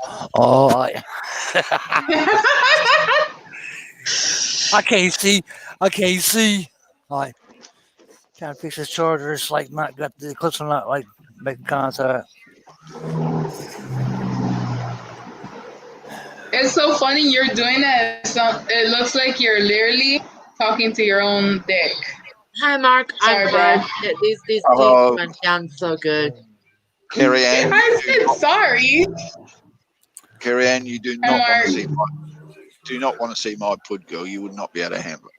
I can't see. I can't see. Like, trying to fix this charger. It's like not got the clips are not like making contact. It's so funny you're doing that. It looks like you're literally talking to your own dick. Hi, Mark. Sorry, I'm bro. dead. These teeth went down so good. Carrie Ann, I said sorry. Carrie Ann, you do Hi, not want to Mark. see my pud, girl. You would not be able to handle it.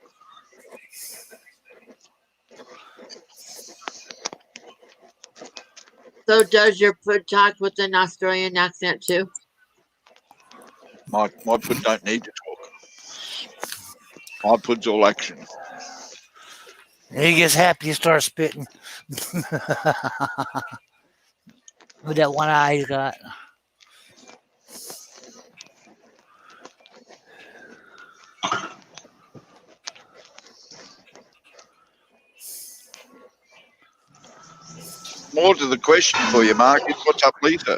So does your pud talk with an Australian accent too? My pud don't need to talk. My pud's all action. He gets happy and starts spitting. With that one eye he's got. More to the question for you, Mark, is what's up, Lisa?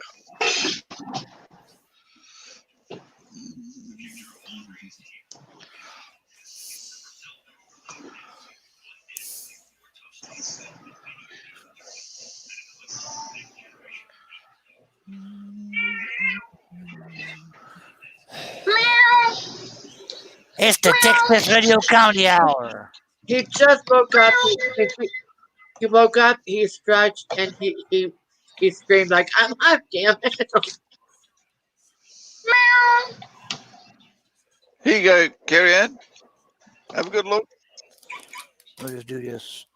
It's the Texas Radio County Hour. He just woke up. He woke up. He stretched and he screamed like, "I'm up, damn it!" Here you go, Carrie Ann. Have a good look. We'll just do this.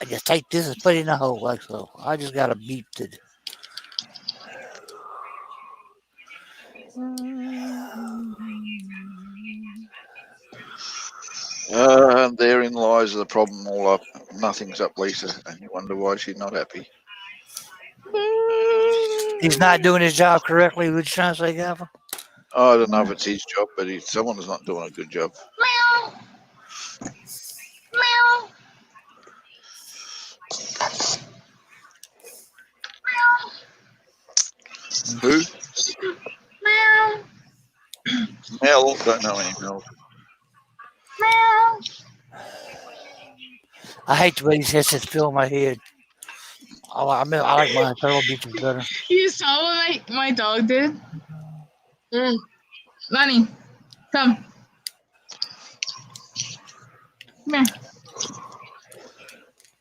I just take this and put it in the hole like so. I just got to beep it. Therein lies the problem all up. Nothing's up, Lisa, and you wonder why she's not happy. He's not doing his job correctly. What you trying to say, Gavin? I don't know if it's his job, but someone's not doing a good job. Who? Mel. Don't know any Mel. I hate the way these headsets fill my head. I like my turtle beaches better. You saw what my dog did? Lonnie, come. Come here.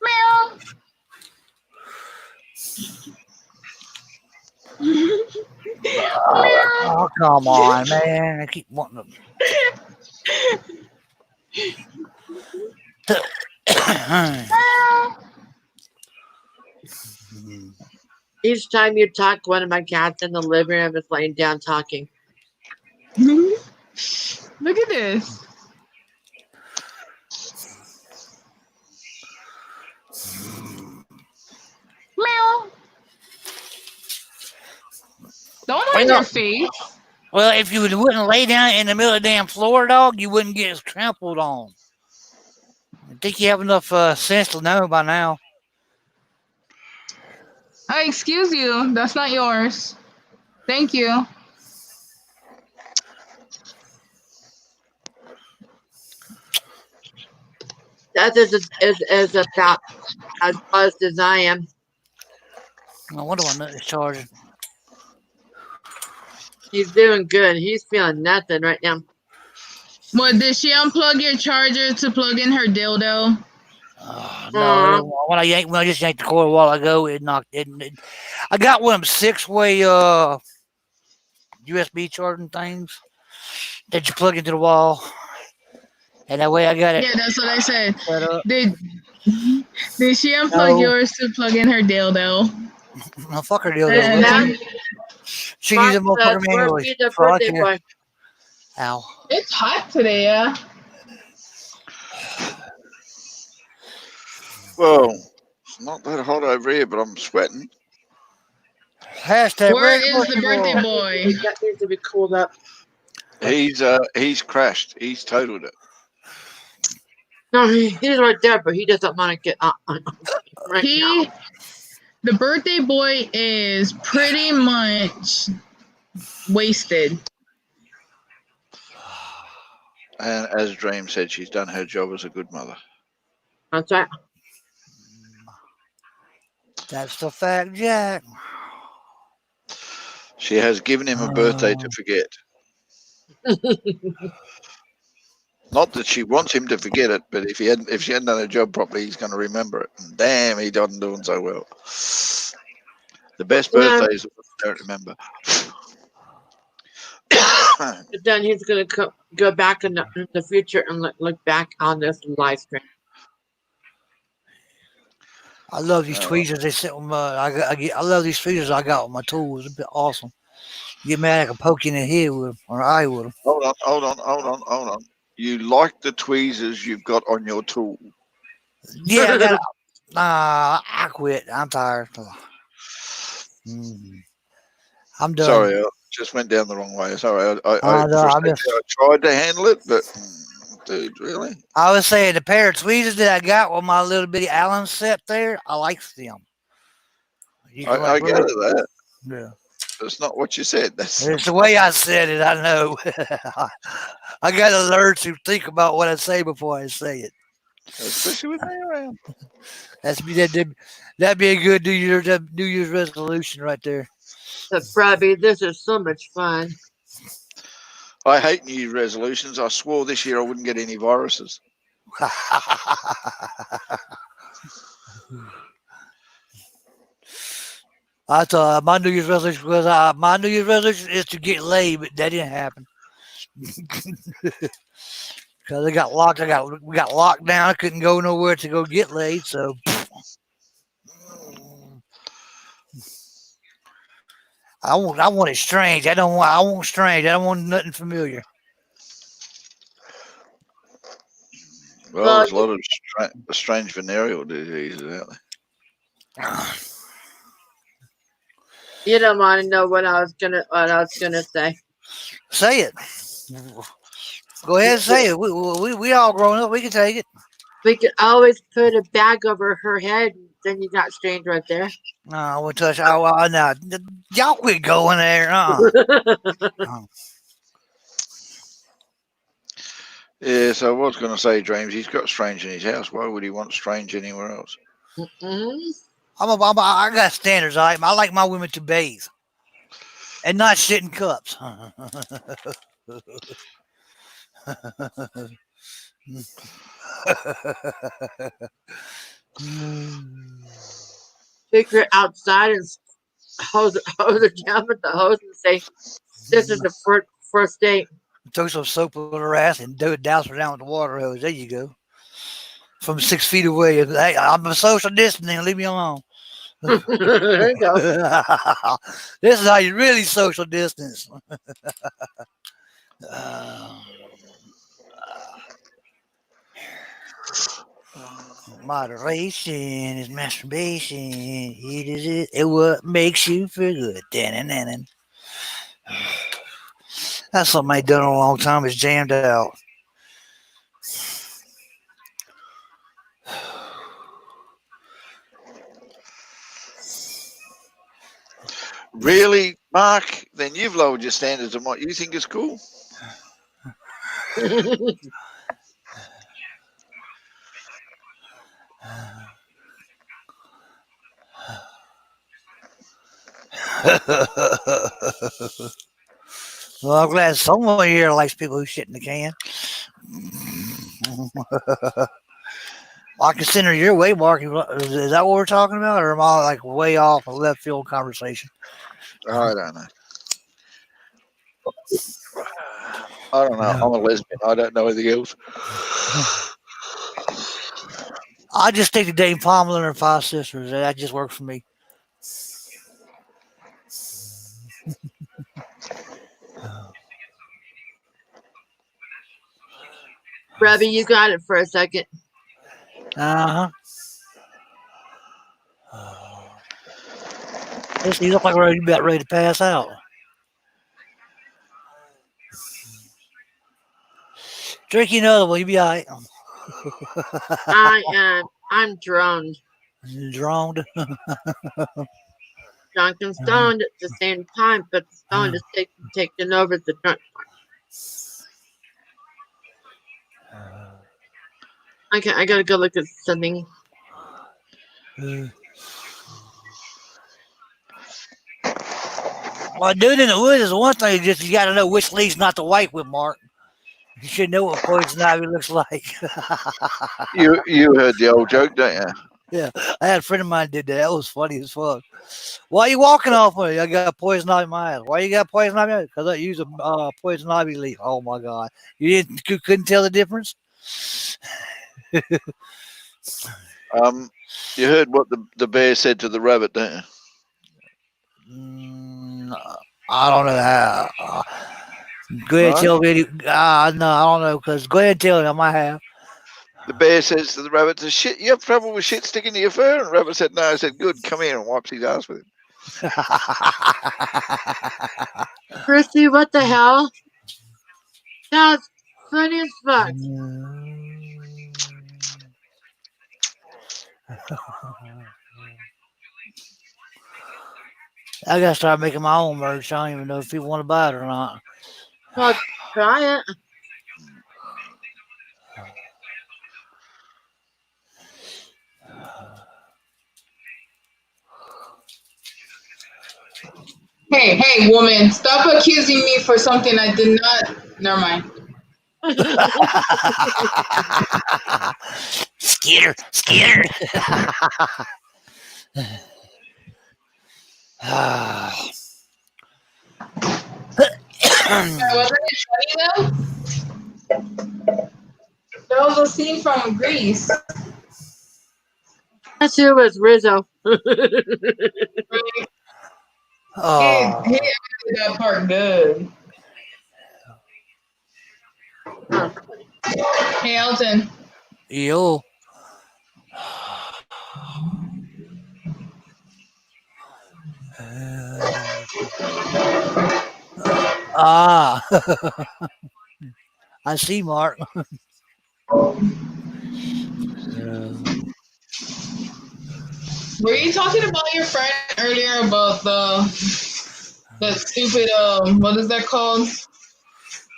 Meow. Oh, come on, man. I keep wanting to. Each time you talk, one of my cats in the living room is laying down talking. Look at this. Meow. Don't hide your face. Well, if you wouldn't lay down in the middle of the damn floor, dog, you wouldn't get trampled on. I think you have enough sense to know by now. Excuse you. That's not yours. Thank you. That is about as buzzed as I am. I wonder what nut is charging. He's doing good. He's feeling nothing right now. What, did she unplug your charger to plug in her dildo? No, when I just yanked the cord a while ago, it knocked it. I got one of them 6-way USB charging things that you plug into the wall, and that way I got it. Yeah, that's what I said. Did she unplug yours to plug in her dildo? No, fuck her dildo. She needs a motherfucker manually. Ow. It's hot today, yeah. Well, it's not that hot over here, but I'm sweating. Hashtag Where is the birthday boy? That needs to be cooled up. He's crashed. He's totaled it. No, he's right there, but he doesn't want to get on right now. The birthday boy is pretty much wasted. And as Dream said, she's done her job as a good mother. That's right. That's the fact, Jack. She has given him a birthday to forget. Not that she wants him to forget it, but if she hadn't done her job properly, he's going to remember it. And damn, he doesn't doing so well. The best birthdays are what I don't remember. But then he's going to go back in the future and look back on this live stream. I love these tweezers. They sit with my. I love these tweezers I got with my tools. It's awesome. Get mad, I can poke you in the head with them or eye with them. Hold on. You like the tweezers you've got on your tool? Yeah, I got. I quit. I'm tired. I'm done. Sorry, I just went down the wrong way. Sorry, I tried to handle it, but dude, really? I was saying the pair of tweezers that I got with my little bitty Allen set there, I like them. I get that. Yeah. That's not what you said. It's the way I said it. I know. I got to learn to think about what I say before I say it. Especially with me around. That'd be a good New Year's resolution right there. But Robbie, this is so much fun. I hate New Year's resolutions. I swore this year I wouldn't get any viruses. I thought my New Year's resolution was is to get laid, but that didn't happen because we got locked down. I couldn't go nowhere to go get laid, so I want it strange. I want strange. I don't want nothing familiar. Well, there's a lot of strange venereal diseases out there. You don't want to know what I was gonna say. Say it. Go ahead and say it. We all grown up. We can take it. We could always put a bag over her head. Then you got strange right there. No, we'll touch. Oh, no, y'all quit going there. Yeah, so I was going to say, James, he's got strange in his house. Why would he want strange anywhere else? I got standards. I like my women to bathe and not sit in cups. Take her outside and hose her down with the hose and say, "This is the first date." Throw some soap on her ass and douse her down with the water hose. There you go. From 6 feet away. Hey, I'm a social distancing. Leave me alone. There you go. This is how you really social distance. Moderation is masturbation. It is what makes you feel good. That's something I ain't done in a long time. It's jammed out. Really, Mark? Then you've lowered your standards on what you think is cool. Well, I'm glad someone here likes people who shit in the can. I consider your way, Mark. Is that what we're talking about, or am I like way off a left field conversation? I don't know. I'm a lesbian. I don't know anything else. I just take the Dame Pamela and her 5 sisters. That just works for me. Robbie, you got it for a second. You look like you're about ready to pass out. Drink another one, you'll be all right. I'm droned. Droned. Drunk and stoned at the same time, but the stone is taking over the drunk part. Okay, I gotta go look at something. Well, dude in the woods is one thing. Just you got to know which leaf's not to wipe with, Mark. You should know what poison ivy looks like. You heard the old joke, don't you? Yeah, I had a friend of mine did that. That was funny as fuck. Why are you walking off of me? I got poison ivy in my ass. Why you got poison ivy? Because I use a poison ivy leaf. Oh my god, you couldn't tell the difference. You heard what the bear said to the rabbit, don't you? I don't know how. Go ahead, Right. tell me. No, I don't know. Because go ahead and tell me. I might have. The bear says to the rabbit, "Shit, you have trouble with shit sticking to your fur?" And the rabbit said, "No." I said, "Good, come here," and wipes his ass with him. Chrissy, what the hell? That's funny as fuck. I gotta start making my own merch. I don't even know if people want to buy it or not. Well, try it. Hey, woman, stop accusing me for something I did not. Never mind. Skitter. Wasn't it funny though? That was a scene from Greece. That shit was Rizzo. He did that part good. Hey, Elton. Yo. I see, Mark. Were you talking about your friend earlier about the stupid what is that called?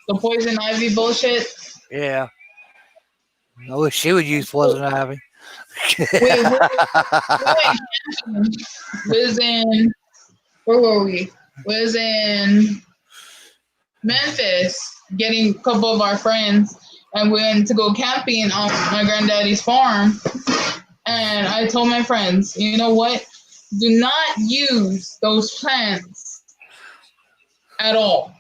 The poison ivy bullshit? Yeah. I wish she would use poison ivy. Was in where were we? Was in Memphis, getting a couple of our friends, and we went to go camping on my granddaddy's farm. And I told my friends, you know what? Do not use those plants at all.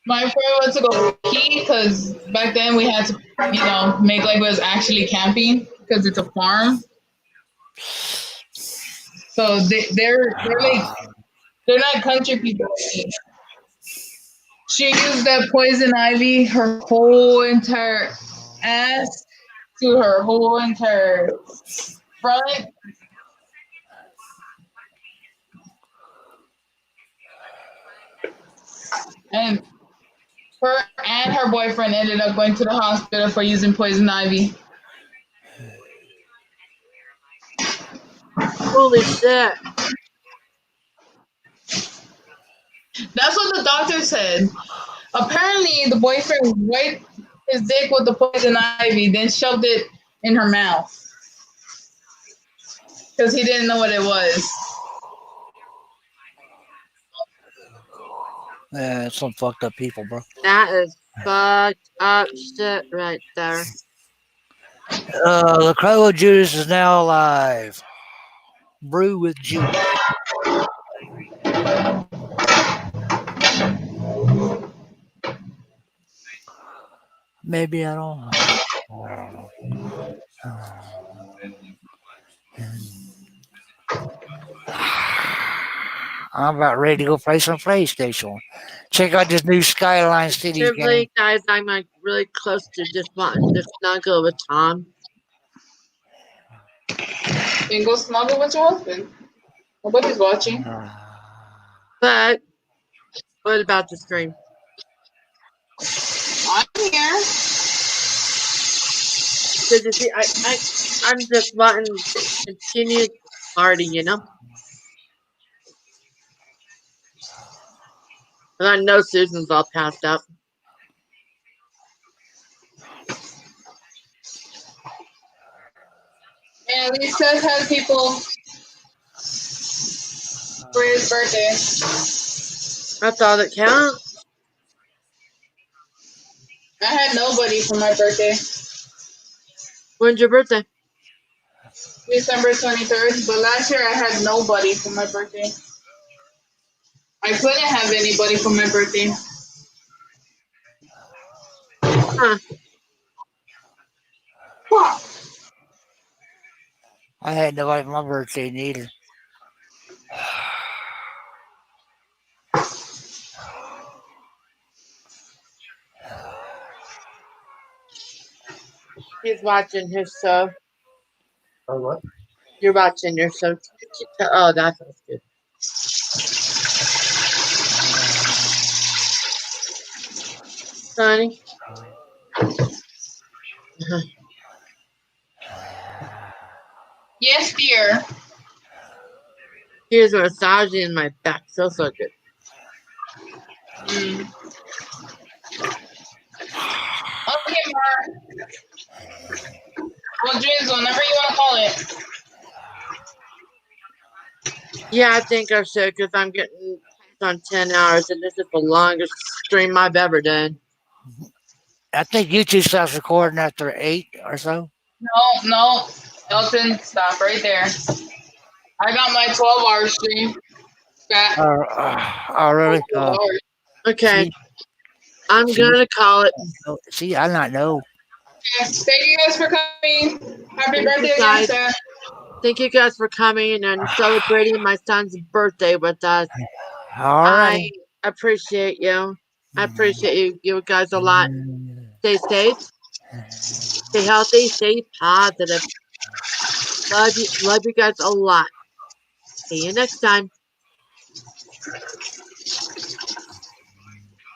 My friend went to go pee because back then we had to, make like it was actually camping because it's a farm. So they're not country people. She used that poison ivy her whole entire ass to her whole entire front. And her boyfriend ended up going to the hospital for using poison ivy. Holy shit. That's what the doctor said. Apparently, the boyfriend wiped his dick with the poison ivy, then shoved it in her mouth. Because he didn't know what it was. Yeah, some fucked up people, bro. That is fucked up shit right there. The Crow of Judas is now alive. Brew with Judas. Maybe I don't know. I'm about ready to go play some PlayStation. Check out this new Skyline City game. Truthfully, guys, I'm like really close to just wanting to snuggle with Tom. Then go snuggle with your husband. Nobody's watching. But what about the stream? I'm here. Because you see, I'm just wanting continued party, you know? And I know Susan's all passed out. And at least Seth had people for his birthday. That's all that counts. I had nobody for my birthday. When's your birthday? December 23rd, but last year I had nobody for my birthday. I couldn't have anybody for my birthday. Huh. I had nobody for my birthday neither. He's watching his show. Oh, what? You're watching your show. Oh, that feels good. Honey? Yes, dear. Here's a massaging in my back. So good. Mm. Okay, Mark. Well, Drizzle, whenever you want to call it. Yeah, I think I should because I'm getting on 10 hours and this is the longest stream I've ever done. I think YouTube stops recording after 8 or so. No. Elton, stop right there. I got my 12-hour stream. Oh, really? Okay. See? I'm going to call it. See, I not know. Yes, thank you guys for coming. Happy birthday again, Seth. Thank you guys for coming and celebrating my son's birthday with us. All right. I appreciate you. I appreciate you guys a lot. Stay safe. Stay healthy. Stay positive. Love you guys a lot. See you next time.